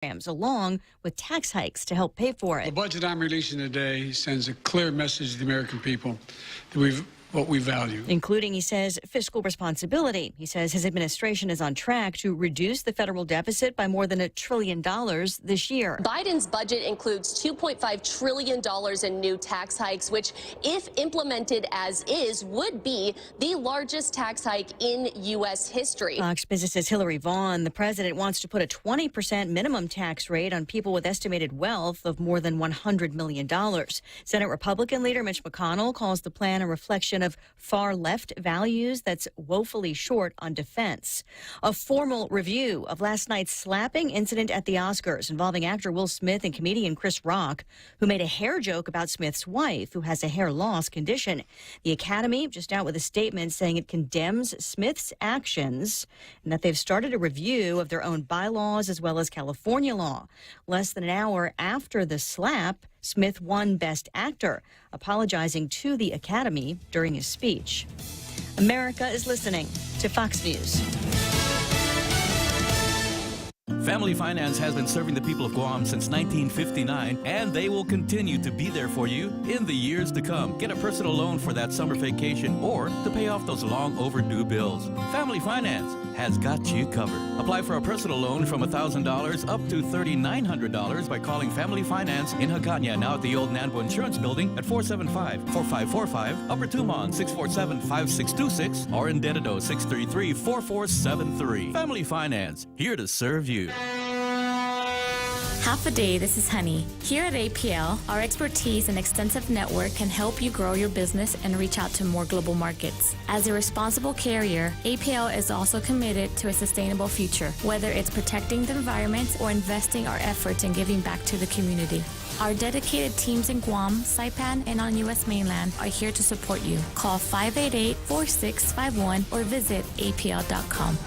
along with tax hikes to help pay for it. The budget I'm releasing today sends a clear message to the American people that what we value. Including, he says, fiscal responsibility. He says his administration is on track to reduce the federal deficit by more than $1 trillion this year. Biden's budget includes $2.5 trillion in new tax hikes, which, if implemented as is, would be the largest tax hike in U.S. history. Fox Business's Hillary Vaughn, the president wants to put a 20% minimum tax rate on people with estimated wealth of more than $100 million. Senate Republican leader Mitch McConnell calls the plan a reflection of far-left values that's woefully short on defense. A formal review of last night's slapping incident at the Oscars involving actor Will Smith and comedian Chris Rock, who made a hair joke about Smith's wife, who has a hair loss condition. The Academy just out with a statement saying it condemns Smith's actions and that they've started a review of their own bylaws as well as California law. Less than an hour after the slap, Smith won Best Actor, apologizing to the Academy during his speech. America is listening to Fox News. Family Finance has been serving the people of Guam since 1959, and they will continue to be there for you in the years to come. Get a personal loan for that summer vacation or to pay off those long overdue bills. Family Finance has got you covered. Apply for a personal loan from $1,000 up to $3,900 by calling Family Finance in Hagåtña, now at the old Nanbo Insurance Building at 475-4545, Upper Tumon 647-5626, or in Dededo 633-4473. Family Finance, here to serve you. Half a day, this is Honey. Here at APL, our expertise and extensive network can help you grow your business and reach out to more global markets. As a responsible carrier, APL is also committed to a sustainable future, whether it's protecting the environment or investing our efforts in giving back to the community. Our dedicated teams in Guam, Saipan, and on U.S. mainland are here to support you. Call 588-4651 or visit apl.com.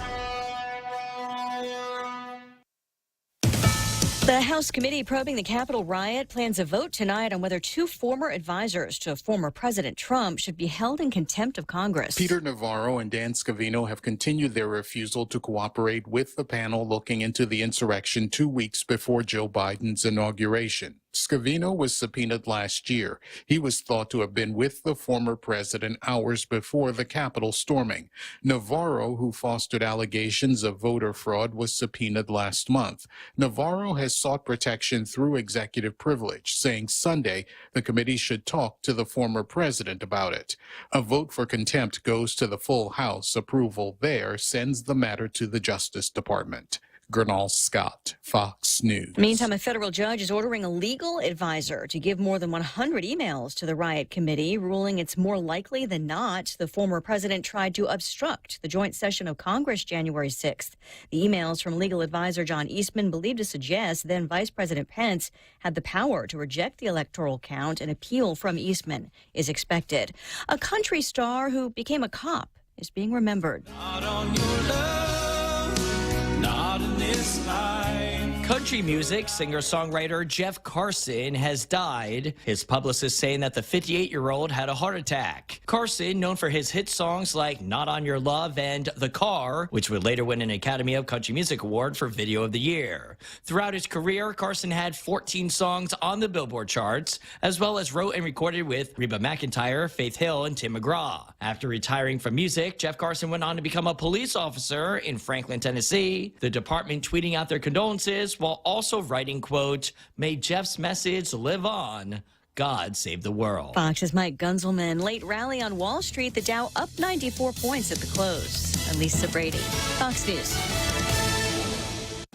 The House committee probing the Capitol riot plans a vote tonight on whether two former advisors to former President Trump should be held in contempt of Congress. Peter Navarro and Dan Scavino have continued their refusal to cooperate with the panel looking into the insurrection 2 weeks before Joe Biden's inauguration. Scavino was subpoenaed last year. He was thought to have been with the former president hours before the Capitol storming. Navarro, who fostered allegations of voter fraud, was subpoenaed last month. Navarro has sought protection through executive privilege, saying Sunday the committee should talk to the former president about it. A vote for contempt goes to the full House. Approval there sends the matter to the Justice Department. Gernal Scott, Fox News. Meantime, a federal judge is ordering a legal advisor to give more than 100 emails to the riot committee, ruling it's more likely than not the former president tried to obstruct the joint session of Congress January 6th. The emails from legal advisor John Eastman believed to suggest then Vice President Pence had the power to reject the electoral count. An appeal from Eastman is expected. A country star who became a cop is being remembered. Not on your love, not in this life. Country music singer-songwriter Jeff Carson has died. His publicist saying that the 58-year-old had a heart attack. Carson, known for his hit songs like Not on Your Love and The Car, which would later win an Academy of Country Music Award for Video of the Year. Throughout his career, Carson had 14 songs on the Billboard charts, as well as wrote and recorded with Reba McEntire, Faith Hill, and Tim McGraw. After retiring from music, Jeff Carson went on to become a police officer in Franklin, Tennessee. The department tweeting out their condolences while also writing, quote, "May Jeff's message live on. God save the world." Fox's Mike Gunzelman. Late rally on Wall Street. The Dow up 94 points at the close. Lisa Brady, Fox News.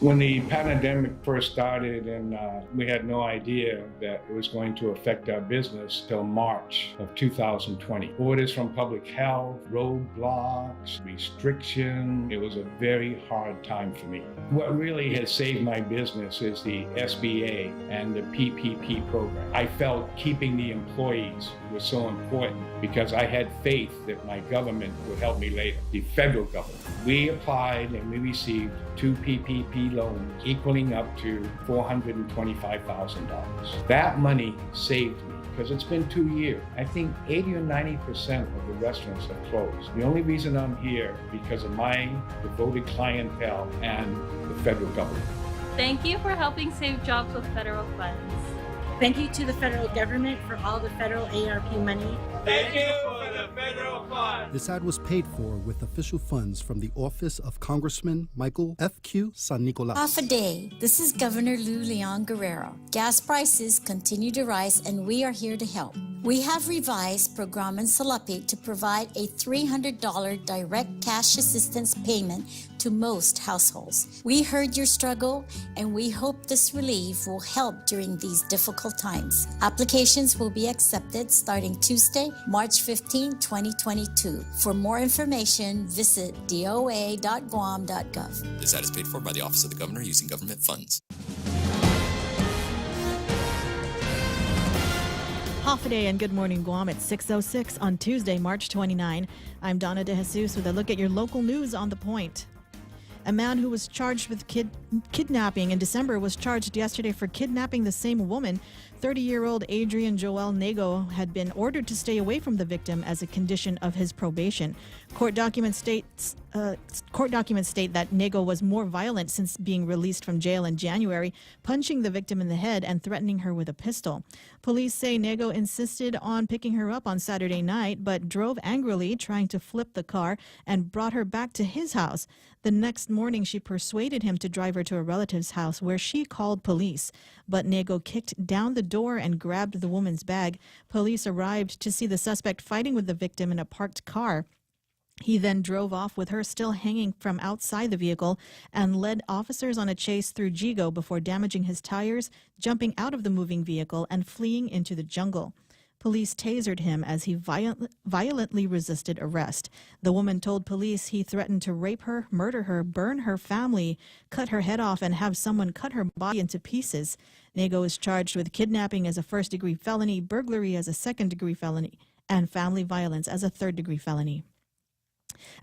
When the pandemic first started and we had no idea that it was going to affect our business till March of 2020. Orders from public health, roadblocks, restriction. It was a very hard time for me. What really has saved my business is the SBA and the PPP program. I felt keeping the employees was so important because I had faith that my government would help me later, the federal government. We applied and we received 2 PPP loans equaling up to $425,000. That money saved me because it's been 2 years. I think 80 or 90% of the restaurants have closed. The only reason I'm here because of my devoted clientele and the federal government. Thank you for helping save jobs with federal funds. Thank you to the federal government for all the federal ARP money. Thank you for the federal funds. This ad was paid for with official funds from the office of Congressman Michael F.Q. San Nicolas. Half a day. This is Governor Lou Leon Guerrero. Gas prices continue to rise and we are here to help. We have revised Programan Salapi to provide a $300 direct cash assistance payment to most households. We heard your struggle and we hope this relief will help during these difficult times. Applications will be accepted starting Tuesday, March 15, 2022. For more information, visit doa.guam.gov. This ad is paid for by the Office of the Governor using government funds. Half a day and Good Morning Guam at 6:06 on Tuesday, March 29. I'm Donna De Jesus with a look at your local news on the point. A man who was charged with kidnapping in December was charged yesterday for kidnapping the same woman. 30-year-old Adrian Joel Nego had been ordered to stay away from the victim as a condition of his probation. Court documents state that Nego was more violent since being released from jail in January, punching the victim in the head and threatening her with a pistol. Police say Nego insisted on picking her up on Saturday night, but drove angrily, trying to flip the car, and brought her back to his house. The next morning, she persuaded him to drive her to a relative's house where she called police. But Nego kicked down the door and grabbed the woman's bag. Police arrived to see the suspect fighting with the victim in a parked car. He then drove off with her still hanging from outside the vehicle and led officers on a chase through Jigo before damaging his tires, jumping out of the moving vehicle, and fleeing into the jungle. Police tasered him as he violently resisted arrest. The woman told police he threatened to rape her, murder her, burn her family, cut her head off, and have someone cut her body into pieces. Nego is charged with kidnapping as a first-degree felony, burglary as a second-degree felony, and family violence as a third-degree felony.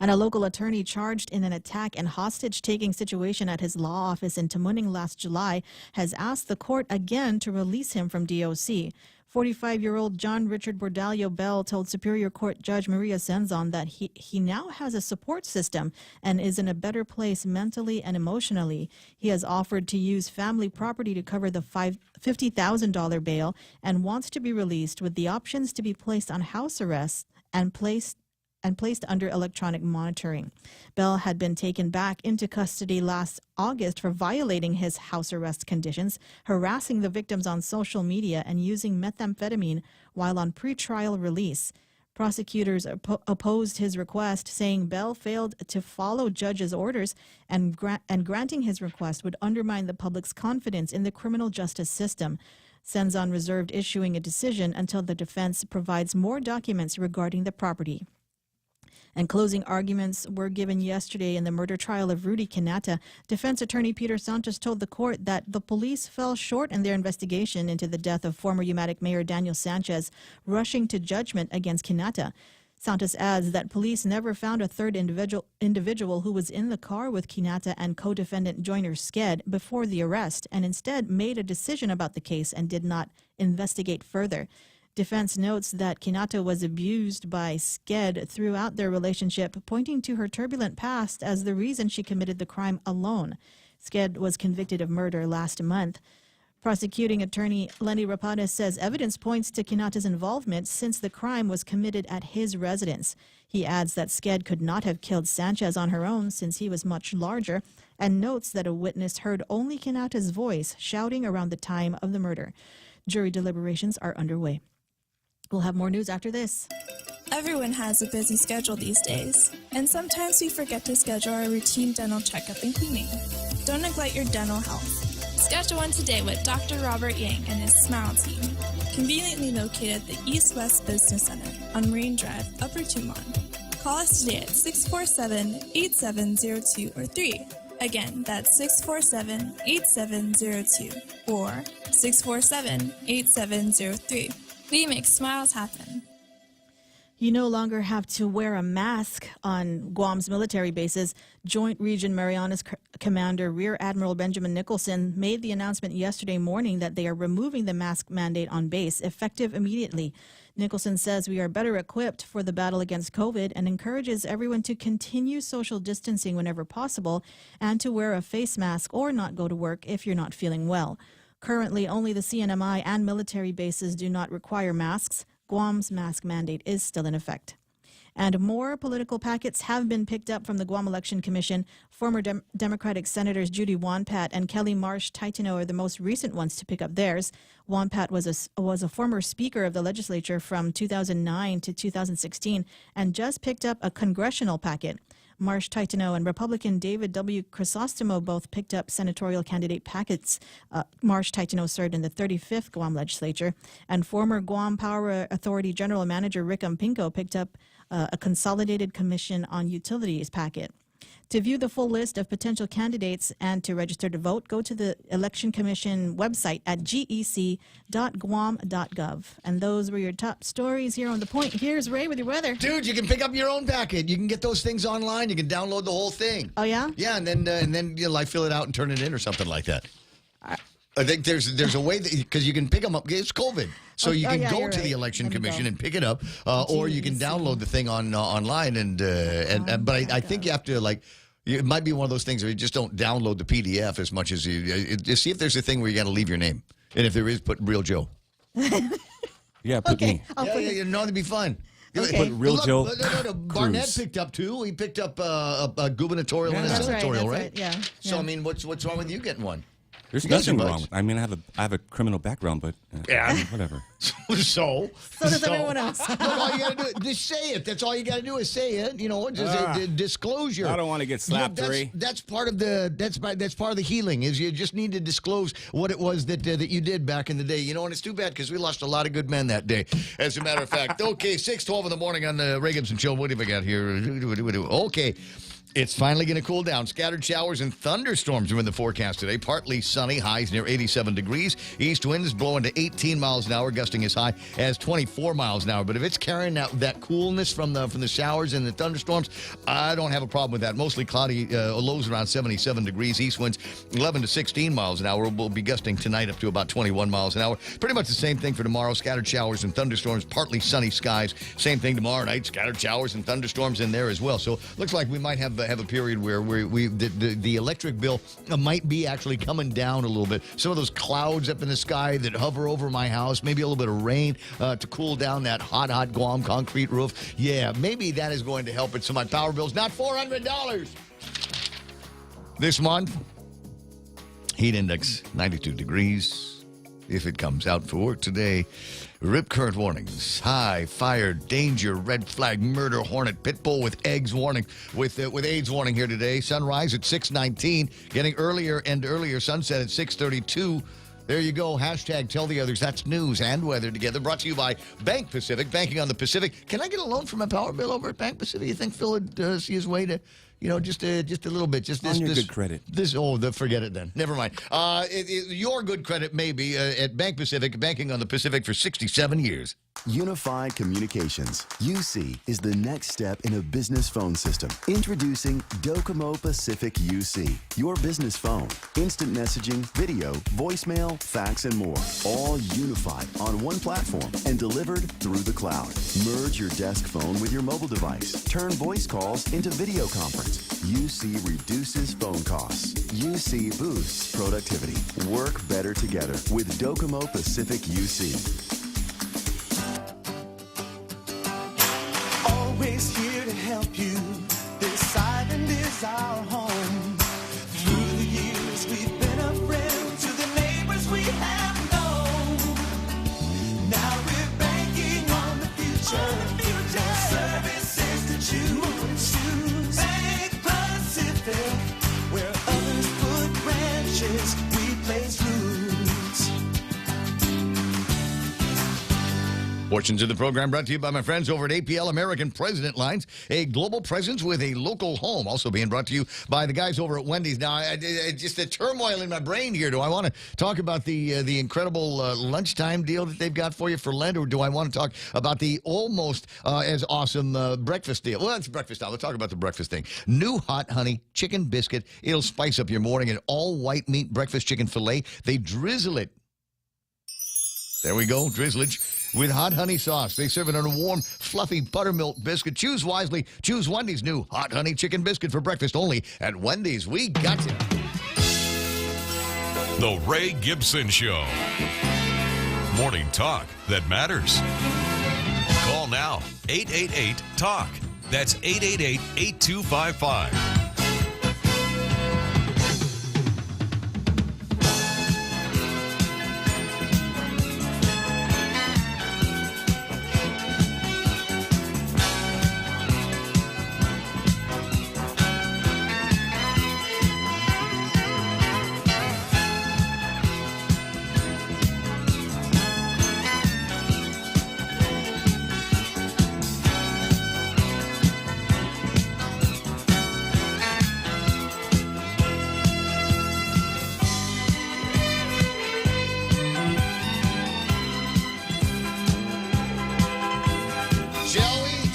And a local attorney charged in an attack and hostage-taking situation at his law office in Tamuning last July has asked the court again to release him from DOC. 45-year-old John Richard Bordallo Bell told Superior Court Judge Maria Senzon that he now has a support system and is in a better place mentally and emotionally. He has offered to use family property to cover the $50,000 bail and wants to be released with the options to be placed on house arrest and placed under electronic monitoring. Bell had been taken back into custody last August for violating his house arrest conditions, harassing the victims on social media, and using methamphetamine while on pretrial release. Prosecutors opposed his request, saying Bell failed to follow judge's orders and granting his request would undermine the public's confidence in the criminal justice system. Senzon reserved issuing a decision until the defense provides more documents regarding the property. And closing arguments were given yesterday in the murder trial of Rudy Kinata. Defense attorney Peter Santos told the court that the police fell short in their investigation into the death of former Umatic Mayor Daniel Sanchez, rushing to judgment against Kinata. Santos adds that police never found a third individual who was in the car with Kinata and co-defendant Joyner Sked before the arrest, and instead made a decision about the case and did not investigate further. Defense notes that Kinata was abused by Sked throughout their relationship, pointing to her turbulent past as the reason she committed the crime alone. Sked was convicted of murder last month. Prosecuting attorney Lenny Rapadas says evidence points to Kinata's involvement since the crime was committed at his residence. He adds that Sked could not have killed Sanchez on her own since he was much larger, and notes that a witness heard only Kinata's voice shouting around the time of the murder. Jury deliberations are underway. We'll have more news after this. Everyone has a busy schedule these days, and sometimes we forget to schedule our routine dental checkup and cleaning. Don't neglect your dental health. Schedule one today with Dr. Robert Yang and his Smile Team, conveniently located at the East West Business Center on Marine Drive, Upper Tumon. Call us today at 647-8702 or 3. Again, that's 647-8702 or 647-8703. We make smiles happen. You no longer have to wear a mask on Guam's military bases. Joint Region Marianas Commander Rear Admiral Benjamin Nicholson made the announcement yesterday morning that they are removing the mask mandate on base, effective immediately. Nicholson says we are better equipped for the battle against COVID and encourages everyone to continue social distancing whenever possible and to wear a face mask or not go to work if you're not feeling well. Currently, only the CNMI and military bases do not require masks. Guam's mask mandate is still in effect. And more political packets have been picked up from the Guam Election Commission. Former Democratic Senators Judy Wonpat and Kelly Marsh Titino are the most recent ones to pick up theirs. Wonpat was a former speaker of the legislature from 2009 to 2016 and just picked up a congressional packet. Marsh Titino and Republican David W. Crisostomo both picked up senatorial candidate packets. Marsh Titino served in the 35th Guam legislature, and former Guam Power Authority General Manager Rick Pinko picked up a consolidated commission on utilities packet. To view the full list of potential candidates and to register to vote, go to the Election Commission website at gec.guam.gov. And those were your top stories here on The Point. Here's Ray with your weather. Dude, you can pick up your own packet. You can get those things online. You can download the whole thing. Oh, yeah? Yeah, and then you like fill it out and turn it in or something like that. I think there's a way that because you can pick them up. It's COVID, so you can go to the Election Commission and pick it up, or you can download the thing online but I think you have to it might be one of those things where you just don't download the PDF as much as you see if there's a thing where you got to leave your name, and if there is, put Real Joe. Yeah, put me. No, that'd be fun. Okay. Put Real Joe. No. Barnett picked up two. He picked up a gubernatorial and a senatorial, right? Yeah. So I mean, what's wrong with you getting one? There's nothing wrong. I mean, I have a criminal background, but whatever. So does everyone else. All you got to do just say it. That's all you got to do is say it. Just a disclosure. I don't want to get slapped, Ray. That's part of the healing. Is you just need to disclose what it was that you did back in the day. And it's too bad because we lost a lot of good men that day. As a matter of fact. Okay, 6:12 in the morning on the Ray Gibson Show. What have we got here? Okay. It's finally going to cool down. Scattered showers and thunderstorms are in the forecast today. Partly sunny, highs near 87 degrees. East winds blowing to 18 miles an hour, gusting as high as 24 miles an hour. But if it's carrying out that coolness from the showers and the thunderstorms, I don't have a problem with that. Mostly cloudy, lows around 77 degrees. East winds 11 to 16 miles an hour. Will be gusting tonight up to about 21 miles an hour. Pretty much the same thing for tomorrow. Scattered showers and thunderstorms, partly sunny skies. Same thing tomorrow night. Scattered showers and thunderstorms in there as well. So looks like we might have a period where the electric bill might be actually coming down a little bit. Some of those clouds up in the sky that hover over my house, maybe a little bit of rain to cool down that hot Guam concrete roof. Yeah, maybe that is going to help it. So my power bill's not $400 this month. Heat index 92 degrees. If it comes out for work today. Rip current warnings, high, fire, danger, red flag, murder, hornet, pit bull with eggs warning, with AIDS warning here today. Sunrise at 6:19, getting earlier and earlier. Sunset at 6:32. There you go. Hashtag tell the others. That's news and weather together. Brought to you by Bank Pacific, banking on the Pacific. Can I get a loan for my power bill over at Bank Pacific? You think Phil would see his way to... just a little bit. Just this. On your good credit. Forget it then. Never mind. Your good credit maybe at Bank Pacific, banking on the Pacific for 67 years. Unified Communications, UC, is the next step in a business phone system. Introducing Docomo Pacific UC, your business phone. Instant messaging, video, voicemail, fax, and more. All unified on one platform and delivered through the cloud. Merge your desk phone with your mobile device. Turn voice calls into video conference. UC reduces phone costs. UC boosts productivity. Work better together with Docomo Pacific UC. Always here to help you. This island is our home. Through the years, we've been a friend to the neighbors we have known. Now we're banking on the future. Services to choose. Bank Pacific, where others put branches, we place roots. Portions of the program brought to you by my friends over at APL American President Lines, a global presence with a local home. Also being brought to you by the guys over at Wendy's. Now, just the turmoil in my brain here. Do I want to talk about the incredible lunchtime deal that they've got for you for Lent, or do I want to talk about the almost as awesome breakfast deal? Well, it's breakfast time. Let's talk about the breakfast thing. New hot honey chicken biscuit. It'll spice up your morning. An all-white meat breakfast chicken filet. They drizzle it. There we go, drizzlage. With hot honey sauce. They serve it on a warm, fluffy buttermilk biscuit. Choose wisely. Choose Wendy's new hot honey chicken biscuit for breakfast only at Wendy's. We got you. The Ray Gibson Show. Morning talk that matters. Call now. 888-TALK. That's 888-8255.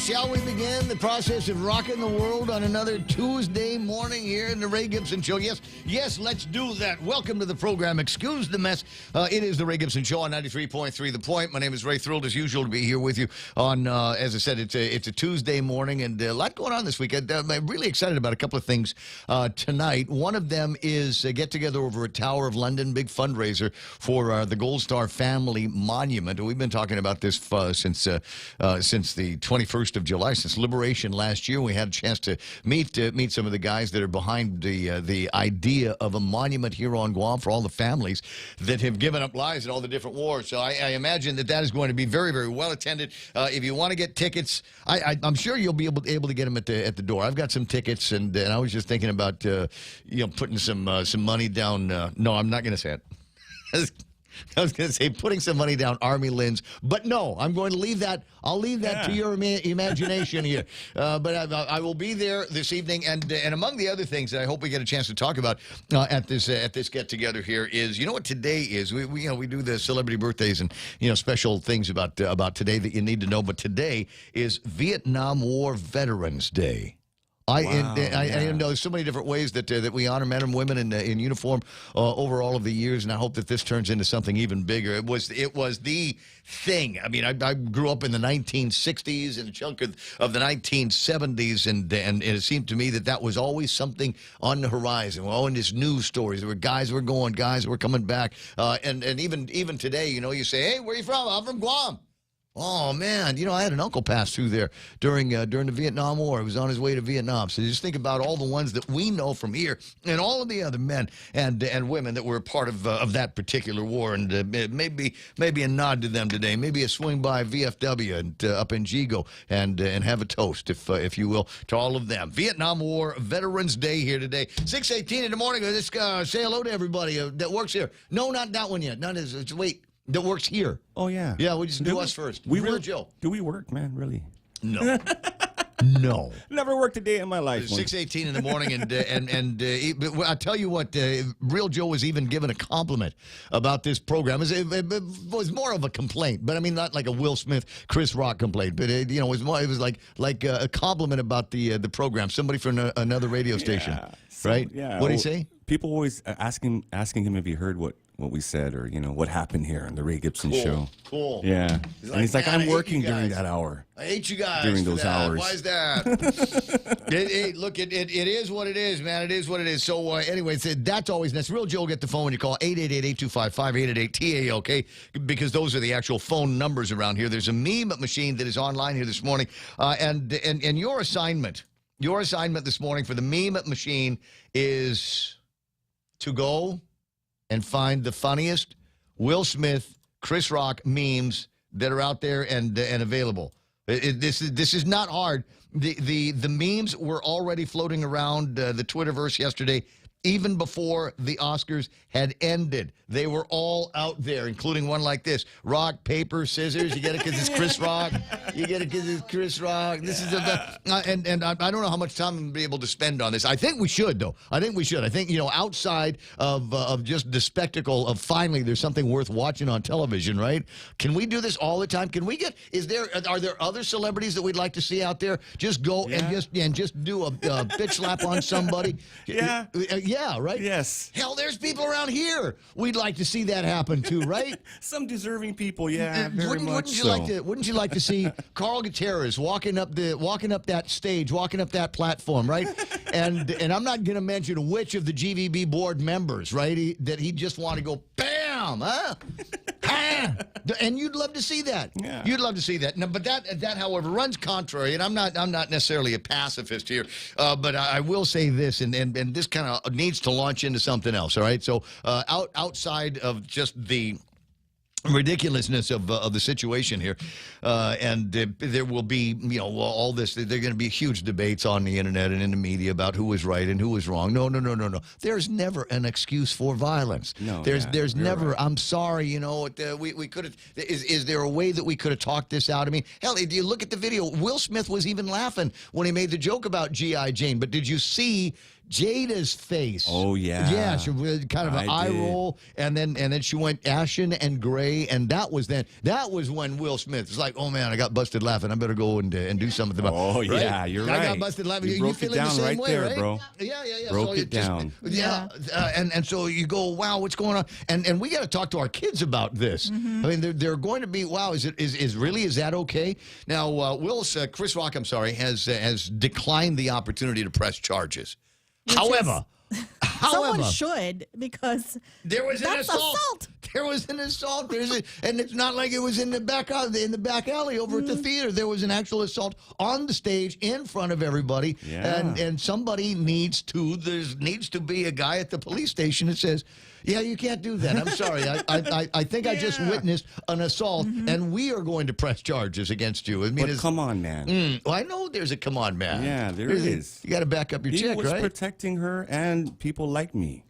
Shall we begin the process of rocking the world on another Tuesday morning here in the Ray Gibson Show? Yes, let's do that. Welcome to the program. Excuse the mess. It is the Ray Gibson Show on 93.3 The Point. My name is Ray. Thrilled as usual to be here with you on, as I said, it's a Tuesday morning and a lot going on this weekend. I'm really excited about a couple of things tonight. One of them is a get-together over at Tower of London, big fundraiser for the Gold Star Family Monument. We've been talking about this since the 21st of July, since Liberation last year. We had a chance to meet some of the guys that are behind the idea of a monument here on Guam for all the families that have given up lives in all the different wars. So I imagine that is going to be very, very well attended. If you want to get tickets, I'm sure you'll be able to get them at the door. I've got some tickets, and I was just thinking about putting some money down. No, I'm not going to say it. I was going to say putting some money down Army Lynn's, but no, I'm going to leave that. I'll leave that to your imagination here. But I will be there this evening, and among the other things that I hope we get a chance to talk about at this get together here is, you know what today is? We do the celebrity birthdays and special things about today that you need to know. But today is Vietnam War Veterans Day. I know there's so many different ways that we honor men and women in uniform over all of the years, and I hope that this turns into something even bigger. It was the thing. I mean, I grew up in the 1960s and a chunk of the 1970s, and it seemed to me that was always something on the horizon. Well, in these news stories, there were guys were going, guys were coming back, and even today, you say, hey, where are you from? I'm from Guam. Oh, man, I had an uncle pass through there during the Vietnam War. He was on his way to Vietnam. So just think about all the ones that we know from here and all of the other men and women that were a part of that particular war. And maybe a nod to them today. Maybe a swing by VFW and up in Jigo and have a toast, if you will, to all of them. Vietnam War Veterans Day here today. 6:18 in the morning. Let's say hello to everybody that works here. No, not that one yet. Wait. That works here. Oh, yeah. Yeah, we just do us first. Real Joe. Do we work, man? Really? No. No. Never worked a day in my life. 6:18 in the morning, and I tell you what, Real Joe was even given a compliment about this program. It was more of a complaint, but I mean not like a Will Smith, Chris Rock complaint, but it was more. It was like a compliment about the program. Somebody from another radio station, right? Yeah. What did he say? People always asking him if he heard what we said or what happened here on the Ray Gibson Show. Cool. Yeah. He's like, I'm working during that hour. I hate you guys during those hours. Why is that? Look, it is what it is, man. It is what it is. So anyway, that's always nice. Real Joe will get the phone when you call 888-825-5888 okay? Because those are the actual phone numbers around here. There's a meme machine that is online here this morning, and your assignment this morning for the meme machine is to go and find the funniest Will Smith, Chris Rock memes that are out there and available. This is not hard. The memes were already floating around the Twitterverse yesterday. even before the Oscars had ended. They were all out there, including one like this. Rock, paper, scissors. You get it because it's Chris Rock. You get it because it's Chris Rock. This is and I don't know how much time I'm going to be able to spend on this. I think we should, though. I think we should. I think, outside of just the spectacle of finally there's something worth watching on television, right? Can we do this all the time? Can we are there other celebrities that we'd like to see out there? Just go and just do a bitch slap on somebody. Yeah. Yeah, right? Yes. Hell, there's people around here we'd like to see that happen to, right? Some deserving people, yeah, very much Wouldn't you like to see Carl Gutierrez walking up that stage, walking up that platform, right? And I'm not going to mention which of the GVB board members, right? That he'd just want to go, bam, huh? And you'd love to see that. Yeah. You'd love to see that. No, but that, however, runs contrary. And I'm not necessarily a pacifist here, but I will say this, and this kind of needs to launch into something else. All right. So outside of just the ridiculousness of the situation here, and there will be, all this. There are going to be huge debates on the internet and in the media about who was right and who was wrong. No. There's never an excuse for violence. No, there's never. Right. I'm sorry. We could have. Is there a way that we could have talked this out? I mean, hell, if you look at the video, Will Smith was even laughing when he made the joke about G.I. Jane. But did you see Jada's face? Oh yeah, yeah. She was kind of an eye roll, and then she went ashen and gray, and that was when Will Smith was like, "Oh man, I got busted laughing. I better go and do something about." Oh right? yeah, you're right. I got busted laughing. You broke feeling it down the same right way, there, right? bro. Yeah. Broke it down. And so you go, wow, what's going on? And we got to talk to our kids about this. Mm-hmm. I mean, they're going to be, wow, is that okay? Now, Chris Rock, I'm sorry, has declined the opportunity to press charges. However, someone should, because there was an assault. Assault. There was an assault. And it's not like it was in the back alley over at the theater. There was an actual assault on the stage in front of everybody. Yeah. And somebody needs to be a guy at the police station that says, yeah, you can't do that. I'm sorry. I think I just witnessed an assault, and we are going to press charges against you. I mean, but come on, man. Well, I know there's a come on, man. Yeah, there is. You got to back up your chick, right? He was protecting her and people like me.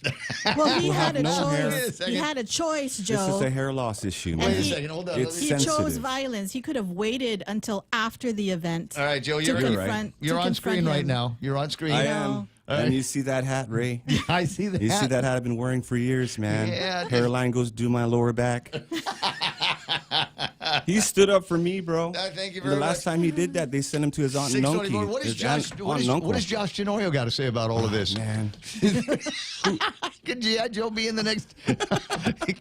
Well, he had a no choice. He had a choice, Joe. This is a hair loss issue, man. Wait a second, hold on. It's he sensitive. chose violence. He could have waited until after the event. All right, Joe, you're right. You're on screen right now. You're on screen. I am. And you see that hat, Ray? I see that. You see that hat I've been wearing for years, man. Yeah. Hairline goes to my lower back. He stood up for me, bro. Thank you very much. The last time he did that, they sent him to his aunt and uncle. What does Josh Tenorio got to say about all of this? Man. Could G.I. Joe be in the next?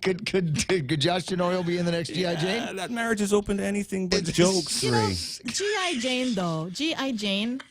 could Josh Tenorio be in the next G.I. Jane? That marriage is open to anything but jokes, Ray. G.I. Jane, though. G.I. Jane.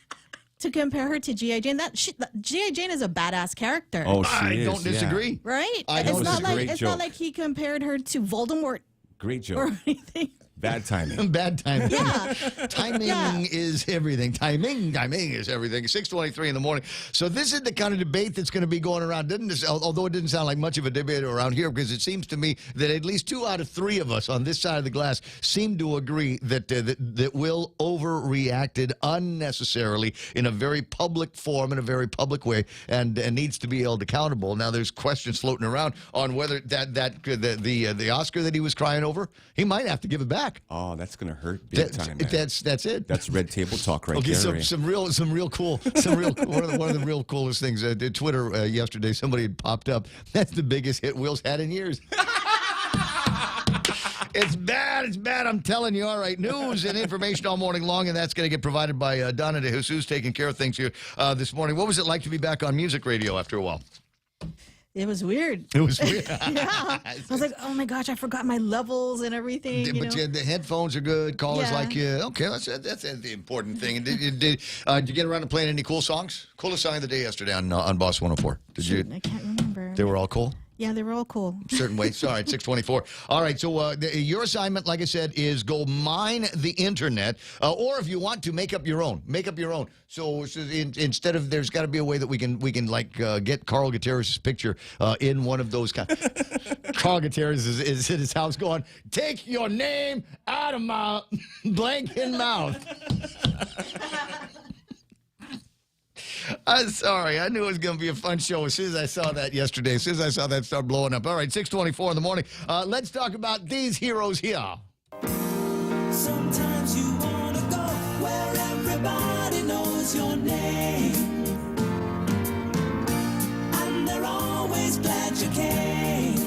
To compare her to G.I. Jane, G.I. Jane is a badass character. Oh, I don't disagree. Right? It's not like he compared her to Voldemort. Great joke. Or anything. Bad timing. Bad timing. Yeah. Timing is everything. Timing is everything. 6:23 in the morning. So this is the kind of debate that's going to be going around. Although it didn't sound like much of a debate around here, because it seems to me that at least 2 out of 3 of us on this side of the glass seem to agree that Will overreacted unnecessarily in a very public form, in a very public way, and needs to be held accountable. Now there's questions floating around on whether the Oscar that he was crying over, he might have to give it back. Oh, that's gonna hurt big time, man. That's it. That's red table talk right there. Okay, some real cool one of the real coolest things. Twitter yesterday, somebody had popped up. That's the biggest hit Will's had in years. It's bad. I'm telling you. All right, news and information all morning long, and that's going to get provided by Donna De Jesus, taking care of things here this morning. What was it like to be back on music radio after a while? It was weird. It was weird. Yeah. I was like, oh my gosh, I forgot my levels and everything. The headphones are good. Callers like you. Okay, that's the important thing. Did you get around to playing any cool songs? Coolest song of the day yesterday on Boss 104. Did you? I can't remember. They were all cool? Yeah, they were all cool. Certain ways. Sorry, 6:24. All right, so your assignment, like I said, is go mine the internet, or if you want to, make up your own. So instead of, there's got to be a way that we can like get Carl Gutierrez's picture in one of those kind. Carl Gutierrez is in his house going, "Take your name out of my blanking mouth." I'm sorry. I knew it was going to be a fun show as soon as I saw that yesterday. As soon as I saw that start blowing up. All right, 6:24 in the morning. Let's talk about these heroes here. Sometimes you want to go where everybody knows your name, and they're always glad you came.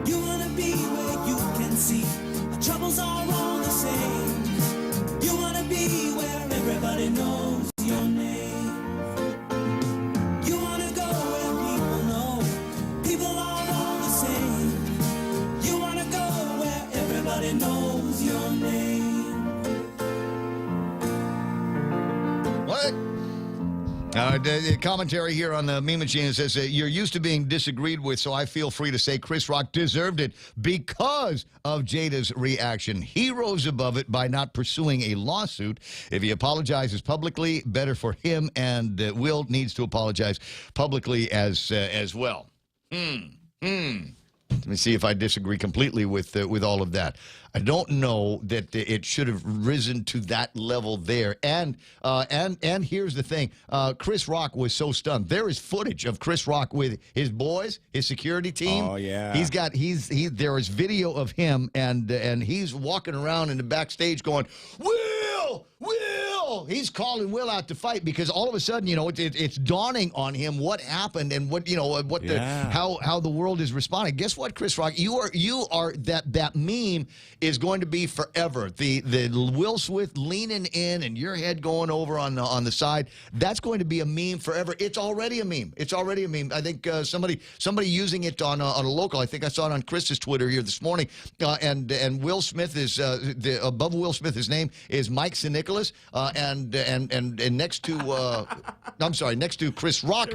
You want to be where you can see our troubles are all the same. You want to be where everybody knows your name. You want to go where people know people are all the same. You want to go where everybody knows your name. What? The commentary here on the Meme Machine says, you're used to being disagreed with, so I feel free to say Chris Rock deserved it because of Jada's reaction. He rose above it by not pursuing a lawsuit. If he apologizes publicly, better for him, and Will needs to apologize publicly as well. Let me see if I disagree completely with all of that. I don't know that it should have risen to that level there. And here's the thing: Chris Rock was so stunned. There is footage of Chris Rock with his boys, his security team. Oh yeah. There is video of him, and he's walking around in the backstage going, Will. He's calling Will out to fight because all of a sudden, it's dawning on him what happened and how the world is responding. Guess what, Chris Rock? You are that meme is going to be forever. The Will Smith leaning in and your head going over on the side. That's going to be a meme forever. It's already a meme. I think somebody using it on a local. I think I saw it on Chris's Twitter here this morning. And Will Smith is above Will Smith. His name is Mike Nicholas. And next to next to Chris Rock.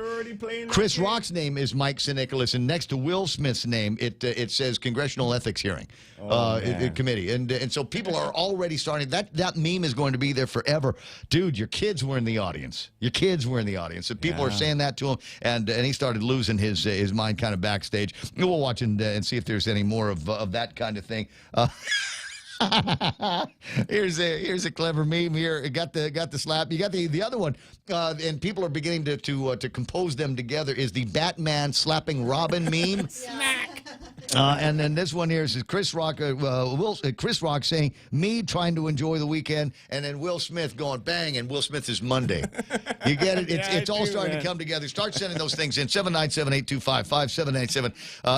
Chris Rock's name is Mike Nicholas, and next to Will Smith's name, it says Congressional Ethics Hearing Committee, and so people are already starting. That meme is going to be there forever, dude. Your kids were in the audience. And people are saying that to him, and he started losing his mind kind of backstage. We'll watch and see if there's any more of that kind of thing. Here's a clever meme here. Got the slap. You got the other one, and people are beginning to compose them together. Is the Batman slapping Robin meme? Smack. And then this one here is Chris Rock. Chris Rock saying me trying to enjoy the weekend, and then Will Smith going bang, and Will Smith is Monday. You get it? It's all starting to come together. Start sending those things in 797-825-5787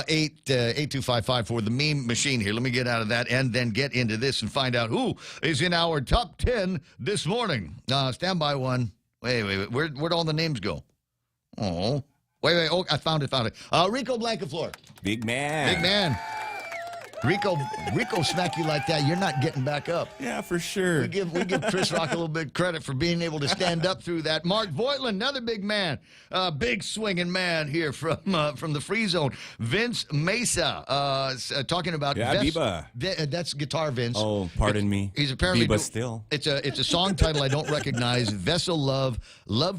8255 for the meme machine here. Let me get out of that and then get into this and find out who is in our top 10 this morning. Stand by one. Wait. Where'd all the names go? Oh. Wait. Oh, I found it. Rico Blancaflor. Big man. Rico smack you like that, you're not getting back up. Yeah, for sure. We give Chris Rock a little bit of credit for being able to stand up through that. Mark Voigtland, another big man, big swinging man here from the Free Zone. Vince Mesa, talking about Biba. That's guitar Vince. Oh, pardon me. He's apparently Biba still. It's a song title I don't recognize. Vessel Love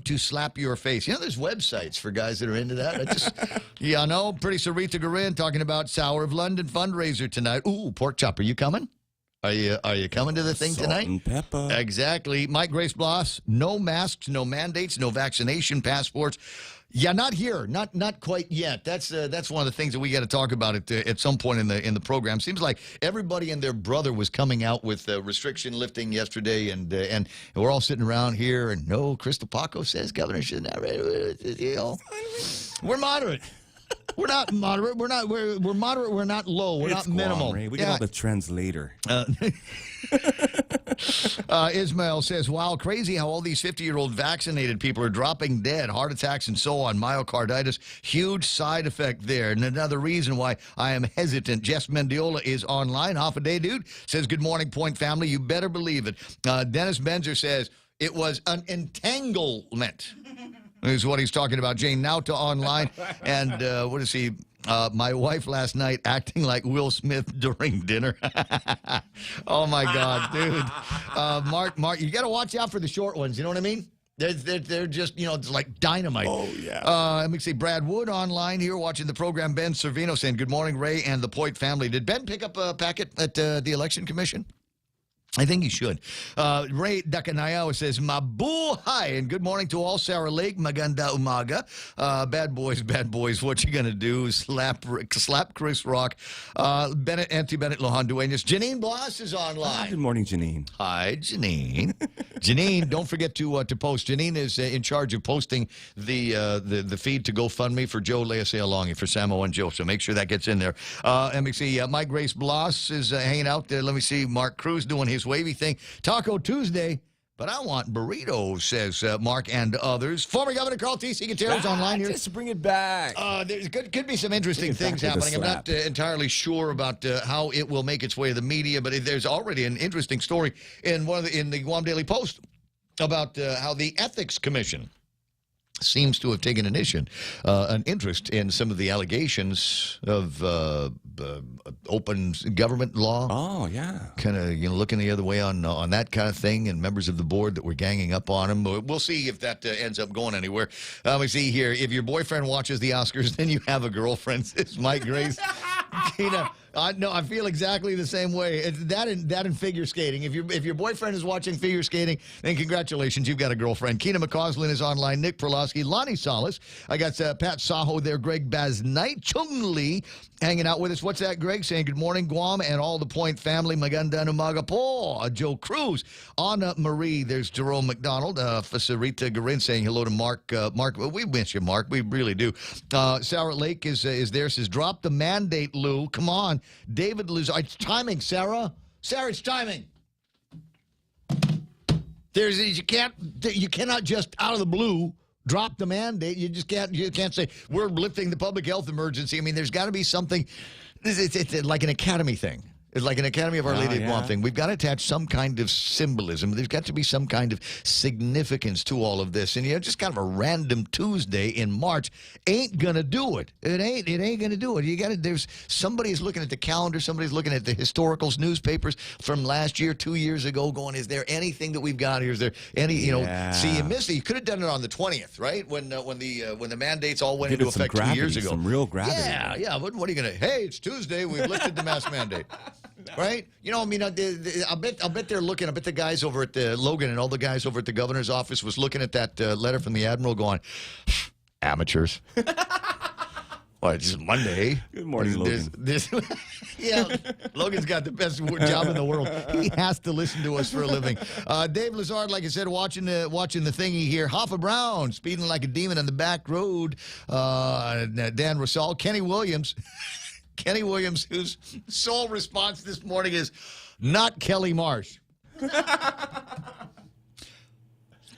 to Slap Your Face. There's websites for guys that are into that. I know. Pretty Sarita Garin talking about Sour of London fundraiser tonight. Ooh, pork chop. Are you coming? Are you coming to the thing Salt tonight? And pepper. Exactly. Mike Grace Bloss. No masks, no mandates, no vaccination passports. Yeah, not here. Not quite yet. That's one of the things that we got to talk about at some point in the program. Seems like everybody and their brother was coming out with restriction lifting yesterday, and we're all sitting around here. And no, Crystal Paco says governor should not. We're moderate. We're not moderate. We're moderate. We're not low. We're not minimal. Ray. We got all the trends later. Ismail says, wow, crazy how all these 50-year-old vaccinated people are dropping dead, heart attacks and so on, myocarditis, huge side effect there. And another reason why I am hesitant. Jess Mendiola is online. Half a day, dude. Says, good morning, Point family. You better believe it. Dennis Benzer says, it was an entanglement. Is what he's talking about. Jane Nauta online. And what is he? My wife last night acting like Will Smith during dinner. Oh, my God, dude. Mark, you got to watch out for the short ones. You know what I mean? They're just, it's like dynamite. Oh, yeah. Let me see. Brad Wood online here watching the program. Ben Servino saying, good morning, Ray and the Point family. Did Ben pick up a packet at the Election Commission? I think he should. Ray Dakanayawa says, Mabuhay, and good morning to all. Sarah Lake, Maganda Umaga. Bad boys, what you gonna do? Slap Chris Rock. Auntie Bennett Lohanduenas. Janine Bloss is online. Good morning, Janine. Hi, Janine. Janine, don't forget to post. Janine is in charge of posting the feed to GoFundMe for Joe Leasealongi, for Samo and Joe, so make sure that gets in there. Let me see. Mike Grace Bloss is hanging out there. Let me see. Mark Cruz doing his wavy thing. Taco Tuesday, but I want burritos, says Mark and others. Former Governor Carl T.C. Gutierrez online here. Just bring it back. There could be some interesting things happening. I'm not entirely sure about how it will make its way to the media, but there's already an interesting story in the Guam Daily Post about how the Ethics Commission seems to have taken an interest in some of the allegations of open government law. Oh, yeah. Kind of looking the other way on that kind of thing, and members of the board that were ganging up on him. We'll see if that ends up going anywhere. Let me see here. If your boyfriend watches the Oscars, then you have a girlfriend, says Mike Grace. No, I feel exactly the same way. It's that and figure skating. If your boyfriend is watching figure skating, then congratulations, you've got a girlfriend. Keena McCausland is online. Nick Perlowski, Lonnie Solis. I got Pat Saho there. Greg Baznite, Chung Lee hanging out with us. What's that, Greg? Saying good morning, Guam, and all the Point family. Maganda Umaga po. Joe Cruz, Anna Marie. There's Jerome McDonald. Fasarita Garin saying hello to Mark. Mark, we miss you, Mark. We really do. Sarah Lake is there. Says drop the mandate, Lou. Come on. David Luzar. It's timing, Sarah. Sarah, it's timing. You cannot just out of the blue drop the mandate. You can't say we're lifting the public health emergency. I mean, there's got to be something. It's like an academy thing. It's like an Academy of Our Lady of Guam thing. We've got to attach some kind of symbolism. There's got to be some kind of significance to all of this. And just kind of a random Tuesday in March ain't gonna do it. It ain't gonna do it. Somebody's looking at the calendar, somebody's looking at the historicals, newspapers from last year, 2 years ago, going, is there anything that we've got here? Is there any, see, you missed it. You could have done it on the 20th, right? When the mandates all went into effect 2 years ago. Some real gravity. Yeah. What are you gonna? Hey, it's Tuesday. We've lifted the mask mandate. Right? I bet they're looking. I bet the guys over at Logan and all the guys over at the governor's office was looking at that letter from the admiral going, amateurs. Well, it's just Monday. Good morning, Logan. Logan's got the best job in the world. He has to listen to us for a living. Dave Lazard, like I said, watching the thingy here. Hoffa Brown, speeding like a demon on the back road. Dan Rosal, Kenny Williams. Kenny Williams, whose sole response this morning is not Kelly Marsh.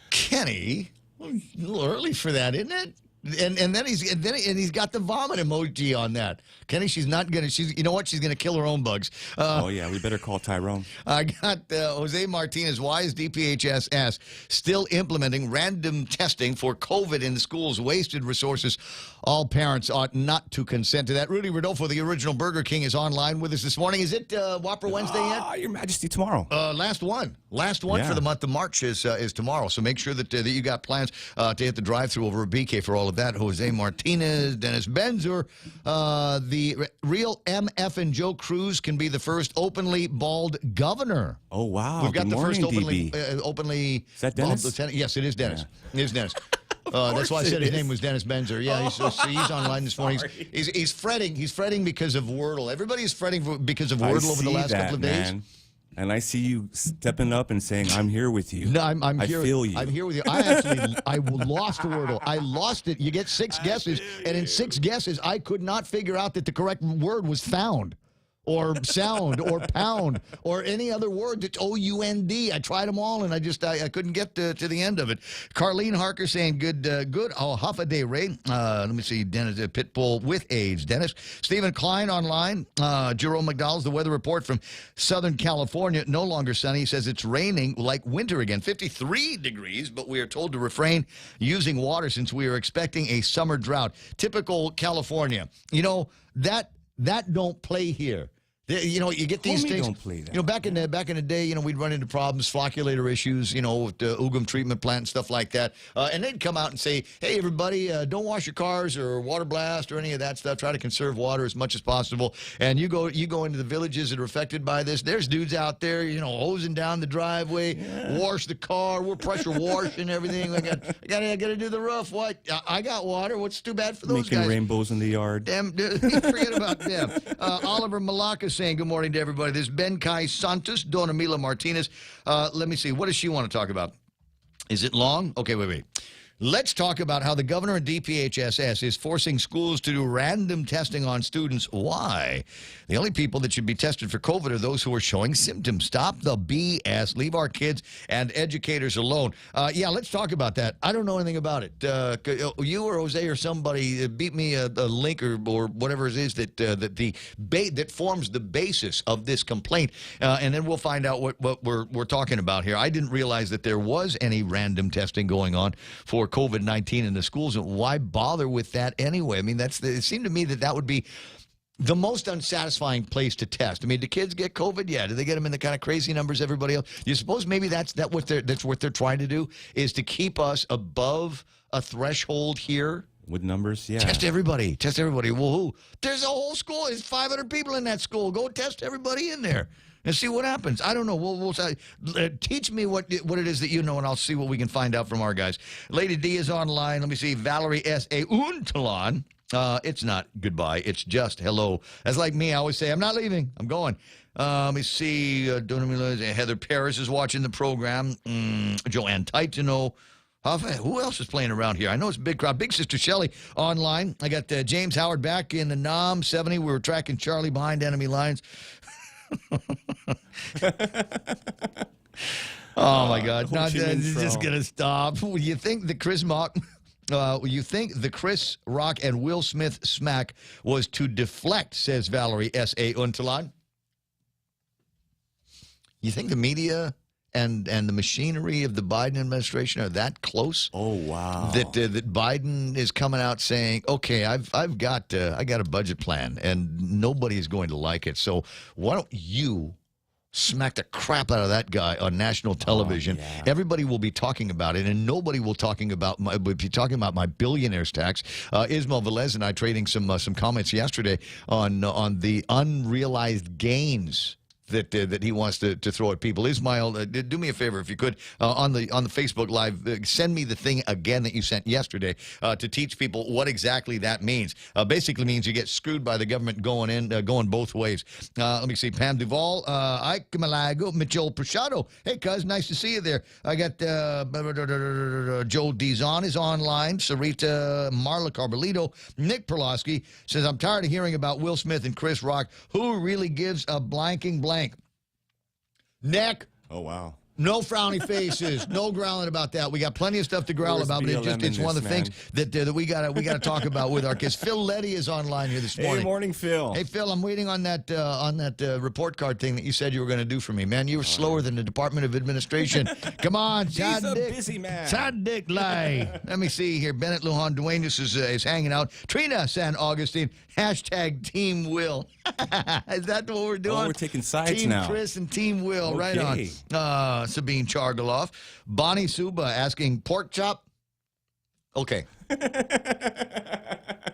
Kenny, a little early for that, isn't it? And then he's got the vomit emoji on that. Kenny, she's not gonna. You know what? She's gonna kill her own bugs. We better call Tyrone. I got Jose Martinez. Why is DPHS still implementing random testing for COVID in the schools? Wasted resources. All parents ought not to consent to that. Rudy Rodolfo, the original Burger King, is online with us this morning. Is it Whopper Wednesday yet? Your Majesty, tomorrow. Last one for the month of March is tomorrow. So make sure that you got plans to hit the drive-thru over at BK for all of that. Jose Martinez, Dennis Benzer, the real MF and Joe Cruz can be the first openly bald governor. Oh, wow. We've got Good the morning, first openly Is that Dennis? lieutenant. Yes, it is Dennis. Yeah. It is Dennis. That's why I said his name was Dennis Benzer. Yeah, he's online this morning. He's fretting. He's fretting because of Wordle. Everybody's fretting because of Wordle over the last couple of days. Man. And I see you stepping up and saying, "I'm here with you." No, I'm here. I feel you. I'm here with you. I lost Wordle. I lost it. You get 6 guesses, and in 6 guesses, I could not figure out that the correct word was found, or sound, or pound, or any other word that's O-U-N-D. I tried them all, and I couldn't get to the end of it. Carlene Harker saying, good. Oh, half a day, Ray. Let me see. Dennis Pitbull with AIDS. Dennis. Stephen Klein online. Jerome McDowell's the weather report from Southern California. No longer sunny. He says it's raining like winter again. 53 degrees, but we are told to refrain using water since we are expecting a summer drought. Typical California. That don't play here. You get these Homie things. don't play that. Back in the day, we'd run into problems, flocculator issues, with the Ugum treatment plant and stuff like that. And they'd come out and say, "Hey, everybody, don't wash your cars or water blast or any of that stuff. Try to conserve water as much as possible." And you go into the villages that are affected by this. There's dudes out there, hosing down the driveway, wash the car. We're pressure washing everything. I got to do the roof. What? I got water. What's too bad for those Making guys? rainbows in the yard. Damn, forget about them. Oliver Malacca saying good morning to everybody. There's Ben Kai Santos, Dona Mila Martinez. Let me see. What does she want to talk about? Is it long? Okay, wait. Let's talk about how the governor of DPHSS is forcing schools to do random testing on students. Why? The only people that should be tested for COVID are those who are showing symptoms. Stop the BS. Leave our kids and educators alone. Let's talk about that. I don't know anything about it. You or Jose or somebody beat me a link or whatever it is that forms the basis of this complaint, and then we'll find out what we're talking about here. I didn't realize that there was any random testing going on for COVID-19 in the schools. And why bother with that anyway? I mean, it seemed to me that would be the most unsatisfying place to test. I mean, do kids get COVID? Yeah. Do they get them in the kind of crazy numbers everybody else? You suppose maybe that's what they're trying to do, is to keep us above a threshold here? With numbers, yeah. Test everybody. Well, who? There's a whole school. There's 500 people in that school. Go test everybody in there and see what happens. I don't know. We'll teach me what it is that you know, and I'll see what we can find out from our guys. Lady D is online. Let me see. Valerie S.A. Untalon. It's not goodbye. It's just hello. That's like me. I always say, I'm not leaving. I'm going. Let me see. Heather Paris is watching the program. Joanne Titano. Who else is playing around here? I know it's a big crowd. Big Sister Shelley online. I got James Howard back in the NOM 70. We were tracking Charlie behind enemy lines. Oh my God! Not this is gonna stop. You think the Chris Rock and Will Smith smack was to deflect? Says Valerie S.A. Untalan. You think the media and the machinery of the Biden administration are that close? Oh wow! That Biden is coming out saying, "Okay, I've got a budget plan, and nobody is going to like it. So why don't you smack the crap out of that guy on national television? Yeah. Everybody will be talking about it, and nobody will be talking about my billionaire's tax." Ismael Velez and I trading some comments yesterday on the unrealized gains that he wants to throw at people. Ismail, do me a favor if you could, on the Facebook Live, send me the thing again that you sent yesterday to teach people what exactly that means. Basically means you get screwed by the government going both ways. Let me see. Pam Duvall, Ike Malago, Mitchell Prashado. Hey, cuz, nice to see you there. I got Joe Dizon is online. Sarita Marla Carbolito. Nick Perlowski says, I'm tired of hearing about Will Smith and Chris Rock. Who really gives a blanking blank? Nick. Oh, wow. No frowny faces, no growling about that. We got plenty of stuff to growl about, but it's one of the things that we got to talk about with our kids. Phil Letty is online here this morning. Hey, morning, Phil. Hey, Phil, I'm waiting on that report card thing that you said you were going to do for me. Man, you were slower than the Department of Administration. Come on, He's a busy man. Sadik Lai. Let me see here. Bennett Lujan Duenas is hanging out. Trina San Augustine. Hashtag Team Will. Is that what we're doing? Oh, we're taking sides Team now. Team Chris and Team Will. Right on. Sabine Chargaloff. Bonnie Suba asking pork chop. Okay.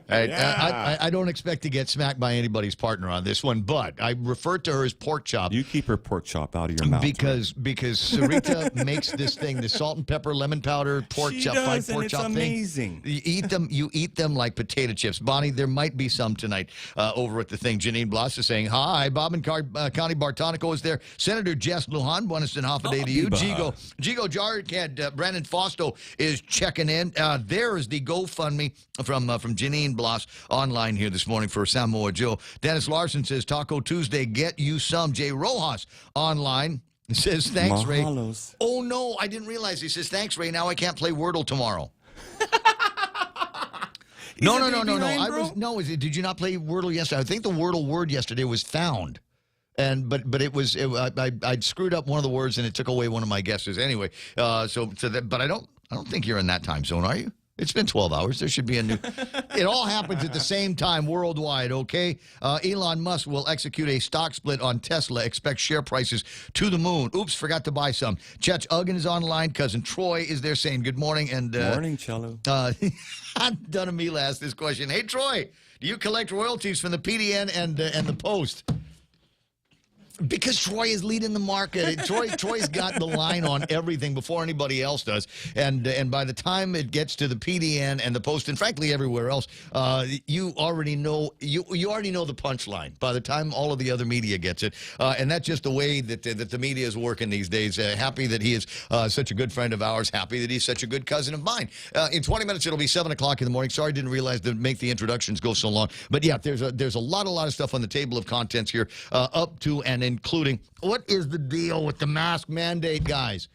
I don't expect to get smacked by anybody's partner on this one, but I refer to her as pork chop. You keep her pork chop out of your mouth. Because Sarita makes this thing, the salt and pepper lemon powder pork chop, fried pork chop thing. Amazing. You eat them like potato chips. Bonnie, there might be some tonight over at the thing. Janine Bloss is saying, hi. Bob and Connie Bartonico is there. Senator Jess Lujan, buenas and half a day to you. Gigo Jarkad, Brandon Fausto is checking in. There is the GoFundMe from Janine Bloss online here this morning for Samoa Joe. Dennis Larson says, Taco Tuesday, get you some. Jay Rojas online says, thanks, Mahalos. Ray. Oh, no, I didn't realize. He says, thanks, Ray. Now I can't play Wordle tomorrow. No. Did you not play Wordle yesterday? I think the Wordle word yesterday was found. But I'd screwed up one of the words and it took away one of my guesses anyway. But I don't think you're in that time zone, are you? It's been 12 hours. There should be a new... It all happens at the same time worldwide, okay? Elon Musk will execute a stock split on Tesla. Expect share prices to the moon. Oops, forgot to buy some. Chetch Uggan is online. Cousin Troy is there saying good morning. And morning, Cello. Dunamila asked this question. Hey, Troy, do you collect royalties from the PDN and the Post? Because Troy is leading the market. Troy's got the line on everything before anybody else does. And by the time it gets to the PDN and the Post, and frankly everywhere else, you already know the punchline by the time all of the other media gets it. And that's just the way that the media is working these days. Happy that he is such a good friend of ours. Happy that he's such a good cousin of mine. In 20 minutes, it'll be 7 o'clock in the morning. Sorry, didn't realize to make the introductions go so long. But yeah, there's a lot of stuff on the table of contents here, up to and including what is the deal with the mask mandate, guys?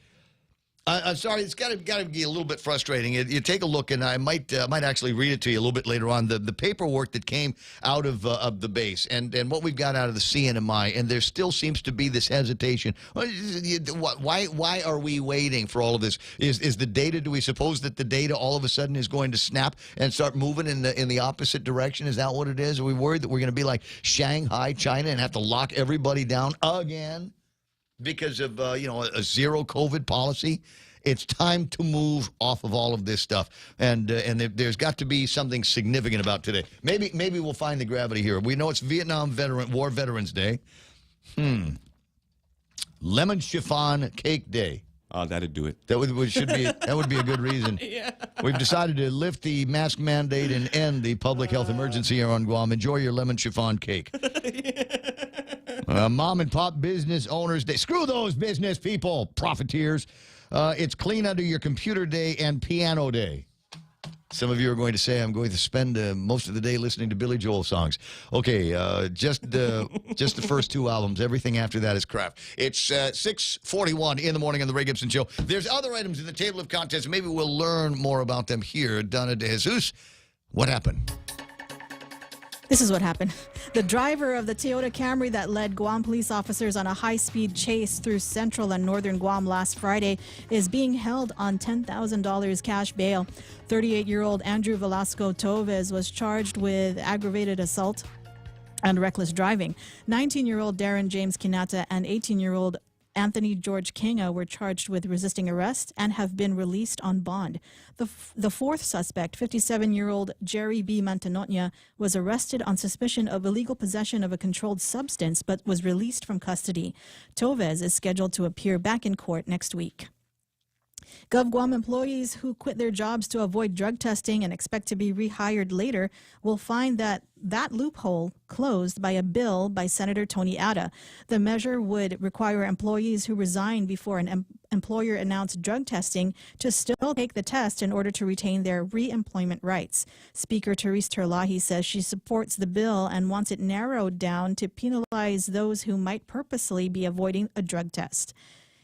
I'm sorry, it's got to be a little bit frustrating. You take a look, and I might actually read it to you a little bit later on. The paperwork that came out of the base, and what we've got out of the CNMI, and there still seems to be this hesitation. Why are we waiting for all of this? Is the data? Do we suppose that the data all of a sudden is going to snap and start moving in the opposite direction? Is that what it is? Are we worried that we're going to be like Shanghai, China, and have to lock everybody down again because of a zero COVID policy? It's time to move off of all of this stuff, and there's got to be something significant about today. Maybe we'll find the gravity here. We know it's Vietnam War Veterans Day. Lemon chiffon cake day. Oh, that'd do it. That would be a good reason. Yeah. We've decided to lift the mask mandate and end the public health emergency here on Guam. Enjoy your lemon chiffon cake. Mom and pop business owners day. Screw those business people, profiteers. It's clean under your computer day and piano day. Some of you are going to say I'm going to spend most of the day listening to Billy Joel songs. Okay, just the first two albums. Everything after that is crap. It's 6:41 in the morning on the Ray Gibson Show. There's other items in the table of contents. Maybe we'll learn more about them here. Donna De Jesus, what happened? This is what happened. The driver of the Toyota Camry that led Guam police officers on a high-speed chase through central and northern Guam last Friday is being held on $10,000 cash bail. 38-year-old Andrew Velasco Toves was charged with aggravated assault and reckless driving. 19-year-old Darren James Kinata and 18-year-old Anthony George Kinga were charged with resisting arrest and have been released on bond. The fourth suspect, 57-year-old Jerry B. Mantanotnya, was arrested on suspicion of illegal possession of a controlled substance but was released from custody. Toves is scheduled to appear back in court next week. GovGuam employees who quit their jobs to avoid drug testing and expect to be rehired later will find that loophole closed by a bill by Senator Tony Atta. The measure would require employees who resign before an employer announced drug testing to still take the test in order to retain their re-employment rights. Speaker Therese Terlahi says she supports the bill and wants it narrowed down to penalize those who might purposely be avoiding a drug test.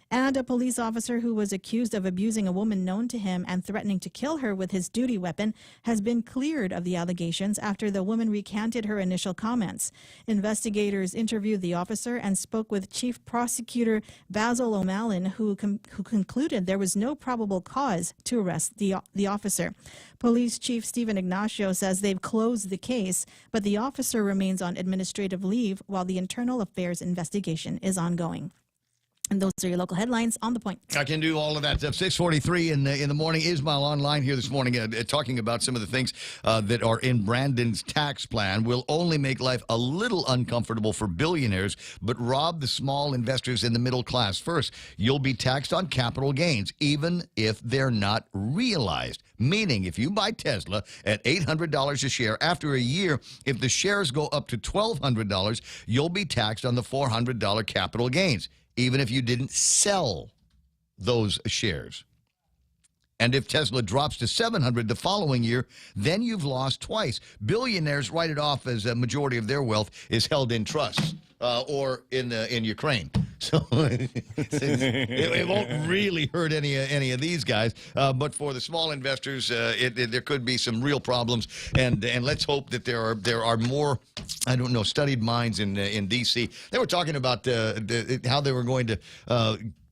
And a police officer who was accused of abusing a woman known to him and threatening to kill her with his duty weapon has been cleared of the allegations after the woman recanted her initial comments. Investigators interviewed the officer and spoke with Chief Prosecutor Basil O'Malley, who concluded there was no probable cause to arrest the officer. Police Chief Stephen Ignacio says they've closed the case, but the officer remains on administrative leave while the internal affairs investigation is ongoing. And those are your local headlines on the point. I can do all of that stuff. 6:43 in the morning. Ismail online here this morning talking about some of the things that are in Brandon's tax plan will only make life a little uncomfortable for billionaires, but rob the small investors in the middle class. First, you'll be taxed on capital gains, even if they're not realized. Meaning, if you buy Tesla at $800 a share, after a year, if the shares go up to $1,200, you'll be taxed on the $400 capital gains, even if you didn't sell those shares. And if Tesla drops to $700 the following year, then you've lost twice. Billionaires write it off as a majority of their wealth is held in trusts or in Ukraine. So it won't really hurt any of these guys. But for the small investors, there could be some real problems. And let's hope that there are more, I don't know, studied minds in D.C. They were talking about how they were going to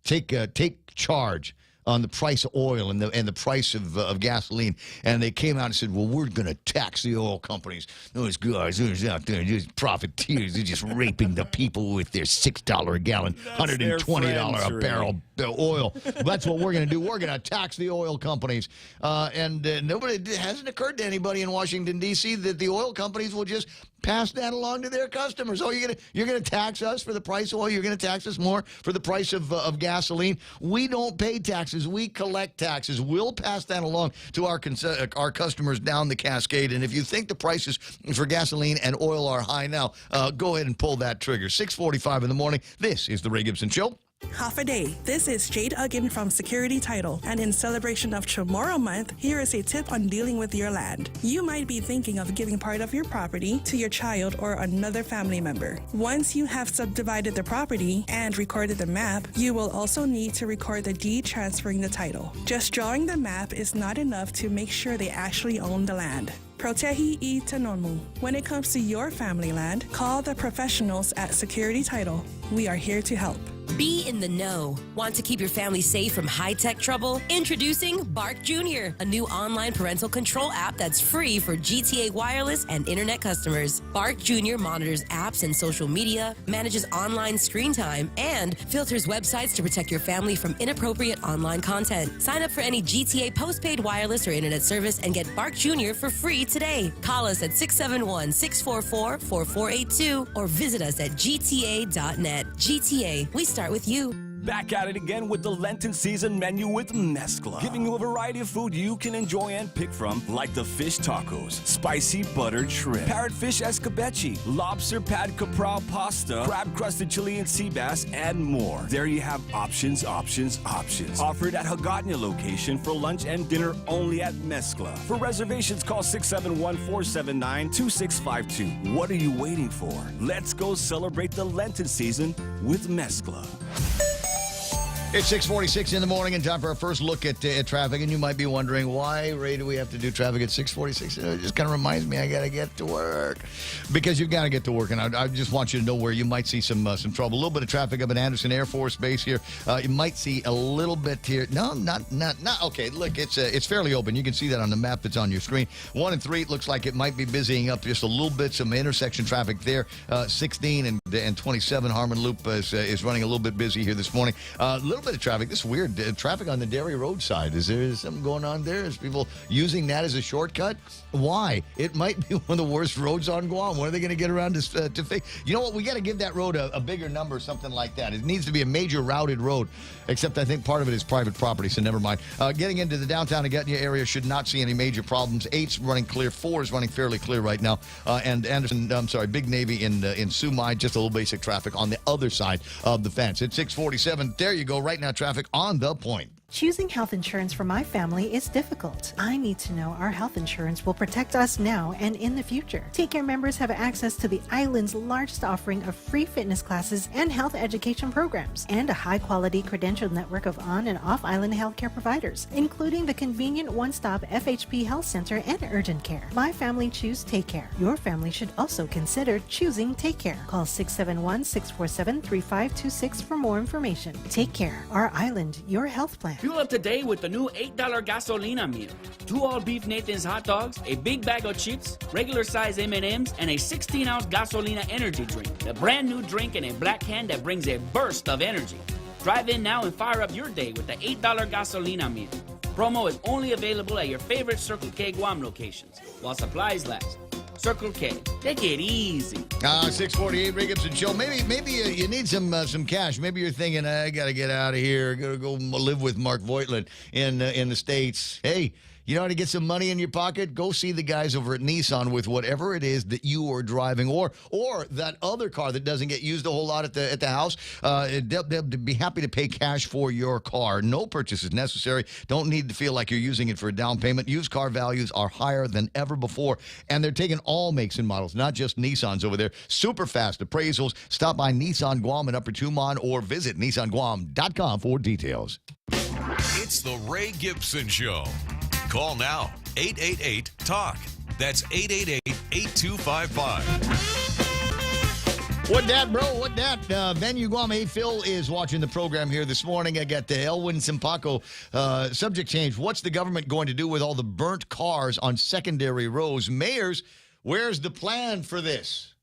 take charge on the price of oil and the price of gasoline, and they came out and said, well, we're going to tax the oil companies. Those guys who's out there, just profiteers, they're just raping the people with their $6 a gallon, $120 a barrel oil. That's what we're going to do. We're going to tax the oil companies. It hasn't occurred to anybody in Washington, D.C. that the oil companies will just pass that along to their customers. Oh, you're gonna tax us for the price of oil. You're gonna tax us more for the price of gasoline. We don't pay taxes. We collect taxes. We'll pass that along to our customers down the cascade. And if you think the prices for gasoline and oil are high now, go ahead and pull that trigger. 6:45 in the morning. This is the Ray Gibson Show. Half a day. This is Jade Ugin from Security Title, and in celebration of Tomorrow Month, here is a tip on dealing with your land. You might be thinking of giving part of your property to your child or another family member. Once you have subdivided the property and recorded the map, you will also need to record the deed transferring the title. Just drawing the map is not enough to make sure they actually own the land. Protehi y Tanonmu. When it comes to your family land, call the professionals at Security Title. We are here to help. Be in the know. Want to keep your family safe from high-tech trouble? Introducing Bark Jr., a new online parental control app that's free for GTA wireless and internet customers. Bark Jr. monitors apps and social media, manages online screen time, and filters websites to protect your family from inappropriate online content. Sign up for any GTA postpaid wireless or internet service and get Bark Jr. for free today. Call us at 671-644-4482 or visit us at gta.net. GTA, we start with you. Back at it again with the Lenten season menu with Mezcla, giving you a variety of food you can enjoy and pick from, like the fish tacos, spicy buttered shrimp, parrotfish escabeche, lobster pad capral pasta, crab-crusted Chilean sea bass, and more. There you have options. Offered at Hagåtña location for lunch and dinner only at Mezcla. For reservations, call 671-479-2652. What are you waiting for? Let's go celebrate the Lenten season with Mezcla. It's 6:46 in the morning and time for our first look at traffic. And you might be wondering, why, Ray, do we have to do traffic at 6:46? It just kind of reminds me I got to get to work. Because you've got to get to work. And I just want you to know where you might see some trouble. A little bit of traffic up at Anderson Air Force Base here. You might see a little bit here. No, not. Okay, look, it's fairly open. You can see that on the map that's on your screen. 1 and 3, it looks like it might be busying up just a little bit. Some intersection traffic there. 16 and 27 Harmon Loop is running a little bit busy here this morning. A little bit of traffic. This is weird. Traffic on the Derry Road side. Is there something going on there? Is people using that as a shortcut? Why? It might be one of the worst roads on Guam. When are they going to get around to fix? You know what? We got to give that road a bigger number, something like that. It needs to be a major routed road, except I think part of it is private property, so never mind. Getting into the downtown Hagåtña area should not see any major problems. 8's running clear. 4 is running fairly clear right now. And Big Navy in Sumai, just a little basic traffic on the other side of the fence. It's 6:47. There you go. Right now, traffic on the point. Choosing health insurance for my family is difficult. I need to know our health insurance will protect us now and in the future. Take Care members have access to the island's largest offering of free fitness classes and health education programs, and a high-quality credentialed network of on- and off-island healthcare providers, including the convenient one-stop FHP Health Center and urgent care. My family choose Take Care. Your family should also consider choosing Take Care. Call 671-647-3526 for more information. Take Care, our island, your health plan. Fuel up today with the new $8 gasolina meal. 2 all-beef Nathan's hot dogs, a big bag of chips, regular size M&Ms, and a 16-ounce gasolina energy drink. A brand new drink in a black can that brings a burst of energy. Drive in now and fire up your day with the $8 gasolina meal. Promo is only available at your favorite Circle K Guam locations while supplies last. Circle K. Take it easy. 6:48, Ray Gibson Show. Maybe you need some cash. Maybe you're thinking, I got to get out of here. I got to go live with Mark Voigtland in the States. Hey, you know how to get some money in your pocket? Go see the guys over at Nissan with whatever it is that you are driving, or that other car that doesn't get used a whole lot at the house. They'll be happy to pay cash for your car. No purchase is necessary. Don't need to feel like you're using it for a down payment. Used car values are higher than ever before, and they're taking all makes and models, not just Nissans over there. Super fast appraisals. Stop by Nissan Guam in Upper Tumon or visit nissanguam.com for details. It's the Ray Gibson Show. Call now, 888-TALK. That's 888-8255. What that, bro? What that? Venue Guam. Hey, Phil is watching the program here this morning. I got the Elwin Simpaco subject change. What's the government going to do with all the burnt cars on secondary roads? Mayors, where's the plan for this?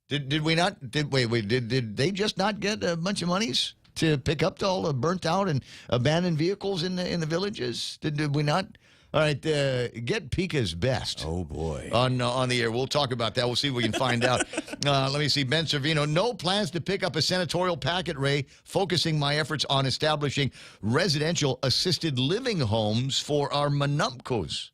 Did we not? Did they just not get a bunch of monies to pick up all the burnt out and abandoned vehicles in the villages? Did we not? All right, get Pika's best. Oh, boy. On the air. We'll talk about that. We'll see if we can find out. Let me see. Ben Servino, no plans to pick up a senatorial packet, Ray, focusing my efforts on establishing residential assisted living homes for our Manupkos.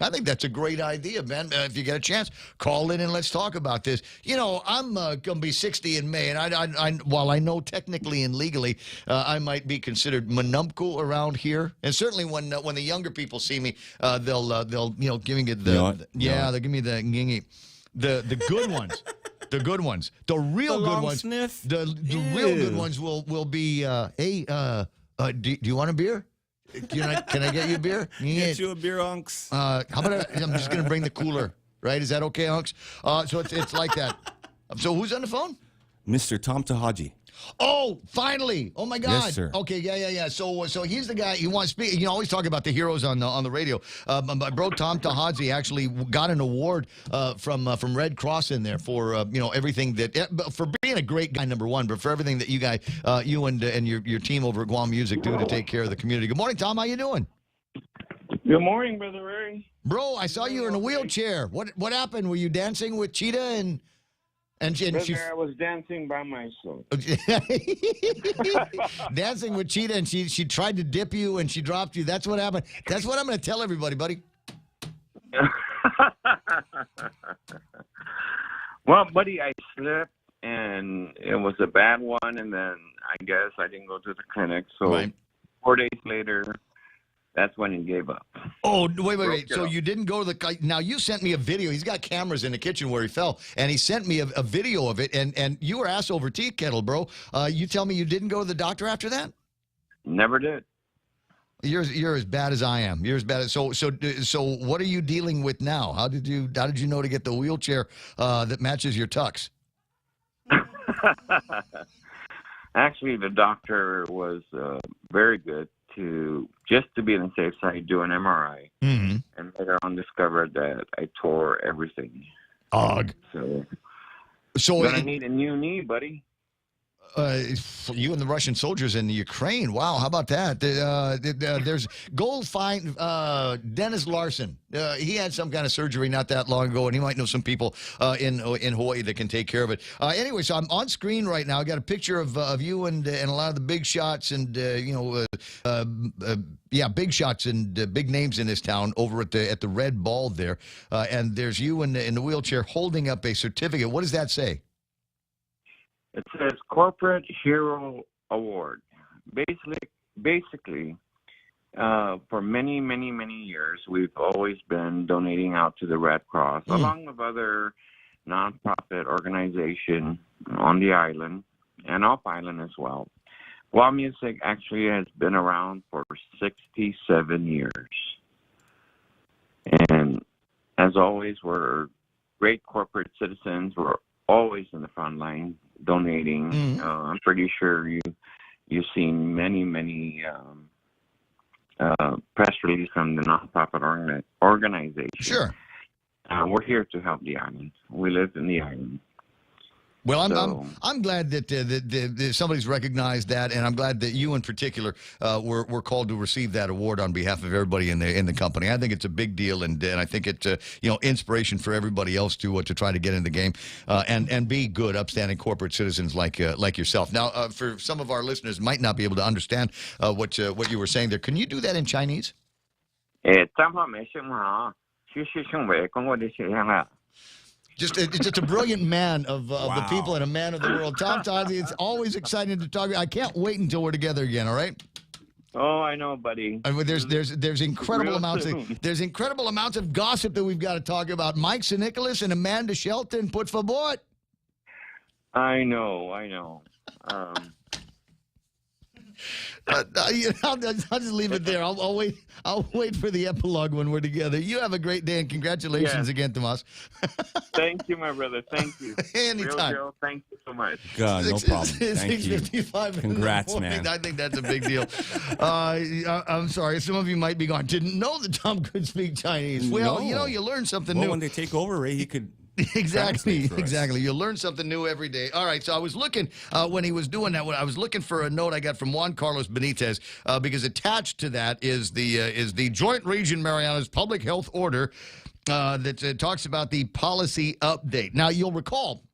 I think that's a great idea, Ben. If you get a chance, call in and let's talk about this. You know, I'm going to be 60 in May, and I while I know technically and legally I might be considered Manupko around here, and certainly when the younger people see me, they'll give me they'll give me the ngingy, the good ones. The good ones, the real good ones, sniff. the real good ones will be. Hey, do you want a beer? Can I get you a beer? Get you a beer, Unks. How about I'm just going to bring the cooler, right? Is that okay, Unks? So it's like that. So who's on the phone? Mr. Tom Tahaji. Oh, finally! Oh my God! Yes, sir. Okay, yeah. So he's the guy. You want to speak? You always talk about the heroes on the radio. My bro Tom Tahaji actually got an award from Red Cross in there for everything that for being a great guy, number one, but for everything that you and your team over at Guam Music do to take care of the community. Good morning, Tom. How you doing? Good morning, Brother Ray. Bro, I saw you in a wheelchair. What happened? Were you dancing with Cheetah and I was dancing by myself. Dancing with Cheetah, and she tried to dip you, and she dropped you. That's what happened. That's what I'm going to tell everybody, buddy. Well, buddy, I slipped, and it was a bad one, and then I guess I didn't go to the clinic. So 4 days later, that's when he gave up. Oh, wait. So you didn't go to the... Now, you sent me a video. He's got cameras in the kitchen where he fell, and he sent me a video of it, and you were ass over tea kettle, bro. You tell me you didn't go to the doctor after that? Never did. You're as bad as I am. You're as bad as... So what are you dealing with now? How did you know to get the wheelchair that matches your tux? Actually, the doctor was very good to be on the safe side, do an MRI, and later on discovered that I tore everything. Ugh. So gonna need a new knee, buddy. You and the Russian soldiers in the Ukraine. Wow, how about that? There's gold find Dennis Larson. He had some kind of surgery not that long ago, and he might know some people in Hawaii that can take care of it. Anyway, so I'm on screen right now. I got a picture of you and a lot of the big shots and big shots and big names in this town over at the Red Ball there. And there's you in the wheelchair holding up a certificate. What does that say? It says Corporate Hero Award. Basically, for many, many, many years, we've always been donating out to the Red Cross, along with other nonprofit organizations on the island and off island as well. Guam Music actually has been around for 67 years. And as always, we're great corporate citizens. We're always in the front line donating. I'm pretty sure you've seen many press releases from the nonprofit organization. Sure. We're here to help the island. We live in the island. Well, I'm glad that somebody's recognized that, and I'm glad that you in particular were called to receive that award on behalf of everybody in the company. I think it's a big deal, and I think it's inspiration for everybody else to try to get in the game and be good, upstanding corporate citizens like yourself. Now, for some of our listeners, might not be able to understand what you were saying there. Can you do that in Chinese? Just a brilliant man of the people and a man of the world. Tom Todd, it's always exciting to talk to you. I can't wait until we're together again, all right? Oh, I know, buddy. I mean, there's incredible amounts of gossip that we've got to talk about. Mike St. Nicholas and Amanda Shelton, por favor. I know. I'll just leave it there. I'll wait. I'll wait for the epilogue when we're together. You have a great day, and congratulations again, Tomas. Thank you, my brother. Thank you. Anytime. Real Joe, thank you so much. God, no problem. Thank you. 6:55 Congrats, in the morning. man. I think that's a big deal. I'm sorry. Some of you might be going, didn't know that Tom could speak Chinese. Well, No. you learn something Well, new. when they take over, Ray, he could. Exactly. You learn something new every day. All right, so I was looking when he was doing that. I was looking for a note I got from Juan Carlos Benitez because attached to that is the Joint Region Mariana's Public Health Order that talks about the policy update. Now you'll recall,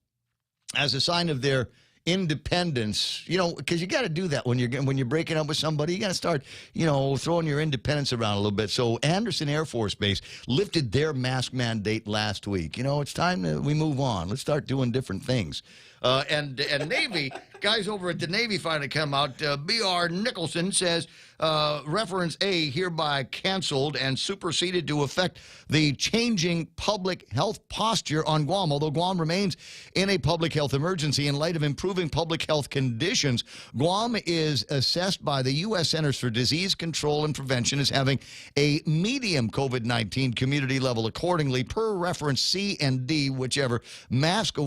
as a sign of their independence, because you got to do that when you're breaking up with somebody. You got to start, throwing your independence around a little bit. So Anderson Air Force Base lifted their mask mandate last week. It's time we move on. Let's start doing different things. And Navy guys over at the Navy finally come out. B.R. Nicholson says reference A hereby canceled and superseded to affect the changing public health posture on Guam. Although Guam remains in a public health emergency in light of improving public health conditions, Guam is assessed by the U.S. Centers for Disease Control and Prevention as having a medium COVID-19 community level. Accordingly, per reference C and D, whichever, mask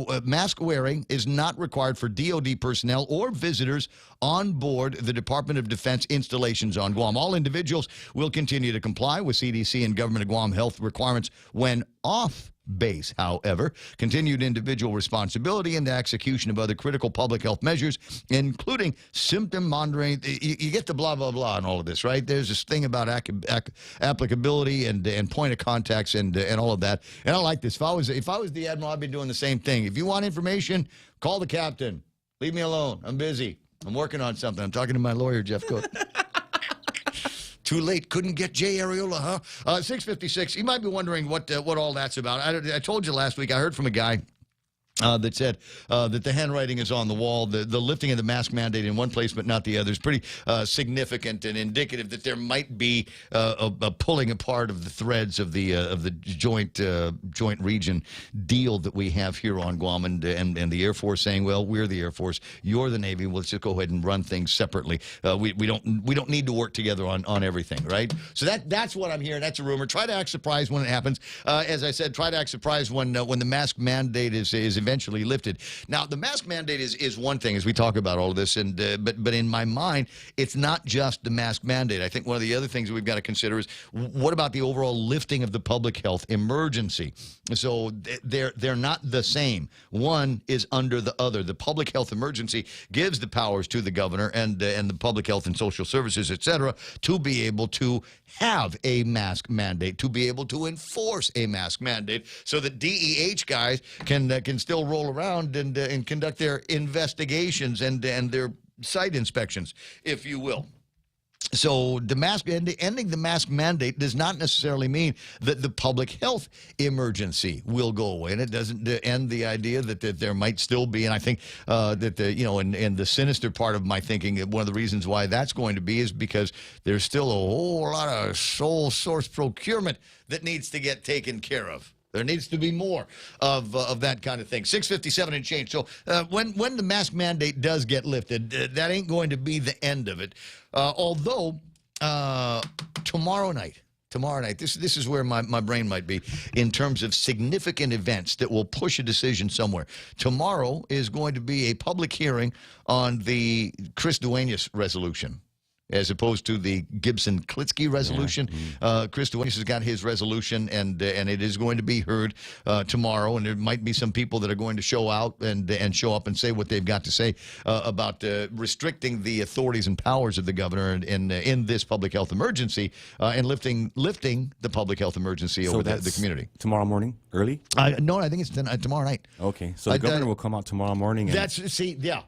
wearing is not required for DoD personnel or visitors on board the Department of Defense installations on Guam. All individuals will continue to comply with CDC and Government of Guam health requirements when off base. However, continued individual responsibility and the execution of other critical public health measures, including symptom monitoring. You get the blah, blah, blah and all of this, right? There's this thing about applicability and point of contacts and all of that. And I like this. If I was the admiral, I'd be doing the same thing. If you want information, call the captain. Leave me alone. I'm busy. I'm working on something. I'm talking to my lawyer, Jeff Cook. Too late. Couldn't get Jay Areola, huh? 6:56. You might be wondering what all that's about. I told you last week. I heard from a guy that said that the handwriting is on the wall. The lifting of the mask mandate in one place but not the other is pretty significant and indicative that there might be a pulling apart of the threads of the joint region deal that we have here on Guam, and the Air Force saying, well, we're the Air Force, you're the Navy, let's just go ahead and run things separately. We don't need to work together on everything, right? So that's what I'm hearing. That's a rumor. Try to act surprised when it happens. As I said, try to act surprised when the mask mandate is eventually lifted. Now, the mask mandate is one thing as we talk about all of this, and but in my mind, it's not just the mask mandate. I think one of the other things that we've got to consider is what about the overall lifting of the public health emergency? So they're not the same. One is under the other. The public health emergency gives the powers to the governor and the public health and social services, et cetera, to be able to have a mask mandate, to be able to enforce a mask mandate, so that DEH guys can still roll around and conduct their investigations and their site inspections, if you will. So ending the mask mandate does not necessarily mean that the public health emergency will go away, and it doesn't end the idea that there might still be. And I think that and the sinister part of my thinking, one of the reasons why that's going to be is because there's still a whole lot of sole source procurement that needs to get taken care of. There needs to be more of that kind of thing. 6:57 and change. So when the mask mandate does get lifted, that ain't going to be the end of it. Although tomorrow night, this is where my brain might be in terms of significant events that will push a decision somewhere. Tomorrow is going to be a public hearing on the Chris Duenas resolution, as opposed to the Gibson-Klitsky resolution. Chris Duenas has got his resolution, and it is going to be heard tomorrow, and there might be some people that are going to show out and show up and say what they've got to say about restricting the authorities and powers of the governor in this public health emergency and lifting the public health emergency over the community. Tomorrow morning, early? No, I think it's tomorrow night. Okay, so the governor will come out tomorrow morning. And yeah.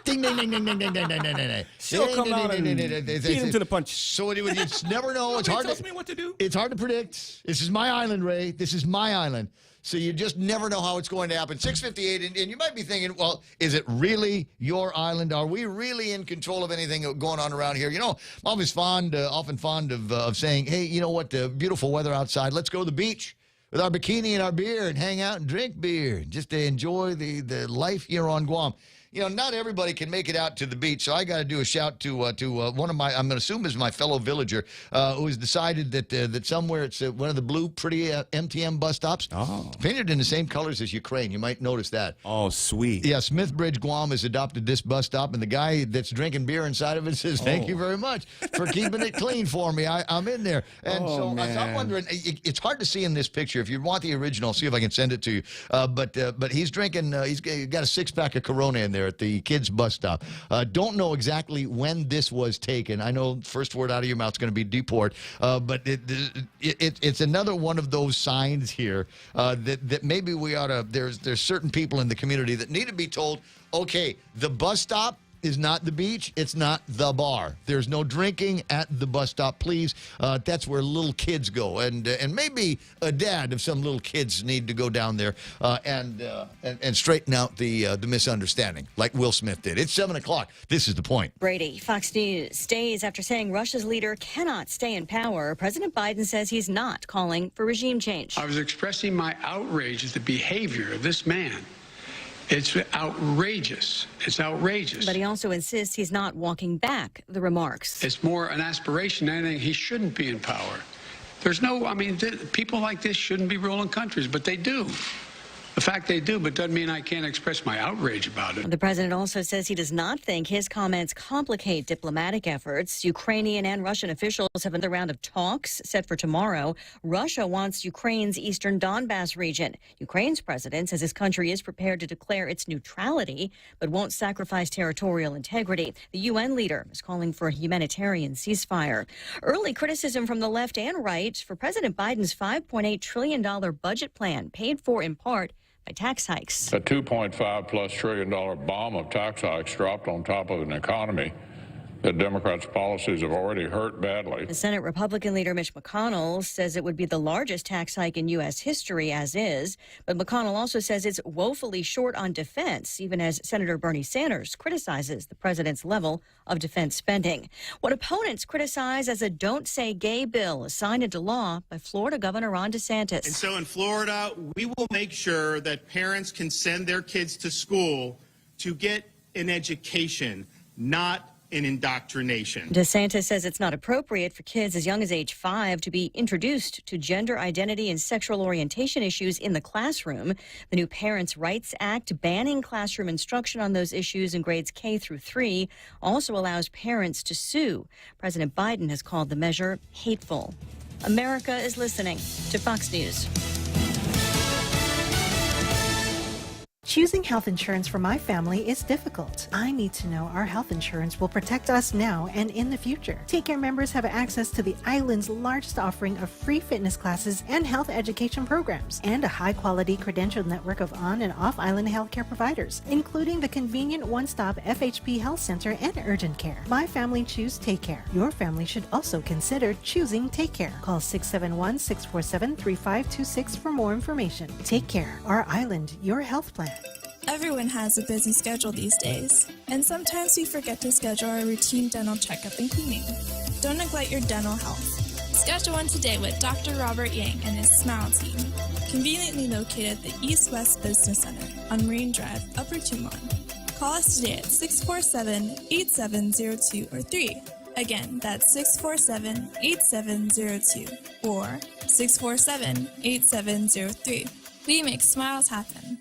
Ding, ding, ding, ding, ding, ding, ding, ding, ding, ding. She'll come out and beat him to the punch. So you never know. It's hard. Tells me what to do. It's hard to predict. This is my island, Ray. This is my island. So you just never know how it's going to happen. 6:58, and you might be thinking, well, is it really your island? Are we really in control of anything going on around here? I'm always often fond of saying, hey, you know what? Beautiful weather outside. Let's go to the beach with our bikini and our beer and hang out and drink beer just to enjoy the life here on Guam. not everybody can make it out to the beach, so I got to do a shout to one of my, I'm going to assume is my fellow villager, who has decided that somewhere it's one of the blue, pretty MTM bus stops. Oh. It's painted in the same colors as Ukraine. You might notice that. Oh, sweet. Yeah, Smithbridge, Guam has adopted this bus stop, and the guy that's drinking beer inside of it says, thank you very much for keeping it clean for me. I'm in there. And so I'm wondering, it's hard to see in this picture. If you want the original, see if I can send it to you. But he's drinking, he's got a six-pack of Corona in there at the kids' bus stop. Don't know exactly when this was taken. I know first word out of your mouth is going to be deport, but it's another one of those signs here that maybe we ought to, there's certain people in the community that need to be told, okay, the bus stop is not the beach. It's not the bar. There's no drinking at the bus stop, please. That's where little kids go. And maybe a dad of some little kids need to go down there and straighten out the misunderstanding like Will Smith did. It's 7 o'clock. This is The Point. Brady, Fox News, stays after saying Russia's leader cannot stay in power. President Biden says he's not calling for regime change. I was expressing my outrage at the behavior of this man. It's outrageous. It's outrageous. But he also insists he's not walking back the remarks. It's more an aspiration than anything. He shouldn't be in power. There's no, people like this shouldn't be ruling countries, but they do. The fact they do, but doesn't mean I can't express my outrage about it. The president also says he does not think his comments complicate diplomatic efforts. Ukrainian and Russian officials have another round of talks set for tomorrow. Russia wants Ukraine's eastern Donbass region. Ukraine's president says his country is prepared to declare its neutrality, but won't sacrifice territorial integrity. The UN leader is calling for a humanitarian ceasefire. Early criticism from the left and right for President Biden's $5.8 trillion budget plan, paid for in part by tax hikes. A $2.5+ trillion bomb of tax hikes dropped on top of an economy that Democrats' policies have already hurt badly. The Senate Republican leader Mitch McConnell says it would be the largest tax hike in U.S. history as is. But McConnell also says it's woefully short on defense, even as Senator Bernie Sanders criticizes the president's level of defense spending. What opponents criticize as a Don't Say Gay bill is signed into law by Florida Governor Ron DeSantis. And so in Florida, we will make sure that parents can send their kids to school to get an education, not in indoctrination. DeSantis says it's not appropriate for kids as young as age 5 to be introduced to gender identity and sexual orientation issues in the classroom. The new Parents' Rights Act, banning classroom instruction on those issues in grades K through 3, also allows parents to sue. President Biden has called the measure hateful. America is listening to Fox News. Choosing health insurance for my family is difficult. I need to know our health insurance will protect us now and in the future. Take Care members have access to the island's largest offering of free fitness classes and health education programs, and a high-quality credentialed network of on- and off-island healthcare providers, including the convenient one-stop FHP Health Center and urgent care. My family choose Take Care. Your family should also consider choosing Take Care. Call 671-647-3526 for more information. Take Care, our island, your health plan. Everyone has a busy schedule these days, and sometimes we forget to schedule our routine dental checkup and cleaning. Don't neglect your dental health. Schedule one today with Dr. Robert Yang and his Smile team, conveniently located at the East West Business Center on Marine Drive, Upper Tumon. Call us today at 647-8702 or 3. Again, that's 647-8702 or 647-8703. We make smiles happen.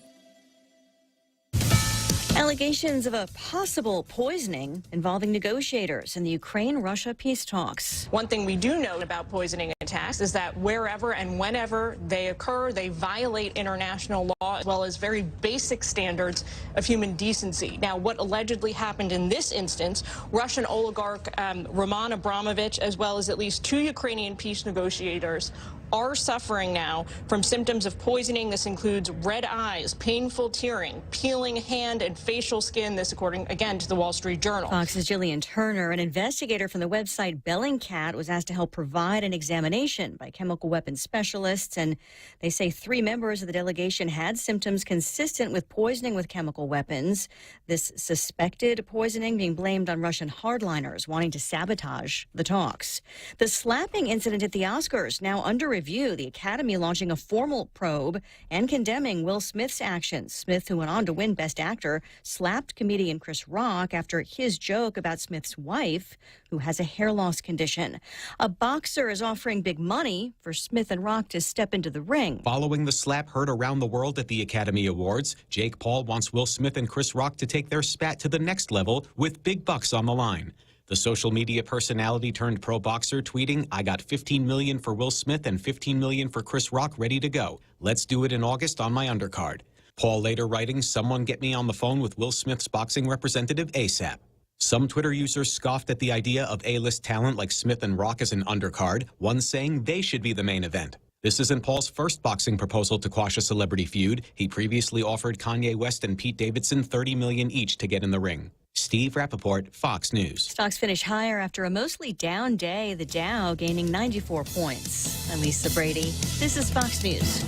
Allegations of a possible poisoning involving negotiators in the Ukraine-Russia peace talks. One thing we do know about poisoning attacks is that wherever and whenever they occur, they violate international law as well as very basic standards of human decency. Now, what allegedly happened in this instance, Russian oligarch Roman Abramovich, as well as at least 2 Ukrainian peace negotiators, are suffering now from symptoms of poisoning. This includes red eyes, painful tearing, peeling hand and facial skin. This according, again, to the Wall Street Journal. Fox's Jillian Turner, an investigator from the website Bellingcat, was asked to help provide an examination by chemical weapons specialists. And they say 3 members of the delegation had symptoms consistent with poisoning with chemical weapons. This suspected poisoning being blamed on Russian hardliners wanting to sabotage the talks. The slapping incident at the Oscars now under review, the Academy launching a formal probe and condemning Will Smith's actions. Smith, who went on to win Best Actor, slapped comedian Chris Rock after his joke about Smith's wife, who has a hair loss condition. A boxer is offering big money for Smith and Rock to step into the ring. Following the slap heard around the world at the Academy Awards, Jake Paul wants Will Smith and Chris Rock to take their spat to the next level with big bucks on the line. The social media personality turned pro boxer tweeting, "I got $15 million for Will Smith and $15 million for Chris Rock ready to go. Let's do it in August on my undercard." Paul later writing, "Someone get me on the phone with Will Smith's boxing representative ASAP." Some Twitter users scoffed at the idea of A-list talent like Smith and Rock as an undercard, one saying they should be the main event. This isn't Paul's first boxing proposal to quash a celebrity feud. He previously offered Kanye West and Pete Davidson $30 million each to get in the ring. Steve Rappaport, Fox News. Stocks finish higher after a mostly down day, the Dow gaining 94 points. I'm Lisa Brady. This is Fox News.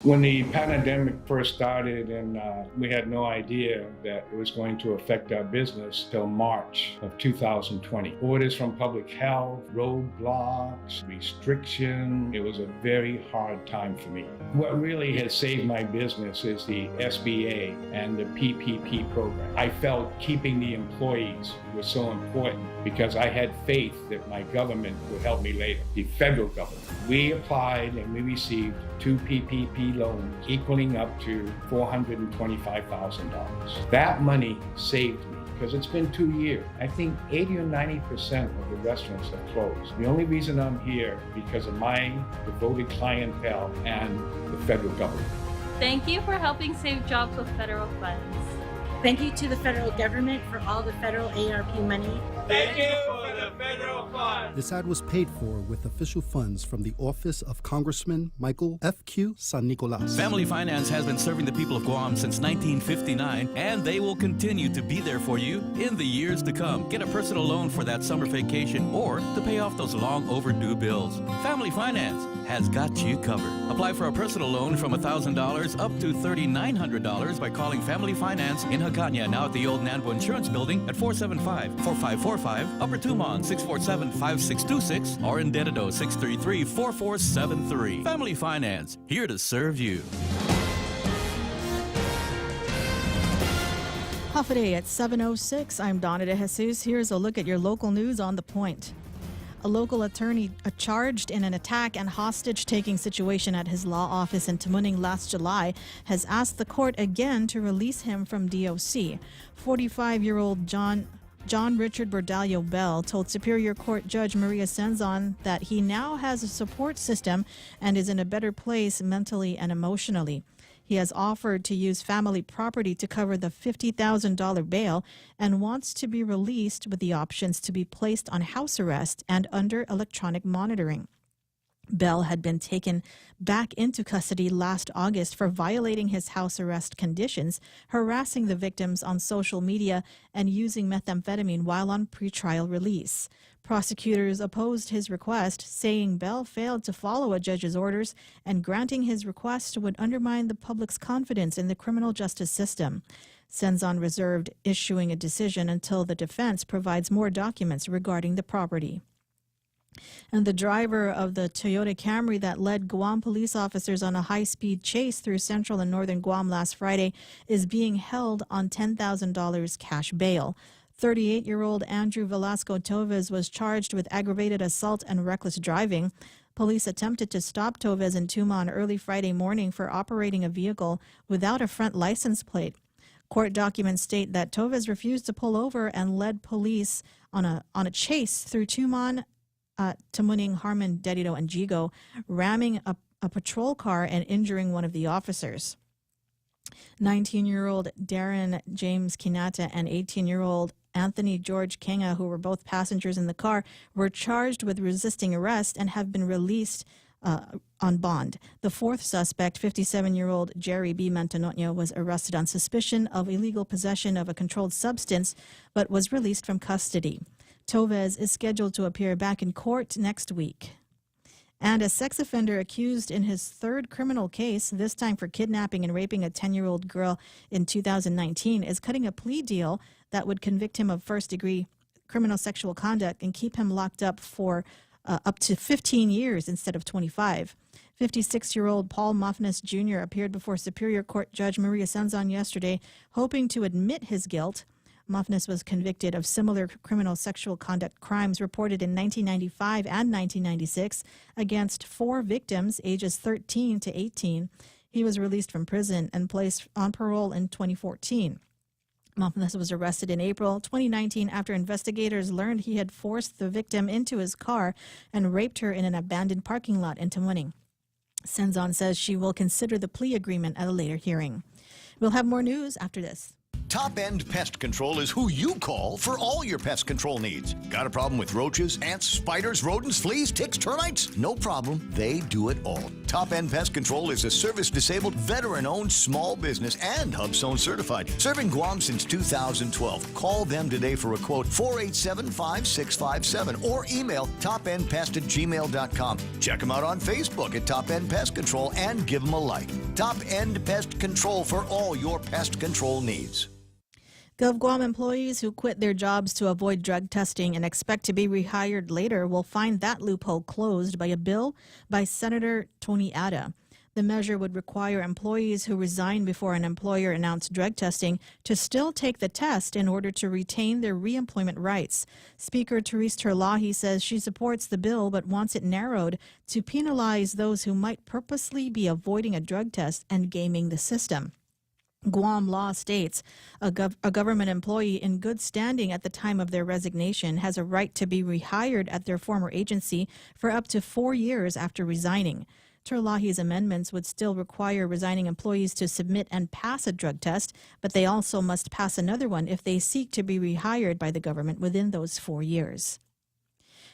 When the pandemic first started and we had no idea that it was going to affect our business till March of 2020. Orders from public health, roadblocks, restriction. It was a very hard time for me. What really has saved my business is the SBA and the PPP program. I felt keeping the employees was so important because I had faith that my government would help me later, the federal government. We applied and we received 2 PPP loans equaling up to $425,000. That money saved me because it's been 2 years. I think 80 or 90% of the restaurants have closed. The only reason I'm here because of my devoted clientele and the federal government. Thank you for helping save jobs with federal funds. Thank you to the federal government for all the federal ARP money. Thank you for the federal funds. This ad was paid for with official funds from the office of Congressman Michael F.Q. San Nicolas. Family Finance has been serving the people of Guam since 1959, and they will continue to be there for you in the years to come. Get a personal loan for that summer vacation or to pay off those long overdue bills. Family Finance has got you covered. Apply for a personal loan from $1,000 up to $3,900 by calling Family Finance in Hagåtña, now at the old Nanbo Insurance Building at 475-4545, Upper Tumon 647-5626, or in Dededo 633-4473. Family Finance, here to serve you. Hoffaday at 7:06. I'm Donna De Jesus. Here's a look at your local news on the point. A local attorney charged in an attack and hostage-taking situation at his law office in Tamuning last July has asked the court again to release him from DOC. 45-year-old John Richard Bordallo Bell told Superior Court Judge Maria Senzon that he now has a support system and is in a better place mentally and emotionally. He has offered to use family property to cover the $50,000 bail and wants to be released with the options to be placed on house arrest and under electronic monitoring. Bell had been taken back into custody last August for violating his house arrest conditions, harassing the victims on social media, and using methamphetamine while on pretrial release. Prosecutors opposed his request, saying Bell failed to follow a judge's orders and granting his request would undermine the public's confidence in the criminal justice system. Senzon reserved issuing a decision until the defense provides more documents regarding the property. And the driver of the Toyota Camry that led Guam police officers on a high-speed chase through central and northern Guam last Friday is being held on $10,000 cash bail. 38-year-old Andrew Velasco Toves was charged with aggravated assault and reckless driving. Police attempted to stop Toves in Tumon early Friday morning for operating a vehicle without a front license plate. Court documents state that Toves refused to pull over and led police on a chase through Tumon, Tamuning, Harmon, Dededo, and Jigo, ramming a patrol car and injuring one of the officers. 19-year-old Darren James Kinata and 18-year-old Anthony George Kenga, who were both passengers in the car, were charged with resisting arrest and have been released on bond. The fourth suspect, 57-year-old Jerry B. Mantanotño, was arrested on suspicion of illegal possession of a controlled substance, but was released from custody. Toves is scheduled to appear back in court next week. And a sex offender accused in his third criminal case, this time for kidnapping and raping a 10-year-old girl in 2019, is cutting a plea deal that would convict him of first-degree criminal sexual conduct and keep him locked up for up to 15 years instead of 25. 56-year-old Paul Mofness Jr. appeared before Superior Court Judge Maria Senzon yesterday, hoping to admit his guilt. Mofness was convicted of similar criminal sexual conduct crimes reported in 1995 and 1996 against 4 victims ages 13 to 18. He was released from prison and placed on parole in 2014. Mofness was arrested in April 2019 after investigators learned he had forced the victim into his car and raped her in an abandoned parking lot in Tamuning. Senzon says she will consider the plea agreement at a later hearing. We'll have more news after this. Top End Pest Control is who you call for all your pest control needs. Got a problem with roaches, ants, spiders, rodents, fleas, ticks, termites? No problem. They do it all. Top End Pest Control is a service-disabled, veteran-owned small business and HubZone certified. Serving Guam since 2012. Call them today for a quote, 487-5657, or email topendpest@gmail.com. Check them out on Facebook at Top End Pest Control and give them a like. Top End Pest Control for all your pest control needs. GovGuam employees who quit their jobs to avoid drug testing and expect to be rehired later will find that loophole closed by a bill by Senator Tony Ada. The measure would require employees who resign before an employer announced drug testing to still take the test in order to retain their reemployment rights. Speaker Therese Terlahi says she supports the bill but wants it narrowed to penalize those who might purposely be avoiding a drug test and gaming the system. Guam law states a government employee in good standing at the time of their resignation has a right to be rehired at their former agency for up to 4 years after resigning. Terlahi's amendments would still require resigning employees to submit and pass a drug test, but they also must pass another one if they seek to be rehired by the government within those 4 years.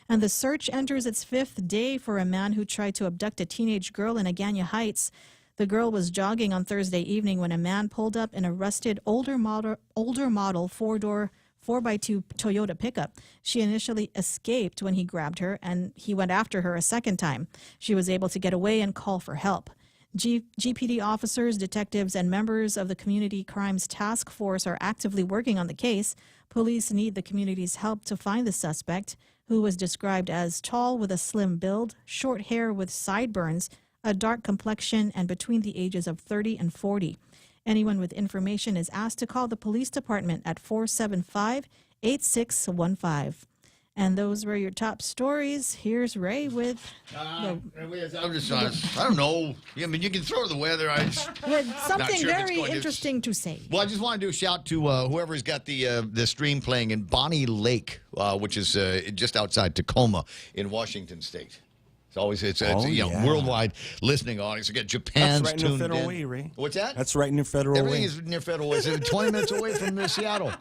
And the search enters its 5th day for a man who tried to abduct a teenage girl in Agana Heights. The girl was jogging on Thursday evening when a man pulled up in a rusted older model 4-door 4x2 Toyota pickup. She initially escaped when he grabbed her, and he went after her a second time. She was able to get away and call for help. GPD officers, detectives, and members of the Community Crimes Task Force are actively working on the case. Police need the community's help to find the suspect, who was described as tall with a slim build, short hair with sideburns, a dark complexion, and between the ages of 30 and 40. Anyone with information is asked to call the police department at 475-8615. And those were your top stories. Here's Ray with... I don't know. I mean, you can throw the weather. Something very interesting to say. Well, I just want to do a shout to whoever's got the stream playing in Bonnie Lake, which is just outside Tacoma in Washington State. It's worldwide listening audience. You got Japan's That's right tuned near Federal in. Way, Ray. What's that? That's right near Federal Everything Way. is near Federal Way. It's 20 minutes away from Seattle.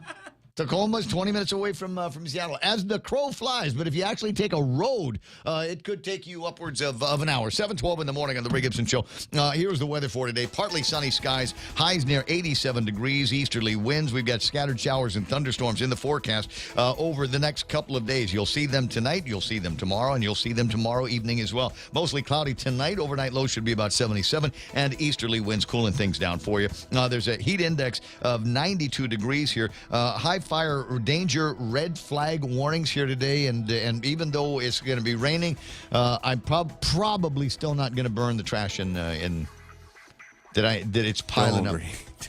Tacoma's 20 minutes away from Seattle, as the crow flies. But if you actually take a road, it could take you upwards of an hour. 7:12 in the morning on the Ray Gibson Show. Here's the weather for today. Partly sunny skies, highs near 87 degrees, easterly winds. We've got scattered showers and thunderstorms in the forecast over the next couple of days. You'll see them tonight, you'll see them tomorrow, and you'll see them tomorrow evening as well. Mostly cloudy tonight. Overnight low should be about 77, and easterly winds cooling things down for you. There's a heat index of 92 degrees here. High fire danger red flag warnings here today, and even though it's going to be raining, I'm probably still not going to burn the trash in that it's piling up.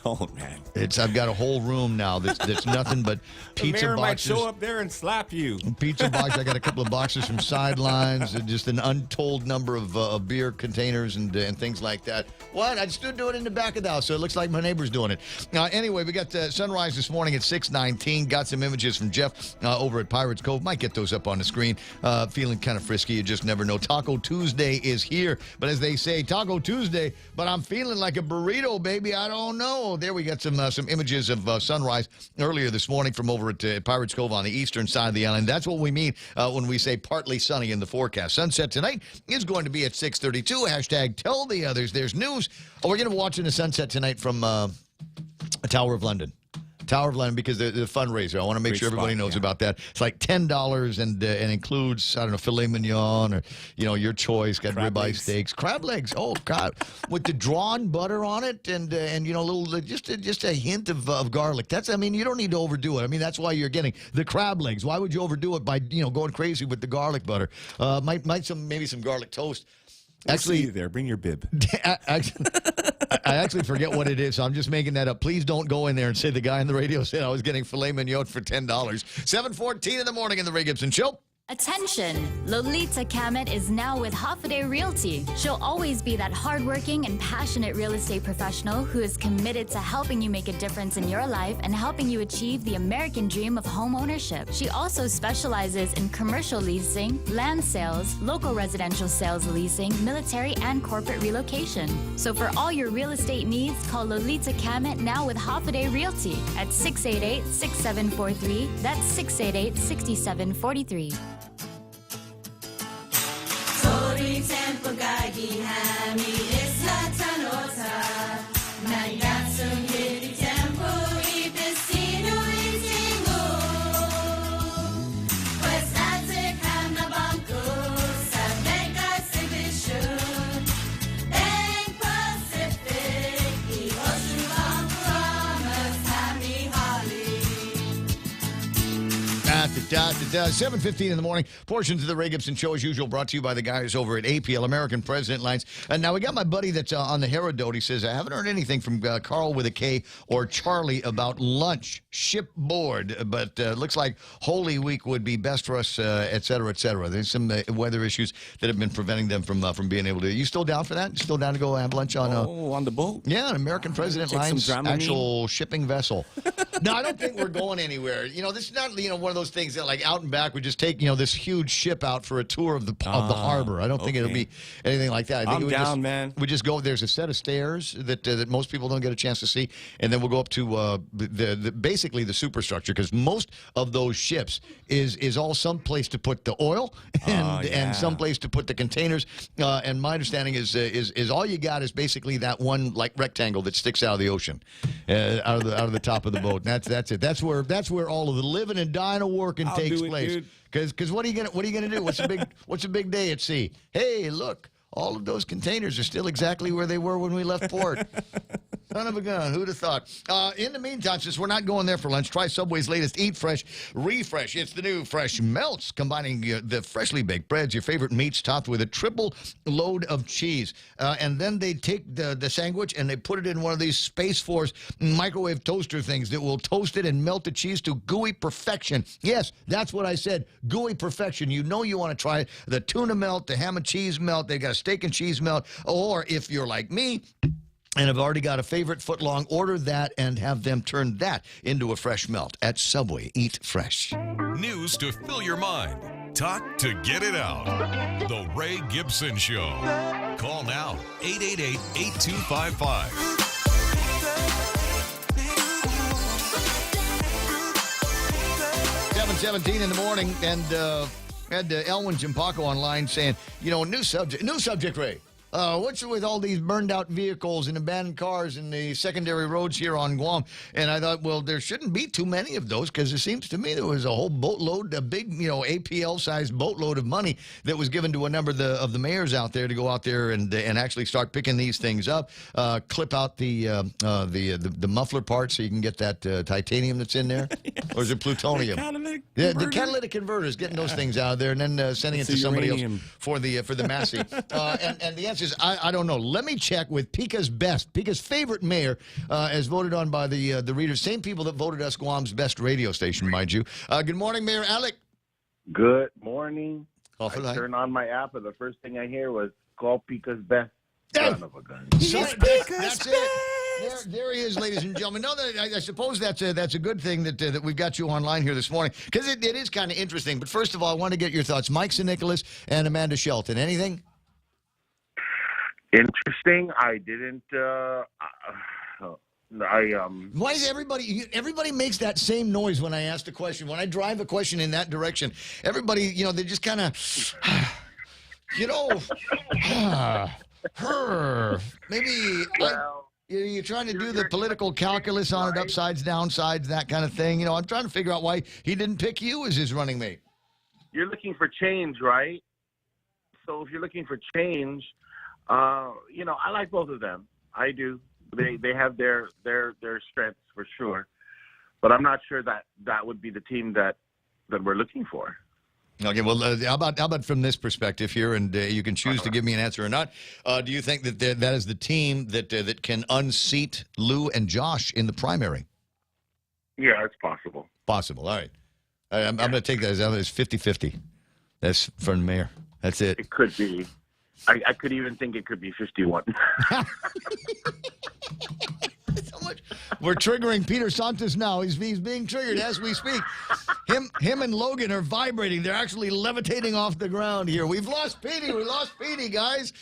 Don't, man. I've got a whole room now that's nothing but pizza the mayor boxes. might show up there and slap you. Pizza box. I got a couple of boxes from Sidelines, and just an untold number of beer containers and things like that. What? I stood doing it in the back of the house, so it looks like my neighbor's doing it. Anyway, we got sunrise this morning at 6:19. Got some images from Jeff over at Pirates Cove. Might get those up on the screen. Feeling kind of frisky. You just never know. Taco Tuesday is here, but as they say, Taco Tuesday. But I'm feeling like a burrito, baby. I don't know. There we got some images of sunrise earlier this morning from over at Pirates Cove on the eastern side of the island. That's what we mean when we say partly sunny in the forecast. Sunset tonight is going to be at 6:32. Hashtag tell the others there's news. We're going to be watching the sunset tonight from Tower of London. Tower of London, because the fundraiser. I want to make Great sure everybody spot, knows yeah. about that. It's like $10 and includes, I don't know, filet mignon or, your choice. Got Crab ribeye legs. steaks, crab legs. Oh God, with the drawn butter on it and a little just a hint of garlic. You don't need to overdo it. That's why you're getting the crab legs. Why would you overdo it by going crazy with the garlic butter? Maybe some garlic toast. Actually, there, bring your bib. I actually forget what it is, so I'm just making that up. Please don't go in there and say the guy on the radio said I was getting filet mignon for $10. 7:14 in the morning in the Ray Gibson Show. Attention! Lolita Kamet is now with Hoffaday Realty. She'll always be that hardworking and passionate real estate professional who is committed to helping you make a difference in your life and helping you achieve the American dream of home ownership. She also specializes in commercial leasing, land sales, local residential sales leasing, military and corporate relocation. So for all your real estate needs, call Lolita Kamet now with Hoffaday Realty at 688-6743. That's 688-6743. Tempo gagi hami isla tanota Nayatsung hiti tempo ipesino itingo West Attica na banco sa Bank Exhibition Bank Pacific I Ocean Promise Happy Holly 7:15 in the morning. Portions of the Ray Gibson Show, as usual, brought to you by the guys over at APL, American President Lines. And now we got my buddy that's on the Herodot. He says, I haven't heard anything from Carl with a K or Charlie about lunch, shipboard, but looks like Holy Week would be best for us, et cetera, et cetera. There's some weather issues that have been preventing them from being able to. You still down for that? You still down to go have lunch on on the boat? Yeah, an American President Take Lines some Dramamine. actual shipping vessel. No, I don't think we're going anywhere. This is not one of those things that like out and back we just take this huge ship out for a tour of the harbor. I don't think it'll be anything like that. I think I'm down, man. We just go. There's a set of stairs that most people don't get a chance to see, and then we'll go up to basically the superstructure, because most of those ships is all some place to put the oil and some place to put the containers. And my understanding is all you got is basically that one like rectangle that sticks out of the ocean, out of the top of the boat. And that's it. That's where all of the living and dying and working takes place. Because what are you gonna do? What's a big day at sea? Hey, look, all of those containers are still exactly where they were when we left port. Son of a gun, who'd have thought? In the meantime, since we're not going there for lunch, try Subway's latest Eat Fresh Refresh. It's the new Fresh Melts, combining the freshly baked breads, your favorite meats, topped with a triple load of cheese. And then they take the sandwich and they put it in one of these Space Force microwave toaster things that will toast it and melt the cheese to gooey perfection. Yes, that's what I said, gooey perfection. You want to try it. The tuna melt, the ham and cheese melt, they got a steak and cheese melt. Or if you're like me, and have already got a favorite footlong, order that and have them turn that into a fresh melt at Subway. Eat fresh. News to fill your mind. Talk to get it out. The Ray Gibson Show. Call now, 888-8255. 7:17 in the morning, and had Elwin Jimpaco online saying, new subject, Ray. What's with all these burned out vehicles and abandoned cars in the secondary roads here on Guam? And I thought, well, there shouldn't be too many of those, because it seems to me there was a whole boatload, a big, APL-sized boatload of money that was given to a number of the mayors out there to go out there and actually start picking these things up, clip out the muffler part so you can get that titanium that's in there, or is it plutonium? The catalytic converters, getting those things out of there and then sending it to somebody else for the Massey. And the answer is, I don't know. Let me check with Pica's favorite mayor, as voted on by the readers. Same people that voted us Guam's best radio station, mind you. Good morning, Mayor Alec. Good morning. I turned on my app, and the first thing I hear was, call Pica's best. Son of a gun. That's it. There he is, ladies and gentlemen. No, I suppose that's a good thing that we've got you online here this morning, because it is kind of interesting. But first of all, I want to get your thoughts. Mike St. Nicholas and Amanda Shelton. Anything? Interesting. I didn't. Why is everybody makes that same noise when I ask the question? When I drive a question in that direction, everybody, they just kind of, maybe. Well, You're trying to do the political calculus on it, upsides, downsides, that kind of thing. I'm trying to figure out why he didn't pick you as his running mate. You're looking for change, right? So if you're looking for change, I like both of them. I do. They have their strengths for sure, but I'm not sure that would be the team that we're looking for. Okay, well, how about from this perspective here, and you can choose to give me an answer or not. Do you think that that is the team that can unseat Lou and Josh in the primary? Yeah, it's possible. Possible. All right. I'm going to take that as 50-50. That's for the mayor. That's it. It could be. I could even think it could be 51. We're triggering Peter Santos now. He's being triggered as we speak. Him and Logan are vibrating. They're actually levitating off the ground here. We've lost Petey. We lost Petey, guys.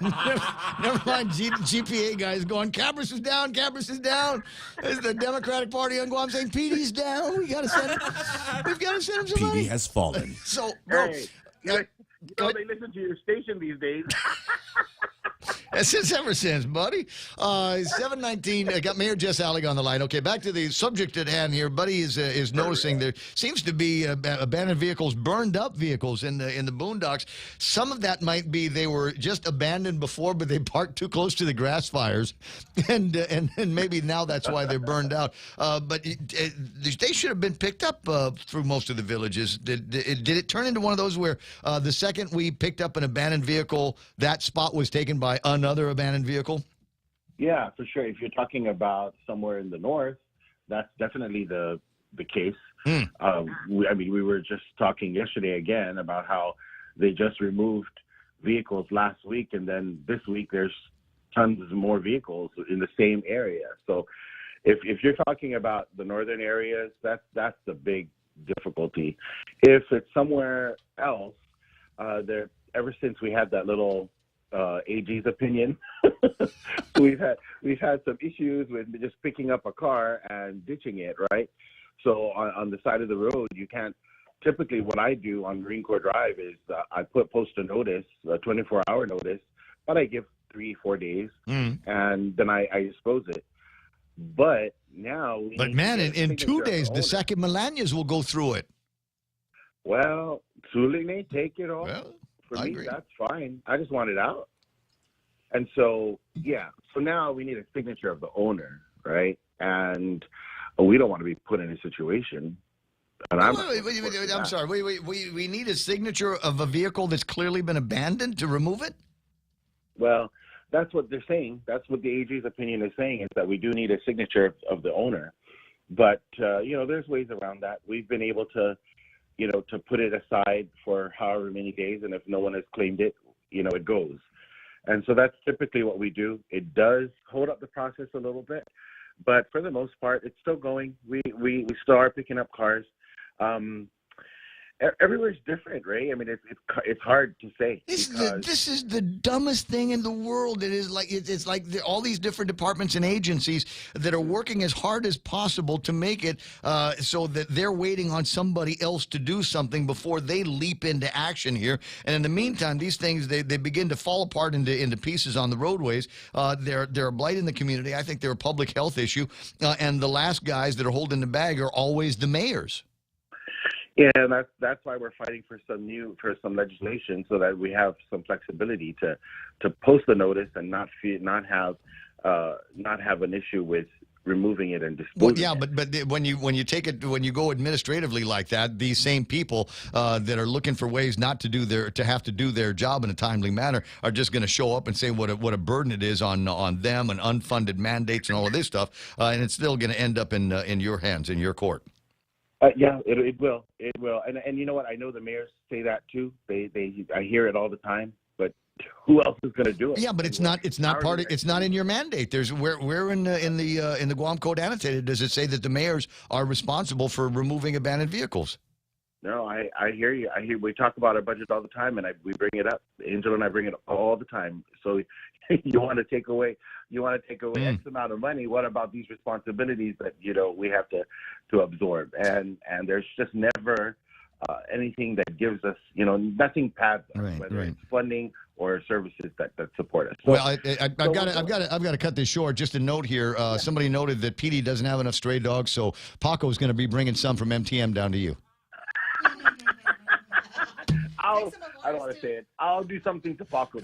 Never mind, GPA guys going, Cabras is down. Cabras is down. There's the Democratic Party on Guam saying, Petey's down. We've got to send him some money. Petey has fallen. So, bro, hey, they listen to your station these days. Ever since, buddy. 7:19. I got Mayor Jess Allig on the line. Okay, back to the subject at hand here. Buddy is noticing there seems to be abandoned vehicles, burned up vehicles in the boondocks. Some of that might be they were just abandoned before, but they parked too close to the grass fires, and maybe now that's why they're burned out. But they should have been picked up through most of the villages. Did it turn into one of those where the second we picked up an abandoned vehicle, that spot was taken by another abandoned vehicle? Yeah, for sure. If you're talking about somewhere in the north, that's definitely the case. We were just talking yesterday again about how they just removed vehicles last week, and then this week there's tons more vehicles in the same area. So if you're talking about the northern areas, that's the big difficulty. If it's somewhere else, ever since we had that little AG's opinion, we've had some issues with just picking up a car and ditching it, right? So on the side of the road, you can't. Typically, what I do on Marine Corps Drive is I post a notice, a 24-hour notice, but I give 3-4 days, and then I dispose it. But now, in 2 days, the second Melanias will go through it. Well, Suline, take it off. Well, For I me, agree. that's fine. I just want it out. And so, so now we need a signature of the owner, right? And we don't want to be put in a situation. And I'm sorry. We need a signature of a vehicle that's clearly been abandoned to remove it? Well, that's what they're saying. That's what the AG's opinion is saying, is that we do need a signature of the owner. But, there's ways around that. We've been able to put it aside for however many days, and if no one has claimed it, it goes. And so that's typically what we do. It does hold up the process a little bit, but for the most part, it's still going. We still are picking up cars. Everywhere's different, Ray. I mean, it's hard to say. This is the dumbest thing in the world. It is like it's like all these different departments and agencies that are working as hard as possible to make it so that they're waiting on somebody else to do something before they leap into action here. And in the meantime, these things they begin to fall apart into pieces on the roadways. They're a blight in the community. I think they're a public health issue. And the last guys that are holding the bag are always the mayors. Yeah, and that's why we're fighting for some legislation so that we have some flexibility to post the notice and not have an issue with removing it and disposing. Well, yeah, but when you go administratively like that, these same people that are looking for ways not to have to do their job in a timely manner are just going to show up and say what a burden it is on them and unfunded mandates and all of this stuff, and it's still going to end up in your hands, in your court. Yeah, it will. It will. And you know what? I know the mayors say that too. I hear it all the time. But who else is going to do it? Yeah, but it's not in your mandate. There's where in the Guam Code annotated does it say that the mayors are responsible for removing abandoned vehicles? No, I hear you. We talk about our budget all the time, and we bring it up. Angel and I bring it up all the time. So you want to take away X amount of money. What about these responsibilities that we have to absorb? And there's just never anything that gives us nothing pads us, whether it's funding or services that support us. Well, I've got to cut this short. Just a note here. Somebody noted that PD doesn't have enough stray dogs, so Paco's going to be bringing some from MTM down to you. I don't want to say it. I'll do something to Paco.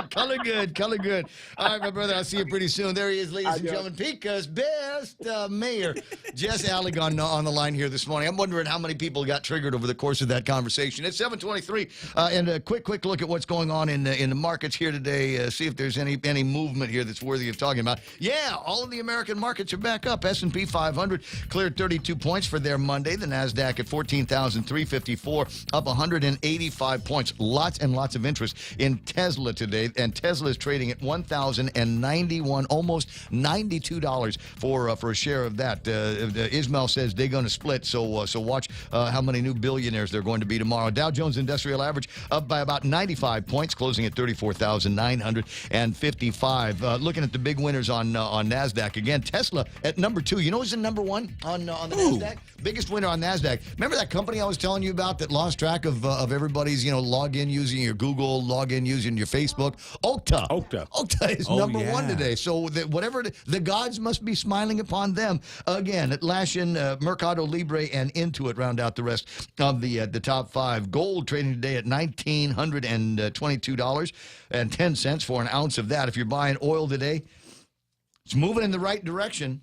Color good. All right, my brother, I'll see you pretty soon. There he is, ladies and gentlemen. Pica's best mayor, Jess Allig on the line here this morning. I'm wondering how many people got triggered over the course of that conversation. It's 7:23, and a quick look at what's going on in the markets here today. See if there's any movement here that's worthy of talking about. Yeah, all of the American markets are back up. S&P 500 cleared 32 points for their Monday. The Nasdaq at 14,354, up 185 points. Lots and lots of interest in Tesla today, and Tesla is trading at $1,091, almost $92 for a share of that. Ismail says they're going to split, so watch how many new billionaires they're going to be tomorrow. Dow Jones Industrial Average up by about 95 points, closing at 34,955. Looking at the big winners on Nasdaq again, Tesla at number 2. You know who's in number 1 on the Nasdaq? Biggest winner on Nasdaq. Remember that company I was telling you about that lost track of everybody's login using your Google, login using your Facebook? Okta is number 1 today. So whatever the gods must be smiling upon them. Again, Atlassian, Mercado Libre, and Intuit round out the rest of the top 5. Gold trading today at $1,922.10 for an ounce of that. If you're buying oil today, it's moving in the right direction.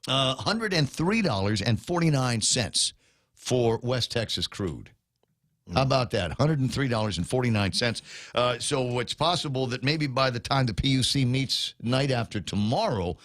$103.49 for West Texas crude. How about that? $103.49. So it's possible that maybe by the time the PUC meets night after tomorrow,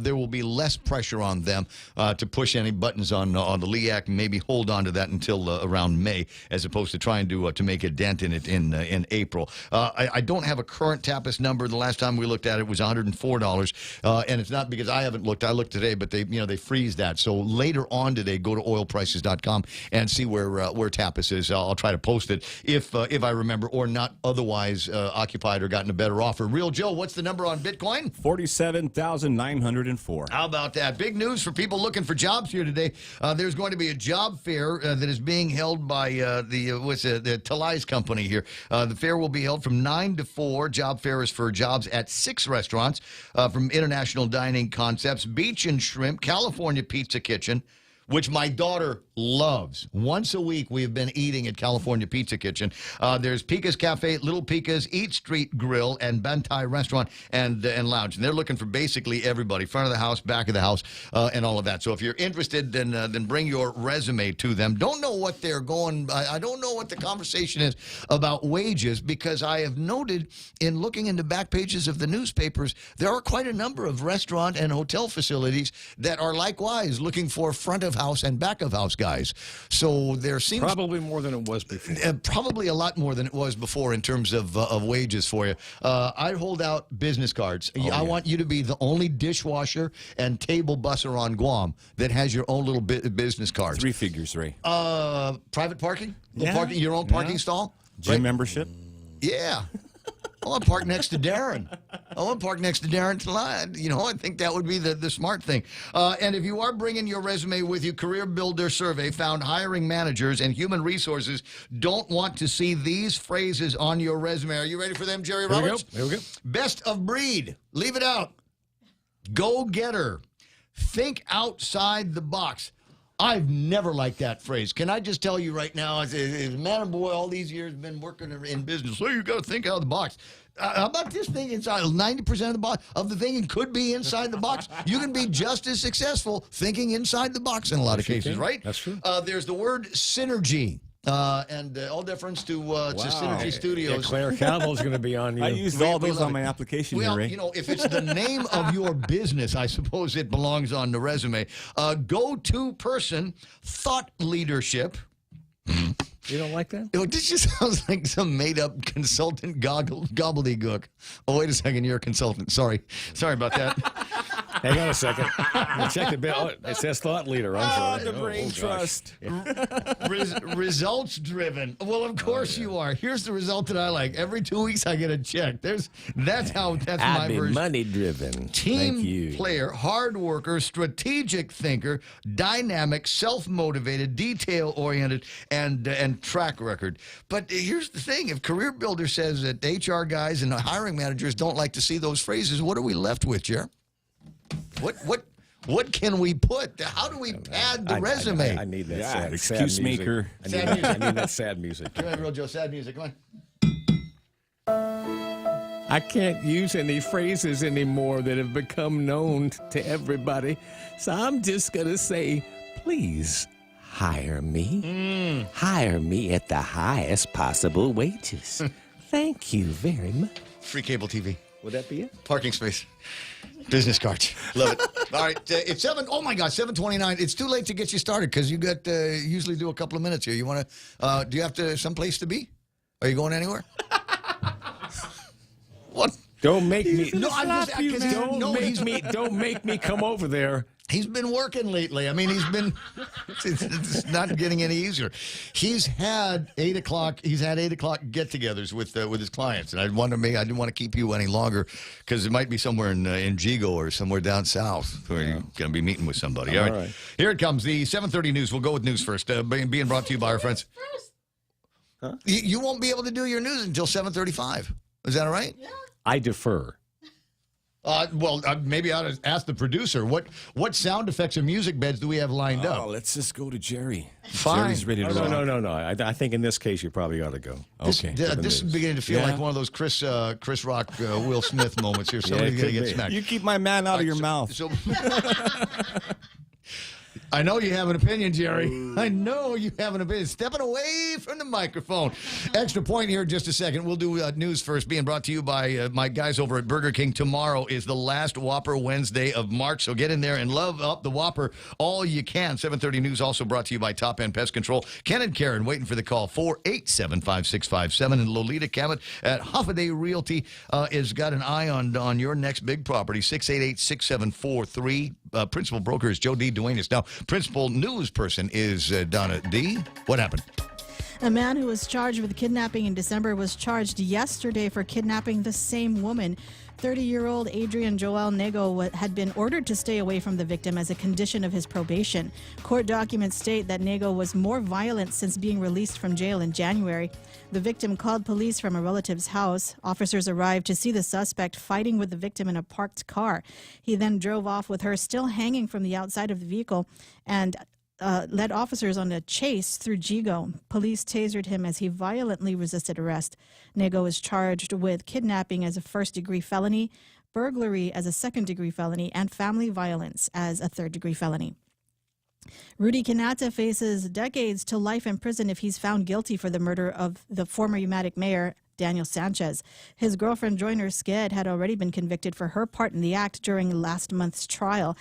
there will be less pressure on them to push any buttons on the LEAC and maybe hold on to that until around May, as opposed to trying to make a dent in it in April. I don't have a current TAPIS number. The last time we looked at it was $104, and it's not because I haven't looked. I looked today, but they freeze that. So later on today, go to oilprices.com and see where TAPIS is. I'll try to post it if I remember, or not otherwise occupied or gotten a better offer. Real Joe, what's the number on Bitcoin? 47,904. How about that? Big news for people looking for jobs here today. There's going to be a job fair that is being held by the Talai's company here. The fair will be held from 9 to 4. Job fair is for jobs at 6 restaurants from International Dining Concepts, Beach and Shrimp, California Pizza Kitchen, which my daughter loves. Once a week, we have been eating at California Pizza Kitchen. There's Pika's Cafe, Little Pika's, Eat Street Grill, and Bantai Restaurant and Lounge. And they're looking for basically everybody, front of the house, back of the house, and all of that. So if you're interested, then bring your resume to them. Don't know what they're going. I don't know what the conversation is about wages, because I have noted in looking into back pages of the newspapers, there are quite a number of restaurant and hotel facilities that are likewise looking for front of house and back of house guys. So there seems probably more than it was before. Probably a lot more than it was before in terms of wages for you. I'd hold out business cards. I want you to be the only dishwasher and table busser on Guam that has your own little business cards. 3 figures, Ray. Private parking? Parking, your own parking stall? Gym membership? Yeah. I want to park next to Darren. I think that would be the smart thing. And if you are bringing your resume with you, Career Builder survey found hiring managers and human resources don't want to see these phrases on your resume. Are you ready for them, Jerry Roberts? Here we go. Best of breed. Leave it out. Go-getter. Think outside the box. I've never liked that phrase. Can I just tell you right now, as a man and boy, all these years been working in business, so you got to think out of the box. How about this thing inside? 90% of the thing could be inside the box. You can be just as successful thinking inside the box in a lot of cases, right? That's true. There's the word synergy. And all deference to Synergy Studios. Yeah, Claire Campbell's going to be on you. I used all those on my application here, Ray. If it's the name of your business, I suppose it belongs on the resume. Go-to person, thought leadership. You don't like that? This just sounds like some made-up consultant gobbledygook. Oh, wait a second. You're a consultant. Sorry about that. Hang on a second. Check the bill. Oh, it says thought leader. I'm sorry. The brain trust. Results driven. Well, of course you are. Here's the result that I like. Every 2 weeks I get a check. That's my version. Money driven. Team player, hard worker, strategic thinker, dynamic, self-motivated, detail-oriented, and track record. But here's the thing. If Career Builder says that HR guys and hiring managers don't like to see those phrases, what are we left with, Jer? What can we put? How do we pad the resume? I need that sad excuse music. maker. I need that sad music. Come on, Real Joe, sad music. Come on. I can't use any phrases anymore that have become known to everybody. So I'm just going to say, please hire me. Hire me at the highest possible wages. Thank you very much. Free cable TV. Would that be it? Parking space. Business cards. Love it. All right. It's 7:29. It's too late to get you started because you got usually do a couple of minutes here. You want to, do you have to someplace to be? Are you going anywhere? What? Don't make me. No, I'm just, Don't make me come over there. He's been working lately. I mean, it's not getting any easier. He's had 8 o'clock get-togethers with his clients, and I didn't want to keep you any longer because it might be somewhere in Gigo or somewhere down south where you're going to be meeting with somebody. All right. Here it comes. The 7:30 news. We'll go with news first. Being brought to you by our friends. Huh? You won't be able to do your news until 7:35. Is that all right? Yeah. I defer. Maybe I ought to ask the producer, what sound effects or music beds do we have lined up? Let's just go to Jerry. Fine. Jerry's ready to rock. No. I think in this case, you probably ought to go. Okay. This is beginning to feel like one of those Chris Rock, Will Smith moments here. Somebody's going to get smacked. You keep my man out of your mouth. I know you have an opinion, Jerry. I know you have an opinion. Stepping away from the microphone. Extra point here in just a second. We'll do news first, being brought to you by my guys over at Burger King. Tomorrow is the last Whopper Wednesday of March, so get in there and love up the Whopper all you can. 7:30 news also brought to you by Top End Pest Control. Ken and Karen waiting for the call. 487-5657. And Lolita Cammett at Hoffaday Realty has got an eye on your next big property. 688-6743. Principal broker is Joe D. Duenas. Now, principal news person is Donna D. What happened? A man who was charged with kidnapping in December was charged yesterday for kidnapping the same woman. 30-year-old Adrian Joel Nego had been ordered to stay away from the victim as a condition of his probation. Court documents state that Nego was more violent since being released from jail in January. The victim called police from a relative's house. Officers arrived to see the suspect fighting with the victim in a parked car. He then drove off with her still hanging from the outside of the vehicle and led officers on a chase through Gigo. Police tasered him as he violently resisted arrest. Nego is charged with kidnapping as a first-degree felony, burglary as a second-degree felony, and family violence as a third-degree felony. Rudy Kanata faces decades to life in prison if he's found guilty for the murder of the former Umatic mayor, Daniel Sanchez. His girlfriend, Joyner Sked, had already been convicted for her part in the act during last month's trial.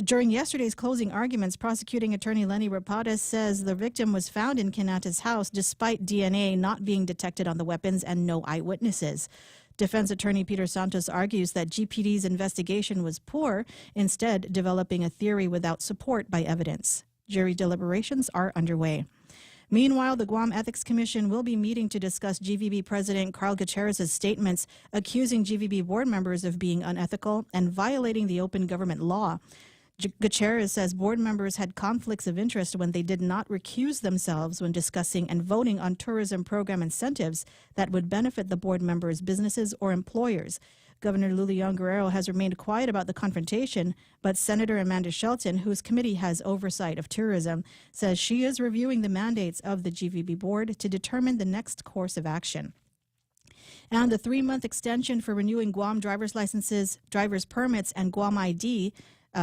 During yesterday's closing arguments, prosecuting attorney Lenny Rapadas says the victim was found in Kanata's house despite DNA not being detected on the weapons and no eyewitnesses. Defense attorney Peter Santos argues that GPD's investigation was poor, instead developing a theory without support by evidence. Jury deliberations are underway. Meanwhile, the Guam Ethics Commission will be meeting to discuss GVB President Carl Gutierrez's statements accusing GVB board members of being unethical and violating the open government law. Gutierrez says board members had conflicts of interest when they did not recuse themselves when discussing and voting on tourism program incentives that would benefit the board members' businesses or employers. Governor Lulian Guerrero has remained quiet about the confrontation, but Senator Amanda Shelton, whose committee has oversight of tourism, says she is reviewing the mandates of the GVB board to determine the next course of action. And the 3-month extension for renewing Guam driver's licenses, driver's permits, and Guam ID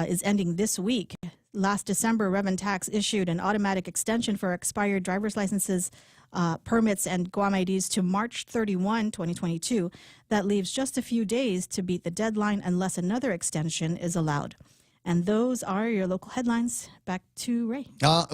is ending this week. Last December, Revan Tax issued an automatic extension for expired driver's licenses, permits, and Guam IDs to March 31, 2022. That leaves just a few days to beat the deadline unless another extension is allowed. And those are your local headlines. Back to Ray.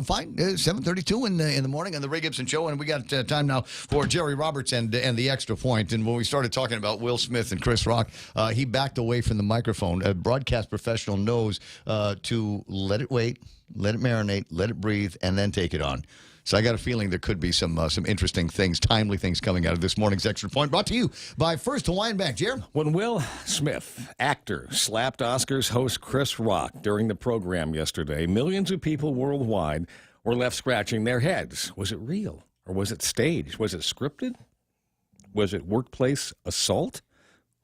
Fine. 7:32 in the morning on the Ray Gibson Show, and we got time now for Jerry Roberts and the Extra Point. And when we started talking about Will Smith and Chris Rock, he backed away from the microphone. A broadcast professional knows to let it wait, let it marinate, let it breathe, and then take it on. So I got a feeling there could be some interesting things, timely things coming out of this morning's Extra Point, brought to you by First Hawaiian Bank. Jerry? When Will Smith, actor, slapped Oscars host Chris Rock during the program yesterday, millions of people worldwide were left scratching their heads. Was it real or was it staged? Was it scripted? Was it workplace assault?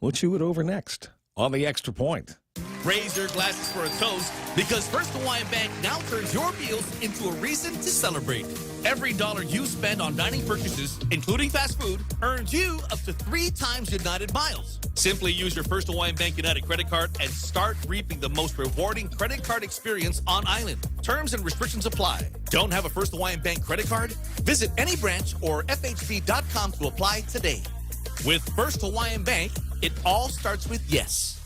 We'll chew it over next on the Extra Point. Raise your glasses for a toast because First Hawaiian Bank now turns your meals into a reason to celebrate. Every dollar you spend on dining purchases, including fast food, earns you up to 3 times United miles. Simply use your First Hawaiian Bank United credit card and start reaping the most rewarding credit card experience on island. Terms and restrictions apply. Don't have a First Hawaiian Bank credit card? Visit any branch or FHB.com to apply today. With First Hawaiian Bank, it all starts with yes.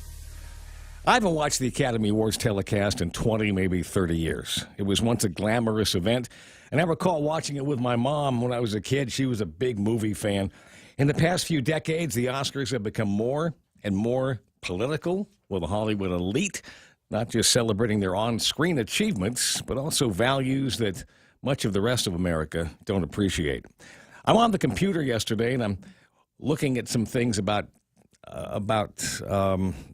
I haven't watched the Academy Awards telecast in 20, maybe 30 years. It was once a glamorous event, and I recall watching it with my mom when I was a kid. She was a big movie fan. In the past few decades, the Oscars have become more and more political, with the Hollywood elite not just celebrating their on-screen achievements, but also values that much of the rest of America don't appreciate. I'm on the computer yesterday, and I'm looking at some things about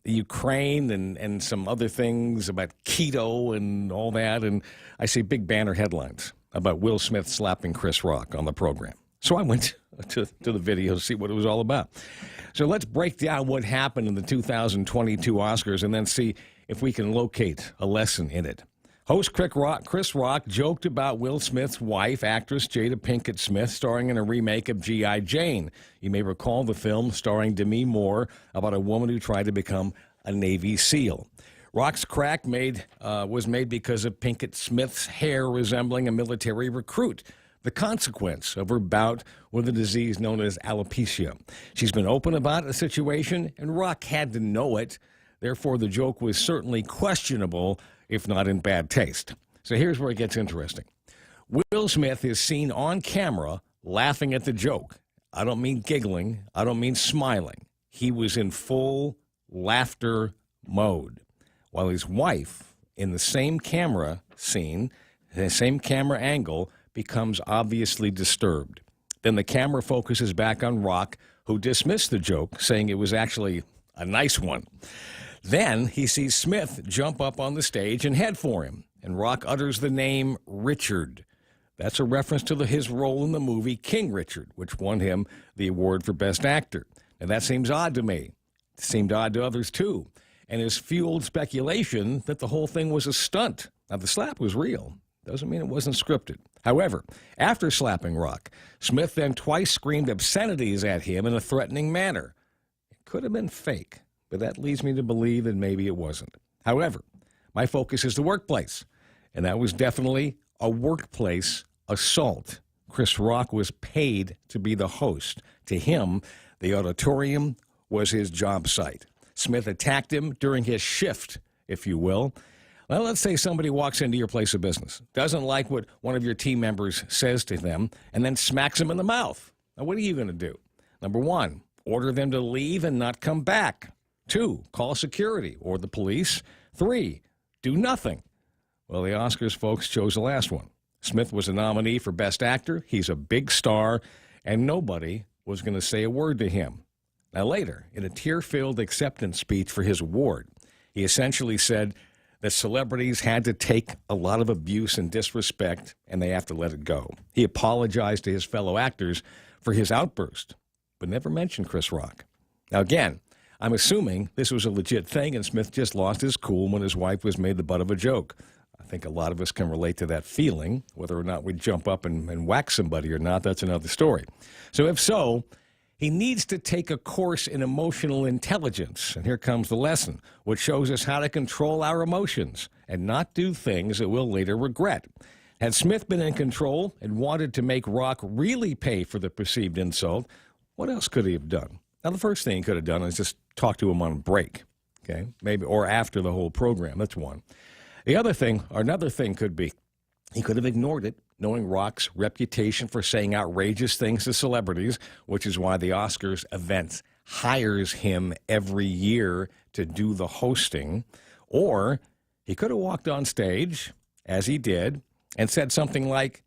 Ukraine and some other things about keto and all that, and I see big banner headlines about Will Smith slapping Chris Rock on the program. So I went to the video to see what it was all about. So let's break down what happened in the 2022 Oscars and then see if we can locate a lesson in it. Host Chris Rock joked about Will Smith's wife, actress Jada Pinkett Smith, starring in a remake of G.I. Jane. You may recall the film starring Demi Moore about a woman who tried to become a Navy SEAL. Rock's crack was made because of Pinkett Smith's hair resembling a military recruit, the consequence of her bout with a disease known as alopecia. She's been open about the situation, and Rock had to know it. Therefore, the joke was certainly questionable, if not in bad taste. So here's where it gets interesting. Will Smith is seen on camera laughing at the joke. I don't mean giggling. I don't mean smiling. He was in full laughter mode, while his wife, in the same camera scene, the same camera angle, becomes obviously disturbed. Then the camera focuses back on Rock, who dismissed the joke, saying it was actually a nice one. Then he sees Smith jump up on the stage and head for him, and Rock utters the name Richard. That's a reference to his role in the movie King Richard, which won him the award for Best Actor. Now, that seems odd to me. It seemed odd to others, too, and has fueled speculation that the whole thing was a stunt. Now, the slap was real. Doesn't mean it wasn't scripted. However, after slapping Rock, Smith then twice screamed obscenities at him in a threatening manner. It could have been fake, but that leads me to believe that maybe it wasn't. However, my focus is the workplace, and that was definitely a workplace assault. Chris Rock was paid to be the host. To him, the auditorium was his job site. Smith attacked him during his shift, if you will. Well, let's say somebody walks into your place of business, doesn't like what one of your team members says to them, and then smacks them in the mouth. Now, what are you going to do? Number 1, order them to leave and not come back. 2, call security or the police. 3, do nothing. Well, the Oscars folks chose the last one. Smith was a nominee for Best Actor. He's a big star, and nobody was going to say a word to him. Now, later, in a tear-filled acceptance speech for his award, he essentially said that celebrities had to take a lot of abuse and disrespect, and they have to let it go. He apologized to his fellow actors for his outburst, but never mentioned Chris Rock. Now, again, I'm assuming this was a legit thing, and Smith just lost his cool when his wife was made the butt of a joke. I think a lot of us can relate to that feeling. Whether or not we jump up and whack somebody or not, that's another story. So if so, he needs to take a course in emotional intelligence. And here comes the lesson, which shows us how to control our emotions and not do things that we'll later regret. Had Smith been in control and wanted to make Rock really pay for the perceived insult, what else could he have done? Now, the first thing he could have done is just talk to him on break. Okay, maybe, or after the whole program. That's one. The other thing, or another thing could be, he could have ignored it, knowing Rock's reputation for saying outrageous things to celebrities, which is why the Oscars event hires him every year to do the hosting. Or he could have walked on stage, as he did, and said something like,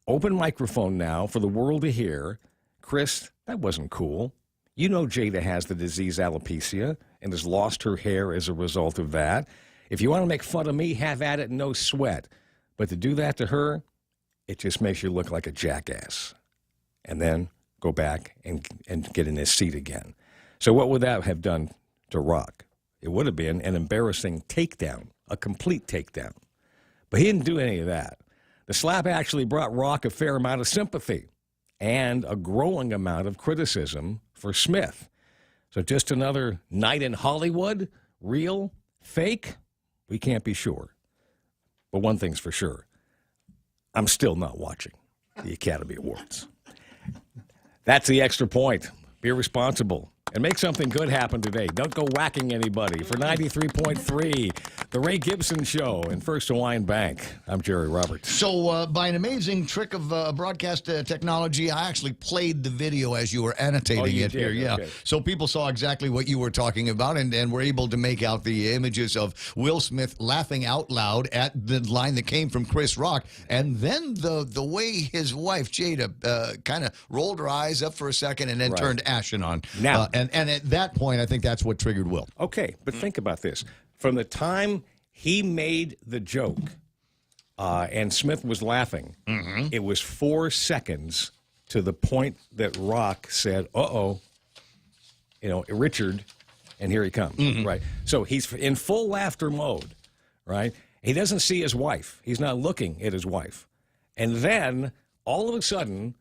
open microphone now for the world to hear. Chris, that wasn't cool. You know Jada has the disease alopecia and has lost her hair as a result of that. If you want to make fun of me, have at it, no sweat. But to do that to her, it just makes you look like a jackass. And then go back and get in his seat again. So what would that have done to Rock? It would have been an embarrassing takedown, a complete takedown. But he didn't do any of that. The slap actually brought Rock a fair amount of sympathy and a growing amount of criticism for Smith. So just another night in Hollywood? Real? Fake? We can't be sure. But one thing's for sure. I'm still not watching the Academy Awards. That's the extra point. Be responsible and make something good happen today. Don't go whacking anybody. For 93.3, The Ray Gibson Show and First Hawaiian Bank, I'm Jerry Roberts. So by an amazing trick of broadcast technology, I actually played the video as you were annotating it here. Yeah. Okay. So people saw exactly what you were talking about and were able to make out the images of Will Smith laughing out loud at the line that came from Chris Rock. And then the way his wife, Jada, kind of rolled her eyes up for a second and then turned ashen on. Now, and at that point, I think that's what triggered Will. Okay, but think about this. From the time he made the joke and Smith was laughing, it was 4 seconds to the point that Rock said, uh-oh, Richard, and here he comes, right? So he's in full laughter mode, right? He doesn't see his wife. He's not looking at his wife. And then, all of a sudden,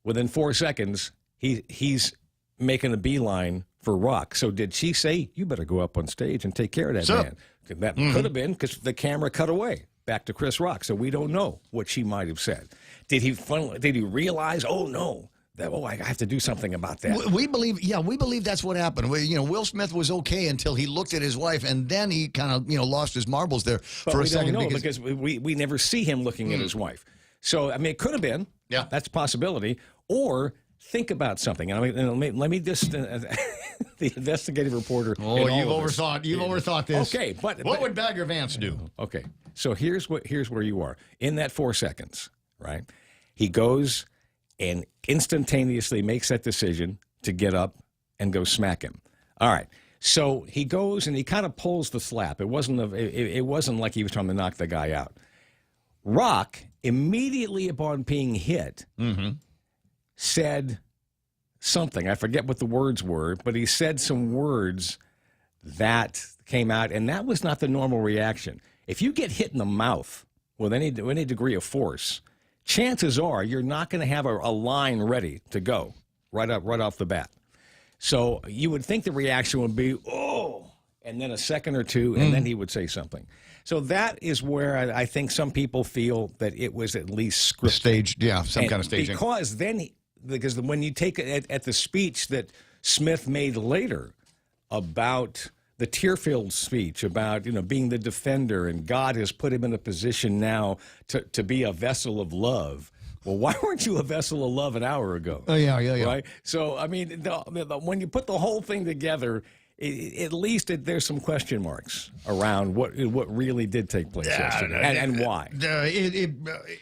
within 4 seconds, he's making a beeline for Rock. So did she say, you better go up on stage and take care of that man? That could have been because the camera cut away back to Chris Rock. So we don't know what she might have said. Did he realize, oh, no, I have to do something about that? We believe that's what happened. Will Smith was okay until he looked at his wife, and then he kind of, lost his marbles there for a second. But we don't know because we never see him looking at his wife. So, I mean, it could have been. Yeah. That's a possibility. Or think about something. Let me just the investigative reporter. Oh, you've overthought this. Okay, but what would Bagger Vance do? Okay, so here's where you are in that 4 seconds. Right, he goes and instantaneously makes that decision to get up and go smack him. All right, so he goes and he kind of pulls the slap. It wasn't like he was trying to knock the guy out. Rock immediately upon being hit. Said something. I forget what the words were, but he said some words that came out, and that was not the normal reaction. If you get hit in the mouth with any degree of force, chances are you're not going to have a line ready to go right off the bat. So you would think the reaction would be, oh, and then a second or two, and then he would say something. So that is where I think some people feel that it was at least scripted. Staged, yeah, some kind of staging. Because when you take it at the speech that Smith made later about the tear-filled speech about being the defender and God has put him in a position now to be a vessel of love. Well, why weren't you a vessel of love an hour ago? Oh, yeah. Right? So, I mean, when you put the whole thing together, at least there's some question marks around what really did take place yesterday and why. It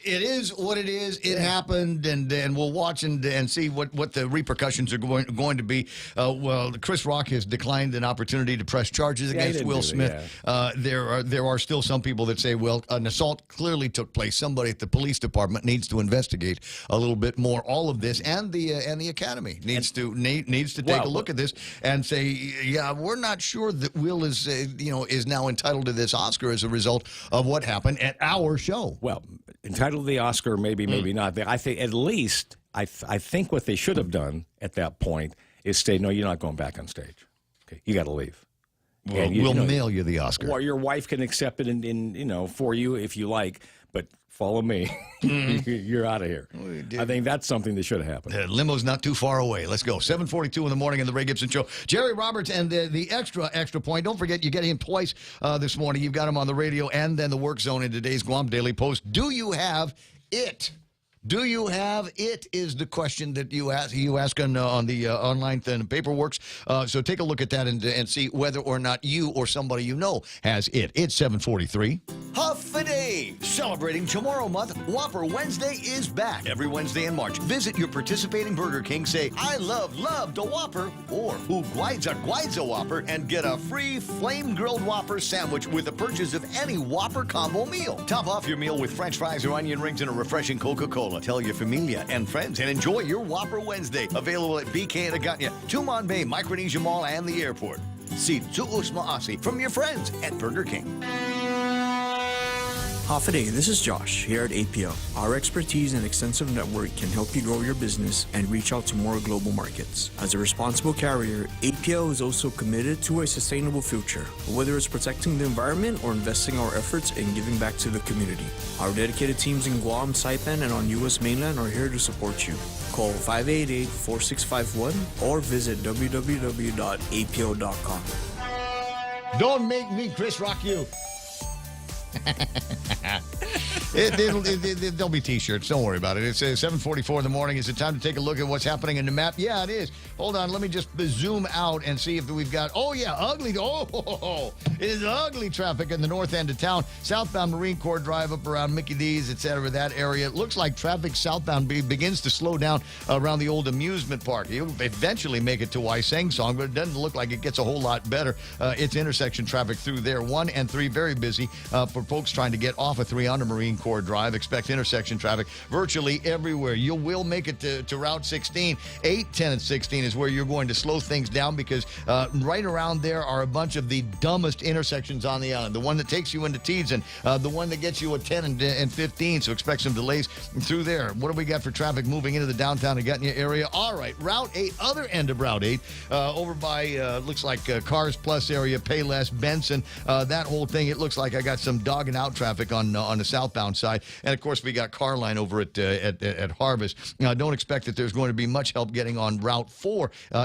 is what it is. It happened, and we'll watch and see what the repercussions are going to be. Well, Chris Rock has declined an opportunity to press charges against Will Smith. There are still some people that say, well, an assault clearly took place. Somebody at the police department needs to investigate a little bit more all of this, and the Academy needs to take a look at this and say, yeah, we're not sure that Will is now entitled to this Oscar as a result of what happened at our show. Well, entitled to the Oscar, maybe not. I think at least I think what they should have done at that point is say, no, you're not going back on stage. Okay, you got to leave. We'll mail you the Oscar. Or your wife can accept it for you if you like, but follow me. You're out of here. I think that's something that should have happened. The limo's not too far away. Let's go. 7:42 in the morning in the Ray Gibson Show. Jerry Roberts and the extra point. Don't forget, you get him twice this morning. You've got him on the radio and then the work zone in today's Guam Daily Post. Do you have it? Do you have it is the question that you ask on the online paperwork. So take a look at that and see whether or not you or somebody you know has it. It's 7:43. Huff a Day. Celebrating tomorrow month, Whopper Wednesday is back. Every Wednesday in March, visit your participating Burger King, say, I love the Whopper, or who guides a Whopper, and get a free flame-grilled Whopper sandwich with the purchase of any Whopper combo meal. Top off your meal with French fries or onion rings and a refreshing Coca-Cola. Tell your familia and friends and enjoy your Whopper Wednesday. Available at BK and Aganya, Tumon Bay, Micronesia Mall, and the airport. See Tu'us Ma'asi from your friends at Burger King. Half a day, this is Josh here at APL. Our expertise and extensive network can help you grow your business and reach out to more global markets. As a responsible carrier, APL is also committed to a sustainable future, whether it's protecting the environment or investing our efforts in giving back to the community. Our dedicated teams in Guam, Saipan, and on U.S. mainland are here to support you. Call 588-4651 or visit www.apl.com. Don't make me Chris rock you. There'll be T-shirts. Don't worry about it. It's 7:44 in the morning. Is it time to take a look at what's happening in the map? Yeah, it is. Hold on. Let me just zoom out and see if we've got... Oh, yeah, ugly. Oh, it is ugly traffic in the north end of town. Southbound Marine Corps Drive up around Mickey D's, etc., that area. It looks like traffic southbound begins to slow down around the old amusement park. You'll eventually make it to Waiseng Song, but it doesn't look like it gets a whole lot better. It's intersection traffic through there. 1 and 3 very busy for folks trying to get off of 3 under Marine Corps Drive. Expect intersection traffic virtually everywhere. You will make it to Route 16. 8, 10, and 16 is where you're going to slow things down because right around there are a bunch of the dumbest intersections on the island. The one that takes you into Teedson, the one that gets you at 10 and 15, so expect some delays through there. What do we got for traffic moving into the downtown Agutnia area? All right, Route 8, other end of Route 8, over by, looks like Cars Plus area, Payless, Benson, that whole thing. It looks like I got some dogging out traffic on the southbound side. And, of course, we got Carline over at Harvest. Don't expect that there's going to be much help getting on Route 4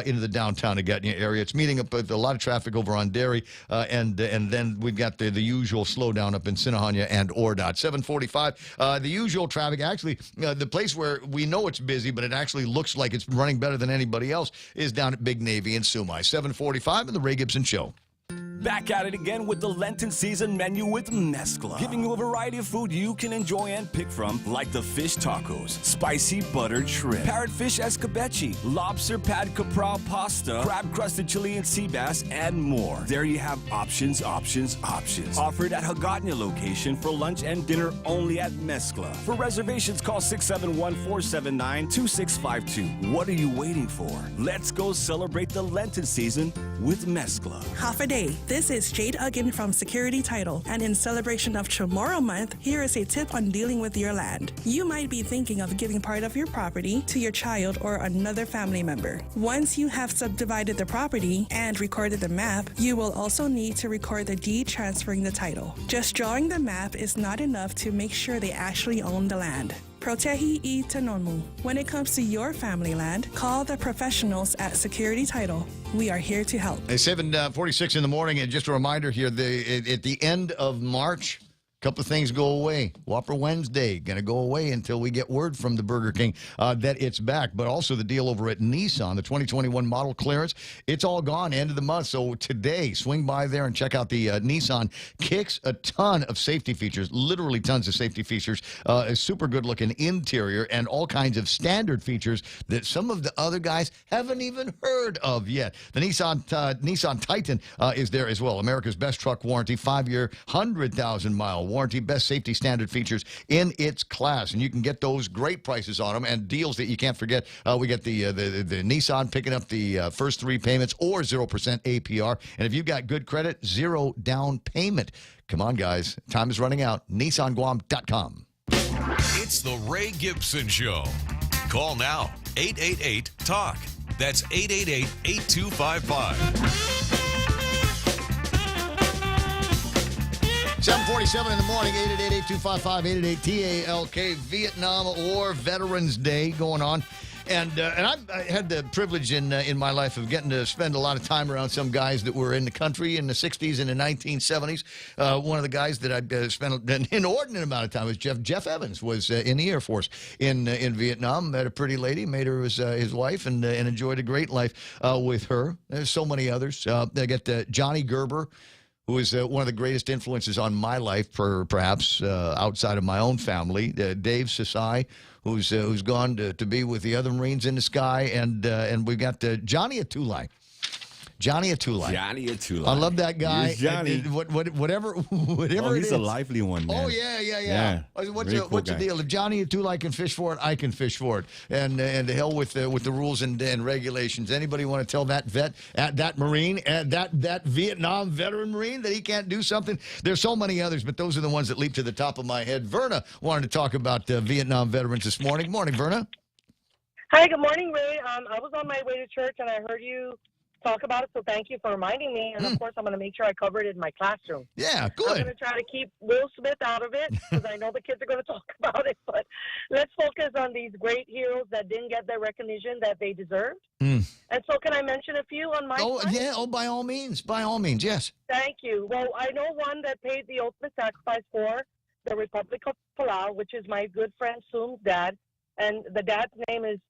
into the downtown Agutnia area. It's meeting up with a lot of traffic over on Derry, and then we've got the usual slowdown up in Sinahanya and Ordot. 7:45, the usual traffic. Actually, the place where we know it's busy, but it actually looks like it's running better than anybody else, is down at Big Navy in Sumai. 7:45 in the Ray Gibson Show. Back at it again with the Lenten season menu with Mezcla, giving you a variety of food you can enjoy and pick from, like the fish tacos, spicy buttered shrimp, parrotfish escabeche, lobster pad capral pasta, crab-crusted Chilean sea bass, and more. There you have options. Offered at Hagåtña location for lunch and dinner only at Mezcla. For reservations, call 671-479-2652. What are you waiting for? Let's go celebrate the Lenten season with Mezcla. Half a day. This is Jade Uggan from Security Title, and in celebration of Tomorrow Month, here is a tip on dealing with your land. You might be thinking of giving part of your property to your child or another family member. Once you have subdivided the property and recorded the map, you will also need to record the deed transferring the title. Just drawing the map is not enough to make sure they actually own the land. Protehi I Tanonmu. When it comes to your family land, call the professionals at Security Title. We are here to help. 7:46 in the morning, and just a reminder here, at the end of March, a couple of things go away. Whopper Wednesday going to go away until we get word from the Burger King that it's back. But also the deal over at Nissan, the 2021 model clearance, it's all gone end of the month. So today, swing by there and check out the Nissan Kicks. A ton of safety features, literally tons of safety features, a super good looking interior, and all kinds of standard features that some of the other guys haven't even heard of yet. The Nissan Titan is there as well. America's best truck warranty, 5-year, 100,000-mile warranty, best safety standard features in its class, and you can get those great prices on them and deals that you can't forget. We get the Nissan picking up the first 3 payments or 0% APR, and if you've got good credit, 0 down payment. Come on, guys, time is running out. NissanGuam.com. It's the Ray Gibson Show. Call now, 888-TALK. That's 888-8255. 7:47 in the morning, 888-825-5888-TALK, Vietnam War Veterans Day going on. And I had the privilege in my life of getting to spend a lot of time around some guys that were in the country in the 60s and the 1970s. One of the guys that I spent an inordinate amount of time was Jeff Evans, was in the Air Force in Vietnam. Met a pretty lady, made her his wife, and enjoyed a great life with her. There's so many others. I got Johnny Gerber, who is one of the greatest influences on my life, perhaps outside of my own family. Dave Sasai, who's gone to be with the other Marines in the sky, and we've got Johnny Atulai. Johnny Atulai. I love that guy. Here's Johnny. Whatever Oh, it he's is. a lively one, man. Oh, yeah. What's the deal? If Johnny Atulai can fish for it, I can fish for it. And to hell with the rules and regulations. Anybody want to tell that vet, that Marine, that Vietnam veteran Marine that he can't do something? There's so many others, but those are the ones that leap to the top of my head. Verna wanted to talk about Vietnam veterans this morning. Morning, Verna. Hi, good morning, Ray. I was on my way to church, and I heard you talk about it, so thank you for reminding me. And, of course, I'm going to make sure I cover it in my classroom. Yeah, good. I'm going to try to keep Will Smith out of it because I know the kids are going to talk about it. But let's focus on these great heroes that didn't get the recognition that they deserved. And so can I mention a few on my side? Yeah. Oh, by all means. By all means, yes. Thank you. Well, I know one that paid the ultimate sacrifice for the Republic of Palau, which is my good friend Soom's dad. And the dad's name is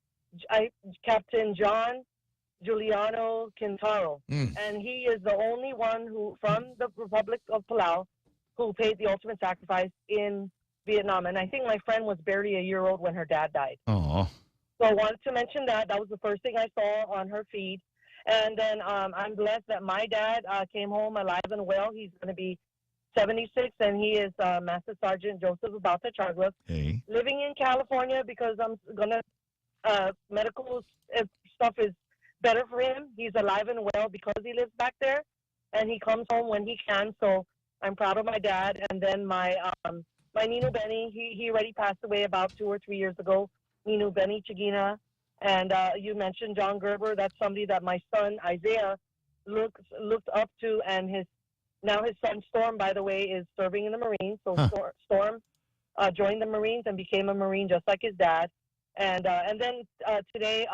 Captain John Giuliano Quintaro, and he is the only one who from the Republic of Palau who paid the ultimate sacrifice in Vietnam. And I think my friend was barely a year old when her dad died. Oh. So I wanted to mention that. That was the first thing I saw on her feed. And then I'm blessed that my dad came home alive and well. He's going to be 76, and he is Master Sergeant Joseph Abata Chargworth, living in California because I'm going to medical stuff is better for him. He's alive and well because he lives back there, and he comes home when he can. So I'm proud of my dad. And then my Nino Benny, he already passed away about 2 or 3 years ago. Nino Benny Chigina. And you mentioned John Gerber. That's somebody that my son Isaiah looked up to, and his son Storm, by the way, is serving in the Marines. So Storm joined the Marines and became a Marine just like his dad. And then today,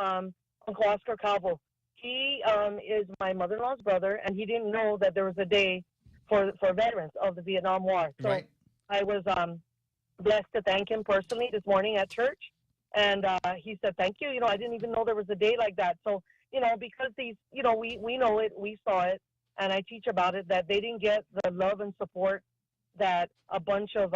Uncle Oscar Calvo, he is my mother-in-law's brother, and he didn't know that there was a day for veterans of the Vietnam War. So I was blessed to thank him personally this morning at church, and he said, thank you. I didn't even know there was a day like that. So, because these, we know it, we saw it, and I teach about it, that they didn't get the love and support that a bunch of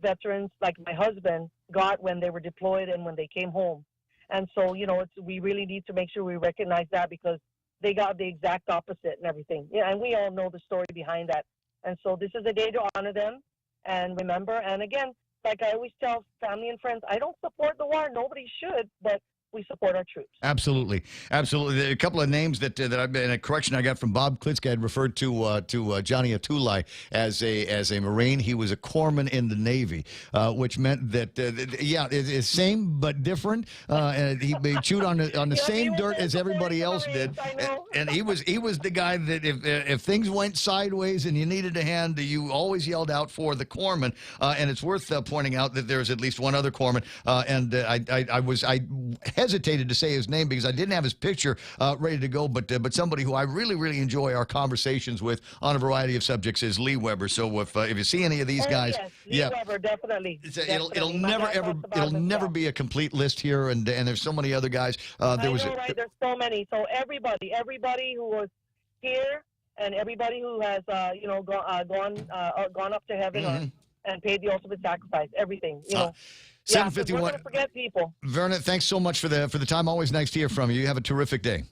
veterans like my husband got when they were deployed and when they came home. And so, we really need to make sure we recognize that because they got the exact opposite and everything. Yeah, and we all know the story behind that. And so this is a day to honor them and remember. And again, like I always tell family and friends, I don't support the war. Nobody should, but we support our troops. Absolutely. A couple of names that I've been, a correction I got from Bob Klitzke had referred to Johnny Atulai as a Marine. He was a corpsman in the Navy, which meant that it's same but different. He chewed on the same dirt as everybody else did, and he was the guy that if things went sideways and you needed a hand, you always yelled out for the corpsman. And it's worth pointing out that there's at least one other corpsman, and I hesitated to say his name because I didn't have his picture ready to go, but somebody who I really, really enjoy our conversations with on a variety of subjects is Lee Weber. So if you see any of these guys, yes, Lee Weber, definitely. It'll never be a complete list here, and there's so many other guys. There's so many. So everybody who was here and everybody who has gone up to heaven and paid the ultimate sacrifice, everything. 7:51. We're going to forget people. Verna, thanks so much for the time. Always nice to hear from you. You have a terrific day.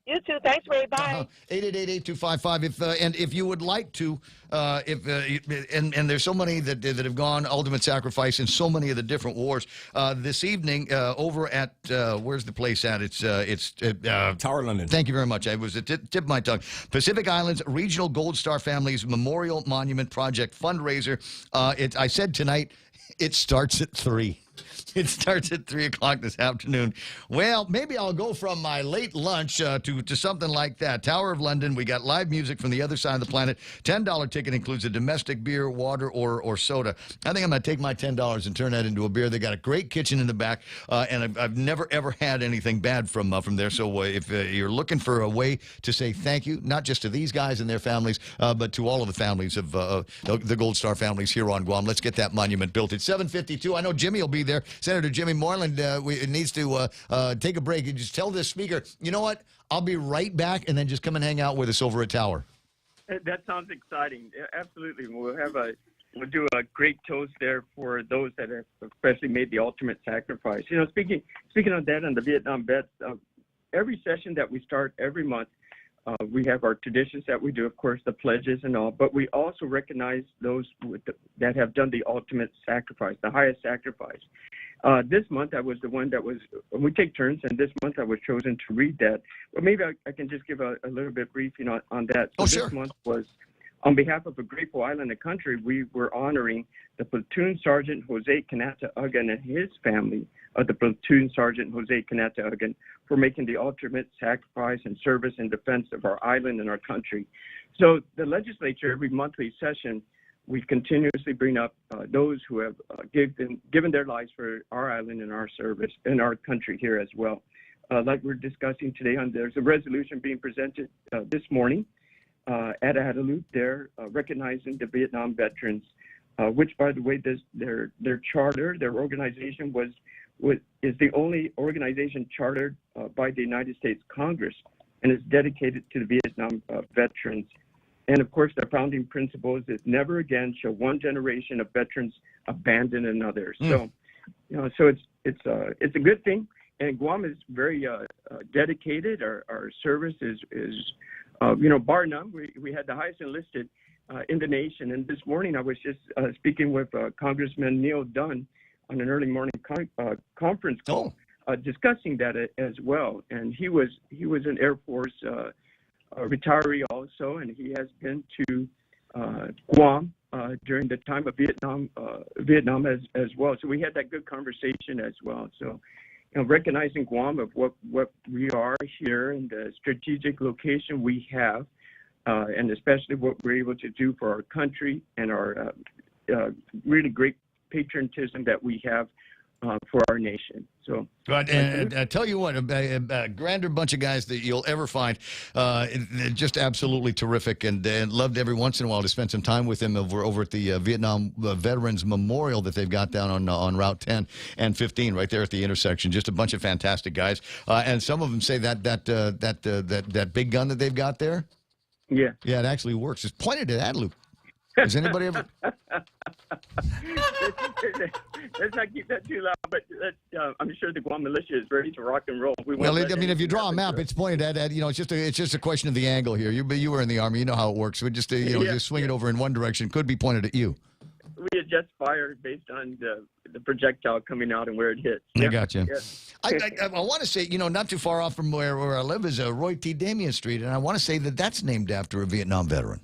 You too. Thanks, Ray. Bye. 888-8255. If you would like to, and there's so many that have gone ultimate sacrifice in so many of the different wars. This evening, over at where's the place at? It's Tower London. Thank you very much. I was at tip of my tongue. Pacific Islands Regional Gold Star Families Memorial Monument Project fundraiser. I said tonight. It starts at 3. It starts at 3 o'clock this afternoon. Well, maybe I'll go from my late lunch to something like that. Tower of London, we got live music from the other side of the planet. $10 ticket includes a domestic beer, water, or soda. I think I'm going to take my $10 and turn that into a beer. They got a great kitchen in the back, and I've never, ever had anything bad from there. So if you're looking for a way to say thank you, not just to these guys and their families, but to all of the families of the Gold Star families here on Guam, let's get that monument built. It's 7:52. I know Jimmy will be there. Senator Jimmy Moreland needs to take a break. You just tell this speaker, you know what? I'll be right back, and then just come and hang out with us over at Tower. That sounds exciting. Yeah, absolutely. We'll do a great toast there for those that have especially made the ultimate sacrifice. You know, speaking of that and the Vietnam vets, every session that we start every month, we have our traditions that we do, of course, the pledges and all, but we also recognize those that have done the ultimate sacrifice, the highest sacrifice. This month, I was the one that was, we take turns, and this month I was chosen to read that. Well, maybe I can just give a little bit brief, on that. So sure. This month was, on behalf of a grateful island and country, we were honoring the Platoon Sergeant Jose Canata Ugan and his family of the Platoon Sergeant Jose Canata Ugan for making the ultimate sacrifice and service in defense of our island and our country. So the legislature, every monthly session, we continuously bring up those who have given their lives for our island and our service and our country here as well. Like we're discussing today, there's a resolution being presented this morning at Adelut there, recognizing the Vietnam veterans, which, by the way, their charter, their organization is the only organization chartered by the United States Congress and is dedicated to the Vietnam veterans. And of course, the founding principles is never again shall one generation of veterans abandon another. So, so it's a good thing. And Guam is very dedicated. Our service is bar none. We had the highest enlisted in the nation. And this morning, I was just speaking with Congressman Neil Dunn on an early morning conference call, discussing that as well. And he was an Air Force retiree also, and he has been to Guam during the time of Vietnam as well. So we had that good conversation as well. So, recognizing Guam of what we are here and the strategic location we have, and especially what we're able to do for our country and our really great patriotism that we have for our nation. So, and I tell you what, a grander bunch of guys that you'll ever find, just absolutely terrific, and loved every once in a while to spend some time with them over at the Vietnam Veterans Memorial that they've got down on Route 10 and 15, right there at the intersection. Just a bunch of fantastic guys, and some of them say that big gun that they've got there, yeah, it actually works. It's pointed at Adelut. Has anybody ever? Let's not keep that too loud, but I'm sure the Guam militia is ready to rock and roll. If you draw a map, it's pointed at it's just a question of the angle here. You were in the Army, you know how it works. We just just swing it over in one direction. Could be pointed at you. We adjust fire based on the projectile coming out and where it hits. I got you. Yeah. I want to say, not too far off from where I live is Roy T. Damien Street, and I want to say that's named after a Vietnam veteran.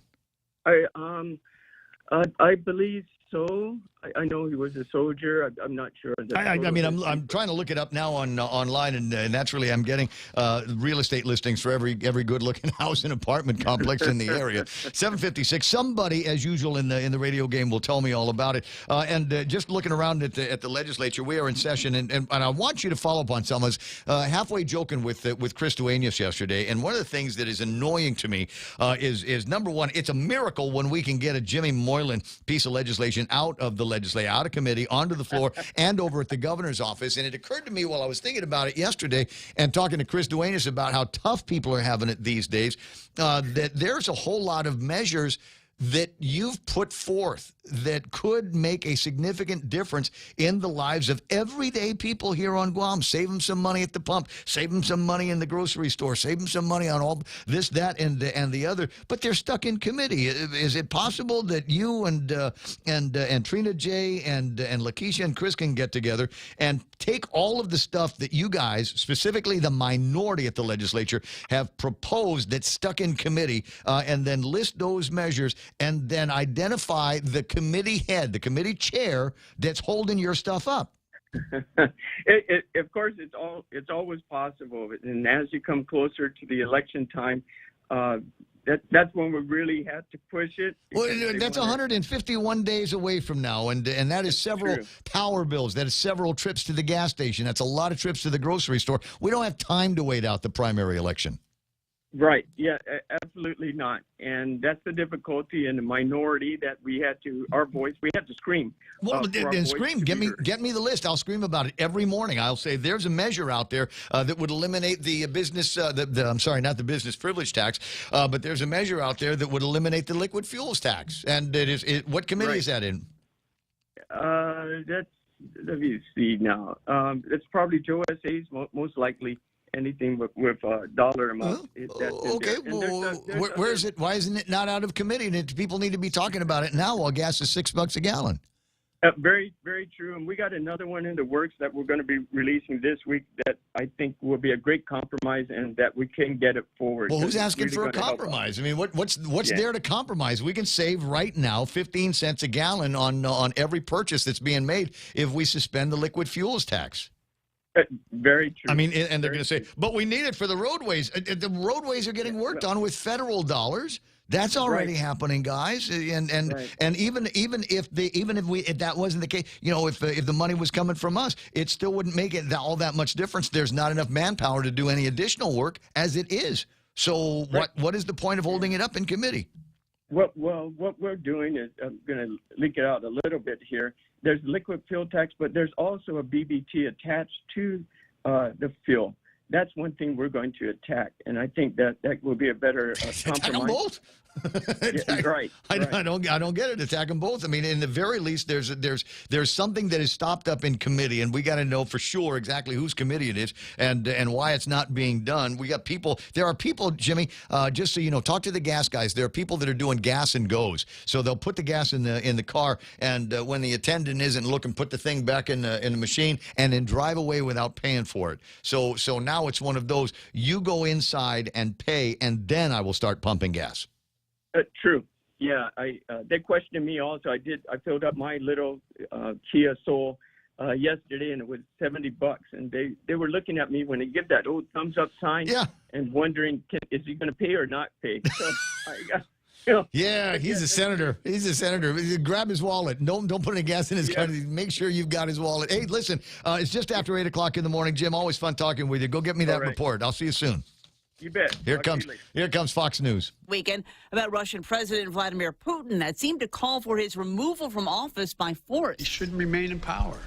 I believe so. I know he was a soldier. I'm not sure. I'm trying to look it up now online, and naturally I'm getting real estate listings for every good-looking house and apartment complex in the area. 7:56. Somebody, as usual in the radio game, will tell me all about it. And just looking around at the legislature, we are in session, and I want you to follow up on some of us. Halfway joking with Chris Duenas yesterday, and one of the things that is annoying to me is number one, it's a miracle when we can get a Jimmy Moylan piece of legislation out of the legislature, out of committee, onto the floor, and over at the governor's office. And it occurred to me while I was thinking about it yesterday and talking to Chris Duenas about how tough people are having it these days, that there's a whole lot of measures that you've put forth that could make a significant difference in the lives of everyday people here on Guam. Save them some money at the pump, save them some money in the grocery store, save them some money on all this, that, and the other. But they're stuck in committee. Is it possible that you and Trina J and Lakeisha and Chris can get together and take all of the stuff that you guys, specifically the minority at the legislature, have proposed that's stuck in committee, and then list those measures and then identify the committee head, the committee chair that's holding your stuff up? Of course, it's always possible, and as you come closer to the election time, that's when we really have to push it. Well, that's 151 days away from now, and that is several power bills. That is several trips to the gas station. That's a lot of trips to the grocery store. We don't have time to wait out the primary election. Right. Yeah, absolutely not. And that's the difficulty in the minority that we had to, our voice, we had to scream. Well, then scream. Get me the list. I'll scream about it every morning. I'll say there's a measure out there that would eliminate the business, I'm sorry, not the business privilege tax, but there's a measure out there that would eliminate the liquid fuels tax. And what committee is that in? That's, let me see now. It's probably Joe S.A.'s most likely. Anything with dollar amount. Okay, where is it? Why isn't it not out of committee? And people need to be talking about it now while gas is $6 a gallon. Very, very true. And we got another one in the works that we're going to be releasing this week that I think will be a great compromise and that we can get it forward. Well, who's asking for a compromise? I mean, what's there to compromise? We can save right now 15 cents a gallon on every purchase that's being made if we suspend the liquid fuels tax. Very true. I mean, and they're going to say, but we need it for the roadways. The roadways are getting worked on with federal dollars. That's already happening, guys. And even if that wasn't the case, if the money was coming from us, it still wouldn't make it all that much difference. There's not enough manpower to do any additional work as it is. So what is the point of holding it up in committee? Well, what we're doing is, I'm going to leak it out a little bit here. There's liquid fuel tax, but there's also a BBT attached to the fuel. That's one thing we're going to attack, and I think that will be a better compromise. Attack them both. Right. I don't get it. Attack them both. I mean, in the very least, there's something that is stopped up in committee, and we got to know for sure exactly whose committee it is and why it's not being done. We got people. There are people, Jimmy. Just so you know, talk to the gas guys. There are people that are doing gas and goes. So they'll put the gas in the car, and when the attendant isn't looking, put the thing back in the machine, and then drive away without paying for it. So now it's one of those. You go inside and pay, and then I will start pumping gas. True. Yeah, they questioned me also. I filled up my little Kia Soul yesterday, and it was $70, and they were looking at me when they give that old thumbs up sign, and wondering is he going to pay or not pay. So yeah, he's a senator. He's a senator. Grab his wallet. Don't put any gas in his car. Make sure you've got his wallet. Hey, listen, it's just after 8 o'clock in the morning, Jim. Always fun talking with you. Go get me that report. I'll see you soon. You bet. Here comes Fox News. Weekend about Russian President Vladimir Putin that seemed to call for his removal from office by force. He shouldn't remain in power.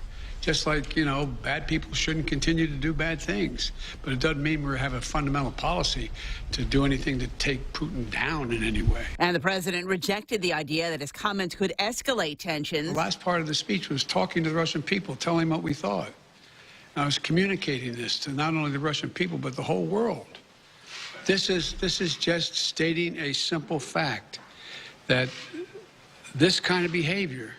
Just like, bad people shouldn't continue to do bad things. But it doesn't mean we have a fundamental policy to do anything to take Putin down in any way. And the president rejected the idea that his comments could escalate tensions. The last part of the speech was talking to the Russian people, telling them what we thought. And I was communicating this to not only the Russian people, but the whole world. This is just stating a simple fact that this kind of behavior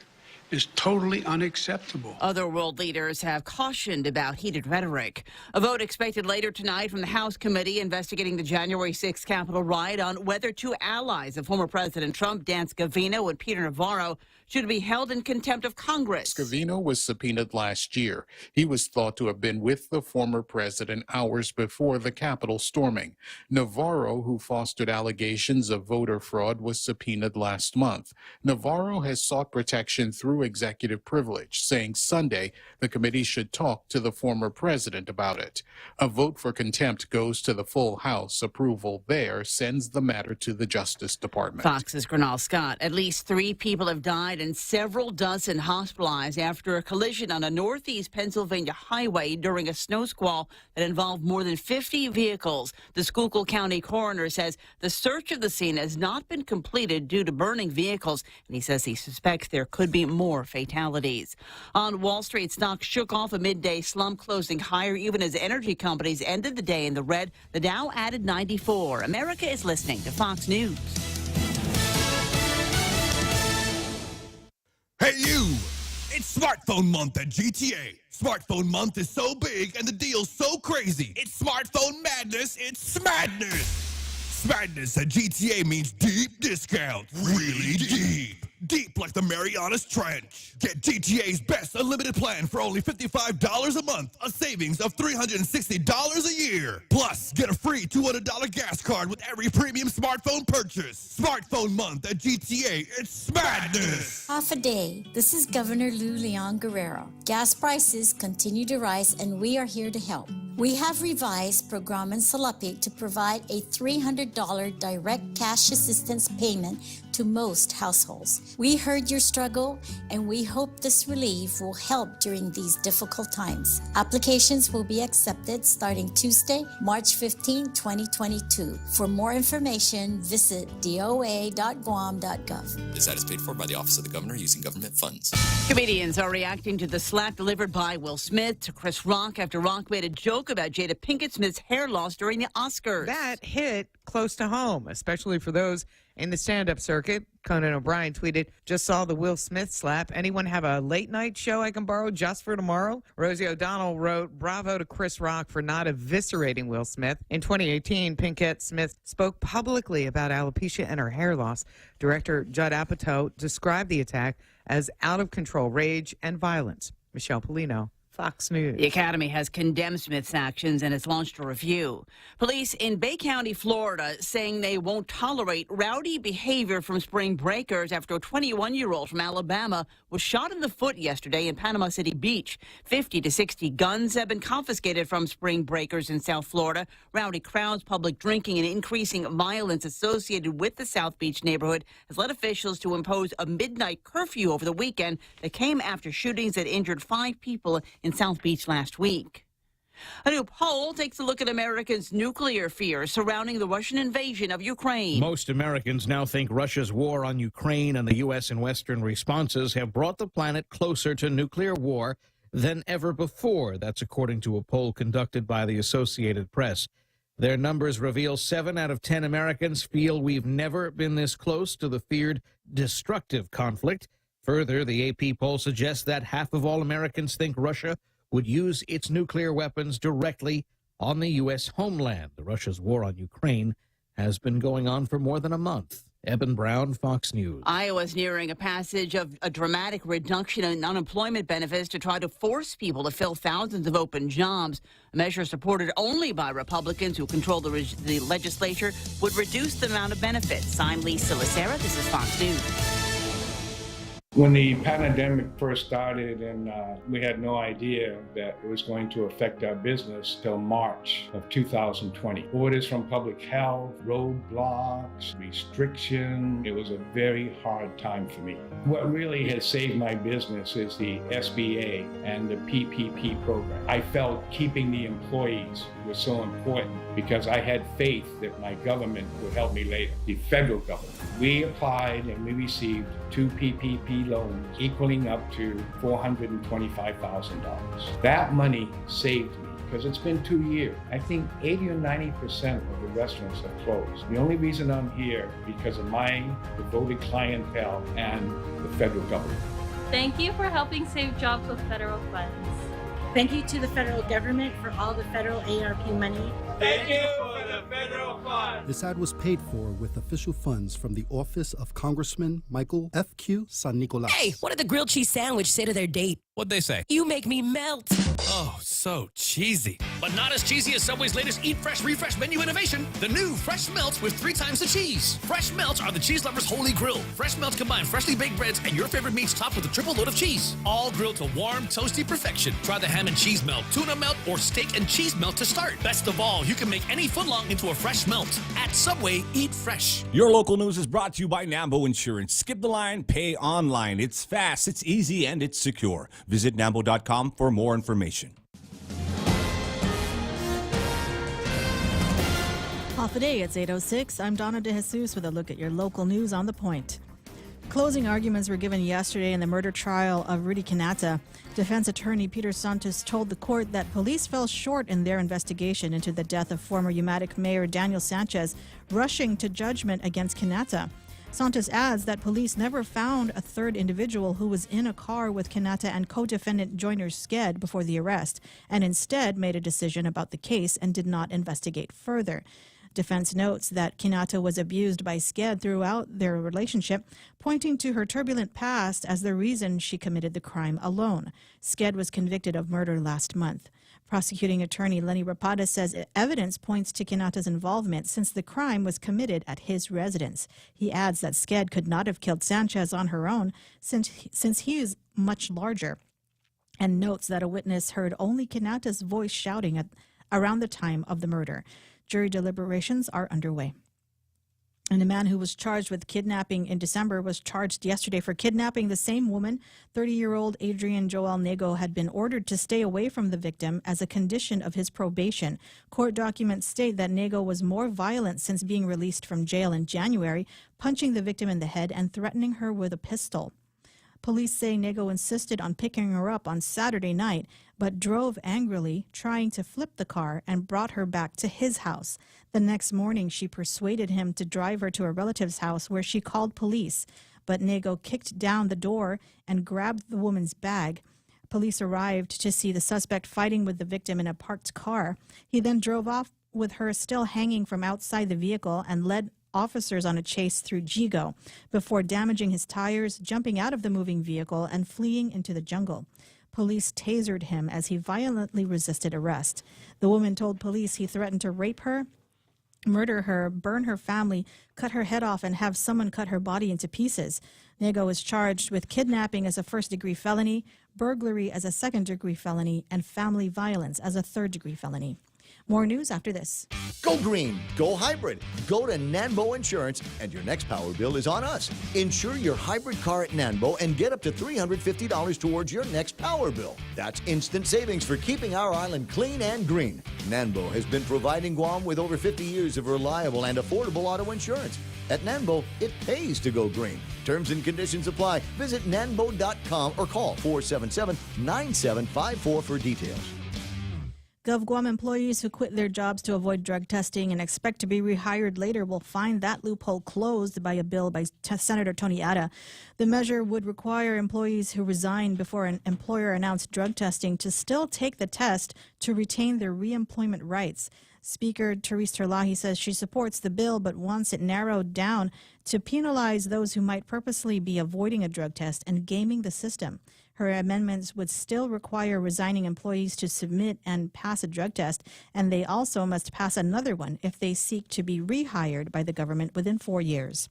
is totally unacceptable. Other world leaders have cautioned about heated rhetoric. A vote expected later tonight from the House committee investigating the January 6th Capitol riot on whether two allies of former President Trump, Dan Scavino and Peter Navarro, should be held in contempt of Congress. Scavino was subpoenaed last year. He was thought to have been with the former president hours before the Capitol storming. Navarro, who fostered allegations of voter fraud, was subpoenaed last month. Navarro has sought protection through executive privilege, saying Sunday the committee should talk to the former president about it. A vote for contempt goes to the full House. Approval there sends the matter to the Justice Department. Fox's Gernal Scott. At least 3 people have died and several dozen hospitalized after a collision on a northeast Pennsylvania highway during a snow squall that involved more than 50 vehicles. The Schuylkill County coroner says the search of the scene has not been completed due to burning vehicles, and he says he suspects there could be more fatalities. On Wall Street, stocks shook off a midday slump, closing higher even as energy companies ended the day in the red. The Dow added 94. America is listening to Fox News. Hey, you! It's Smartphone Month at GTA. Smartphone Month is so big and the deal's so crazy. It's Smartphone Madness. It's Smadness. It's Madness at GTA means deep discounts. Really deep. Deep like the Marianas Trench. Get GTA's best unlimited plan for only $55 a month, a savings of $360 a year. Plus, get a free $200 gas card with every premium smartphone purchase. Smartphone month at GTA, it's madness. Half a day. This is Governor Lou Leon Guerrero. Gas prices continue to rise and we are here to help. We have revised Programang Salapi to provide a $300 direct cash assistance payment to most households. We heard your struggle and we hope this relief will help during these difficult times. Applications will be accepted starting Tuesday, March 15, 2022. For more information, visit doa.guam.gov. This ad is paid for by the Office of the Governor using government funds. Comedians are reacting to the slap delivered by Will Smith to Chris Rock after Rock made a joke about Jada Pinkett Smith's hair loss during the Oscars. That hit close to home, especially for those in the stand-up circuit. Conan O'Brien tweeted, "Just saw the Will Smith slap. Anyone have a late-night show I can borrow just for tomorrow?" Rosie O'Donnell wrote, "Bravo to Chris Rock for not eviscerating Will Smith." In 2018, Pinkett Smith spoke publicly about alopecia and her hair loss. Director Judd Apatow described the attack as out-of-control rage and violence. Michelle Polino, Fox News. The Academy has condemned Smith's actions and has launched a review. Police in Bay County, Florida, saying they won't tolerate rowdy behavior from spring breakers after a 21-year-old from Alabama was shot in the foot yesterday in Panama City Beach. 50 to 60 guns have been confiscated from spring breakers in South Florida. Rowdy crowds, public drinking, and increasing violence associated with the South Beach neighborhood has led officials to impose a midnight curfew over the weekend that came after shootings that injured 5 people in South Beach last week. A new poll takes a look at Americans' nuclear fears surrounding the Russian invasion of Ukraine. Most Americans now think Russia's war on Ukraine and the U.S. and Western responses have brought the planet closer to nuclear war than ever before. That's according to a poll conducted by the Associated Press. Their numbers reveal 7 out of 10 Americans feel we've never been this close to the feared destructive conflict. Further, the AP poll suggests that half of all Americans think Russia would use its nuclear weapons directly on the U.S. homeland. Russia's war on Ukraine has been going on for more than a month. Eben Brown, Fox News. Iowa's nearing a passage of a dramatic reduction in unemployment benefits to try to force people to fill thousands of open jobs. A measure supported only by Republicans who control the legislature would reduce the amount of benefits. I'm Lisa Lacera. This is Fox News. When the pandemic first started and we had no idea that it was going to affect our business till March of 2020. Orders from public health, roadblocks, restriction. It was a very hard time for me. What really has saved my business is the SBA and the PPP program. I felt keeping the employees was so important because I had faith that my government would help me later. The federal government. We applied and we received 2 PPP loans equaling up to $425,000. That money saved me because it's been 2 years. I think 80 or 90% of the restaurants have closed. The only reason I'm here because of my devoted clientele and the federal government. Thank you for helping save jobs with federal funds. Thank you to the federal government for all the federal ARP money. Thank you for the federal funds. This ad was paid for with official funds from the office of Congressman Michael F.Q. San Nicolas. Hey, what did the grilled cheese sandwich say to their date? What'd they say? You make me melt. Oh, so cheesy. But not as cheesy as Subway's latest Eat Fresh Refresh menu innovation. The new Fresh Melts with 3 times the cheese. Fresh Melts are the cheese lovers' holy grail. Fresh Melts combine freshly baked breads and your favorite meats topped with a triple load of cheese. All grilled to warm, toasty perfection. Try the ham and cheese melt, tuna melt, or steak and cheese melt to start. Best of all, you can make any footlong into a fresh melt. At Subway, eat fresh. Your local news is brought to you by Nambo Insurance. Skip the line, pay online. It's fast, it's easy, and it's secure. Visit Nambo.com for more information. Off a day, it's 8:06. I'm Donna De Jesus with a look at your local news on the point. Closing arguments were given yesterday in the murder trial of Rudy Kanata. Defense attorney Peter Santos told the court that police fell short in their investigation into the death of former UMATIC Mayor Daniel Sanchez, rushing to judgment against Kanata. Santos adds that police never found a third individual who was in a car with Kanata and co-defendant Joyner Sked before the arrest, and instead made a decision about the case and did not investigate further. Defense notes that Kinata was abused by Sked throughout their relationship, pointing to her turbulent past as the reason she committed the crime alone. Sked was convicted of murder last month. Prosecuting attorney Lenny Rapada says evidence points to Kinata's involvement since the crime was committed at his residence. He adds that Sked could not have killed Sanchez on her own since he is much larger, and notes that a witness heard only Kinata's voice shouting around the time of the murder. Jury deliberations are underway. And a man who was charged with kidnapping in December was charged yesterday for kidnapping the same woman. 30-year-old Adrian Joel Nego had been ordered to stay away from the victim as a condition of his probation. Court documents state that Nego was more violent since being released from jail in January, punching the victim in the head and threatening her with a pistol. Police say Nego insisted on picking her up on Saturday night, but drove angrily, trying to flip the car and brought her back to his house. The next morning, she persuaded him to drive her to a relative's house where she called police, but Nego kicked down the door and grabbed the woman's bag. Police arrived to see the suspect fighting with the victim in a parked car. He then drove off with her still hanging from outside the vehicle and led officers on a chase through Jigo before damaging his tires, jumping out of the moving vehicle, and fleeing into the jungle. Police tasered him as he violently resisted arrest. The woman told police he threatened to rape her, murder her, burn her family, cut her head off, and have someone cut her body into pieces. Nego was charged with kidnapping as a first-degree felony, burglary as a second-degree felony, and family violence as a third-degree felony. More news after this. Go green, go hybrid. Go to Nanbo Insurance, and your next power bill is on us. Insure your hybrid car at Nanbo and get up to $350 towards your next power bill. That's instant savings for keeping our island clean and green. Nanbo has been providing Guam with over 50 years of reliable and affordable auto insurance. At Nanbo, it pays to go green. Terms and conditions apply. Visit nanbo.com or call 477-9754 for details. GovGuam employees who quit their jobs to avoid drug testing and expect to be rehired later will find that loophole closed by a bill by Senator Tony Ada. The measure would require employees who resigned before an employer announced drug testing to still take the test to retain their reemployment rights. Speaker Therese Terlahi says she supports the bill but wants it narrowed down to penalize those who might purposely be avoiding a drug test and gaming the system. Her amendments would still require resigning employees to submit and pass a drug test, and they also must pass another one if they seek to be rehired by the government within 4 years.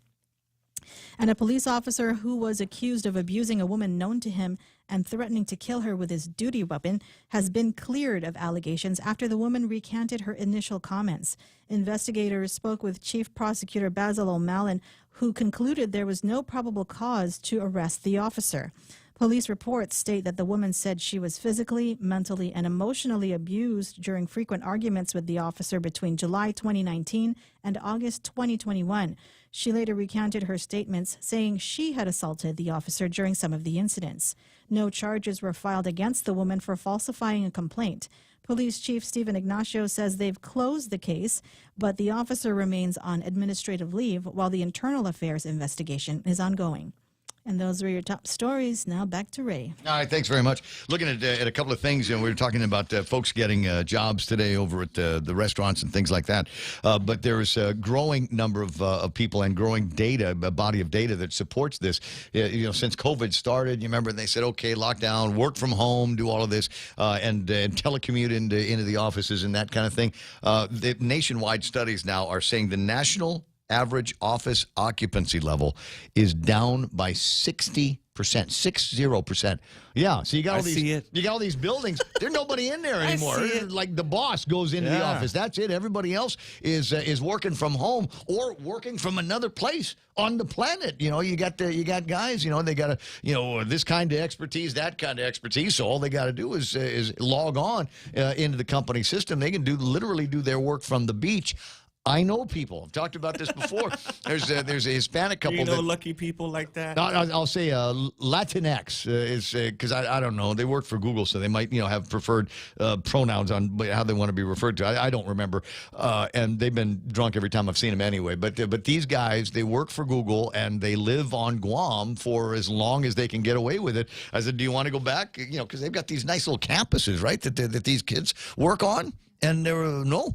And a police officer who was accused of abusing a woman known to him and threatening to kill her with his duty weapon has been cleared of allegations after the woman recanted her initial comments. Investigators spoke with Chief Prosecutor Basil O'Malley, who concluded there was no probable cause to arrest the officer. Police reports state that the woman said she was physically, mentally, and emotionally abused during frequent arguments with the officer between July 2019 and August 2021. She later recanted her statements, saying she had assaulted the officer during some of the incidents. No charges were filed against the woman for falsifying a complaint. Police Chief Stephen Ignacio says they've closed the case, but the officer remains on administrative leave while the internal affairs investigation is ongoing. And those were your top stories. Now back to Ray. All right, thanks very much. Looking at a couple of things, we were talking about folks getting jobs today over at the restaurants and things like that. But there's a growing number of people and growing data, a body of data that supports this. Since COVID started, you remember they said, okay, lockdown, work from home, do all of this, and telecommute into the offices and that kind of thing. The nationwide studies now are saying the national average office occupancy level is down by 60%, 60%. Yeah, so you got all these buildings. There's nobody in there anymore. Like the boss goes into the office. That's it. Everybody else is working from home or working from another place on the planet. You got guys. They got this kind of expertise, that kind of expertise. So all they got to do is log on into the company system. They can literally do their work from the beach. I know people. I've talked about this before. There's a Hispanic couple. Lucky people like that? I'll say Latinx is because I don't know. They work for Google, so they might have preferred pronouns on how they want to be referred to. I don't remember, and they've been drunk every time I've seen them anyway. But these guys, they work for Google and they live on Guam for as long as they can get away with it. I said, do you want to go back? Because they've got these nice little campuses, right? That these kids work on. And there were, no,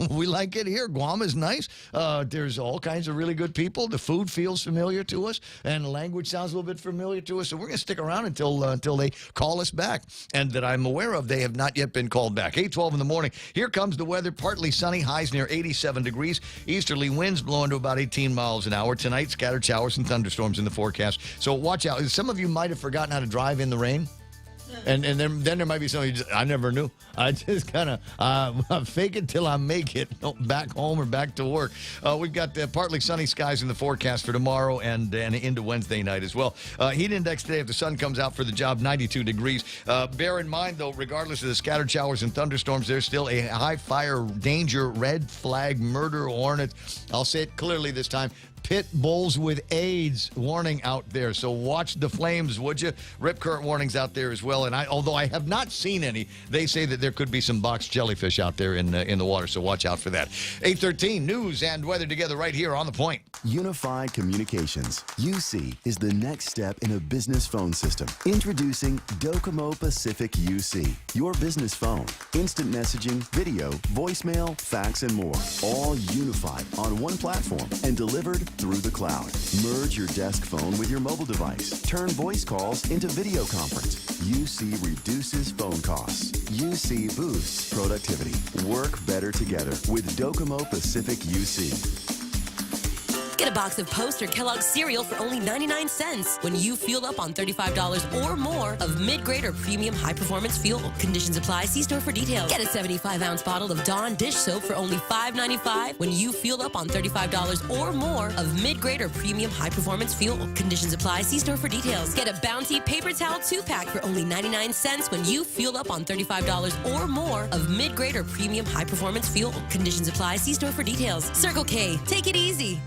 we like it here. Guam is nice. There's all kinds of really good people. The food feels familiar to us, and the language sounds a little bit familiar to us. So we're going to stick around until they call us back. And that I'm aware of, they have not yet been called back. 8:12 in the morning. Here comes the weather. Partly sunny, highs near 87 degrees. Easterly winds blowing to about 18 miles an hour. Tonight, scattered showers and thunderstorms in the forecast. So watch out. Some of you might have forgotten how to drive in the rain. And then there might be somebody I never knew. I just kind of fake it till I make it. Back home or back to work. We've got partly sunny skies in the forecast for tomorrow and into Wednesday night as well. Heat index today, if the sun comes out for the job, 92 degrees. Bear in mind, though, regardless of the scattered showers and thunderstorms, there's still a high fire danger, red flag, murder hornet. I'll say it clearly this time. Pit bulls with AIDS warning out there. So watch the flames, would you? Rip current warnings out there as well. And although I have not seen any, they say that there could be some box jellyfish out there in the water. So watch out for that. 8:13 news and weather together right here on The Point. Unified Communications, UC, is the next step in a business phone system. Introducing Docomo Pacific UC, your business phone. Instant messaging, video, voicemail, fax, and more. All unified on one platform and delivered through the cloud. Merge your desk phone with your mobile device. Turn voice calls into video conference. UC reduces phone costs. UC boosts productivity. Work better together with Docomo Pacific UC. Get a box of Post or Kellogg's cereal for only 99 cents when you fuel up on $35 or more of mid-grade or premium high-performance fuel. Conditions apply. See store for details. Get a 75-ounce bottle of Dawn dish soap for only $5.95 when you fuel up on $35 or more of mid-grade or premium high-performance fuel. Conditions apply. See store for details. Get a Bounty paper towel 2-pack for only 99 cents when you fuel up on $35 or more of mid-grade or premium high-performance fuel. Conditions apply. See store for details. Circle K. Take it easy.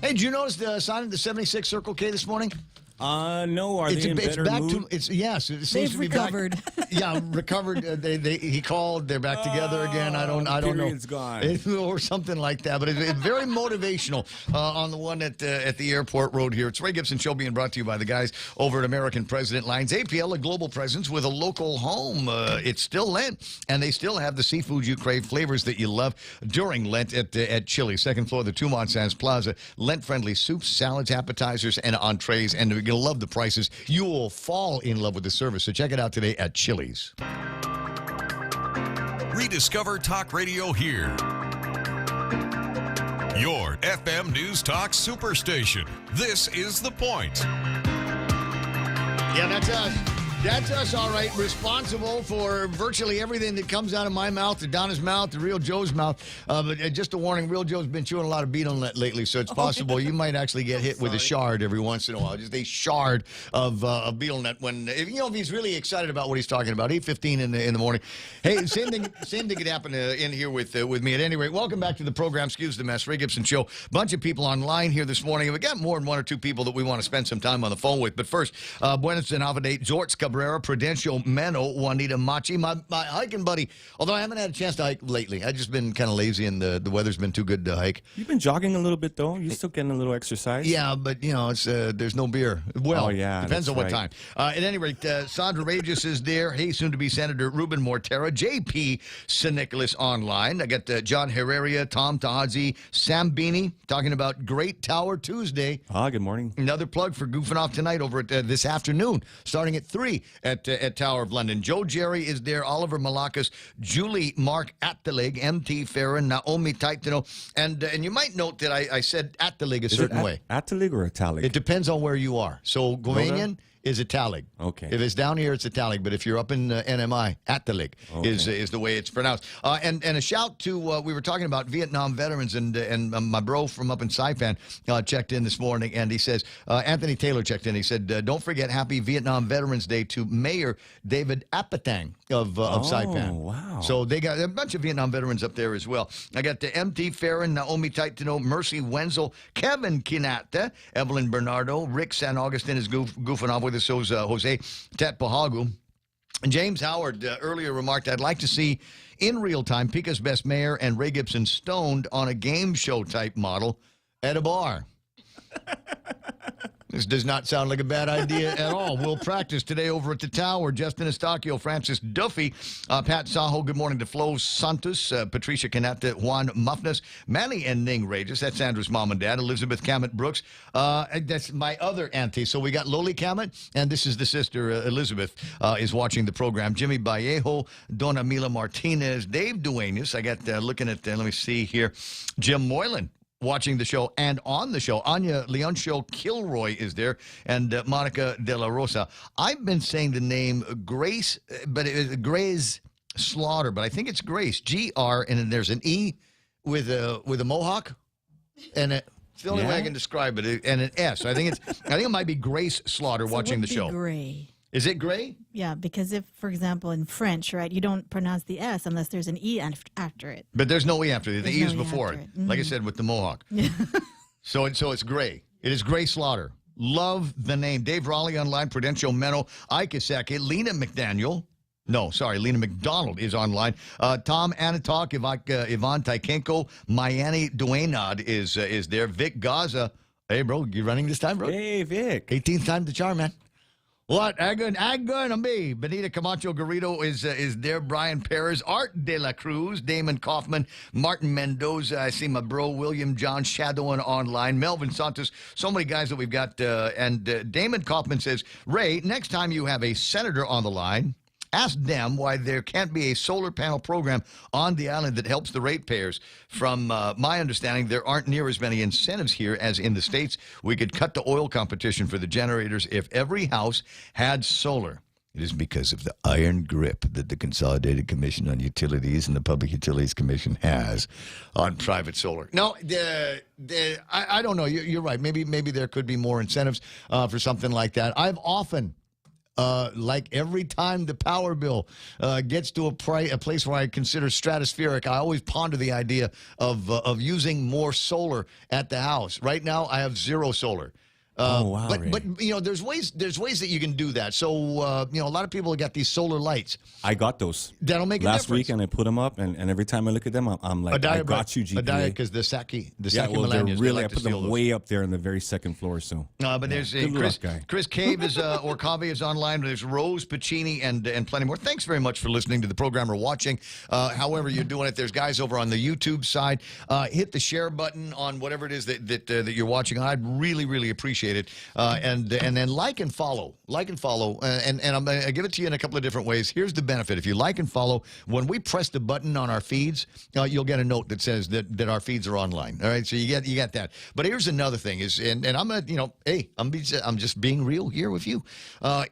Hey, did you notice the sign of the 76 Circle K this morning? No. Are they in better mood? Yes, it seems to be recovered. Back. Yeah, recovered. He called. They're back together again. I don't know. Period's gone. Or something like that. But it's very motivational on the one at the airport road here. It's Ray Gibson Show being brought to you by the guys over at American President Lines. APL, a global presence with a local home. It's still Lent, and they still have the seafood you crave, flavors that you love during Lent at Chili's. Second floor of the Tumont Sands Plaza. Lent-friendly soups, salads, appetizers, and entrees. And you're going to love the prices. You will fall in love with the service. So check it out today at Chili's. Rediscover Talk Radio here. Your FM News Talk Superstation. This is The Point. Yeah, that's us. That's us, all right. Responsible for virtually everything that comes out of my mouth, to Donna's mouth, to Real Joe's mouth. But just a warning, Real Joe's been chewing a lot of beet on that lately, so it's possible you might actually get hit with a shard every once in a while. Just a shard of beetle nut. If he's really excited about what he's talking about. 8:15 in the morning. Hey, same thing could happen in here with me. At any rate, welcome back to the program. Excuse the mess. Ray Gibson Show. Bunch of people online here this morning. We got more than one or two people that we want to spend some time on the phone with. But first, Buenos Aires, Zorts Cabrera, Prudential Meno, Juanita Machi, my hiking buddy. Although I haven't had a chance to hike lately. I've just been kind of lazy and the weather's been too good to hike. You've been jogging a little bit, though. You're still getting a little exercise. Yeah, but, it's there's no beer. Well, oh, yeah, depends on what time. At any rate, Sandra Regis is there. Hey, soon-to-be Senator Ruben Mortera. J.P. St. Nicholas online. I got John Herrera, Tom Tahazi, Sam Beanie talking about Great Tower Tuesday. Good morning. Another plug for goofing off tonight over at this afternoon, starting at 3 at Tower of London. Joe Jerry is there, Oliver Malakas, Julie Mark Attalig, M.T. Farron, Naomi Taitano, and you might note that I said Attalig a certain way. Attalig or Italic? It depends on where you are. So Govanian is Italic. Okay. If it's down here, it's Italic. But if you're up in NMI, Attalig is the way it's pronounced. And a shout to, we were talking about Vietnam veterans, and my bro from up in Saipan checked in this morning, and he says, Anthony Taylor checked in. He said, don't forget Happy Vietnam Veterans Day to Mayor David Apatang of Saipan. Wow. So they got a bunch of Vietnam veterans up there as well. I got the M.T. Farron, Naomi Taitano, Mercy Wenzel, Kevin Kinata, Evelyn Bernardo, Rick San Augustin is goofing off with us, so Jose Tetpahagu. James Howard earlier remarked, I'd like to see in real time Pika's Best Mayor and Ray Gibson stoned on a game show type model at a bar. This does not sound like a bad idea at all. We'll practice today over at the Tower. Justin Estacio, Francis Duffy, Pat Saho, good morning to Flo Santos, Patricia Canata, Juan Muffness, Manny and Ning Regis. That's Sandra's mom and dad. Elizabeth Camet Brooks. That's my other auntie. So we got Loli Camet, and this is the sister, Elizabeth, is watching the program. Jimmy Vallejo, Donna Mila Martinez, Dave Duenas. I got looking at, let me see here, Jim Moylan watching the show and on the show. Anya Leoncio Kilroy is there, and Monica De La Rosa. I've been saying the name Grace, but it is Grace Slaughter, but I think it's Grace, G-R, and then there's an E with a mohawk, and it's the only way I can describe it, and an S. I think it might be Grace Slaughter watching the show. Gray. Is it Gray? Yeah, because if, for example, in French, right, you don't pronounce the S unless there's an E after it. But there's no E after it. The E is before it. Mm-hmm. Like I said, with the mohawk. So it's Gray. It is Gray Slaughter. Love the name. Dave Raleigh online, Prudential Menno, Ike Isaki, Lena McDaniel. No, sorry, Lena McDonald is online. Tom Anatok, Ivan Tykenko, Mayani Duenad is there. Vic Gaza. Hey, bro, you running this time, bro? Hey, Vic. 18th time to charm, man. What? I'm gonna be. Benita Camacho Garrido is there. Brian Perez, Art De La Cruz, Damon Kaufman, Martin Mendoza. I see my bro William John Shadowing online. Melvin Santos. So many guys that we've got. And Damon Kaufman says, Ray, next time you have a senator on the line, ask them why there can't be a solar panel program on the island that helps the ratepayers. From my understanding, there aren't near as many incentives here as in the States. We could cut the oil competition for the generators if every house had solar. It is because of the iron grip that the Consolidated Commission on Utilities and the Public Utilities Commission has on private solar. No, I don't know. You're right. Maybe there could be more incentives for something like that. I've often... like every time the power bill gets to a place where I consider stratospheric, I always ponder the idea of using more solar at the house. Right now, I have zero solar. Wow, but you know, there's ways that you can do that. So you know, a lot of people have got these solar lights. I got those. That'll make a last difference. weekend. I put them up, and every time I look at them, I'm like, I got you, GPA. Because the Saki they're Millennials, really. like I put them way up there on the very second floor. So, but there's Chris Cave is or Kave is online. There's Rose Pacini and plenty more. Thanks very much for listening to the program or watching. However you're doing it, there's guys over on the YouTube side. Hit the share button on whatever it is that you're watching. I'd really appreciate it. And then like and follow, and I'm going to give it to you in a couple of different ways. Here's the benefit: if you like and follow, when we press the button on our feeds, you'll get a note that says that our feeds are online. All right, so you get that. But here's another thing: and I'm I'm just being real here with you.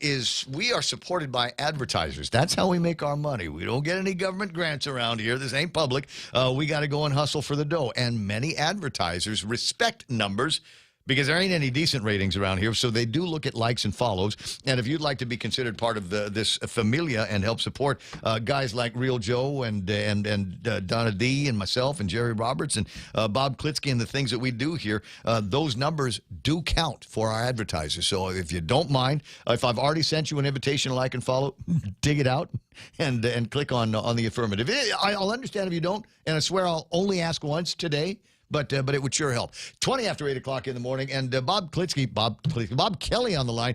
Is we are supported by advertisers. That's how we make our money. We don't get any government grants around here. This ain't public. We got to go and hustle for the dough. And many advertisers respect numbers, because there ain't any decent ratings around here, so they do look at likes and follows. And if you'd like to be considered part of this familia and help support guys like Real Joe and Donna D and myself and Jerry Roberts and Bob Klitsky and the things that we do here, those numbers do count for our advertisers. So if you don't mind, if I've already sent you an invitation to like and follow, dig it out and click on the affirmative. I'll understand if you don't, and I swear I'll only ask once today. But it would sure help. 20 after 8 o'clock in the morning, and Bob Kelly on the line.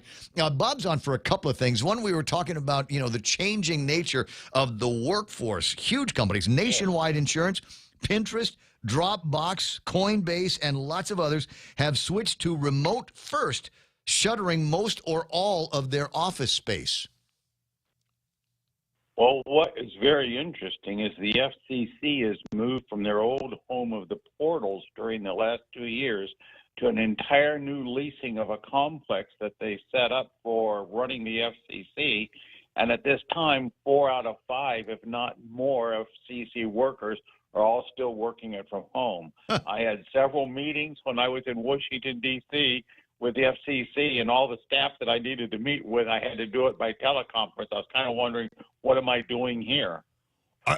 Bob's on for a couple of things. One, we were talking about, the changing nature of the workforce. Huge companies, Nationwide Insurance, Pinterest, Dropbox, Coinbase, and lots of others have switched to remote first, shuttering most or all of their office space. Well, what is very interesting is the FCC has moved from their old home of the portals during the last 2 years to an entire new leasing of a complex that they set up for running the FCC. And at this time, 4 out of 5, if not more, FCC workers are all still working it from home. I had several meetings when I was in Washington, D.C., with the FCC, and all the staff that I needed to meet with, I had to do it by teleconference. I was kind of wondering, what am I doing here?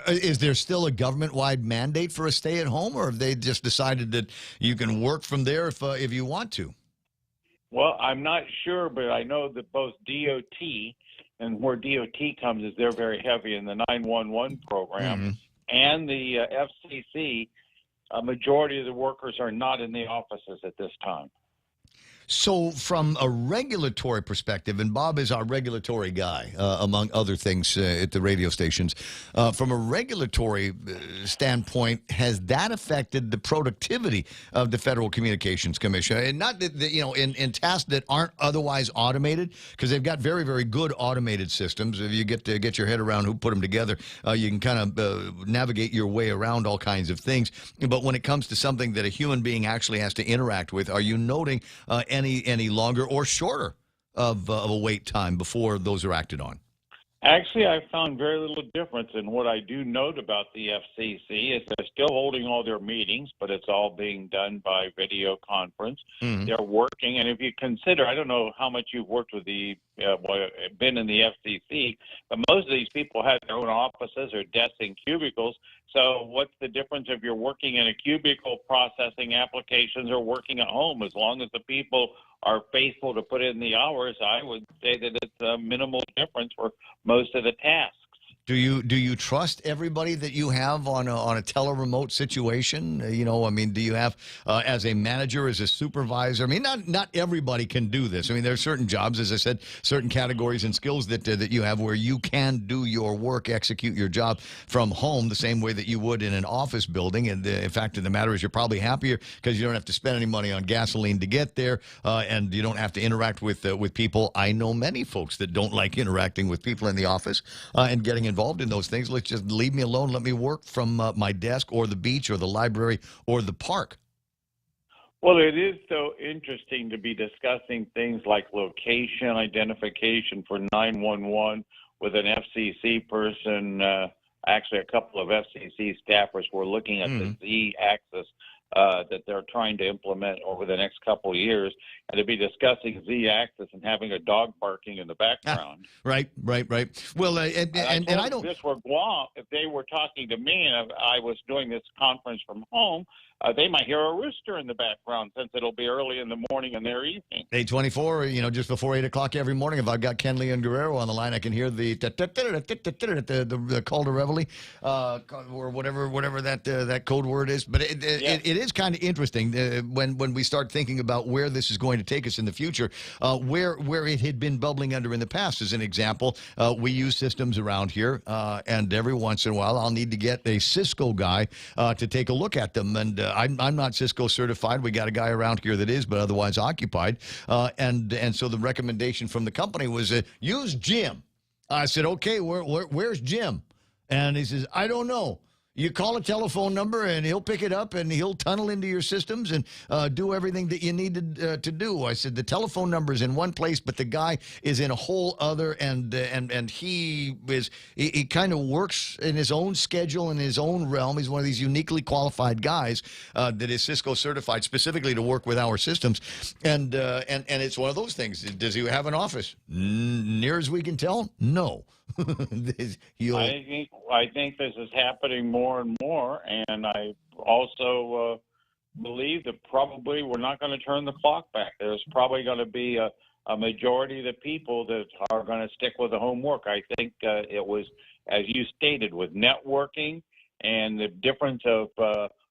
Is there still a government-wide mandate for a stay-at-home, or have they just decided that you can work from there if you want to? Well, I'm not sure, but I know that both DOT, and where DOT comes is they're very heavy in the 911 program, and the FCC, a majority of the workers are not in the offices at this time. So, from a regulatory perspective, and Bob is our regulatory guy, among other things at the radio stations, from a regulatory standpoint, has that affected the productivity of the Federal Communications Commission? And not that, in tasks that aren't otherwise automated, because they've got very, very good automated systems. If you get to get your head around who put them together, you can kind of navigate your way around all kinds of things. But when it comes to something that a human being actually has to interact with, are you noting any longer or shorter of a wait time before those are acted on? Actually, I found very little difference. And what I do note about the FCC is they're still holding all their meetings, but it's all being done by video conference. Mm-hmm. They're working. And if you consider, I don't know how much you've worked with been in the FCC, but most of these people have their own offices or desks and cubicles. So what's the difference if you're working in a cubicle processing applications or working at home? As long as the people are faithful to put in the hours, I would say that it's a minimal difference for most of the tasks. Do you trust everybody that you have on a tele-remote situation? Do you have as a manager, as a supervisor? I mean, not everybody can do this. I mean, there are certain jobs, as I said, certain categories and skills that you have where you can do your work, execute your job from home the same way that you would in an office building. And the fact of the matter is, you're probably happier because you don't have to spend any money on gasoline to get there, and you don't have to interact with people. I know many folks that don't like interacting with people in the office and getting involved in those things. Let's just leave me alone. Let me work from my desk or the beach or the library or the park. Well, it is so interesting to be discussing things like location identification for 911 with an FCC person. Actually, a couple of FCC staffers were looking at the Z-axis that they're trying to implement over the next couple of years, and to be discussing Z-axis and having a dog barking in the background. Right. Well, and I don't. This were Guam. If they were talking to me and I was doing this conference from home, they might hear a rooster in the background since it'll be early in the morning and their evening. 8:24, just before 8 o'clock every morning. If I've got Ken Leon Guerrero on the line, I can hear the call to reveille, or whatever that code word is. But it is kind of interesting when we start thinking about where this is going to take us in the future, where it had been bubbling under in the past. As an example, we use systems around here, and every once in a while I'll need to get a Cisco guy to take a look at them. And I'm not Cisco certified. We got a guy around here that is, but otherwise occupied. And so the recommendation from the company was use Jim. I said, okay, where's Jim? And he says, I don't know. You call a telephone number, and he'll pick it up, and he'll tunnel into your systems and do everything that you needed to do. I said, the telephone number is in one place, but the guy is in a whole other, and he kind of works in his own schedule, in his own realm. He's one of these uniquely qualified guys that is Cisco certified specifically to work with our systems. And it's one of those things. Does he have an office? Near as we can tell, no. I think this is happening more and more, and I also believe that probably we're not going to turn the clock back. There's probably going to be a majority of the people that are going to stick with the homework. I think it was, as you stated, with networking and the difference of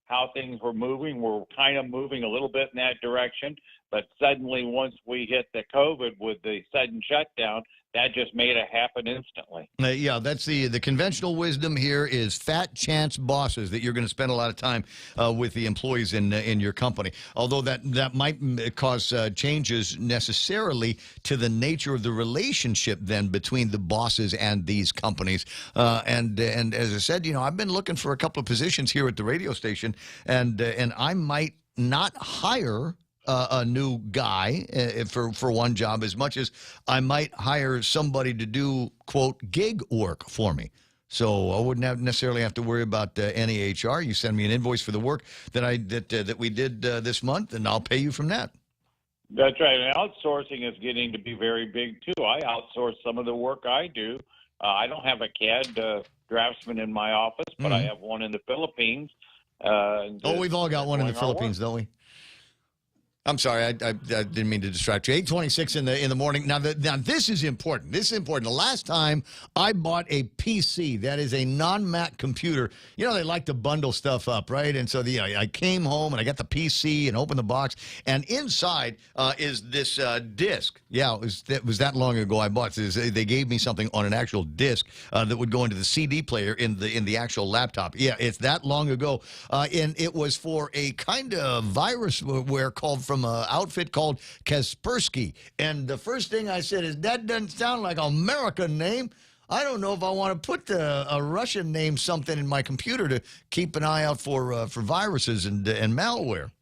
how things were moving. We're kind of moving a little bit in that direction, but suddenly once we hit the COVID with the sudden shutdown, that just made it happen instantly. Yeah, that's the conventional wisdom here is fat chance bosses, that you're going to spend a lot of time with the employees in your company. Although that might cause changes necessarily to the nature of the relationship then between the bosses and these companies. And as I said, I've been looking for a couple of positions here at the radio station, and I might not hire a new guy for one job as much as I might hire somebody to do, quote, gig work for me. So I wouldn't necessarily have to worry about any HR. You send me an invoice for the work that we did this month, and I'll pay you from that. That's right. And outsourcing is getting to be very big, too. I outsource some of the work I do. I don't have a CAD draftsman in my office, but I have one in the Philippines. We've all got one in the Philippines, don't we? I'm sorry, I didn't mean to distract you. 8:26 in the morning. Now this is important. This is important. The last time I bought a PC, that is a non-Mac computer. You know they like to bundle stuff up, right? And so I came home and I got the PC and opened the box, and inside is this disc. Yeah, it was that long ago I bought this. They gave me something on an actual disc that would go into the CD player in the actual laptop. Yeah, it's that long ago, and it was for a kind of virusware called from an outfit called Kaspersky. And the first thing I said is, that doesn't sound like an American name. I don't know if I want to put a Russian name something in my computer to keep an eye out for viruses and malware.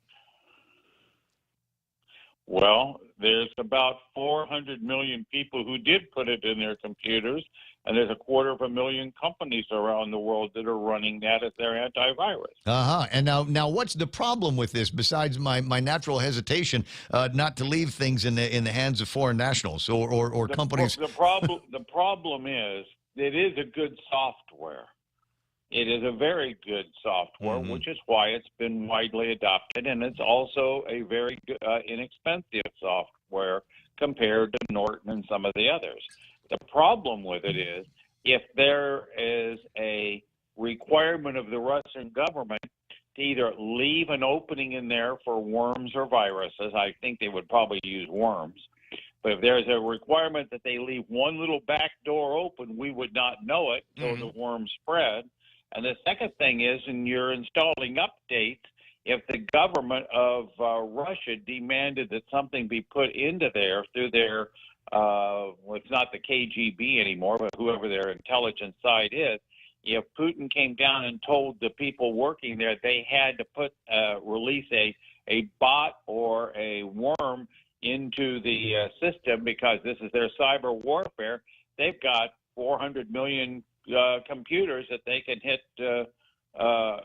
Well, there's about 400 million people who did put it in their computers, and there's 250,000 companies around the world that are running that as their antivirus. And now, what's the problem with this besides my natural hesitation not to leave things in the hands of foreign nationals or companies? The problem is it is a good software. It is a very good software, which is why it's been widely adopted, and it's also a very inexpensive software compared to Norton and some of the others. The problem with it is if there is a requirement of the Russian government to either leave an opening in there for worms or viruses, I think they would probably use worms. But if there's a requirement that they leave one little back door open, we would not know it until the worms spread. And the second thing is, when you're installing updates, if the government of Russia demanded that something be put into there through their, well, it's not the KGB anymore, but whoever their intelligence side is, if Putin came down and told the people working there they had to release a bot or a worm into the system because this is their cyber warfare, they've got 400 million computers that they can hit, 4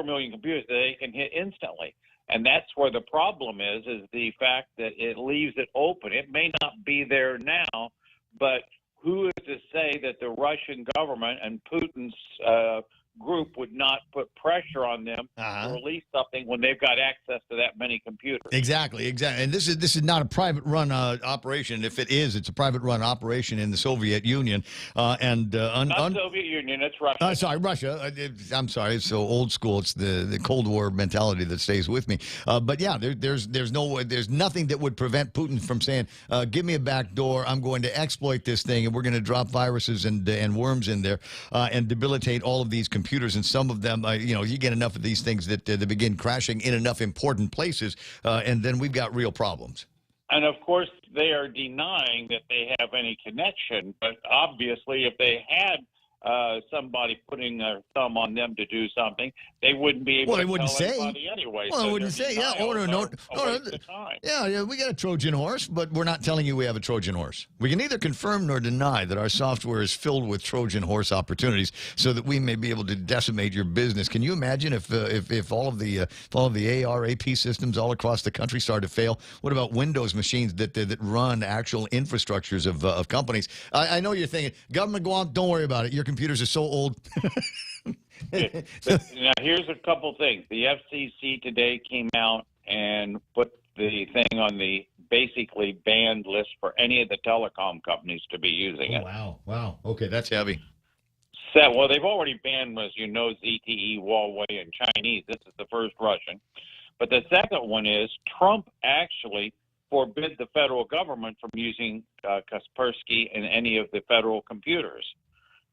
million computers that they can hit instantly. And that's where the problem is the fact that it leaves it open. It may not be there now, but who is to say that the Russian government and Putin's group would not put pressure on them to release something when they've got access to that many computers? Exactly. And this is not a private run operation. If it is, it's a private run operation in the Soviet Union. Not Soviet Union, it's Russia. Sorry, Russia. I'm sorry, it's so old school. It's the Cold War mentality that stays with me. But yeah, there's nothing that would prevent Putin from saying, "Give me a back door. I'm going to exploit this thing, and we're going to drop viruses and worms in there and debilitate all of these computers." And some of them, you get enough of these things that they begin crashing in enough important places, and then we've got real problems. And of course, they are denying that they have any connection. But obviously, if they had somebody putting their thumb on them to do something, they wouldn't be able to tell anybody anyway. Well, so I wouldn't say, yeah, we got a Trojan horse, but we're not telling you we have a Trojan horse. We can neither confirm nor deny that our software is filled with Trojan horse opportunities so that we may be able to decimate your business. Can you imagine if all of the AR/AP systems all across the country started to fail? What about Windows machines that run actual infrastructures of companies? I know you're thinking, government, go on, don't worry about it. Your computers are so old. Now, here's a couple things. The FCC today came out and put the thing on the basically banned list for any of the telecom companies to be using it. Wow. Okay, that's heavy. Well, they've already banned, as you know, ZTE, Huawei, and Chinese. This is the first Russian. But the second one is Trump actually forbid the federal government from using Kaspersky in any of the federal computers.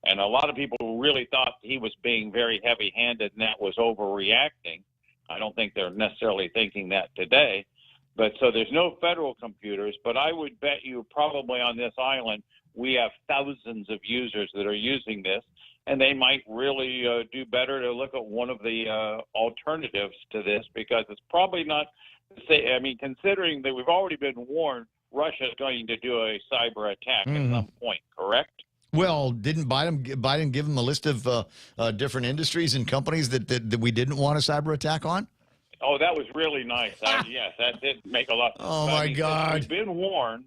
And a lot of people really thought he was being very heavy-handed and that was overreacting. I don't think they're necessarily thinking that today. But so there's no federal computers, but I would bet you probably on this island we have thousands of users that are using this, and they might really do better to look at one of the alternatives to this because it's probably not considering that we've already been warned Russia is going to do a cyber attack at some point, correct? Well, didn't Biden give them a list of different industries and companies that we didn't want a cyber attack on? Oh, that was really nice. Yes, that did make a lot. Oh, my God. We've been warned,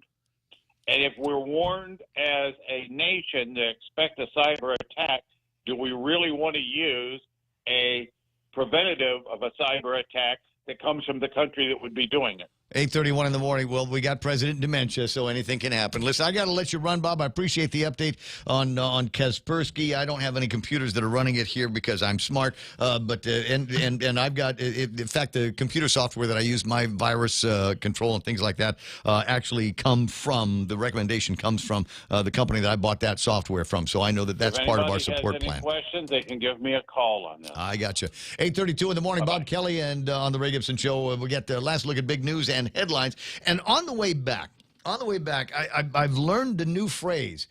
and if we're warned as a nation to expect a cyber attack, do we really want to use a preventative of a cyber attack that comes from the country that would be doing it. 8:31 in the morning. Well, we got President dementia, so anything can happen. Listen, I got to let you run, Bob. I appreciate the update on Kaspersky. I don't have any computers that are running it here because I'm smart. But I've got, in fact, the computer software that I use, my virus control and things like that, actually come from, the recommendation comes from the company that I bought that software from. So I know that that's part of our support If anybody has plan. any questions, they can give me a call on this. I got you. 8:32 in the morning. Bob Kelly and on the Ray Gibson Show, we get the last look at big news and headlines. And on the way back, I've learned a new phrase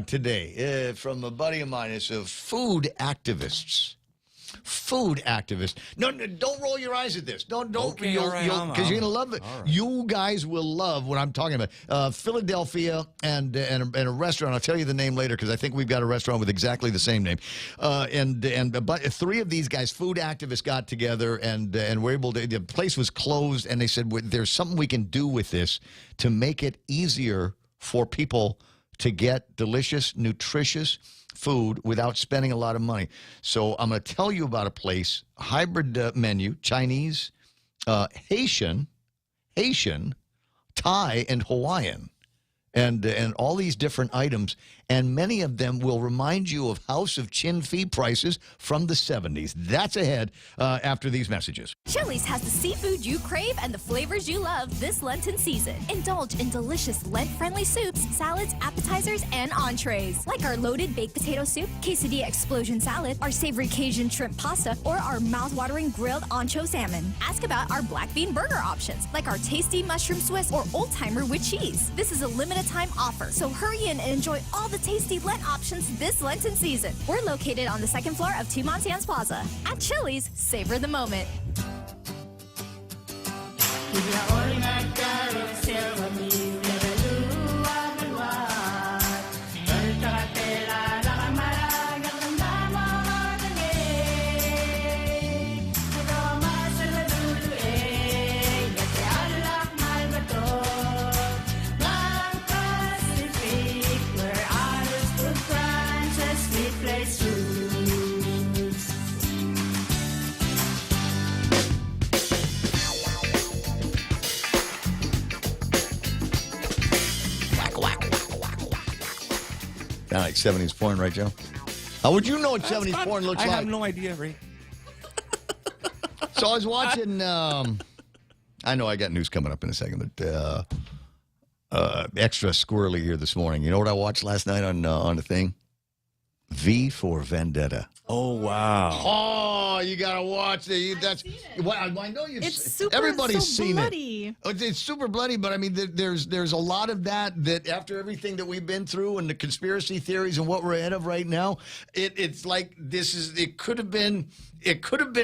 today from a buddy of mine. It's food activists. Food activists. No, don't roll your eyes at this. Don't. Okay, Because you're gonna love it. Right. You guys will love what I'm talking about. Philadelphia and a restaurant. I'll tell you the name later because I think we've got a restaurant with exactly the same name. But three of these guys, food activists, got together and were able to. The place was closed, and they said there's something we can do with this to make it easier for people to get delicious, nutritious food without spending a lot of money. So I'm going to tell you about a place, hybrid menu, Chinese, Haitian, Thai, and Hawaiian, and all these different items. And many of them will remind you of House of Chin Fee prices from the 70s. That's ahead after these messages. Chili's has the seafood you crave and the flavors you love this Lenten season. Indulge in delicious Lent-friendly soups, salads, appetizers, and entrees. Like our loaded baked potato soup, quesadilla explosion salad, our savory Cajun shrimp pasta, or our mouth-watering grilled ancho salmon. Ask about our black bean burger options, like our tasty mushroom Swiss or old-timer with cheese. This is a limited-time offer, so hurry in and enjoy all the tasty Lent options this Lenten season. We're located on the second floor of Two Montans Plaza. At Chili's, savor the moment. Kind of like 70s porn, right, Joe? How would you know what 70s porn looks like? I have no idea, Ray. So I was watching. I know I got news coming up in a second, but extra squirrely here this morning. You know what I watched last night on the thing? V for Vendetta. Oh, wow. Oh, you gotta watch it. That's well, I know you've. It's super. Everybody's so seen bloody. it. It's super bloody, but I mean, there's a lot of that after everything that we've been through and the conspiracy theories and what we're ahead of right now, it's like it could have been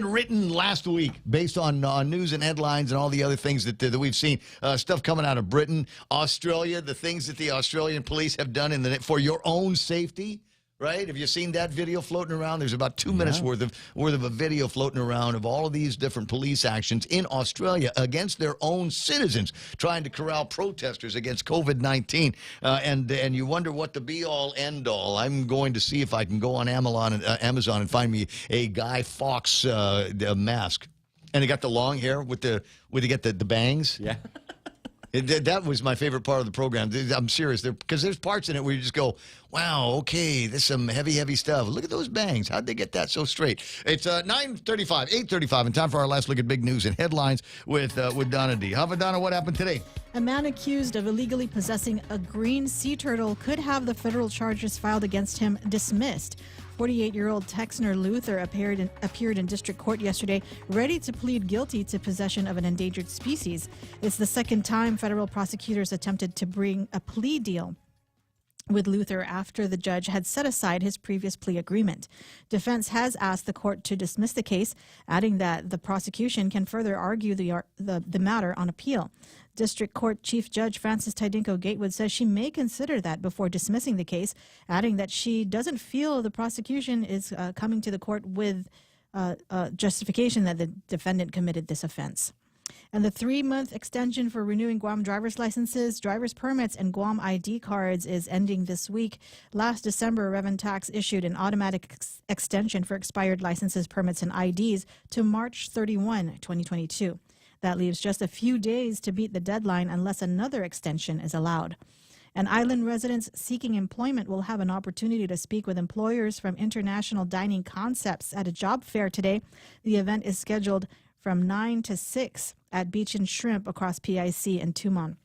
written last week based on news and headlines and all the other things that we've seen. Stuff coming out of Britain, Australia, the things that the Australian police have done for your own safety. Right? Have you seen that video floating around? There's about 2 minutes worth of a video floating around of all of these different police actions in Australia against their own citizens, trying to corral protesters against COVID-19. And you wonder what the be-all, end-all. I'm going to see if I can go on Amazon and find me a Guy Fawkes mask. And he got the long hair with the bangs. Yeah. That was my favorite part of the program. I'm serious. Because there's parts in it where you just go, wow, okay, there's some heavy, heavy stuff. Look at those bangs. How'd they get that so straight? It's 8:35, and time for our last look at big news and headlines with Donna D. Donna, what happened today? A man accused of illegally possessing a green sea turtle could have the federal charges filed against him dismissed. 48-year-old Texner Luther appeared in district court yesterday, ready to plead guilty to possession of an endangered species. It's the second time federal prosecutors attempted to bring a plea deal with Luther after the judge had set aside his previous plea agreement. Defense has asked the court to dismiss the case, adding that the prosecution can further argue the matter on appeal. District Court Chief Judge Frances Tydinko Gatewood says she may consider that before dismissing the case, adding that she doesn't feel the prosecution is coming to the court with justification that the defendant committed this offense. And the 3-month extension for renewing Guam driver's licenses, driver's permits, and Guam ID cards is ending this week. Last December, Revenue Tax issued an automatic extension for expired licenses, permits, and IDs to March 31, 2022. That leaves just a few days to beat the deadline unless another extension is allowed. And island residents seeking employment will have an opportunity to speak with employers from International Dining Concepts at a job fair today. The event is scheduled from 9 to 6 at Beach and Shrimp across PIC and Tumon.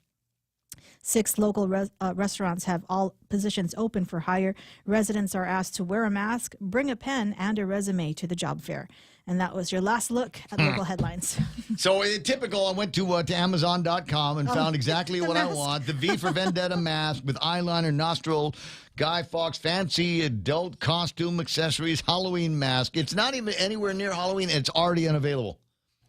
6 local restaurants have all positions open for hire. Residents are asked to wear a mask, bring a pen, and a resume to the job fair. And that was your last look at local headlines. So, typical, I went to Amazon.com and found exactly what I want. The V for Vendetta mask with eyeliner, nostril, Guy Fawkes, fancy adult costume accessories, Halloween mask. It's not even anywhere near Halloween. It's already unavailable.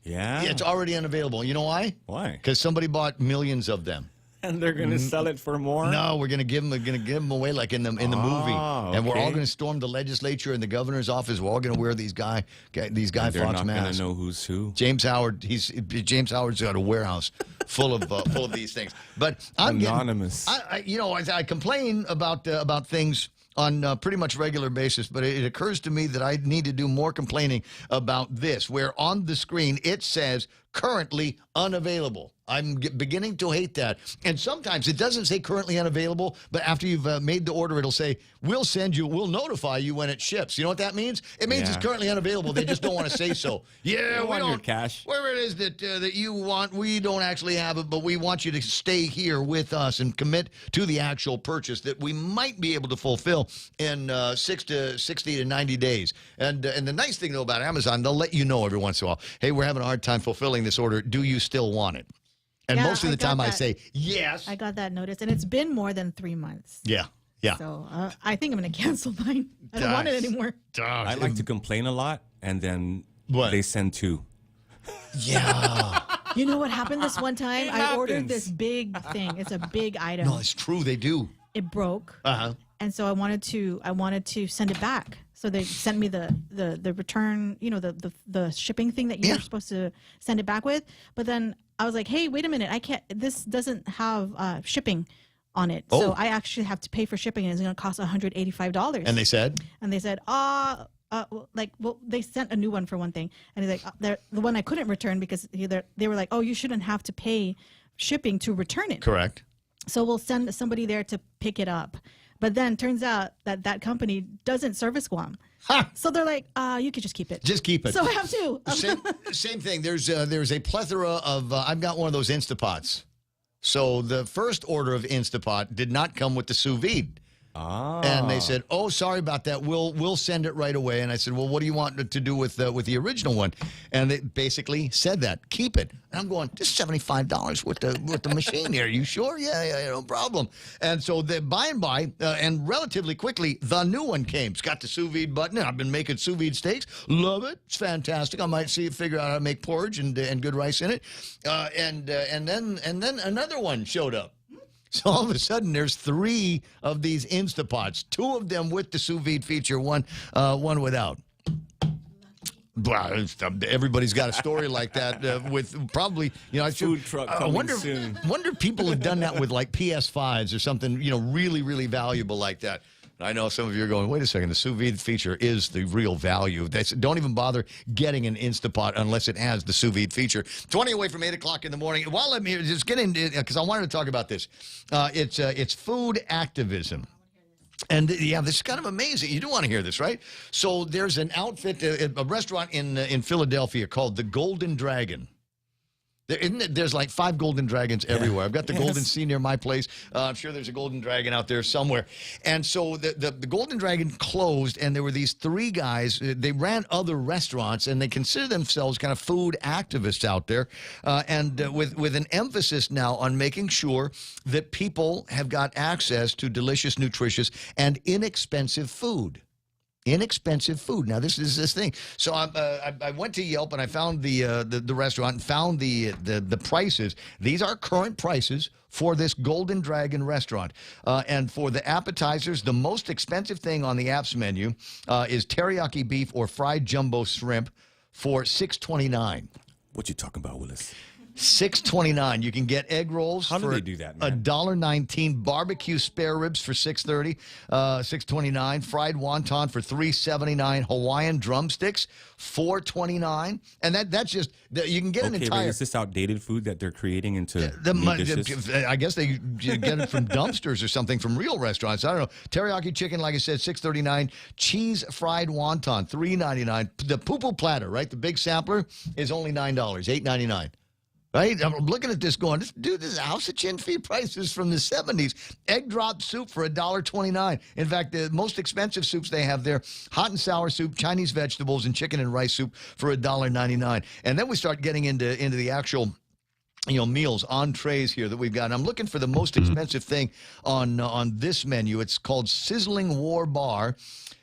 Yeah? It's already unavailable. You know why? Why? Because somebody bought millions of them. And they're going to sell it for more? No, we're going to give them away like in the movie, and we're all going to storm the legislature and the governor's office. We're all going to wear these Guy Fawkes masks. They're not going to know who's who. James Howard's got a warehouse full of these things. But I'm anonymous. I complain about things on pretty much regular basis, but it occurs to me that I need to do more complaining about this, where on the screen it says currently unavailable. I'm beginning to hate that. And sometimes it doesn't say currently unavailable, but after you've made the order, it'll say, we'll notify you when it ships. You know what that means? It means it's currently unavailable. They just don't want to say so. Yeah, we don't. Your cash. Wherever it is that you want, we don't actually have it, but we want you to stay here with us and commit to the actual purchase that we might be able to fulfill in 60 to 90 days. And the nice thing, though, about Amazon, they'll let you know every once in a while, hey, we're having a hard time fulfilling this order. Do you still want it? And most of the time I say, yes. I got that notice, and it's been more than 3 months. Yeah. So I think I'm going to cancel mine. I don't want it anymore. I like to complain a lot, and then they send 2. Yeah. You know what happened this one time? I ordered this big thing. It's a big item. No, it's true. They do. It broke. Uh-huh. And so I wanted to send it back. So they sent me the return, the shipping thing that you're supposed to send it back with. But then I was like, hey, wait a minute. This doesn't have shipping on it. So I actually have to pay for shipping, and it's going to cost $185. And they said? And they said, they sent a new one for one thing. And he's like, the one I couldn't return because they were like, oh, you shouldn't have to pay shipping to return it. Correct. So we'll send somebody there to pick it up. But then turns out that company doesn't service Guam. So they're like, you could just keep it. Just keep it. So I have to. Same thing. There's a plethora of, I've got one of those Instapots. So the first order of Instapot did not come with the sous vide. And they said, oh, sorry about that. We'll send it right away. And I said, well, what do you want to do with the original one? And they basically said that. Keep it. And I'm going, this is $75 with the machine here. Are you sure? Yeah, no problem. And so by and relatively quickly, the new one came. It's got the sous vide button. I've been making sous vide steaks. Love it. It's fantastic. I might figure out how to make porridge and good rice in it. And then another one showed up. So all of a sudden, there's 3 of these Instapots, 2 of them with the sous vide feature, one without. Everybody's got a story like that with probably, food truck coming soon. Wonder if people have done that with like PS5s or something, really, really valuable like that. I know some of you are going, wait a second, the sous vide feature is the real value. Don't even bother getting an Instapot unless it has the sous vide feature. 20 away from 8 o'clock in the morning. While I'm here, just get into, because I wanted to talk about this. It's food activism. And this is kind of amazing. You do want to hear this, right? So there's an outfit, a restaurant in Philadelphia called the Golden Dragon. There's like 5 golden dragons everywhere. I've got the Golden Sea near my place. I'm sure there's a golden dragon out there somewhere. And so the Golden Dragon closed, and there were these 3 guys. They ran other restaurants, and they consider themselves kind of food activists out there, and with an emphasis now on making sure that people have got access to delicious, nutritious, and inexpensive food. Inexpensive food. Now, this is this thing. So I went to Yelp and I found the restaurant and found the prices. These are current prices for this Golden Dragon restaurant. And for the appetizers, the most expensive thing on the app's menu is teriyaki beef or fried jumbo shrimp for $6.29. What you talking about, Willis? $6.29. You can get egg rolls How for do they do that, man? $1.19. Barbecue spare ribs for $6.30. $6.29. Fried wonton for $3.79. Hawaiian drumsticks $4.29. And that's just you can get an Okay, entire. Ray, is this outdated food that they're creating into The new mon- dishes? I guess they get it from dumpsters or something from real restaurants. I don't know. Teriyaki chicken, like I said, $6.39. Cheese fried wonton, $3.99. The poo-poo platter, right? The big sampler is only $9, $8.99. Right? I'm looking at this going, this is House of Chin Fee prices from the 70s. Egg drop soup for $1.29. In fact, the most expensive soups they have there, hot and sour soup, Chinese vegetables, and chicken and rice soup for $1.99. And then we start getting into the actual meals, entrees here that we've got. And I'm looking for the most expensive thing on this menu. It's called Sizzling War Bar.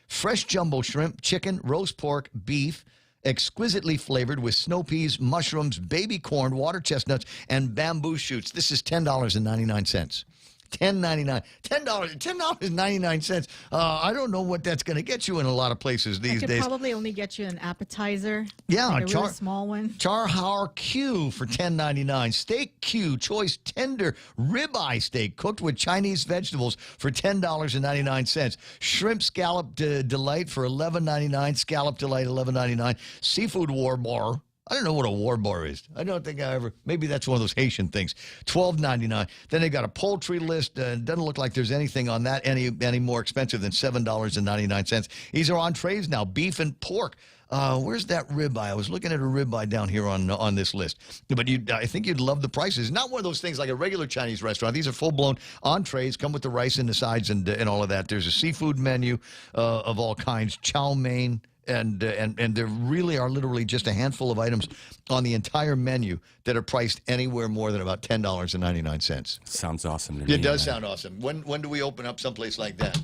Fresh jumbo shrimp, chicken, roast pork, beef, exquisitely flavored with snow peas, mushrooms, baby corn, water chestnuts, and bamboo shoots. This is $10.99. $10.99. I don't know what that's going to get you in a lot of places these I could days. probably only get you an appetizer. Yeah, like a really small one. Char Har Q for $10.99. Steak Q, choice tender ribeye steak cooked with Chinese vegetables for $10.99. Shrimp scallop delight for $11.99. Scallop delight $11.99. Seafood war bar. I don't know what a war bar is. I don't think I ever. Maybe that's one of those Haitian things. $12.99. Then they got a poultry list. Doesn't look like there's anything on that any more expensive than $7.99. These are entrees now. Beef and pork. Where's that ribeye? I was looking at a ribeye down here on this list. But I think you'd love the prices. Not one of those things like a regular Chinese restaurant. These are full-blown entrees, come with the rice and the sides and all of that. There's a seafood menu of all kinds, chow mein. And there really are literally just a handful of items on the entire menu that are priced anywhere more than about $10.99. Sounds awesome to me. It does sound awesome. When do we open up someplace like that?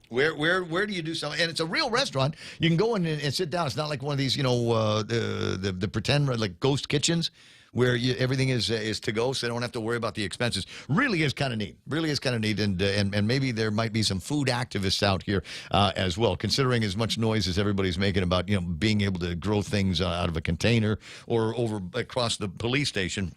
Where do you do something? And it's a real restaurant. You can go in and sit down. It's not like one of these, the pretend like ghost kitchens where everything is to go, so they don't have to worry about the expenses. Really is kind of neat. And maybe there might be some food activists out here as well, considering as much noise as everybody's making about being able to grow things out of a container or over across the police station.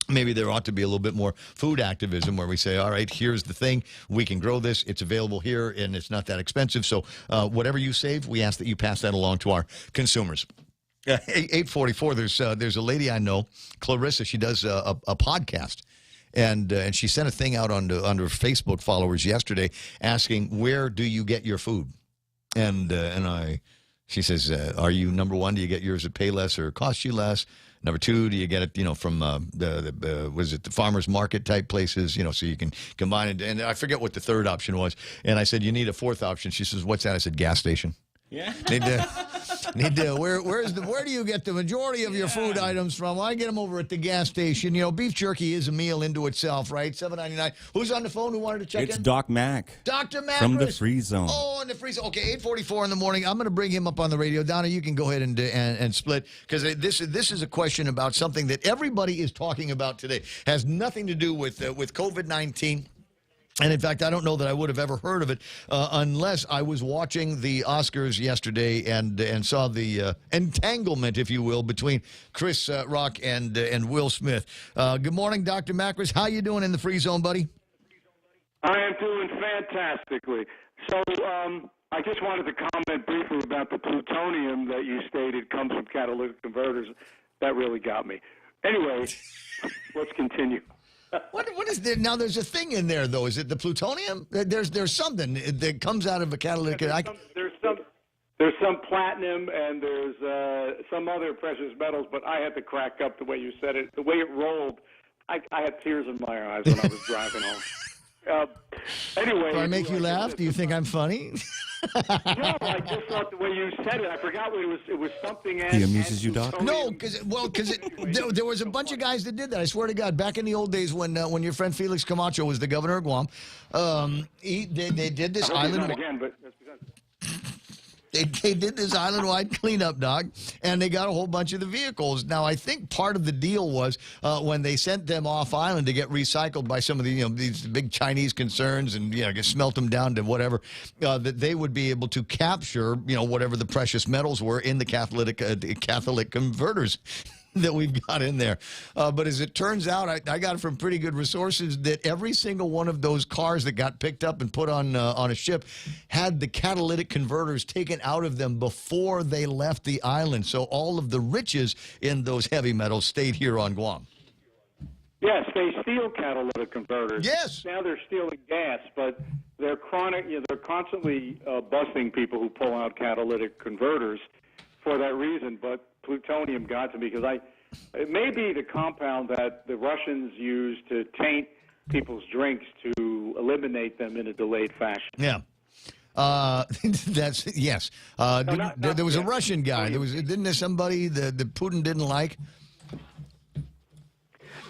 Maybe there ought to be a little bit more food activism where we say, all right, here's the thing. We can grow this. It's available here, and it's not that expensive. So whatever you save, we ask that you pass that along to our consumers. 844, there's a lady I know, Clarissa. She does a podcast. And she sent a thing out on her Facebook followers yesterday asking, where do you get your food? She says, are you, number one, do you get yours at Payless or cost you less? Number two, do you get it, from the farmer's market type places, so you can combine it? And I forget what the third option was. And I said, you need a fourth option. She says, what's that? I said, gas station. Yeah. Where do you get the majority of your food items from? Well, I get them over at the gas station. Beef jerky is a meal into itself, right? $7.99. Who's on the phone who wanted to check in? It's Doc Mack. Dr. Mack. From the Free Zone. Oh, in the Free Zone. Okay, 8:44 in the morning. I'm going to bring him up on the radio. Donna, you can go ahead and split, because this is a question about something that everybody is talking about today. Has nothing to do with COVID-19. And, in fact, I don't know that I would have ever heard of it unless I was watching the Oscars yesterday and saw the entanglement, if you will, between Chris Rock and Will Smith. Good morning, Dr. Macris. How you doing in the Free Zone, buddy? I am doing fantastically. So I just wanted to comment briefly about the plutonium that you stated comes from catalytic converters. That really got me. Anyway, let's continue. What is there now? There's a thing in there, though. Is it the plutonium? There's something that comes out of a catalytic. There's some platinum and there's some other precious metals, but I had to crack up the way you said it. The way it rolled, I had tears in my eyes when I was driving home. Anyway, do I make you laugh? Do you think I'm funny? No, I just thought the way you said it. I forgot what it was. It was something. He amuses you, Doc? No, because there was a bunch of guys that did that. I swear to God, back in the old days when your friend Felix Camacho was the governor of Guam, they did this island. Again, but They did this island-wide cleanup, Doc, and they got a whole bunch of the vehicles. Now, I think part of the deal was when they sent them off-island to get recycled by some of the, these big Chinese concerns and, smelt them down to whatever, that they would be able to capture, whatever the precious metals were in the Catholic converters. that we've got in there. But as it turns out, I got it from pretty good resources that every single one of those cars that got picked up and put on a ship had the catalytic converters taken out of them before they left the island. So all of the riches in those heavy metals stayed here on Guam. Yes, they steal catalytic converters. Yes. Now they're stealing gas, but they're they're constantly busting people who pull out catalytic converters for that reason. But plutonium got to me because it may be the compound that the Russians use to taint people's drinks to eliminate them in a delayed fashion. Yeah. That's yes. There was a Russian guy. Didn't there somebody that Putin didn't like?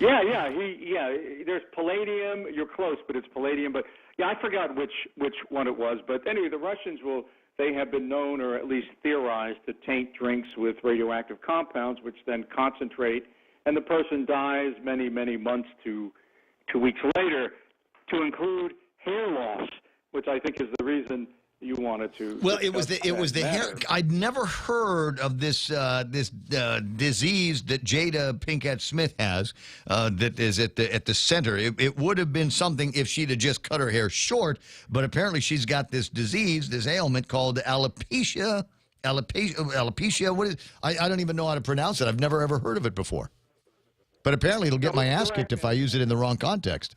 Yeah. There's palladium. You're close, but it's palladium. But yeah, I forgot which one it was. But anyway, the Russians they have been known, or at least theorized, to taint drinks with radioactive compounds, which then concentrate, and the person dies many, many months to 2 weeks later. To include hair loss, which I think is the reason you wanted to. Well, it was the hair. I'd never heard of this disease that Jada Pinkett Smith has that is at the center. It would have been something if she'd have just cut her hair short, but apparently she's got this disease, this ailment called alopecia. Alopecia. What is? I don't even know how to pronounce it. I've never ever heard of it before. But apparently it'll get my ass kicked if I use it in the wrong context.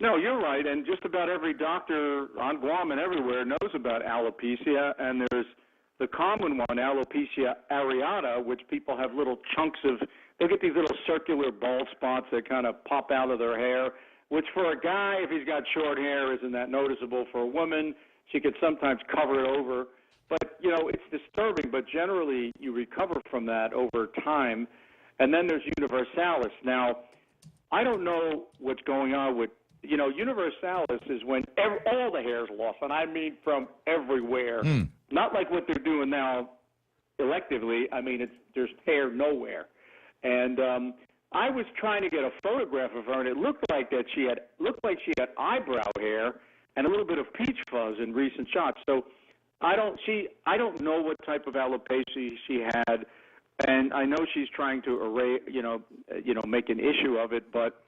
No, you're right, and just about every doctor on Guam and everywhere knows about alopecia, and there's the common one, alopecia areata, which people have little chunks of, they get these little circular bald spots that kind of pop out of their hair, which for a guy, if he's got short hair, isn't that noticeable. For a woman, she could sometimes cover it over. But, it's disturbing, but generally you recover from that over time. And then there's universalis. Now, I don't know what's going on with universalis is when all the hair is lost, and I mean from everywhere. Not like what they're doing now electively. I mean, there's hair nowhere. And I was trying to get a photograph of her, and it looked like she had eyebrow hair and a little bit of peach fuzz in recent shots. So I don't know what type of alopecia she had, and I know she's trying to make an issue of it, but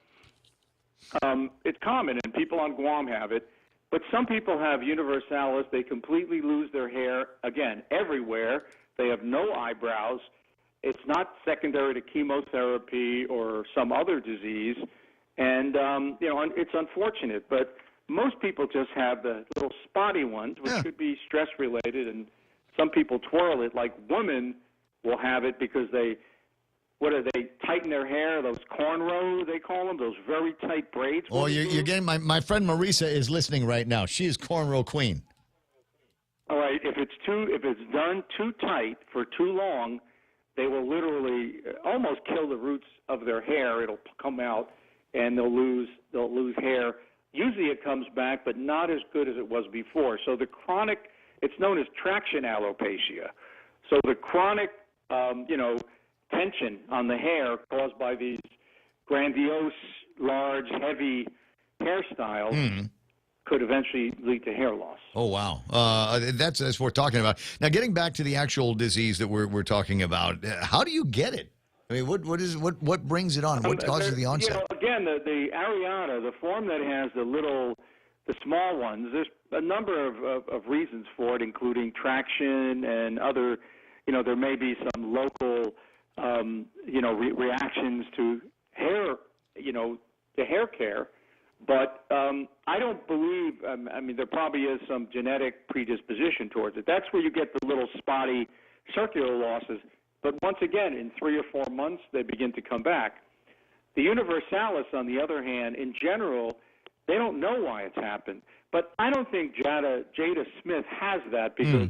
it's common, and people on Guam have it. But some people have universalis. They completely lose their hair, again, everywhere. They have no eyebrows. It's not secondary to chemotherapy or some other disease. And, it's unfortunate. But most people just have the little spotty ones, which could be stress-related. And some people twirl it. Like women will have it because they tighten their hair, those cornrow, they call them, those very tight braids. Oh, you're getting my friend Marisa is listening right now. She is cornrow queen. All right, if it's done too tight for too long, they will literally almost kill the roots of their hair. It'll come out, and they'll lose hair. Usually it comes back, but not as good as it was before. So the chronic, it's known as traction alopecia. So the chronic, tension on the hair caused by these grandiose, large, heavy hairstyles could eventually lead to hair loss. Oh, wow. That's what we're talking about. Now, getting back to the actual disease that we're talking about, how do you get it? I mean, what brings it on? What causes the onset? Again, the areata, the form that has the small ones, there's a number of reasons for it, including traction and other, there may be some local reactions to hair, to hair care. But I don't believe, there probably is some genetic predisposition towards it. That's where you get the little spotty circular losses. But once again, in 3 or 4 months, they begin to come back. The universalis, on the other hand, in general, they don't know why it's happened. But I don't think Jada Smith has that because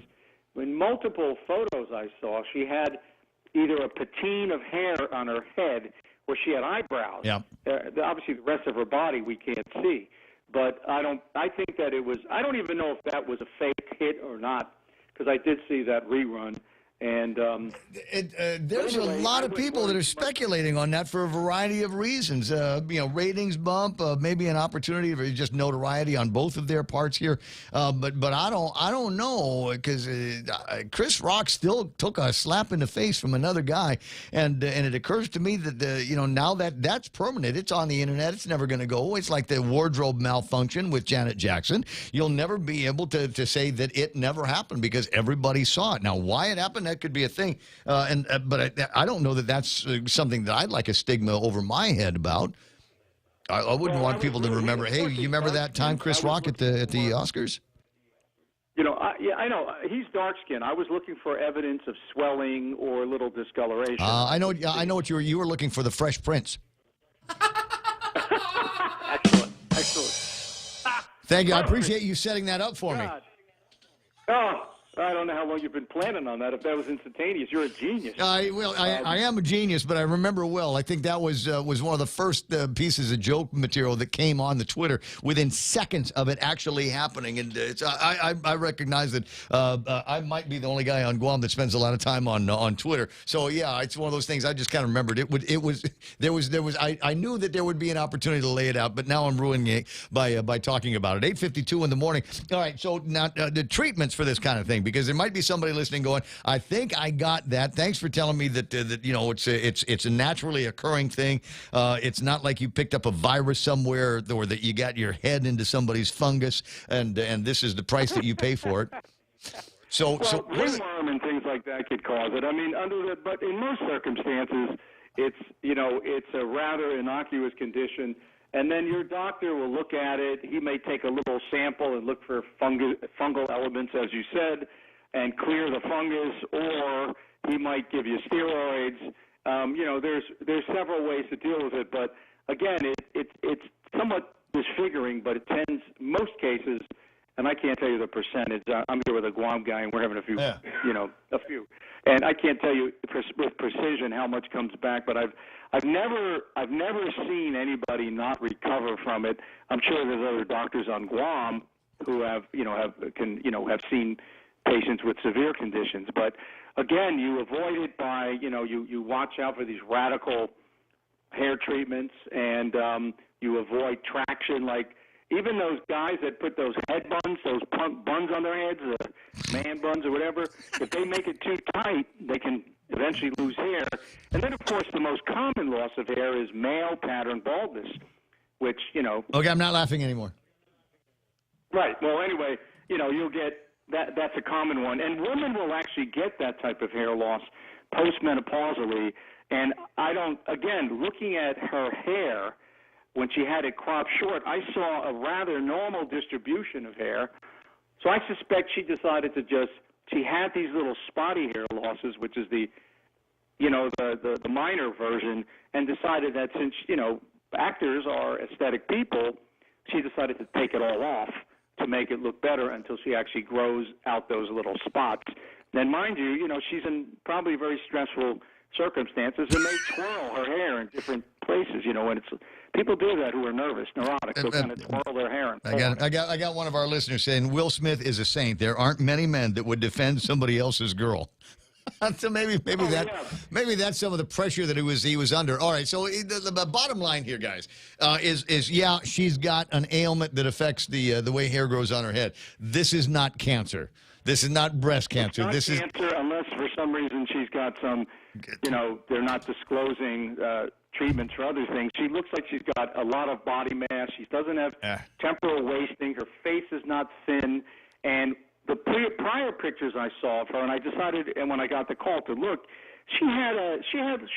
in multiple photos I saw, she had either a patine of hair on her head where she had eyebrows. Yeah. Obviously, the rest of her body we can't see. But I think that it was, I don't even know if that was a fake hit or not, because I did see that rerun. And there's a lot of people that are speculating on that for a variety of reasons. Ratings bump, maybe an opportunity for just notoriety on both of their parts here. But I don't know, because Chris Rock still took a slap in the face from another guy, and it occurs to me that now that's permanent. It's on the internet. It's never going to go. It's like the wardrobe malfunction with Janet Jackson. You'll never be able to say that it never happened because everybody saw it. Now, why it happened, that could be a thing. But I don't know that that's something that I'd like a stigma over my head about. I wouldn't want people to remember, hey, you remember that time Chris Rock at the Oscars? I know. He's dark-skinned. I was looking for evidence of swelling or a little discoloration. I know what you were looking for, the Fresh Prince. Excellent. Thank you. I appreciate you setting that up for me. Oh, I don't know how long you've been planning on that. If that was instantaneous, you're a genius. I am a genius, but I remember well. I think that was one of the first pieces of joke material that came on the Twitter within seconds of it actually happening. And I recognize that I might be the only guy on Guam that spends a lot of time on Twitter. So yeah, it's one of those things I just kind of remembered. I knew that there would be an opportunity to lay it out, but now I'm ruining it by talking about it. 8:52 in the morning. All right, so now the treatments for this kind of thing. Because there might be somebody listening going, I think I got that. Thanks for telling me that it's a naturally occurring thing. It's not like you picked up a virus somewhere or that you got your head into somebody's fungus and this is the price that you pay for it. So ringworm and things like that could cause it. I mean, but in most circumstances, it's a rather innocuous condition. And then your doctor will look at it. He may take a little sample and look for fungal elements, as you said, and clear the fungus, or he might give you steroids. There's several ways to deal with it. But again, it's somewhat disfiguring, but it tends, most cases, and I can't tell you the percentage. I'm here with a Guam guy, and we're having a few. And I can't tell you with precision how much comes back, but I've never seen anybody not recover from it. I'm sure there's other doctors on Guam who have seen patients with severe conditions. But again, you avoid it by you watch out for these radical hair treatments, and you avoid traction. Like even those guys that put those head buns, those buns on their heads, the man buns or whatever, if they make it too tight, they can eventually lose hair. And then, of course, the most common loss of hair is male pattern baldness, which, Okay, I'm not laughing anymore. Right. Well, anyway, you'll get that. That's a common one. And women will actually get that type of hair loss postmenopausally. And looking at her hair, when she had it cropped short, I saw a rather normal distribution of hair. So I suspect she decided she had these little spotty hair losses, which is the minor version, and decided that since, actors are aesthetic people, she decided to take it all off to make it look better until she actually grows out those little spots. Then, mind you, she's in probably very stressful circumstances and may twirl her hair in different places, when it's people do that who are nervous, neurotic, they'll kind of twirl their hair. I got one of our listeners saying Will Smith is a saint. There aren't many men that would defend somebody else's girl. So maybe that's some of the pressure that he was under. All right, so the bottom line here, guys, is she's got an ailment that affects the way hair grows on her head. This is not cancer. This is not breast cancer. This is cancer unless for some reason she's got some, they're not disclosing treatments for other things. She looks like she's got a lot of body mass. She doesn't have temporal wasting. Her face is not thin. And the prior pictures I saw of her, and I decided, and when I got the call to look, she had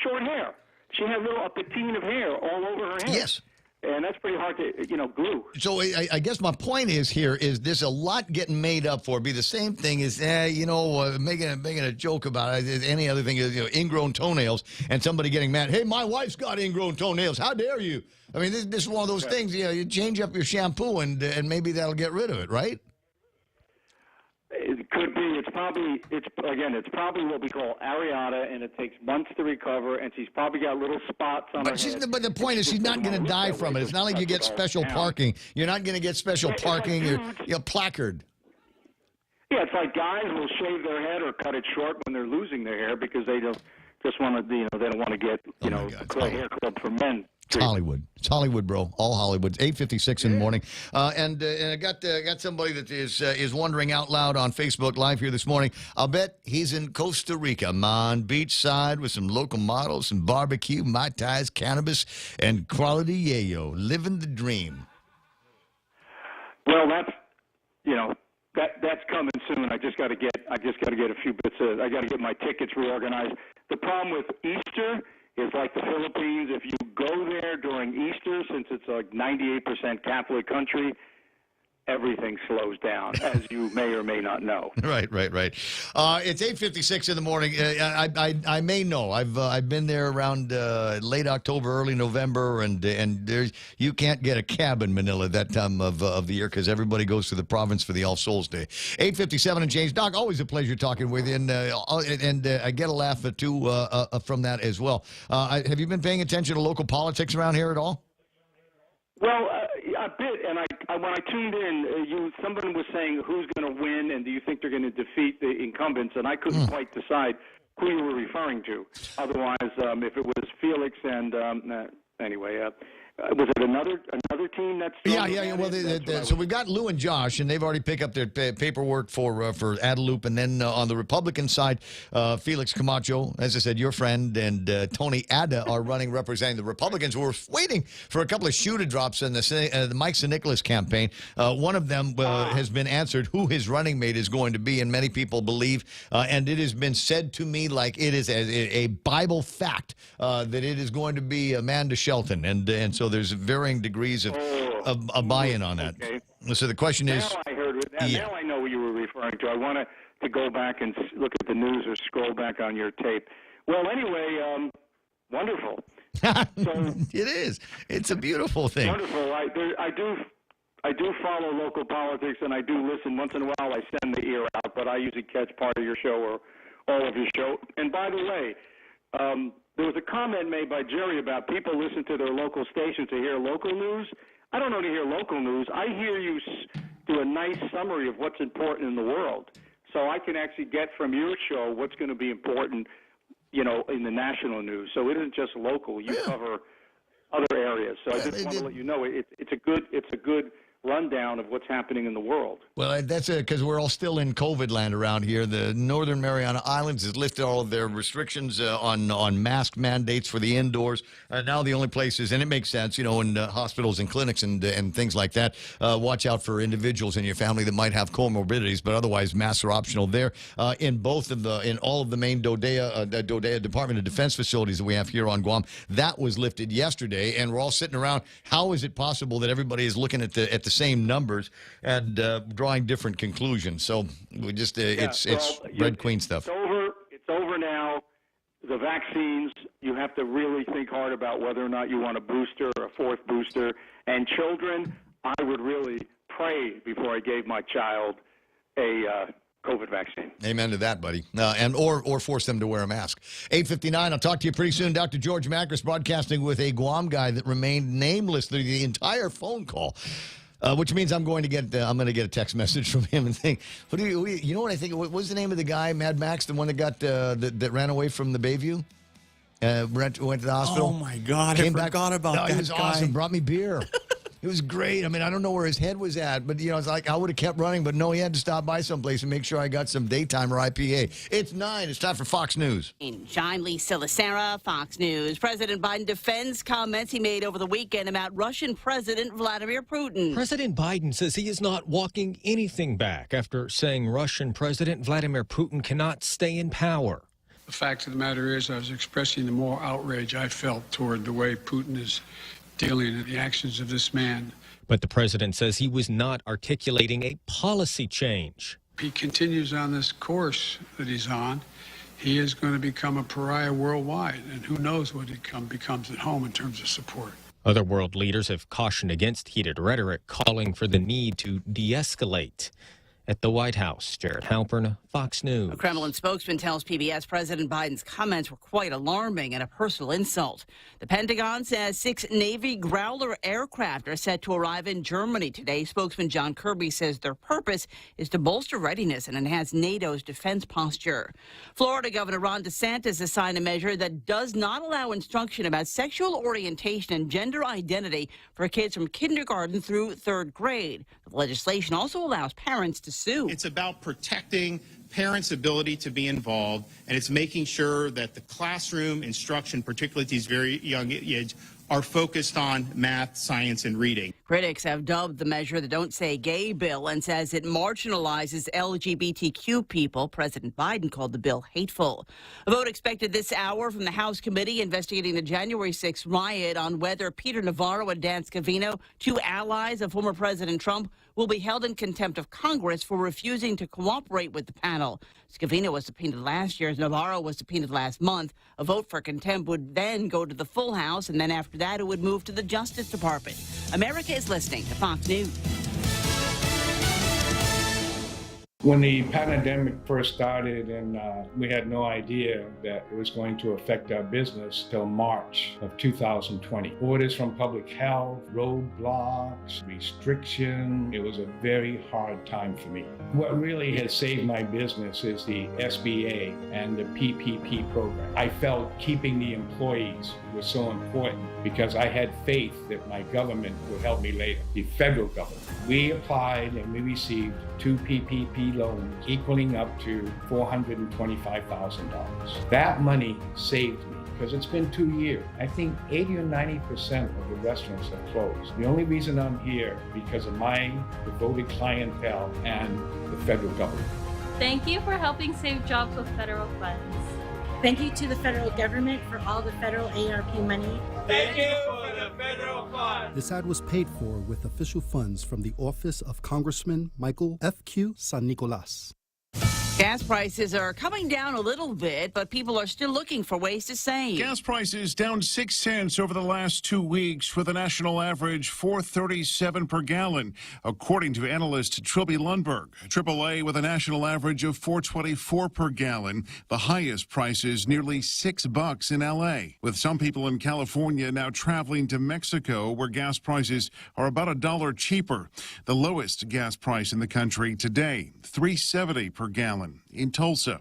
short hair. She had a patina of hair all over her head. Yes. And that's pretty hard to, glue. So I guess my point is there's a lot getting made up for. It'd be the same thing as, making a joke about it. Any other thing is, ingrown toenails and somebody getting mad. Hey, my wife's got ingrown toenails. How dare you? I mean, this is one of those things, you change up your shampoo and maybe that'll get rid of it, right? It could be. It's probably what we call areata, and it takes months to recover, and she's probably got little spots on her head. But the point is she's not going to die from it. It's not like you get special parking. You're not going to get special parking or placard. Yeah, it's like guys will shave their head or cut it short when they're losing their hair because they don't just want to, they don't want to get, a hair club for men. It's Hollywood. It's Hollywood, bro. All Hollywood. 8:56 in the morning, and I got somebody that is wondering out loud on Facebook Live here this morning. I'll bet he's in Costa Rica, on beachside with some local models, some barbecue, mai tais, cannabis, and quality yayo, living the dream. Well, that's coming soon. I just got to get a few bits of. I got to get my tickets reorganized. The problem with Easter is like the Philippines. If you go there during Easter, since it's a 98% Catholic country, everything slows down, as you may or may not know. Right. It's 8:56 in the morning. I may know. I've been there around late October, early November, and there's you can't get a cab in Manila that time of the year because everybody goes to the province for the All Souls Day. 8:57 and James. Doc, always a pleasure talking with you, and I get a laugh too from that as well. Have you been paying attention to local politics around here at all? Well, a bit, and when I tuned in, somebody was saying who's going to win, and do you think they're going to defeat the incumbents? And I couldn't quite decide who you were referring to. Otherwise, if it was Felix and anyway. Was it another team that's... Yeah. Well, so we've got Lou and Josh, and they've already picked up their paperwork for Adelup. And then on the Republican side, Felix Camacho, as I said, your friend, and Tony Ada are representing the Republicans. We're waiting for a couple of shoe drops in the Mike Nicholas campaign. One of them has been answered who his running mate is going to be, and many people believe, and it has been said to me like it is a Bible fact that it is going to be Amanda Shelton. And so there's varying degrees of buy-in on that. Okay. So the question is... Now I heard it. Now I know what you were referring to. I want to go back and look at the news or scroll back on your tape. Well, anyway, wonderful. It is. It's a beautiful thing. Wonderful. I do follow local politics, and I do listen. Once in a while, I send the ear out, but I usually catch part of your show or all of your show. And by the way... there was a comment made by Jerry about people listen to their local station to hear local news. I don't know to hear local news. I hear you do a nice summary of what's important in the world. So I can actually get from your show what's going to be important, in the national news. So it isn't just local. You cover other areas. So I just want to let you know it's a good rundown of what's happening in the world. Well, that's because we're all still in COVID land around here. The Northern Mariana Islands has lifted all of their restrictions on mask mandates for the indoors. Now the only places, and it makes sense, in hospitals and clinics and things like that, watch out for individuals in your family that might have comorbidities, but otherwise masks are optional there. In all of the main DODEA Department of Defense facilities that we have here on Guam, that was lifted yesterday, and we're all sitting around. How is it possible that everybody is looking at the same numbers and drawing different conclusions? So we just it's Red Queen stuff. It's over now. The vaccines, you have to really think hard about whether or not you want a booster or a fourth booster. And children, I would really pray before I gave my child a COVID vaccine. Amen to that, buddy. Or force them to wear a mask. 8:59. I'll talk to you pretty soon. Dr. George Macris broadcasting with a Guam guy that remained nameless through the entire phone call. Which means I'm going to get a text message from him and think, you know what I think? What was the name of the guy, Mad Max, the one that got that ran away from the Bayview? Went to the hospital. Oh my God! I forgot about that. He was awesome. Brought me beer. It was great. I mean, I don't know where his head was at, but it's like I would have kept running, but no, he had to stop by someplace and make sure I got some daytime or IPA. It's 9. It's time for Fox News. I'm Lisa Lacera, Fox News. President Biden defends comments he made over the weekend about Russian President Vladimir Putin. President Biden says he is not walking anything back after saying Russian President Vladimir Putin cannot stay in power. The fact of the matter is I was expressing the moral outrage I felt toward the way Putin is dealing with the actions of this man. But the president says he was not articulating a policy change. If he continues on this course that he's on, he is going to become a pariah worldwide, and who knows what he becomes at home in terms of support. Other world leaders have cautioned against heated rhetoric, calling for the need to de-escalate. At the White House, Jared Halpern, Fox News. A Kremlin spokesman tells PBS President Biden's comments were quite alarming and a personal insult. The Pentagon says 6 Navy Growler aircraft are set to arrive in Germany today. Spokesman John Kirby says their purpose is to bolster readiness and enhance NATO's defense posture. Florida Governor Ron DeSantis has signed a measure that does not allow instruction about sexual orientation and gender identity for kids from kindergarten through 3rd grade. The legislation also allows parents to sue. It's about protecting parents' ability to be involved, and it's making sure that the classroom instruction, particularly at these very young age, are focused on math, science, and reading. Critics have dubbed the measure the Don't Say Gay bill and says it marginalizes LGBTQ people. President Biden called the bill hateful. A vote expected this hour from the House committee investigating the January 6th riot on whether Peter Navarro and Dan Scavino, 2 allies of former President Trump, will be held in contempt of Congress for refusing to cooperate with the panel. Scavino was subpoenaed last year. Navarro was subpoenaed last month. A vote for contempt would then go to the full House, and then after that, it would move to the Justice Department. America is listening to Fox News. When the pandemic first started and we had no idea that it was going to affect our business till March of 2020. Orders from public health, roadblocks, restriction. It was a very hard time for me. What really has saved my business is the SBA and the PPP program. I felt keeping the employees was so important because I had faith that my government would help me later, the federal government. We applied and we received 2 PPP loans equaling up to $425,000. That money saved me because it's been 2 years. I think 80 or 90% of the restaurants have closed. The only reason I'm here because of my devoted clientele and the federal government. Thank you for helping save jobs with federal funds. Thank you to the federal government for all the federal ARP money. Thank you for the federal funds. This ad was paid for with official funds from the office of Congressman Michael F.Q. San Nicolas. Gas prices are coming down a little bit, but people are still looking for ways to save. Gas prices down 6 cents over the last 2 weeks, with a national average $4.37 per gallon, according to analyst Trilby Lundberg. AAA with a national average of $4.24 per gallon, the highest prices nearly $6 in L.A. With some people in California now traveling to Mexico, where gas prices are about $1 cheaper. The lowest gas price in the country today, $3.70 per gallon in Tulsa.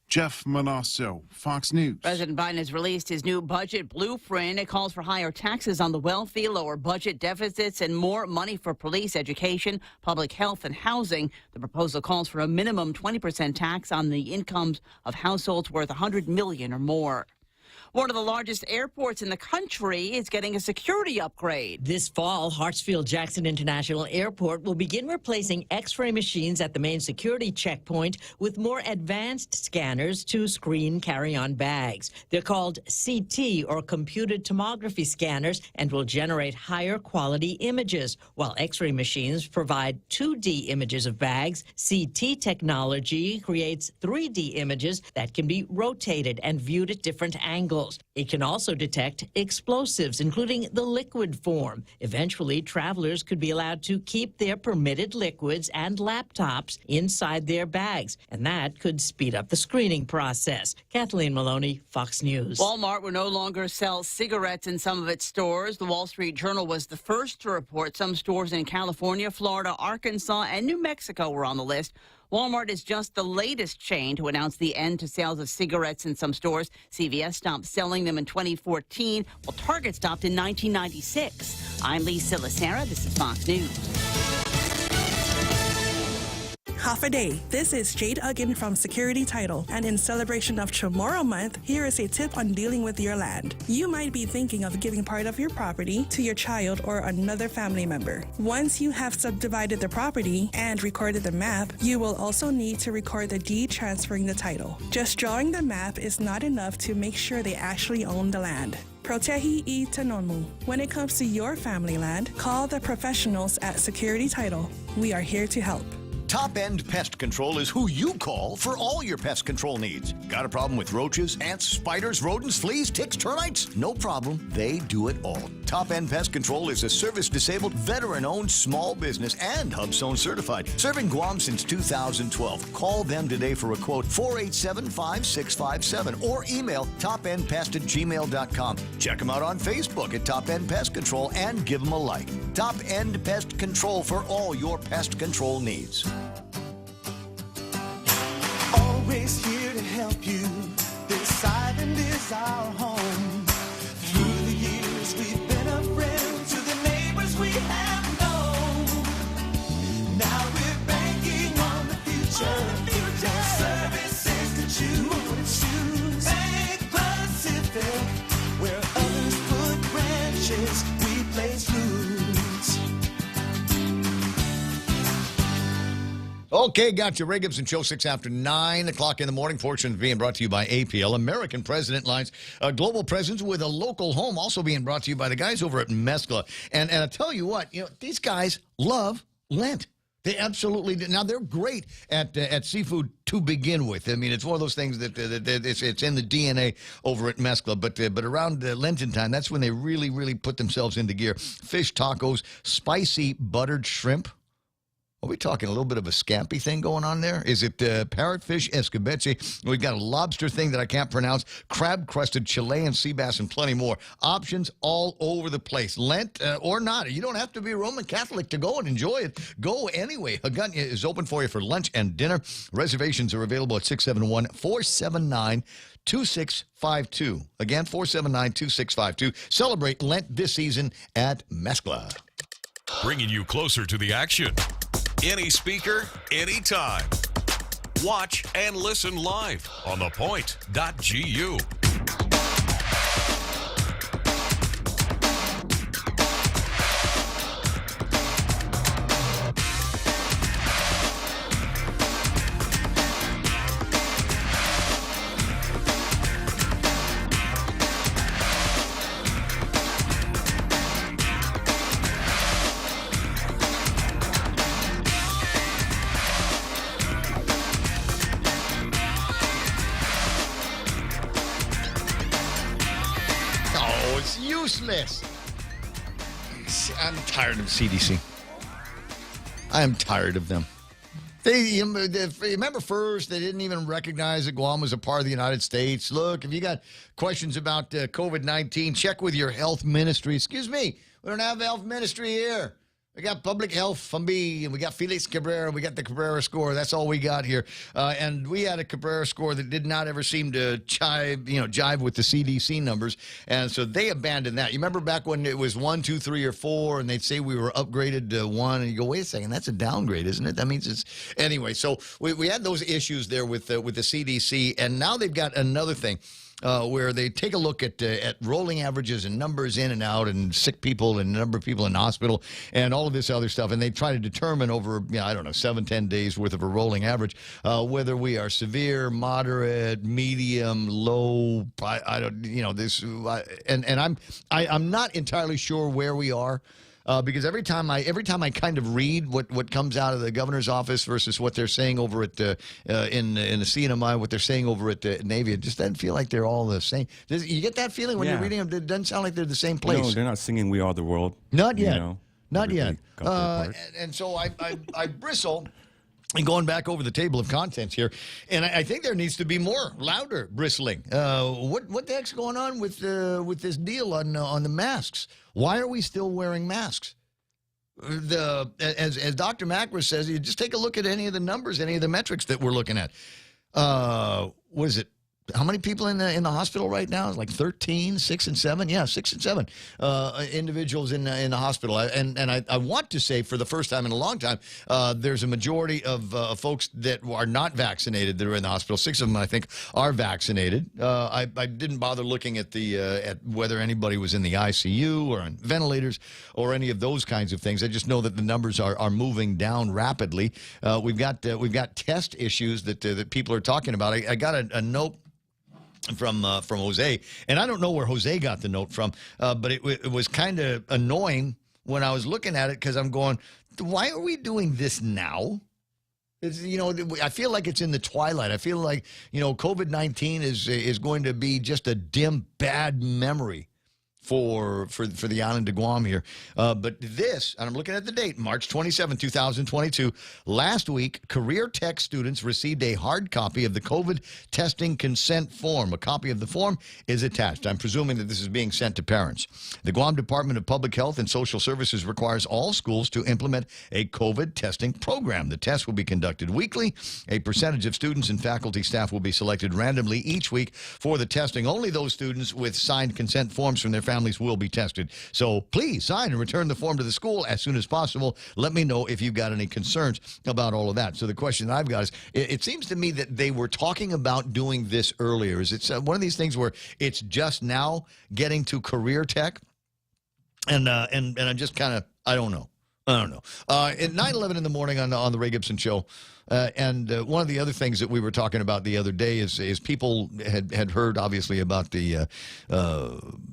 Jeff Manasso, Fox News. President Biden has released his new budget blueprint. It calls for higher taxes on the wealthy, lower budget deficits, and more money for police, education, public health, and housing. The proposal calls for a minimum 20% tax on the incomes of households worth $100 million or more. One of the largest airports in the country is getting a security upgrade. This fall, Hartsfield-Jackson International Airport will begin replacing X-ray machines at the main security checkpoint with more advanced scanners to screen carry-on bags. They're called CT, or computed tomography scanners, and will generate higher quality images. While X-ray machines provide 2D images of bags, CT technology creates 3D images that can be rotated and viewed at different angles. It can also detect explosives, including the liquid form. Eventually, travelers could be allowed to keep their permitted liquids and laptops inside their bags, and that could speed up the screening process. Kathleen Maloney, Fox News. Walmart will no longer sell cigarettes in some of its stores. The Wall Street Journal was the first to report some stores in California, Florida, Arkansas, and New Mexico were on the list. Walmart is just the latest chain to announce the end to sales of cigarettes in some stores. CVS stopped selling them in 2014, while Target stopped in 1996. I'm Lisa Lacera. This is Fox News. Half a day. This is Jade Uggin from Security Title, and in celebration of Tomorrow Month, here is a tip on dealing with your land. You might be thinking of giving part of your property to your child or another family member. Once you have subdivided the property and recorded the map, you will also need to record the deed transferring the title. Just drawing the map is not enough to make sure they actually own the land. Protehi I Tanonmu. When it comes to your family land, call the professionals at Security Title. We are here to help. Top End Pest Control is who you call for all your pest control needs. Got a problem with roaches, ants, spiders, rodents, fleas, ticks, termites? No problem. They do it all. Top End Pest Control is a service-disabled, veteran-owned small business and HubZone certified, serving Guam since 2012. Call them today for a quote, 487-5657, or email topendpest@gmail.com. Check them out on Facebook at Top End Pest Control and give them a like. Top End Pest Control for all your pest control needs. Always here to help you. This island is our home. Through the years, we've been a friend to the neighbors we have known. Now we're banking on the future. Services to choose. Bank Pacific, where others put branches, we place roots. Okay, gotcha. Ray Gibson Show, 6 after 9 o'clock in the morning. Portions being brought to you by APL, American President Lines, a global presence with a local home. Also being brought to you by the guys over at Mescla. And I tell you what, these guys love Lent. They absolutely do. Now, they're great at seafood to begin with. I mean, it's one of those things that it's in the DNA over at Mescla. But around Lenten time, that's when they really, really put themselves into gear. Fish tacos, spicy buttered shrimp. Are we talking a little bit of a scampi thing going on there? Is it parrotfish escabeche? We've got a lobster thing that I can't pronounce, crab-crusted Chilean sea bass, and plenty more. Options all over the place. Lent or not. You don't have to be a Roman Catholic to go and enjoy it. Go anyway. Hagunya is open for you for lunch and dinner. Reservations are available at 671-479-2652. Again, 479-2652. Celebrate Lent this season at Mescla. Bringing you closer to the action. Any speaker, anytime. Watch and listen live on thepoint.gu. Useless. I'm tired of CDC. I am tired of them. They remember first, they didn't even recognize that Guam was a part of the United States. Look, if you got questions about COVID-19, check with your health ministry. Excuse me, we don't have a health ministry here. We got public health from B, and we got Felix Cabrera. We got the Cabrera score. That's all we got here. And we had a Cabrera score that did not ever seem to jive with the CDC numbers. And so they abandoned that. You remember back when it was 1, 2, 3, or 4, and they'd say we were upgraded to 1, and you go, wait a second, that's a downgrade, isn't it? That means it's anyway. So we had those issues there with the CDC, and now they've got another thing. Where they take a look at rolling averages and numbers in and out and sick people and number of people in the hospital and all of this other stuff. And they try to determine over, 7-10 days worth of a rolling average, whether we are severe, moderate, medium, low. I'm not entirely sure where we are. Because every time I kind of read what comes out of the governor's office versus what they're saying over at in the CNMI, what they're saying over at Navy, it just doesn't feel like they're all the same. You get that feeling when you're reading them? It doesn't sound like they're the same place. No, they're not singing "We Are the World." Not yet. Not yet. And so I bristle. And going back over the table of contents here, and I think there needs to be more louder bristling. What the heck's going on with this deal on the masks? Why are we still wearing masks? As Dr. Macra says, you just take a look at any of the numbers, any of the metrics that we're looking at. What is it? How many people in the hospital right now? Like 13, 6 and 7? Yeah, 6 and 7 individuals in the hospital. And I want to say for the first time in a long time, there's a majority of folks that are not vaccinated that are in the hospital. 6 of them, I think, are vaccinated. I didn't bother looking at at whether anybody was in the ICU or on ventilators or any of those kinds of things. I just know that the numbers are moving down rapidly. We've got test issues that people are talking about. I got a note from Jose, and I don't know where Jose got the note from, but it was kind of annoying when I was looking at it because I'm going, why are we doing this now? It's, I feel like it's in the twilight. I feel like, COVID-19 is going to be just a dim, bad memory for the island of Guam here. But this, and I'm looking at the date, March 27, 2022, last week, career tech students received a hard copy of the COVID testing consent form. A copy of the form is attached. I'm presuming that this is being sent to parents. The Guam Department of Public Health and Social Services requires all schools to implement a COVID testing program. The test will be conducted weekly. A percentage of students and faculty staff will be selected randomly each week for the testing. Only those students with signed consent forms from their families will be tested. So please sign and return the form to the school as soon as possible. Let me know if you've got any concerns about all of that. So the question that I've got is, it seems to me that they were talking about doing this earlier. Is it one of these things where it's just now getting to career tech? And I'm just kind of, I don't know. At 9:11 in the morning on the Ray Gibson Show, and one of the other things that we were talking about the other day is people had heard, obviously, about the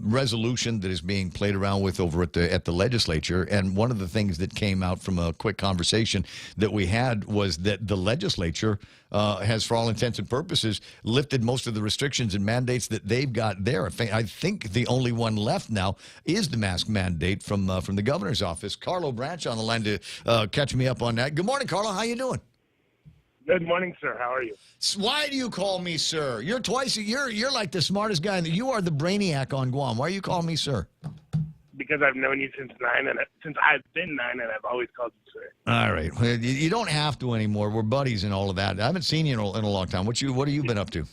resolution that is being played around with over at the legislature. And one of the things that came out from a quick conversation that we had was that the legislature has, for all intents and purposes, lifted most of the restrictions and mandates that they've got there. I think the only one left now is the mask mandate from the governor's office. Carlo Branch on the line to catch me up on that. Good morning, Carlo. How you doing? Good morning, sir. How are you? Why do you call me sir? You're like the smartest guy. You are the brainiac on Guam. Why are you calling me sir? Because I've known you since I've been 9, and I've always called you sir. All right. Well, you don't have to anymore. We're buddies and all of that. I haven't seen you in a long time. What have you been up to?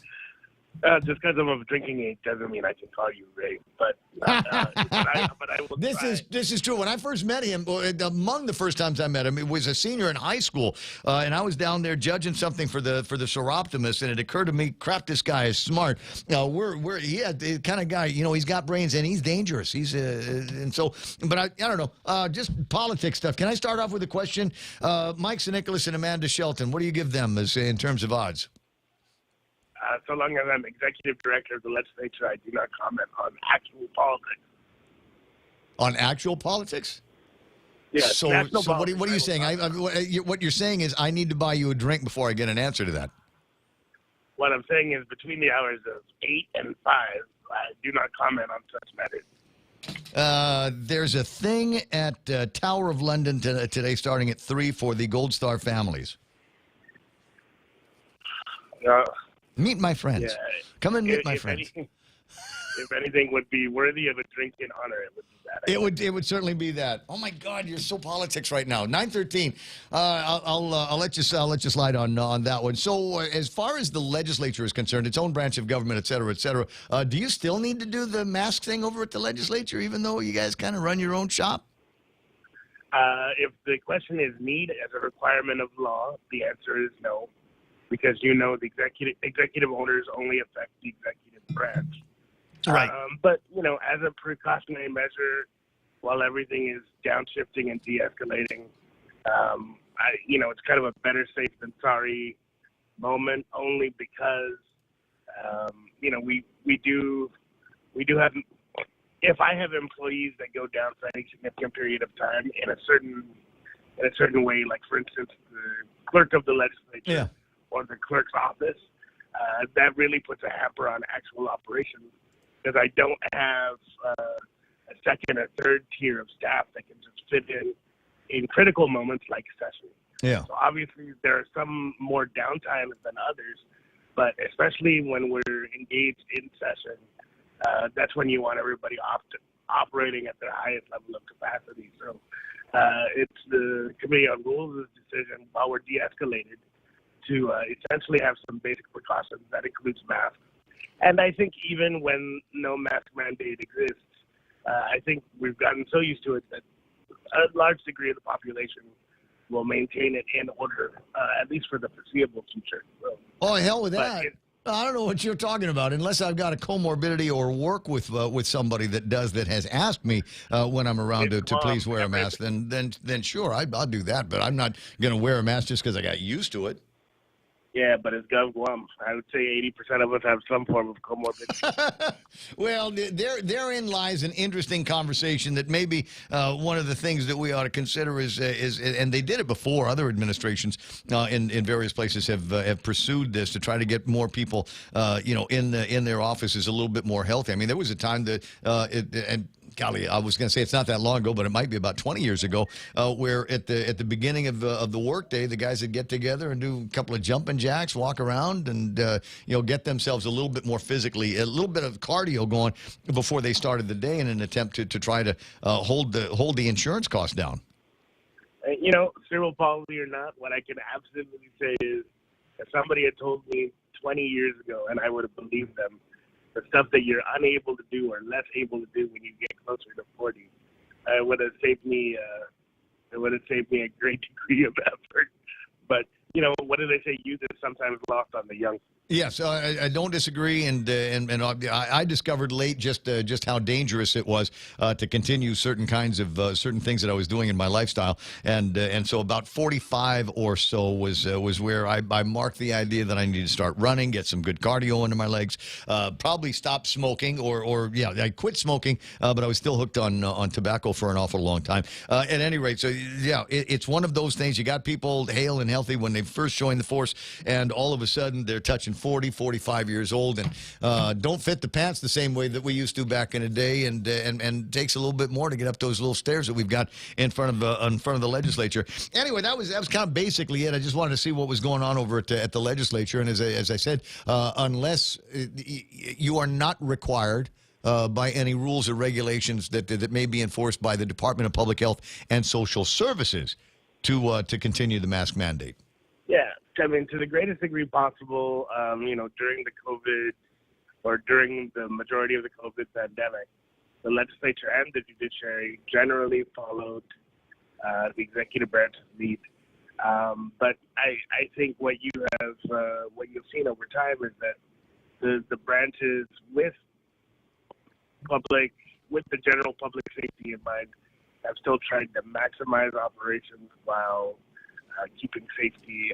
Just because I'm of drinking age doesn't mean I can call you Ray. But I will. This is true. When I first met him, among the first times I met him, it was a senior in high school, and I was down there judging something for the Seroptimus, and it occurred to me, crap, this guy is smart. He had the kind of guy, he's got brains and he's dangerous. But I don't know, just politics stuff. Can I start off with a question? Mike Nicholas and Amanda Shelton, what do you give them in terms of odds? So long as I'm executive director of the legislature, I do not comment on actual politics. On actual politics? Yes. So what are you saying? What you're saying is I need to buy you a drink before I get an answer to that. What I'm saying is between the hours of 8 and 5, I do not comment on such matters. There's a thing at Tower of London today starting at 3 for the Gold Star families. Meet my friends. Yeah, come and meet my friends. If anything would be worthy of a drink in honor, it would be that. It would certainly be that. Oh my God, you're so politics right now. 9:13. I'll let you slide on that one. So as far as the legislature is concerned, its own branch of government, et cetera, do you still need to do the mask thing over at the legislature, even though you guys kind of run your own shop? If the question is need as a requirement of law, the answer is no. Because the executive orders only affect the executive branch. Right. But as a precautionary measure, while everything is downshifting and de-escalating, it's kind of a better safe than sorry moment. Only because we do have. If I have employees that go down for any significant period of time in a certain way, like for instance the clerk of the legislature. Yeah. Or the clerk's office, that really puts a hamper on actual operations because I don't have a second or third tier of staff that can just fit in critical moments like session. Yeah. So obviously there are some more downtimes than others, but especially when we're engaged in session, that's when you want everybody operating at their highest level of capacity. So it's the Committee on Rules' decision while we're de-escalated to essentially have some basic precautions that includes masks. And I think even when no mask mandate exists, I think we've gotten so used to it that a large degree of the population will maintain it in order, at least for the foreseeable future. So, oh, hell with that. I don't know what you're talking about. Unless I've got a comorbidity or work with somebody that has asked me when I'm around to please wear a mask, then sure, I'll do that. But I'm not going to wear a mask just because I got used to it. Yeah, but it's Guam. I would say 80% of us have some form of comorbidity. Well, therein lies an interesting conversation that maybe one of the things that we ought to consider is and they did it before. Other administrations in various places have pursued this to try to get more people, in their offices a little bit more healthy. I mean, there was a time that and golly, I was going to say it's not that long ago, but it might be about 20 years ago, where at the beginning of the workday, the guys would get together and do a couple of jumping jacks, walk around, and get themselves a little bit more physically, a little bit of cardio going before they started the day in an attempt to try to hold the insurance costs down. Cerebral palsy or not, what I can absolutely say is if somebody had told me 20 years ago, and I would have believed them, the stuff that you're unable to do or less able to do when you get closer to 40, it would have saved me. It would have saved me a great degree of effort. But what do they say? Youth is sometimes lost on the young. Yes, I don't disagree, and I discovered late just how dangerous it was to continue certain kinds of certain things that I was doing in my lifestyle, and so about 45 or so was where I marked the idea that I needed to start running, get some good cardio into my legs, probably stop smoking, or I quit smoking, but I was still hooked on tobacco for an awful long time. At any rate, so yeah, it's one of those things. You got people hale and healthy when they first join the force, and all of a sudden they're touching 40, 45 years old and don't fit the pants the same way that we used to back in the day, and takes a little bit more to get up those little stairs that we've got in front of the legislature. Anyway, that was kind of basically it. I just wanted to see what was going on over at the legislature, and as I said, unless you are not required by any rules or regulations that may be enforced by the Department of Public Health and Social Services to continue the mask mandate. Yeah, I mean, to the greatest degree possible, during the COVID or during the majority of the COVID pandemic, the legislature and the judiciary generally followed the executive branch's lead. But I think what you've seen over time is that the branches with the general public safety in mind have still tried to maximize operations while keeping safety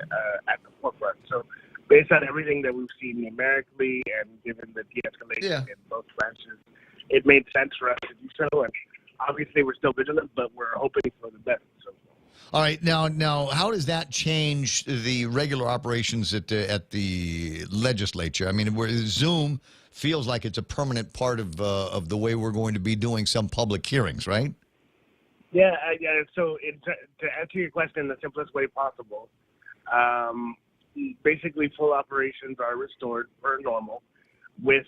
at the forefront. So based on everything that we've seen numerically and given the de-escalation in both branches, it made sense for us to do so. And obviously we're still vigilant, but we're hoping for the best. So. All right. Now, how does that change the regular operations at the legislature? I mean, where Zoom feels like it's a permanent part of the way we're going to be doing some public hearings, right? Yeah. So to answer your question in the simplest way possible, basically full operations are restored per normal, with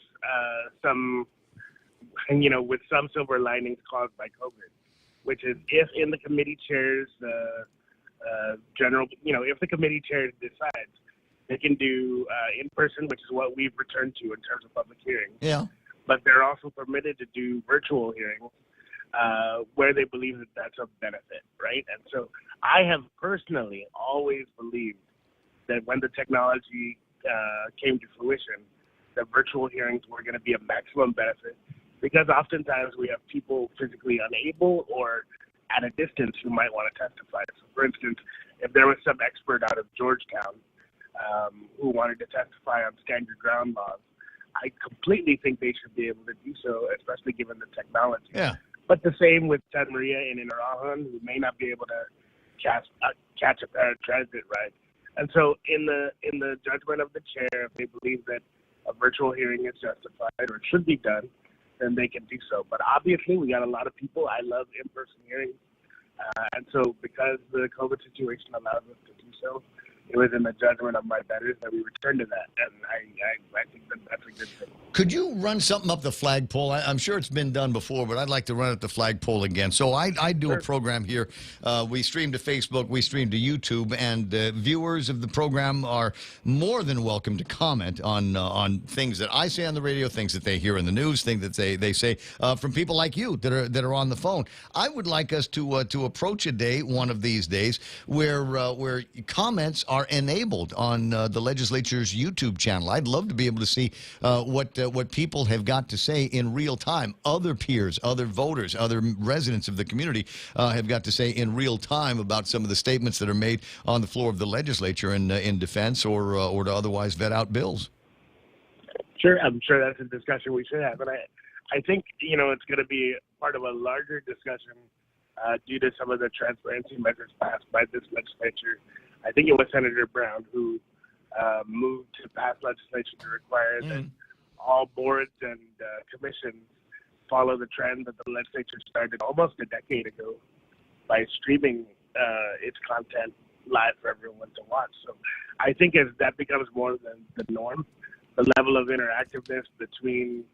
some silver linings caused by COVID, which is if in the committee chairs if the committee chair decides, they can do in person, which is what we've returned to in terms of public hearings. Yeah. But they're also permitted to do virtual hearings where they believe that that's of benefit, right? And so I have personally always believed that when the technology came to fruition, that virtual hearings were going to be a maximum benefit, because oftentimes we have people physically unable or at a distance who might want to testify. So, for instance, if there was some expert out of Georgetown who wanted to testify on stand your ground laws, I completely think they should be able to do so, especially given the technology. Yeah. But the same with San Maria and in Arahan, who may not be able to catch a transit ride. And so in the judgment of the chair, if they believe that a virtual hearing is justified or should be done, then they can do so. But obviously, we got a lot of people. I love in-person hearings. And so because the COVID situation allows us to do so, it was in the judgment of my betters that we returned to that. And I think that's a good thing. Could you run something up the flagpole? I'm sure it's been done before, but I'd like to run up the flagpole again. So I do a program here. We stream to Facebook, we stream to YouTube, and viewers of the program are more than welcome to comment on things that I say on the radio, things that they hear in the news, things that they say from people like you that are on the phone. I would like us to approach a day, one of these days, where comments are enabled on the legislature's YouTube channel. I'd love to be able to see what what people have got to say in real time. Other peers, other voters, other residents of the community have got to say in real time about some of the statements that are made on the floor of the legislature in defense or to otherwise vet out bills. Sure, I'm sure that's a discussion we should have. But I think, it's going to be part of a larger discussion due to some of the transparency measures passed by this legislature. I think it was Senator Brown who moved to pass legislation to require that all boards and commissions follow the trend that the legislature started almost a decade ago by streaming its content live for everyone to watch. So I think as that becomes more than the norm, the level of interactiveness between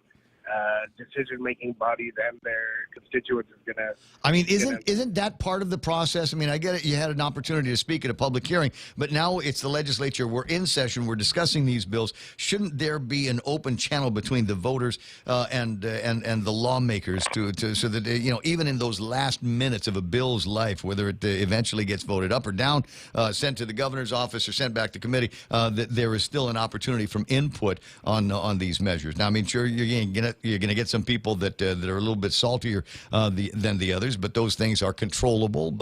decision-making bodies and their constituents is going to... I mean, isn't that part of the process? I mean, I get it. You had an opportunity to speak at a public hearing, but now it's the legislature. We're in session. We're discussing these bills. Shouldn't there be an open channel between the voters and the lawmakers so that, even in those last minutes of a bill's life, whether it eventually gets voted up or down, sent to the governor's office or sent back to committee, that there is still an opportunity from input on these measures. Now, I mean, sure, you're going to get some people that are a little bit saltier than the others, but those things are controllable.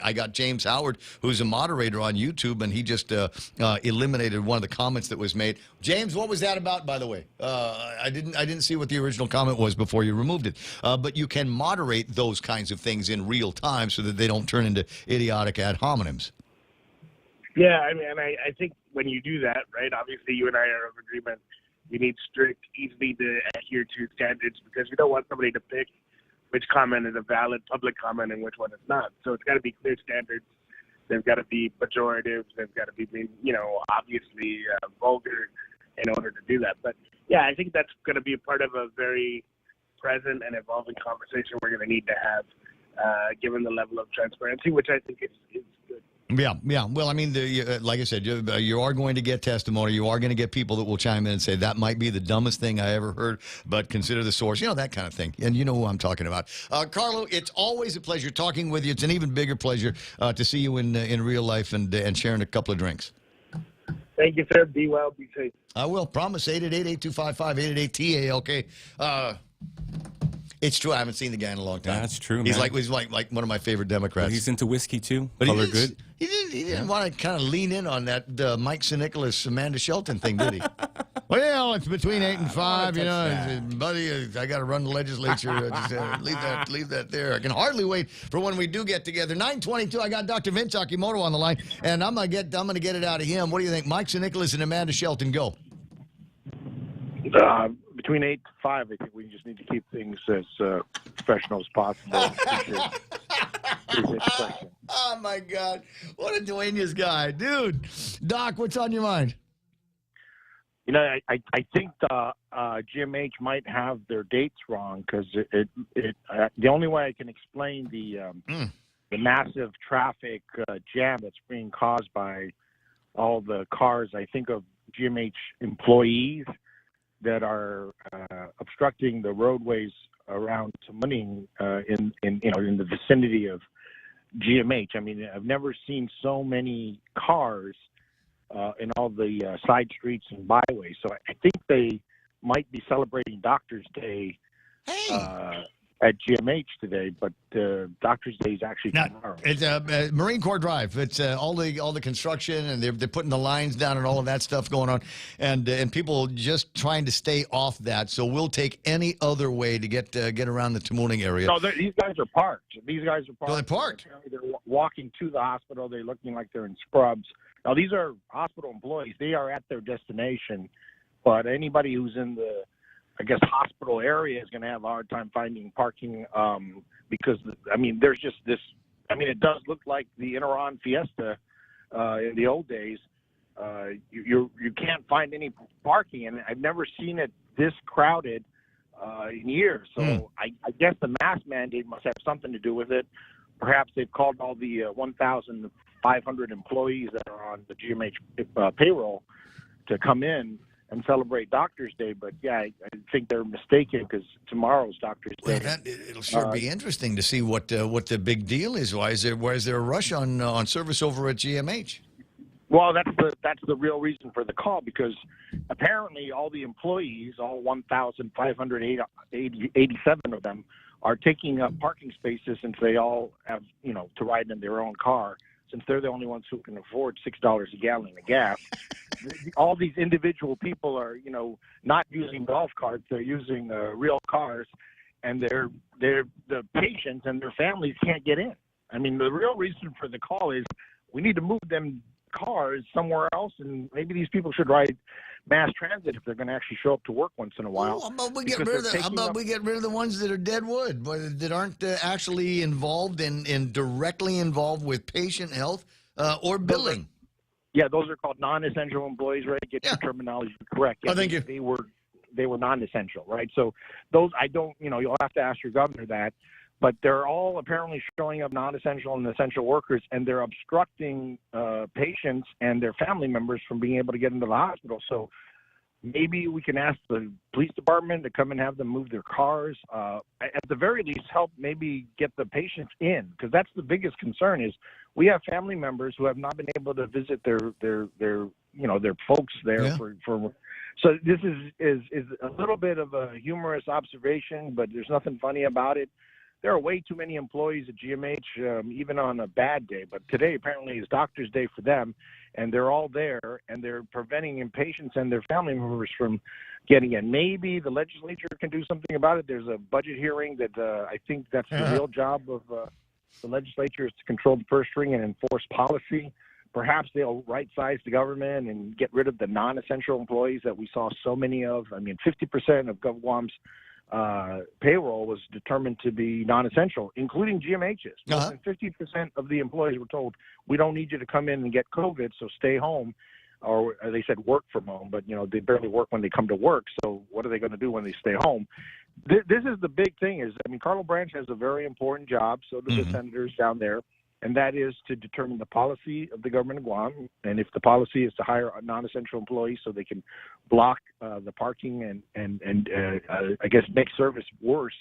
I got James Howard, who's a moderator on YouTube, and he just eliminated one of the comments that was made. James, what was that about, by the way? I didn't see what the original comment was before you removed it. But you can moderate those kinds of things in real time so that they don't turn into idiotic ad hominems. Yeah, I mean, I think when you do that, right, obviously you and I are of agreement. You need strict, easy to adhere to standards because you don't want somebody to pick which comment is a valid public comment and which one is not. So it's got to be clear standards. They've got to be pejorative. They've got to be, obviously vulgar in order to do that. But, yeah, I think that's going to be a part of a very present and evolving conversation we're going to need to have given the level of transparency, which I think is good. Yeah. Well, I mean, like I said, you are going to get testimony. You are going to get people that will chime in and say, that might be the dumbest thing I ever heard, but consider the source, that kind of thing. And you know who I'm talking about. Carlo, it's always a pleasure talking with you. It's an even bigger pleasure to see you in real life and sharing a couple of drinks. Thank you, sir. Be well. Be safe. I will. Promise. 888-8255-888-TALK. It's true. I haven't seen the guy in a long time. That's true, man. He's like one of my favorite Democrats. But he's into whiskey, too. But Color good. He didn't want to kind of lean in on that Mike Sinicolas, Amanda Shelton thing, did he? Well, it's between 8 and 5, buddy. I got to run the legislature. Just leave that there. I can hardly wait for when we do get together. 9:22. I got Dr. Vince Akimoto on the line, and I'm gonna get it out of him. What do you think, Mike Sinicolas and Amanda Shelton? Go. Between 8 to 5, I think we just need to keep things as professional as possible. Oh, my God. What a dueñas guy. Dude. Doc, what's on your mind? I think GMH might have their dates wrong because the only way I can explain the massive traffic jam that's being caused by all the cars, I think of GMH employees that are obstructing the roadways around Tamuning in the vicinity of GMH. I mean, I've never seen so many cars in all the side streets and byways. So I think they might be celebrating Doctor's Day at GMH today, but Doctor's Day is actually tomorrow. It's Marine Corps Drive. It's all the construction, and they're putting the lines down and all of that stuff going on, and people just trying to stay off that. So we'll take any other way to get around the Tamuning area. No, these guys are parked. Oh, they're parked. They're walking to the hospital. They're looking like they're in scrubs. Now, these are hospital employees. They are at their destination, but anybody who's in the hospital area is going to have a hard time finding parking because, there's just this. It does look like the Interon Fiesta in the old days. You can't find any parking, and I've never seen it this crowded in years. So I guess the mask mandate must have something to do with it. Perhaps they've called all the 1,500 employees that are on the GMH payroll to come in and celebrate Doctor's Day, but I think they're mistaken because tomorrow's Doctor's Day. It'll sure be interesting to see what the big deal is. Why is there a rush on service over at GMH? Well, that's the real reason for the call, because apparently all the employees, all 1,587 of them, are taking up parking spaces since they all have, to ride in their own car, since they're the only ones who can afford $6 a gallon of gas. All these individual people are, not using golf carts; they're using real cars, and the patients and their families can't get in. I mean, the real reason for the call is we need to move them cars somewhere else, and maybe these people should ride mass transit if they're going to actually show up to work once in a while. How about we get rid of the ones that are dead wood, that aren't actually involved and directly involved with patient health or billing? Those are called non-essential employees, right? Get your terminology correct. Thank you. They were non-essential, right? So those, I don't, you'll have to ask your governor that, but they're all apparently showing up non-essential and essential workers, and they're obstructing patients and their family members from being able to get into the hospital. So maybe we can ask the police department to come and have them move their cars. At the very least, help maybe get the patients in, because that's the biggest concern. Is we have family members who have not been able to visit their folks there for. So this is a little bit of a humorous observation, but there's nothing funny about it. There are way too many employees at GMH, even on a bad day. But today apparently is Doctor's Day for them, and they're all there, and they're preventing patients and their family members from getting in. Maybe the legislature can do something about it. There's a budget hearing that I think that's the real job of the legislature, is to control the purse string and enforce policy. Perhaps they'll right-size the government and get rid of the non-essential employees that we saw so many of. I mean, 50% of GovGuam's payroll was determined to be non-essential, including GMH's. More than 50% of the employees were told, we don't need you to come in and get COVID, so stay home. Or they said work from home, but, they barely work when they come to work. So what are they going to do when they stay home? This is the big thing is, Carlo Branch has a very important job. So do the senators down there. And that is to determine the policy of the government of Guam. And if the policy is to hire non-essential employees so they can block the parking and I guess make service worse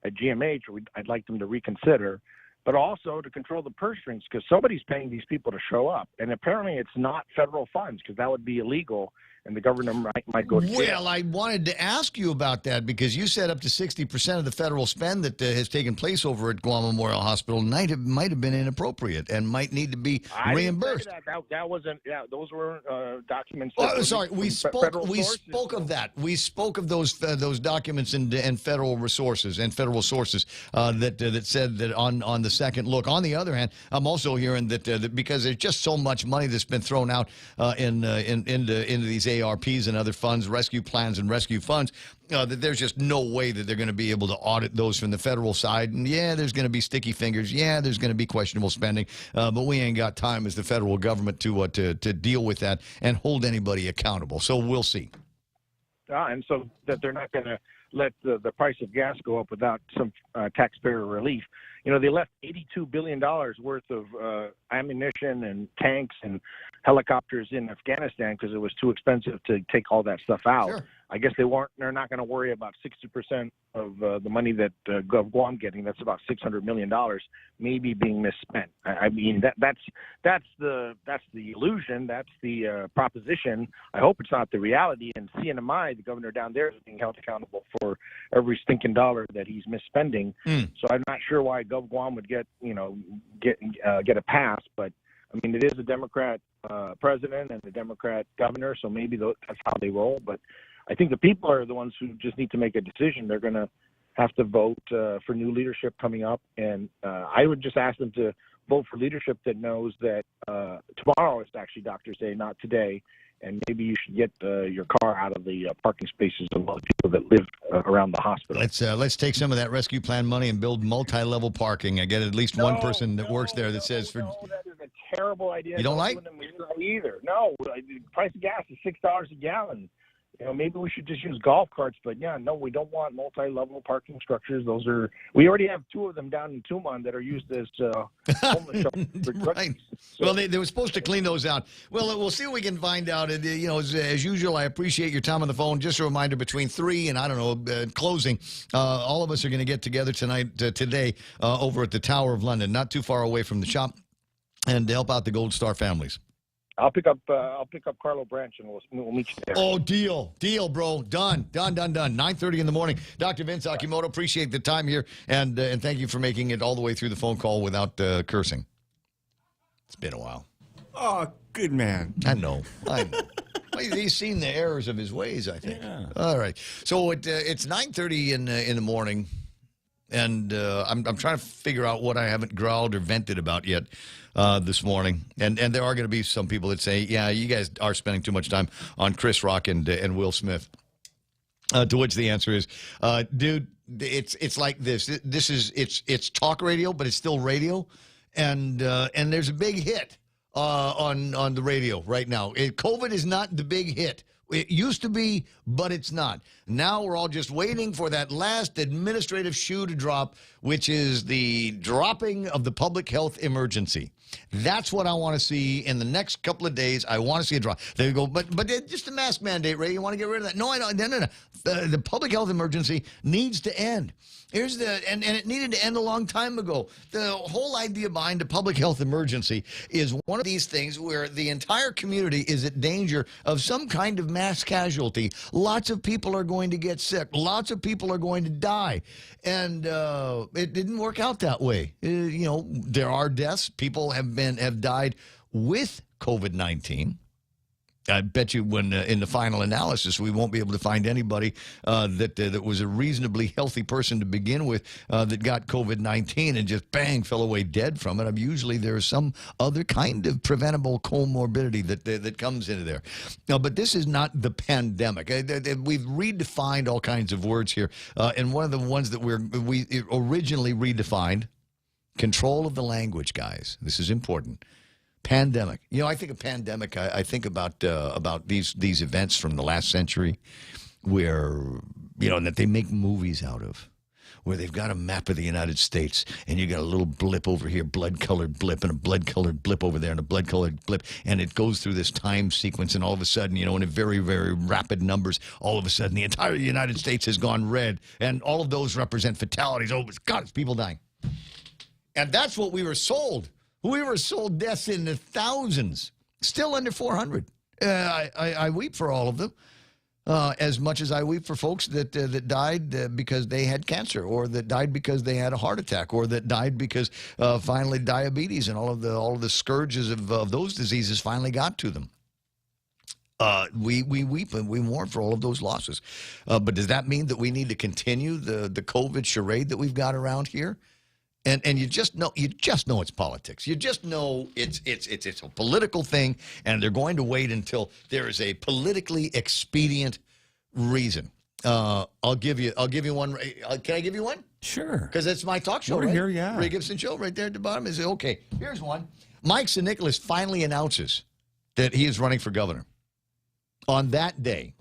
at GMH, I'd like them to reconsider. But also to control the purse strings, because somebody's paying these people to show up. And apparently it's not federal funds, because that would be illegal, and the governor might go to jail. Well, I wanted to ask you about that, because you said up to 60% of the federal spend that has taken place over at Guam Memorial Hospital might have been inappropriate and might need to be reimbursed. That wasn't. Yeah, those were documents. Sorry, we spoke of that. We spoke of those documents and federal resources and federal sources that said that on the second look. On the other hand, I'm also hearing that because there's just so much money that's been thrown out into these ARPs and other funds, rescue plans and rescue funds, that there's just no way that they're going to be able to audit those from the federal side. And there's going to be sticky fingers. There's going to be questionable spending. But we ain't got time as the federal government to deal with that and hold anybody accountable. So we'll see. And so that they're not going to let the price of gas go up without some taxpayer relief. They left $82 billion worth of ammunition and tanks and helicopters in Afghanistan because it was too expensive to take all that stuff out. Sure. I guess they're not going to worry about 60% of the money that GovGuam getting. That's about $600 million, maybe being misspent. I mean, that's the illusion. That's the proposition. I hope it's not the reality. And CNMI, the governor down there, is being held accountable for every stinking dollar that he's misspending. So I'm not sure why GovGuam would get a pass, but I mean, it is a Democrat president and a Democrat governor, so maybe that's how they roll. But I think the people are the ones who just need to make a decision. They're going to have to vote for new leadership coming up, and I would just ask them to vote for leadership that knows that tomorrow is actually Doctor's Day, not today, and maybe you should get your car out of the parking spaces of all the people that live around the hospital. Let's take some of that rescue plan money and build multi-level parking. I get at least one person that works there that says for. No, that is a terrible idea. You don't like? Either. No, the price of gas is $6 a gallon. Maybe we should just use golf carts, but we don't want multi-level parking structures. We already have two of them down in Tuman that are used as homeless shelters. Right. So, well, they were supposed to clean those out. Well, we'll see what we can find out. As usual, I appreciate your time on the phone. Just a reminder, between 3 and closing, all of us are going to get together today over at the Tower of London, not too far away from the shop, and to help out the Gold Star families. I'll pick up Carlo Branch, and we'll meet you there. Oh, deal, bro. Done. 9:30 in the morning. Dr. Vince Akimoto, appreciate the time here, and thank you for making it all the way through the phone call without cursing. It's been a while. Oh, good man. I know. He's seen the errors of his ways, I think. Yeah. All right. So it's 9:30 in the morning, and I'm trying to figure out what I haven't growled or vented about yet this morning. And there are going to be some people that say, yeah, you guys are spending too much time on Chris Rock and Will Smith. To which the answer is, dude, it's like this. It's talk radio, but it's still radio, and there's a big hit on the radio right now. COVID is not the big hit. It used to be, but it's not. Now we're all just waiting for that last administrative shoe to drop, which is the dropping of the public health emergency. That's what I want to see in the next couple of days. I want to see a drop. There you go. But just a mask mandate, Ray. You want to get rid of that? No, I don't. No. The public health emergency needs to end. And it needed to end a long time ago. The whole idea behind the public health emergency is one of these things where the entire community is at danger of some kind of mass casualty. Lots of people are going to get sick. Lots of people are going to die. And it didn't work out that way. There are deaths. People have died with COVID-19. I bet you when in the final analysis, we won't be able to find anybody that was a reasonably healthy person to begin with that got COVID-19 and just bang, fell away dead from it. Usually there is some other kind of preventable comorbidity that comes into there. But this is not the pandemic. We've redefined all kinds of words here. And one of the ones that we originally redefined, control of the language, guys. This is important. Pandemic. I think of pandemic. I think about these events from the last century, where that they make movies out of, where they've got a map of the United States, and you got a little blip over here, blood-colored blip, and a blood-colored blip over there, and a blood-colored blip, and it goes through this time sequence, and all of a sudden, in a very, very rapid numbers, all of a sudden, the entire United States has gone red, and all of those represent fatalities. Oh, God, it's people dying, and that's what we were sold. We were sold deaths in the thousands, still under 400. I weep for all of them, as much as I weep for folks that died because they had cancer, or that died because they had a heart attack, or that died because finally diabetes and all of the scourges of those diseases finally got to them. We weep and we mourn for all of those losses. But does that mean that we need to continue the COVID charade that we've got around here? And you just know it's politics. You just know it's a political thing, and they're going to wait until there is a politically expedient reason. I'll give you one. Can I give you one? Sure. Because it's my talk show, right? Here, yeah. Ray Gibson show right there at the bottom. Is okay. Here's one. Mike St. Nicholas finally announces that he is running for governor. On that day,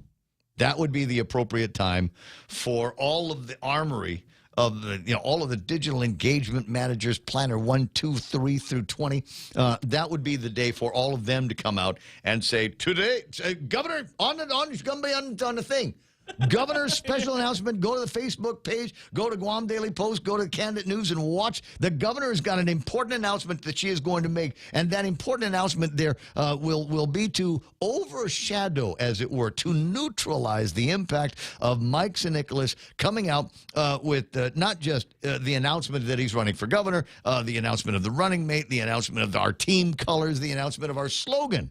that would be the appropriate time for all of the armory of all of the digital engagement managers, planner 1, 2, 3 through 20. That would be the day for all of them to come out and say, today, Governor, it's going to be on the thing. Governor's special announcement. Go to the Facebook page. Go to Guam Daily Post. Go to the Candidate News and watch. The governor has got an important announcement that she is going to make, and that important announcement there will be to overshadow, as it were, to neutralize the impact of Mike St. Nicholas coming out with not just the announcement that he's running for governor, the announcement of the running mate, the announcement of our team colors, the announcement of our slogan.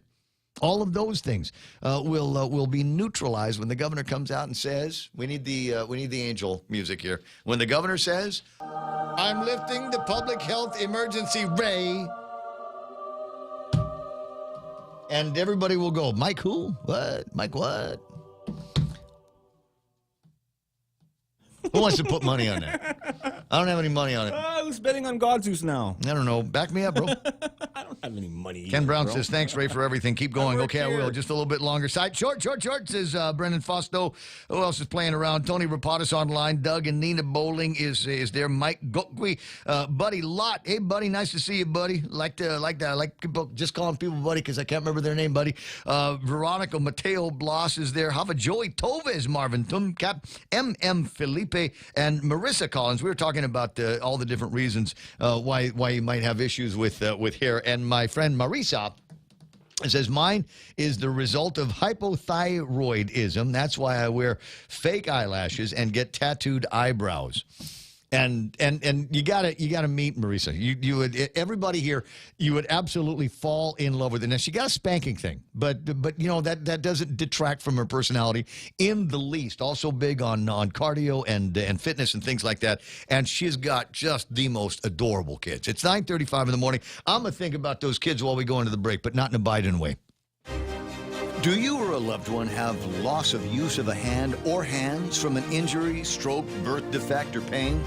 All of those things will be neutralized when the governor comes out and says, "We need the angel music here." When the governor says, "I'm lifting the public health emergency, Ray," and everybody will go, "Mike who? What? Mike what?" Who wants to put money on that? I don't have any money on it. Who's betting on Godzeus now? I don't know. Back me up, bro. I don't have any money. Ken Brown bro. says, thanks, Ray, for everything. Keep going. Okay, here. I will. Just a little bit longer. Side short, says Brendan Fausto. Who else is playing around? Tony Rapatis online. Doug and Nina Bowling is there. Mike Gokwe. Buddy Lott. Hey, buddy. Nice to see you, buddy. Like just calling people buddy because I can't remember their name, buddy. Veronica Mateo Blas is there. Hava Joey Toves, Marvin Tumcap, M.M. Felipe, and Marissa Collins. We were talking about all the different reasons why you might have issues with hair. And my friend Marisa It says, mine is the result of hypothyroidism. That's why I wear fake eyelashes and get tattooed eyebrows. And you gotta meet Marisa. You would, everybody here, you would absolutely fall in love with her. Now she got a spanking thing, but that doesn't detract from her personality in the least. Also big on cardio and fitness and things like that. And she's got just the most adorable kids. It's 9:35 in the morning. I'm gonna think about those kids while we go into the break, but not in a Biden way. Do you or a loved one have loss of use of a hand or hands from an injury, stroke, birth defect, or pain?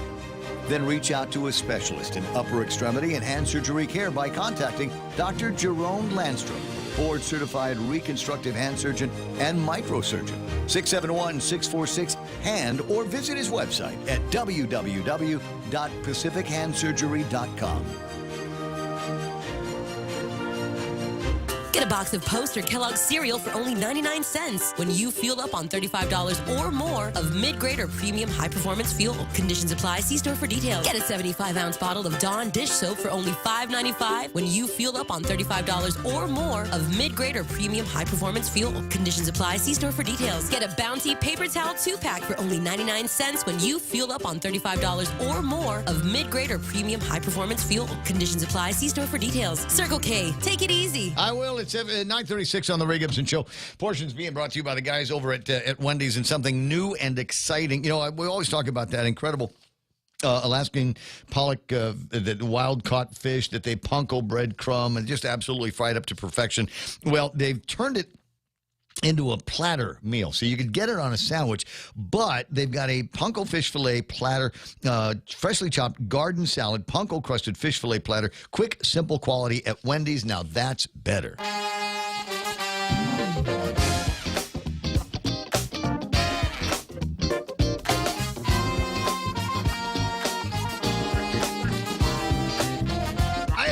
Then reach out to a specialist in upper extremity and hand surgery care by contacting Dr. Jerome Landstrom, board-certified reconstructive hand surgeon and microsurgeon. 671-646-HAND or visit his website at www.pacifichandsurgery.com. Get a box of Post or Kellogg's cereal for only 99 cents when you fuel up on $35 or more of mid-grade or premium high-performance fuel. Conditions apply. See store for details. Get a 75-ounce bottle of Dawn dish soap for only $5.95 when you fuel up on $35 or more of mid-grade or premium high-performance fuel. Conditions apply. See store for details. Get a Bounty paper towel 2-pack for only 99 cents when you fuel up on $35 or more of mid-grade or premium high-performance fuel. Conditions apply. See store for details. Circle K. Take it easy. I will. It's 9:36 on the Ray Gibson Show. Portions being brought to you by the guys over at Wendy's, and something new and exciting. We always talk about that incredible Alaskan pollock, the wild-caught fish that they punko breadcrumb and just absolutely fried up to perfection. Well, they've turned it into a platter meal. So you could get it on a sandwich, but they've got a punko fish fillet platter, freshly chopped garden salad, punko crusted fish fillet platter, quick, simple quality at Wendy's. Now that's better. I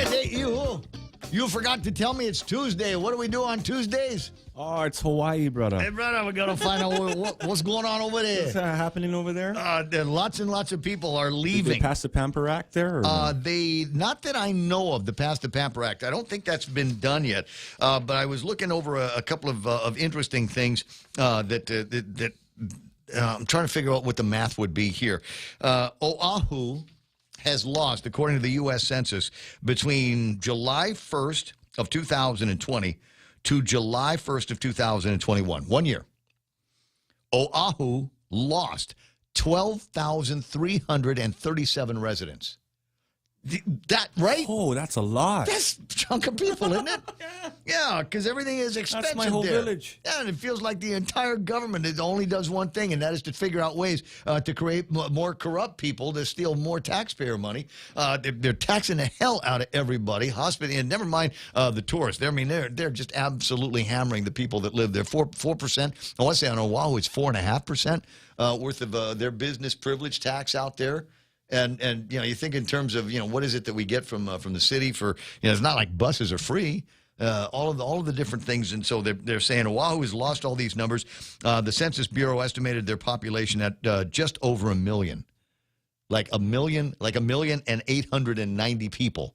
hate you. You forgot to tell me it's Tuesday. What do we do on Tuesdays? Oh, it's Hawaii, brother. Hey, brother, we got to find out what's going on over there. What's happening over there? There lots and lots of people are leaving. Did they pass the Pamper Act there? Or no? Not that I know of, the Pass the Pamper Act. I don't think that's been done yet. But I was looking over a couple of interesting things that I'm trying to figure out what the math would be here. Oahu has lost, according to the U.S. Census, between July 1st of 2020 to July 1st of 2021, 1 year. Oahu lost 12,337 residents. That, right? Oh, that's a lot. That's a chunk of people, isn't it? Yeah, because everything is expensive. That's my whole village. Yeah, and it feels like the entire government only does one thing, and that is to figure out ways to create more corrupt people to steal more taxpayer money. They're taxing the hell out of everybody. Hospital, and never mind the tourists. They're just absolutely hammering the people that live there. 4%. I want to say on Oahu, it's 4.5% worth of their business privilege tax out there. And you think in terms of what is it that we get from the city for it's not like buses are free, all of the different things, and so they're saying Oahu has lost all these numbers. The Census Bureau estimated their population at just over 1 million, like 1,890 people.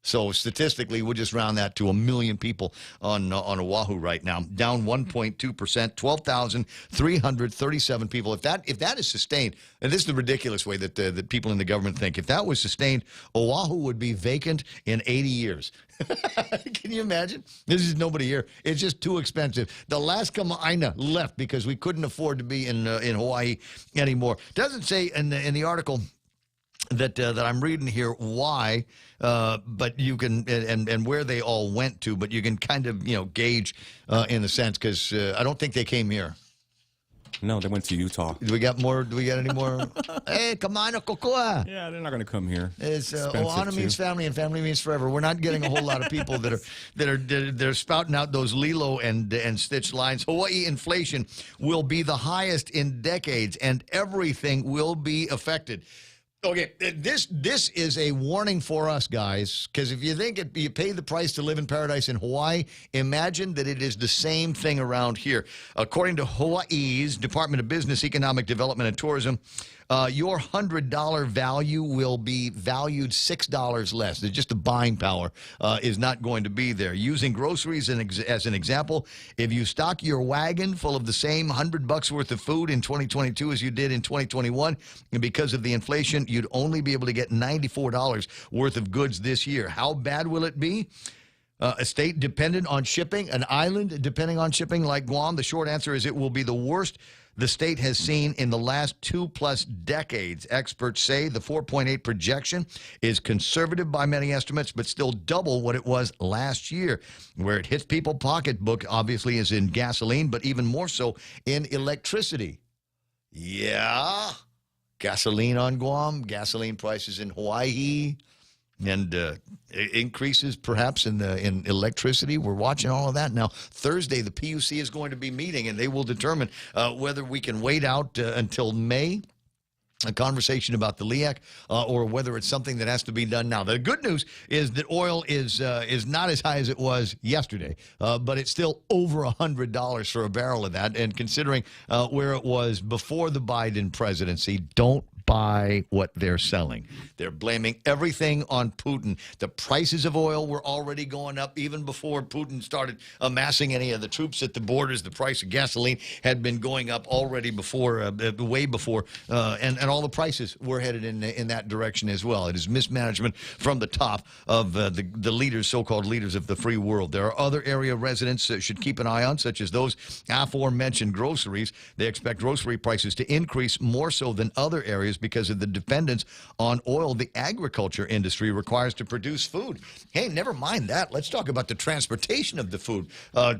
So statistically, we'll just round that to 1 million people on Oahu right now, down 1.2%, 12,337 people. If that is sustained, and this is the ridiculous way that the people in the government think, if that was sustained, Oahu would be vacant in 80 years. Can you imagine? There's just nobody here. It's just too expensive. The last Kama'aina left because we couldn't afford to be in Hawaii anymore. Doesn't say in the article that I'm reading here why, but you can and where they all went to, but you can kind of gauge in a sense because I don't think they came here. No, they went to Utah. Do we got more? Do we got any more? Hey, come on, Kokoa. Yeah, they're not going to come here. It's Ohana means family, and family means forever. We're not getting a whole lot of people that are spouting out those Lilo and Stitch lines. Hawaii inflation will be the highest in decades, and everything will be affected. Okay, this is a warning for us, guys, because if you think you pay the price to live in paradise in Hawaii, imagine that it is the same thing around here. According to Hawaii's Department of Business, Economic Development, and Tourism, your $100 value will be valued $6 less. There's just the buying power is not going to be there. Using groceries as an example, if you stock your wagon full of the same $100 worth of food in 2022 as you did in 2021, and because of the inflation, you'd only be able to get $94 worth of goods this year. How bad will it be? A state dependent on shipping, an island depending on shipping like Guam, the short answer is it will be the worst the state has seen in the last 2+ decades. Experts say the 4.8 projection is conservative by many estimates, but still double what it was last year. Where it hits people's pocketbook, obviously, is in gasoline, but even more so in electricity. Yeah. Gasoline on Guam, gasoline prices in Hawaii, and increases perhaps in electricity. We're watching all of that now. Thursday, the PUC is going to be meeting, and they will determine whether we can wait out until May, a conversation about the LEAC, or whether it's something that has to be done now. The good news is that oil is not as high as it was yesterday, but it's still over $100 for a barrel of that. And considering where it was before the Biden presidency, don't buy what they're selling. They're blaming everything on Putin. The prices of oil were already going up even before Putin started amassing any of the troops at the borders. The price of gasoline had been going up already before, way before, and all the prices were headed in that direction as well. It is mismanagement from the top of the leaders, so-called leaders of the free world. There are other area residents should keep an eye on, such as those aforementioned groceries. They expect grocery prices to increase more so than other areas because of the dependence on oil the agriculture industry requires to produce food. Hey, never mind that. Let's talk about the transportation of the food.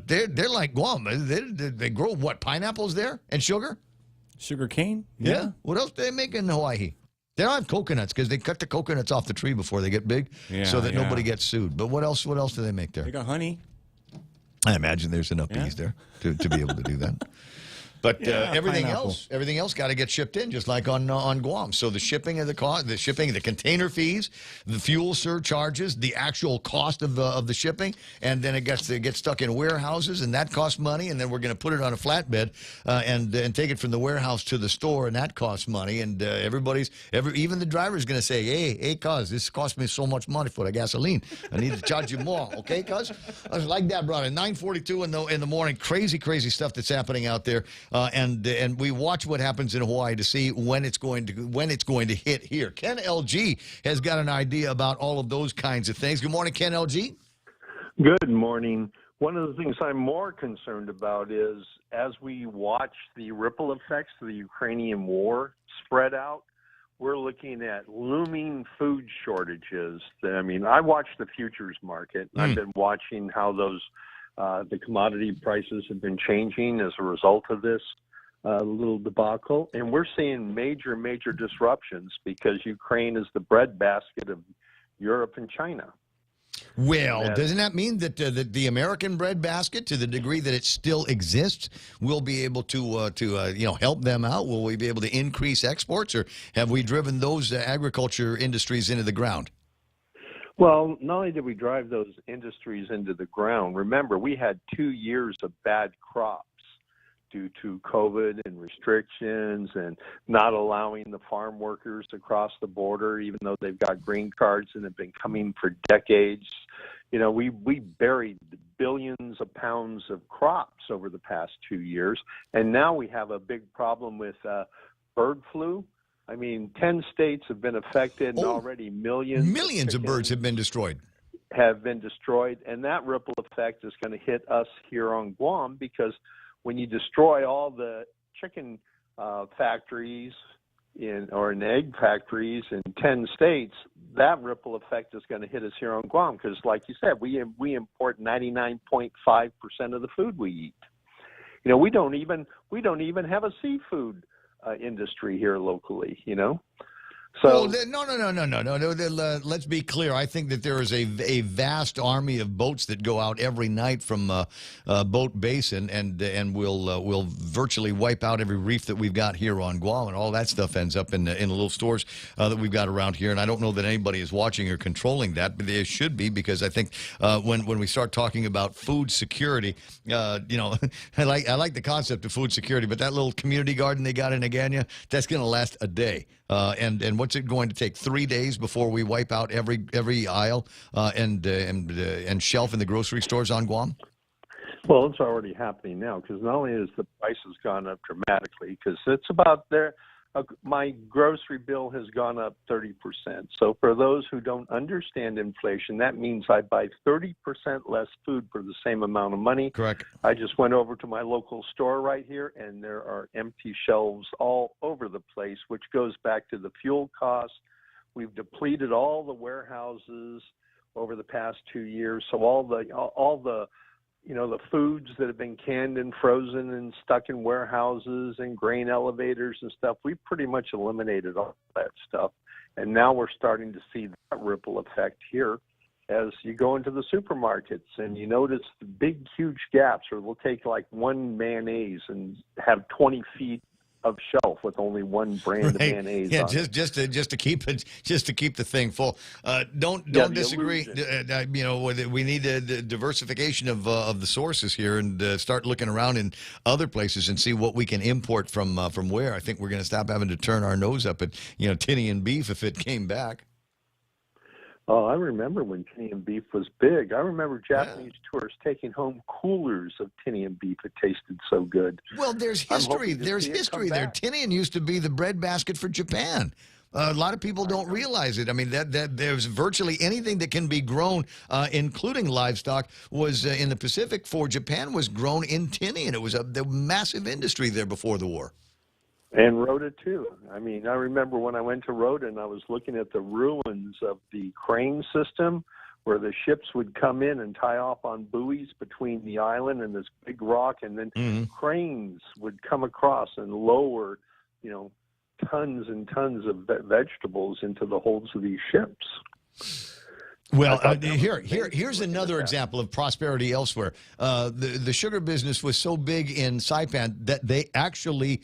They're like Guam. They grow, what, pineapples there and sugar? Sugar cane? Yeah. What else do they make in Hawaii? They don't have coconuts because they cut the coconuts off the tree before they get big so that nobody gets sued. But what else do they make there? They got honey. I imagine there's enough bees there to be able to do that. But everything else got to get shipped in, just like on Guam. So the shipping of the container fees, the fuel surcharges, the actual cost of the shipping, and then it gets stuck in warehouses, and that costs money. And then we're going to put it on a flatbed and take it from the warehouse to the store, and that costs money. And even the driver's going to say, "Hey, cuz, this cost me so much money for the gasoline. I need to charge you more, okay, cuz?" I was like that, brother. 9:42 in the morning. Crazy stuff that's happening out there. And we watch what happens in Hawaii to see when it's going to hit here. Ken LG has got an idea about all of those kinds of things. Good morning, Ken LG. Good morning. One of the things I'm more concerned about is as we watch the ripple effects of the Ukrainian war spread out, we're looking at looming food shortages. I mean, I watch the futures market. I've been watching how the commodity prices have been changing as a result of this little debacle. And we're seeing major disruptions because Ukraine is the breadbasket of Europe and China. Well, doesn't that mean that the American breadbasket, to the degree that it still exists, will be able to help them out? Will we be able to increase exports, or have we driven those agriculture industries into the ground? Well, not only did we drive those industries into the ground, remember, we had 2 years of bad crops due to COVID and restrictions and not allowing the farm workers to cross the border, even though they've got green cards and have been coming for decades. You know, we buried billions of pounds of crops over the past 2 years, and now we have a big problem with bird flu. I mean, 10 states have been affected, and already millions of birds have been destroyed. And that ripple effect is going to hit us here on Guam, because when you destroy all the chicken factories or egg factories in 10 states, that ripple effect is going to hit us here on Guam, because, like you said, we import 99.5% of the food we eat. You know, we don't even have a seafood industry here locally, you know. So no. Let's be clear. I think that there is a vast army of boats that go out every night from Boat Basin, and will virtually wipe out every reef that we've got here on Guam, and all that stuff ends up in the little stores that we've got around here. And I don't know that anybody is watching or controlling that, but they should be, because I think when we start talking about food security, I like the concept of food security, but that little community garden they got in Agana, that's going to last a day. And what's it going to take? 3 days before we wipe out every aisle and shelf in the grocery stores on Guam? Well, it's already happening now, because not only has the price has gone up dramatically, because it's about there. My grocery bill has gone up 30%. So for those who don't understand inflation, that means I buy 30% less food for the same amount of money. Correct. I just went over to my local store right here, and there are empty shelves all over the place, which goes back to the fuel costs. We've depleted all the warehouses over the past 2 years. So all the the foods that have been canned and frozen and stuck in warehouses and grain elevators and stuff, we pretty much eliminated all that stuff. And now we're starting to see that ripple effect here as you go into the supermarkets and you notice the big, huge gaps, or we'll take like one mayonnaise and have 20 feet of shelf with only one brand of mayonnaise. Yeah, on just to keep the thing full. Don't disagree. We need the diversification of the sources here, and start looking around in other places and see what we can import from where. I think we're going to stop having to turn our nose up at Tinian beef if it came back. Oh, I remember when Tinian beef was big. I remember Japanese tourists taking home coolers of Tinian beef. It tasted so good. Well, there's history. There's history there. Tinian used to be the breadbasket for Japan. A lot of people don't realize it. I mean, that there's virtually anything that can be grown, including livestock, was in the Pacific for Japan was grown in Tinian. It was the massive industry there before the war. And Rhoda, too. I mean, I remember when I went to Rhoda and I was looking at the ruins of the crane system where the ships would come in and tie off on buoys between the island and this big rock, and then cranes would come across and lower, tons and tons of vegetables into the holds of these ships. Well, here's another example of prosperity elsewhere. The sugar business was so big in Saipan that they actually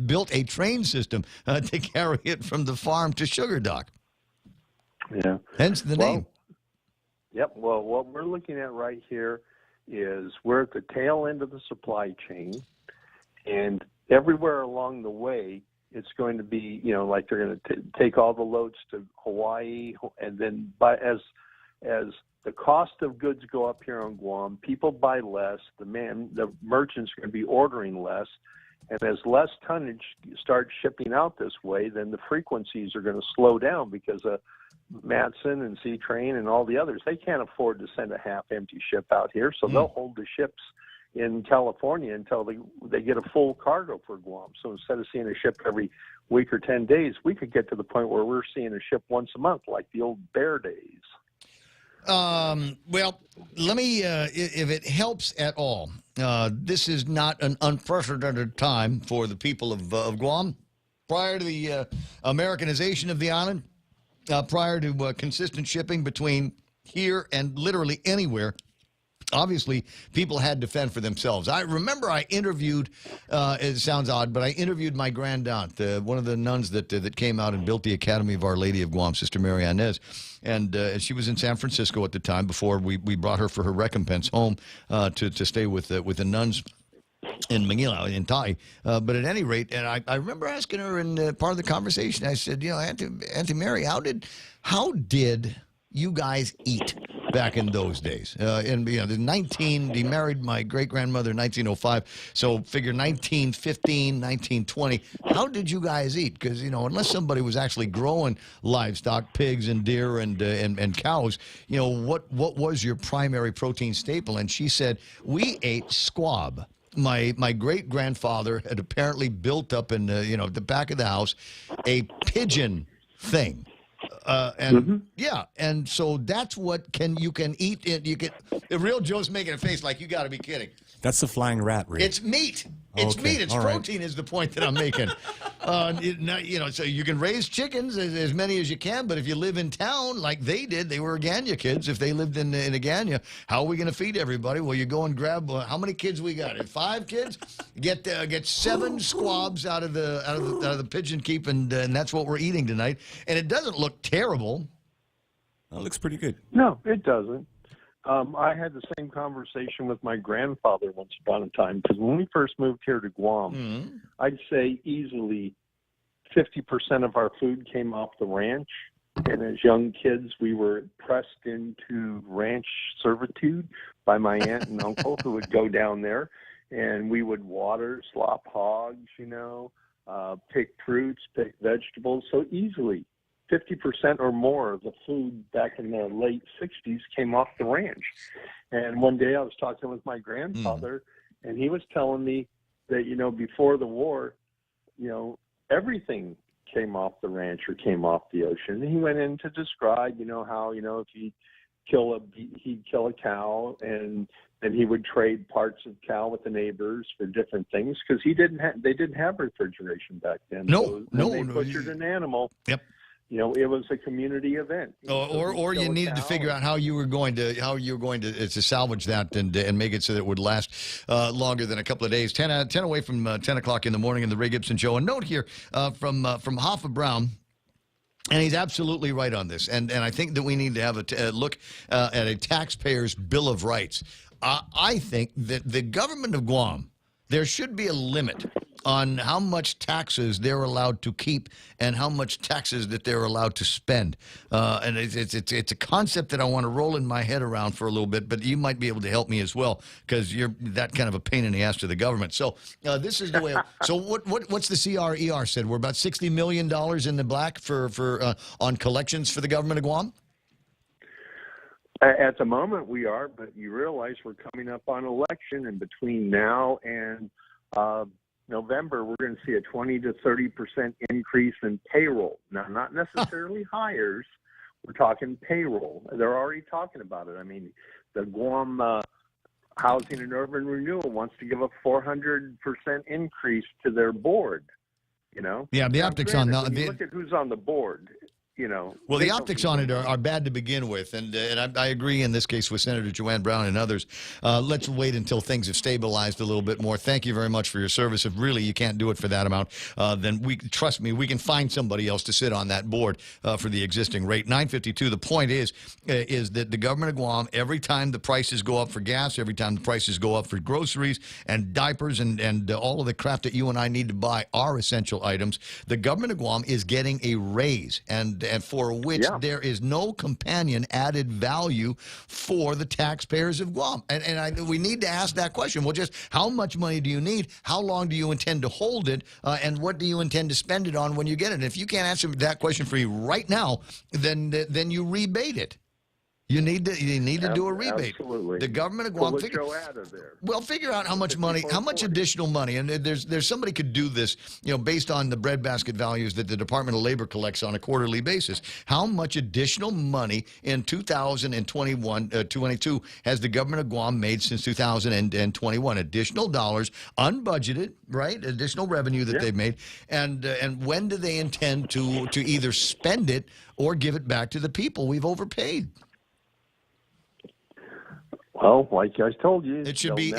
built a train system to carry it from the farm to Sugar Dock. Yeah. Hence the name. Yep. Well, what we're looking at right here is we're at the tail end of the supply chain, and everywhere along the way, it's going to be, like they're going to take all the loads to Hawaii, and then as the cost of goods go up here on Guam, people buy less. The merchants are going to be ordering less, and as less tonnage starts shipping out this way, then the frequencies are going to slow down because Matson and Sea Train and all the others, they can't afford to send a half-empty ship out here, so they'll hold the ships in California until they get a full cargo for Guam. So instead of seeing a ship every week or 10 days, we could get to the point where we're seeing a ship once a month, like the old Bear days. Well, let me, if it helps at all, this is not an unprecedented time for the people of Guam. Prior to the Americanization of the island, prior to consistent shipping between here and literally anywhere, obviously, people had to fend for themselves. I remember I interviewed, it sounds odd, but I interviewed my grandaunt, one of the nuns that came out and built the Academy of Our Lady of Guam, Sister Mary Inez. And she was in San Francisco at the time before we brought her for her recompense home to stay with the nuns in Manila, in Tai. But at any rate, and I remember asking her in part of the conversation, I said, Auntie Mary, how did you guys eat back in those days? The 19, he married my great-grandmother in 1905, so figure 1915, 1920. How did you guys eat? Because, unless somebody was actually growing livestock, pigs and deer and cows, what was your primary protein staple? And she said, we ate squab. My great-grandfather had apparently built up in the back of the house a pigeon thing. And so that's what you can eat. The real Joe's making a face like you got to be kidding. That's the flying rat, Ray. It's meat. It's Okay. meat. It's All right. protein is the point that I'm making. So you can raise chickens as many as you can, but if you live in town like they did, they were Agania kids. If they lived in Agania, how are we going to feed everybody? Well, you go and grab how many kids we got? 5 kids. Get 7 squabs out of the pigeon keep, and that's what we're eating tonight. And it doesn't look terrible. That looks pretty good. No, it doesn't. I had the same conversation with my grandfather once upon a time, because when we first moved here to Guam, I'd say easily 50% of our food came off the ranch. And as young kids, we were pressed into ranch servitude by my aunt and uncle who would go down there, and we would water, slop hogs, pick fruits, pick vegetables. So easily 50% or more of the food back in the late 60s came off the ranch. And one day I was talking with my grandfather, and he was telling me that, before the war, everything came off the ranch or came off the ocean. And he went in to describe, how, if he'd kill a cow, and then he would trade parts of cow with the neighbors for different things, because they didn't have refrigeration back then. So when they butchered an animal. Yep. It was a community event. Or you needed to figure out how you were going to salvage that and make it so that it would last longer than a couple of days. 10 away from 10 o'clock in the morning in the Ray Gibson Show. A note here from Hoffa Brown. And he's absolutely right on this. And I think that we need to have a look at a taxpayer's Bill of Rights. I think that the government of Guam, there should be a limit on how much taxes they're allowed to keep and how much taxes that they're allowed to spend. And it's a concept that I want to roll in my head around for a little bit, but you might be able to help me as well, because you're that kind of a pain in the ass to the government. So this is the way. So what's the CRER said? We're about $60 million in the black for on collections for the government of Guam? At the moment we are, but you realize we're coming up on election, and between now and November, we're going to see a 20 to 30% increase in payroll. Now, not necessarily hires. We're talking payroll. They're already talking about it. I mean, the Guam Housing and Urban Renewal wants to give a 400% increase to their board. Yeah, the optics on that. Look at who's on the board. Well, the optics on it are bad to begin with, and I agree in this case with Senator Joanne Brown and others. Let's wait until things have stabilized a little bit more. Thank you very much for your service. If really you can't do it for that amount, then trust me, we can find somebody else to sit on that board for the existing rate. 952. The point is that the government of Guam, every time the prices go up for gas, every time the prices go up for groceries and diapers and all of the crap that you and I need to buy are essential items, the government of Guam is getting a raise, and for which there is no companion added value for the taxpayers of Guam. And we need to ask that question. Well, just how much money do you need? How long do you intend to hold it? And what do you intend to spend it on when you get it? And if you can't answer that question for you right now, then you rebate it. You need to do a rebate. Absolutely. The government of Guam figure out how much money, how much additional money, and there's somebody could do this, based on the breadbasket values that the Department of Labor collects on a quarterly basis. How much additional money in 2022 has the government of Guam made since 2021? Additional dollars, unbudgeted, right? Additional revenue that they've made, and when do they intend to either spend it or give it back to the people? We've overpaid. Well, like I told you, it should be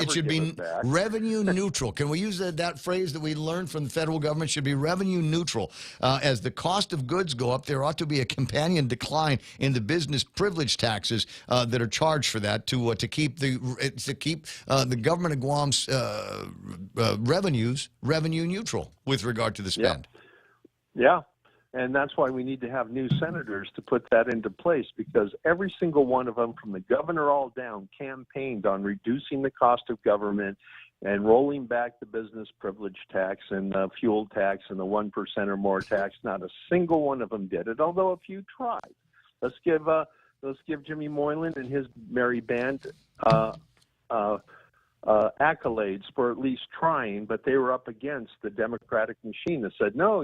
revenue neutral. Can we use that phrase that we learned from the federal government? Should be revenue neutral. As the cost of goods go up, there ought to be a companion decline in the business privilege taxes that are charged for that to keep the government of Guam's revenues revenue neutral with regard to the spend. Yeah. And that's why we need to have new senators to put that into place, because every single one of them, from the governor all down, campaigned on reducing the cost of government and rolling back the business privilege tax and the fuel tax and the 1% or more tax. Not a single one of them did it, although a few tried. Let's give Jimmy Moylan and his merry band accolades for at least trying, but they were up against the Democratic machine that said, no,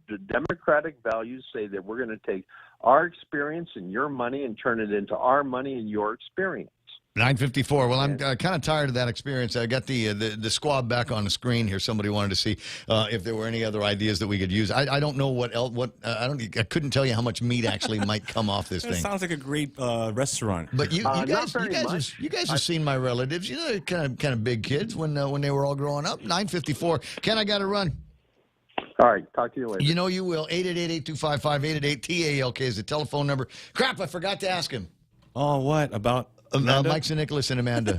the democratic values say that we're going to take our experience and your money and turn it into our money and your experience. 9:54. Well, I'm kind of tired of that experience. I got the squad back on the screen here. Somebody wanted to see if there were any other ideas that we could use. I don't know what else. I couldn't tell you how much meat actually might come off this thing. Sounds like a great restaurant. But you guys have seen my relatives. You know, they're kind of big kids when they were all growing up. 9:54. Ken, I got to run. All right, talk to you later. You know you will. 888-825-5888 is the telephone number. Crap, I forgot to ask him. Oh, what about? Mike Nicholas and Amanda.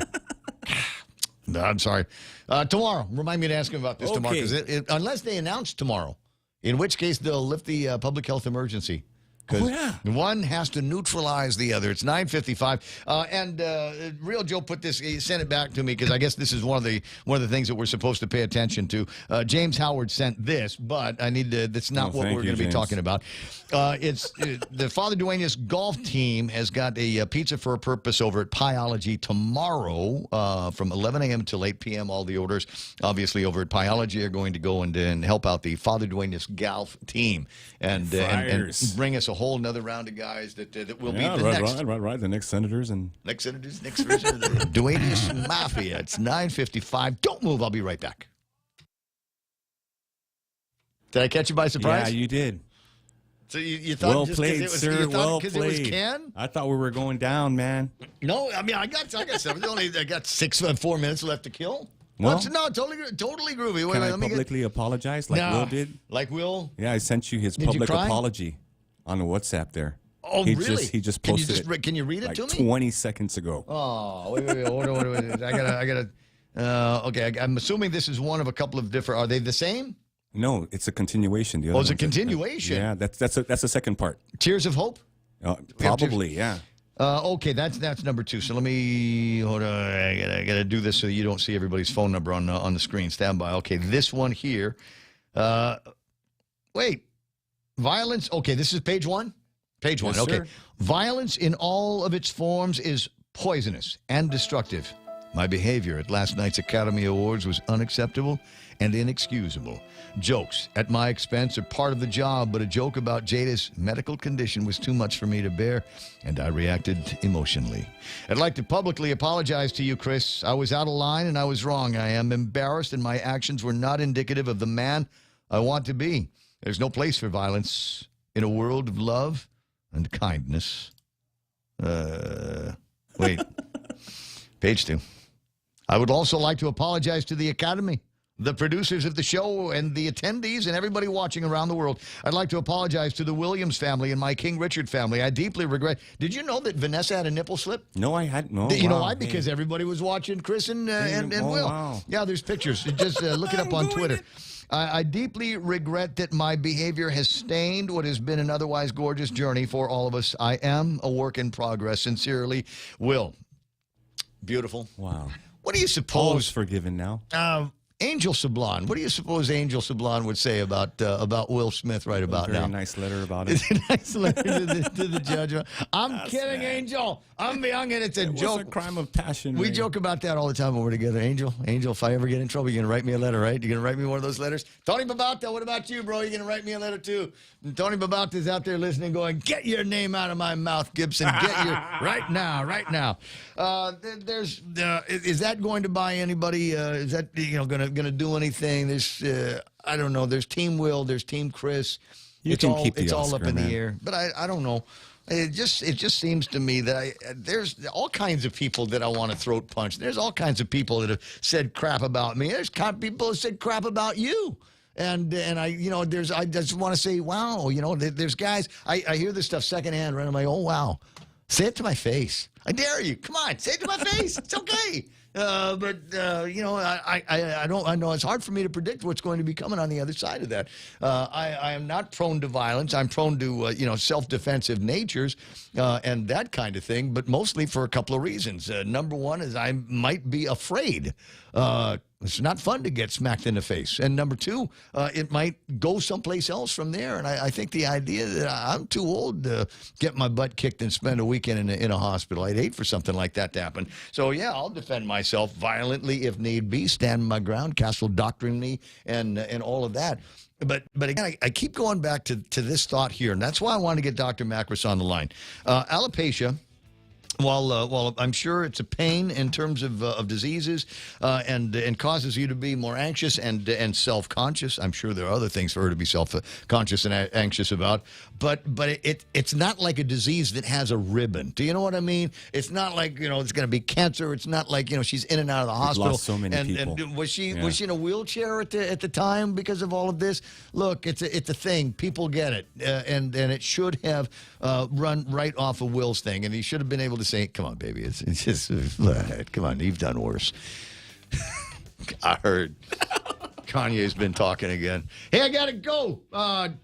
No, I'm sorry. Tomorrow. Remind me to ask him about this tomorrow. Because unless they announce tomorrow, in which case they'll lift the public health emergency. Because one has to neutralize the other. It's 9:55, and Real Joe put this. He sent it back to me because I guess this is one of the things that we're supposed to pay attention to. James Howard sent this, but I need to. That's not what we're going to be talking about. It's the Father Duenas golf team has got a pizza for a purpose over at Pyology tomorrow from 11 a.m. until 8 p.m. All the orders, obviously, over at Pyology are going to go and help out the Father Duenas golf team and bring us a whole another round of guys that will be the next. Right. The next senators and next version of the Duenas Mafia. It's 9:55. Don't move. I'll be right back. Did I catch you by surprise? Yeah, you did. So you thought well played, sir. Well played. It was Ken? I thought we were going down, man. No, I mean I got something. I got 4 minutes left to kill. Well, no, totally groovy. Can I publicly apologize like Will did? Like Will? Yeah, I sent you his public apology on the WhatsApp there. Oh, really? He just posted it. Can you read it like to me? 20 seconds ago. Oh, wait. Wait. I gotta. Okay, I'm assuming this is one of a couple of different. Are they the same? No, it's a continuation. The other it's a continuation. Yeah, that's the second part. Tears of Hope? Probably, yeah. Okay, that's number 2. So let me hold on. I gotta do this so you don't see everybody's phone number on the screen. Stand by. Okay, this one here. Wait, violence. Okay, this is page 1. Page 1. Yes, okay, sir. Violence in all of its forms is poisonous and destructive. My behavior at last night's Academy Awards was unacceptable and inexcusable. Jokes at my expense are part of the job, but a joke about Jada's medical condition was too much for me to bear, and I reacted emotionally. I'd like to publicly apologize to you, Chris. I was out of line and I was wrong. I am embarrassed, and my actions were not indicative of the man I want to be. There's no place for violence in a world of love and kindness. Wait. Page 2. I would also like to apologize to the Academy, the producers of the show, and the attendees, and everybody watching around the world. I'd like to apologize to the Williams family and my King Richard family. I deeply regret. Did you know that Vanessa had a nipple slip? No, I hadn't. No. You know why? Because everybody was watching Chris and Will. Wow. Yeah, there's pictures. Just look it up on Twitter. I deeply regret that my behavior has stained what has been an otherwise gorgeous journey for all of us. I am a work in progress. Sincerely, Will. Beautiful. Wow. What do you suppose? All is forgiven now. Angel Sablon. What do you suppose Angel Sablon would say about Will Smith right about now? Very nice letter about it. Nice letter to the judge. I'm kidding, Angel. I'm young and it's a joke. It's a crime of passion. We joke about that all the time when we're together. Angel, if I ever get in trouble, you're going to write me a letter, right? You're going to write me one of those letters? Tony Babauta, what about you, bro? You're going to write me a letter too? And Tony Babauta's out there listening going, get your name out of my mouth, Gibson. Get your, right now. Is that going to buy anybody? Is that, going to do anything? There's, I don't know. There's Team Will. There's Team Chris. It's all up in the air. But I don't know. It just seems to me that there's all kinds of people that I want to throat punch. There's all kinds of people that have said crap about me. There's kind of people that said crap about you. And I just want to say, wow, there's guys, I hear this stuff secondhand, right? I'm like, oh, wow. Say it to my face. I dare you. Come on, say it to my face. It's okay. But I know it's hard for me to predict what's going to be coming on the other side of that. I am not prone to violence. I'm prone to, self-defensive natures and that kind of thing, but mostly for a couple of reasons. Number one is I might be afraid. It's not fun to get smacked in the face. And number two, it might go someplace else from there. And I think the idea that I'm too old to get my butt kicked and spend a weekend in a hospital. I'd hate for something like that to happen. So, yeah, I'll defend myself violently if need be, stand my ground, castle doctrine me, and all of that. But again, I keep going back to this thought here, and that's why I want to get Dr. Macris on the line. Alopecia, while I'm sure it's a pain in terms of diseases and causes you to be more anxious and self-conscious. I'm sure there are other things for her to be self-conscious and anxious about. But it's not like a disease that has a ribbon. Do you know what I mean? It's not like, it's going to be cancer. It's not like, she's in and out of the hospital. Lost so many people. And was she in a wheelchair at the time because of all of this? Look, it's a thing. People get it, and it should have run right off of Will's thing, and he should have been able to say, "Come on, baby, it's just come on, you've done worse." I heard Kanye's been talking again. Hey, I gotta go.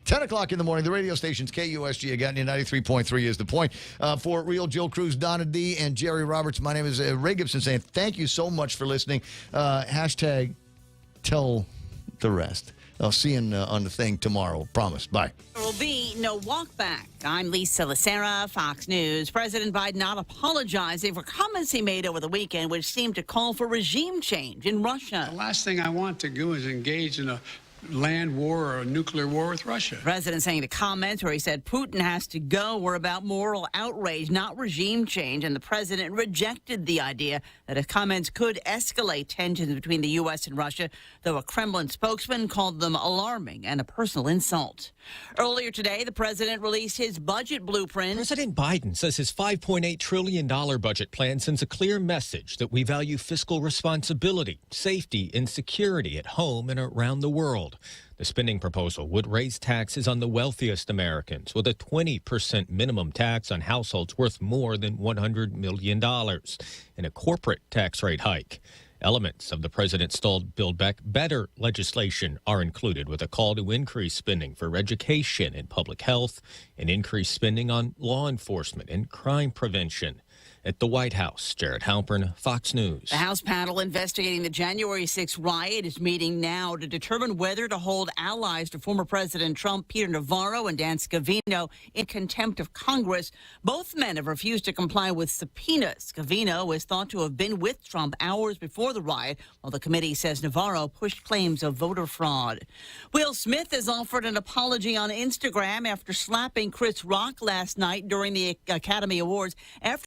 10 o'clock in the morning. The radio station's KUSG. I got you. 93.3 is the point. For Real Jill Cruz, Donna D, and Jerry Roberts, my name is Ray Gibson saying thank you so much for listening. Hashtag tell the rest. I'll see you on the thing tomorrow. Promise. Bye. There will be no walk back. I'm Lisa Lacera, Fox News. President Biden not apologizing for comments he made over the weekend, which seemed to call for regime change in Russia. The last thing I want to do is engage in a land war or a nuclear war with Russia. The president saying the comments where he said Putin has to go were about moral outrage, not regime change. And the president rejected the idea that his comments could escalate tensions between the U.S. and Russia, though a Kremlin spokesman called them alarming and a personal insult. Earlier today, the president released his budget blueprint. President Biden says his $5.8 trillion budget plan sends a clear message that we value fiscal responsibility, safety, and security at home and around the world. The spending proposal would raise taxes on the wealthiest Americans with a 20% minimum tax on households worth more than $100 million and a corporate tax rate hike. Elements of the president's stalled Build Back Better legislation are included, with a call to increase spending for education and public health and increase spending on law enforcement and crime prevention. At the White House, Jared Halpern, Fox News. The House panel investigating the January 6th riot is meeting now to determine whether to hold allies to former President Trump, Peter Navarro and Dan Scavino, in contempt of Congress. Both men have refused to comply with subpoenas. Scavino is thought to have been with Trump hours before the riot, while the committee says Navarro pushed claims of voter fraud. Will Smith has offered an apology on Instagram after slapping Chris Rock last night during the Academy Awards. After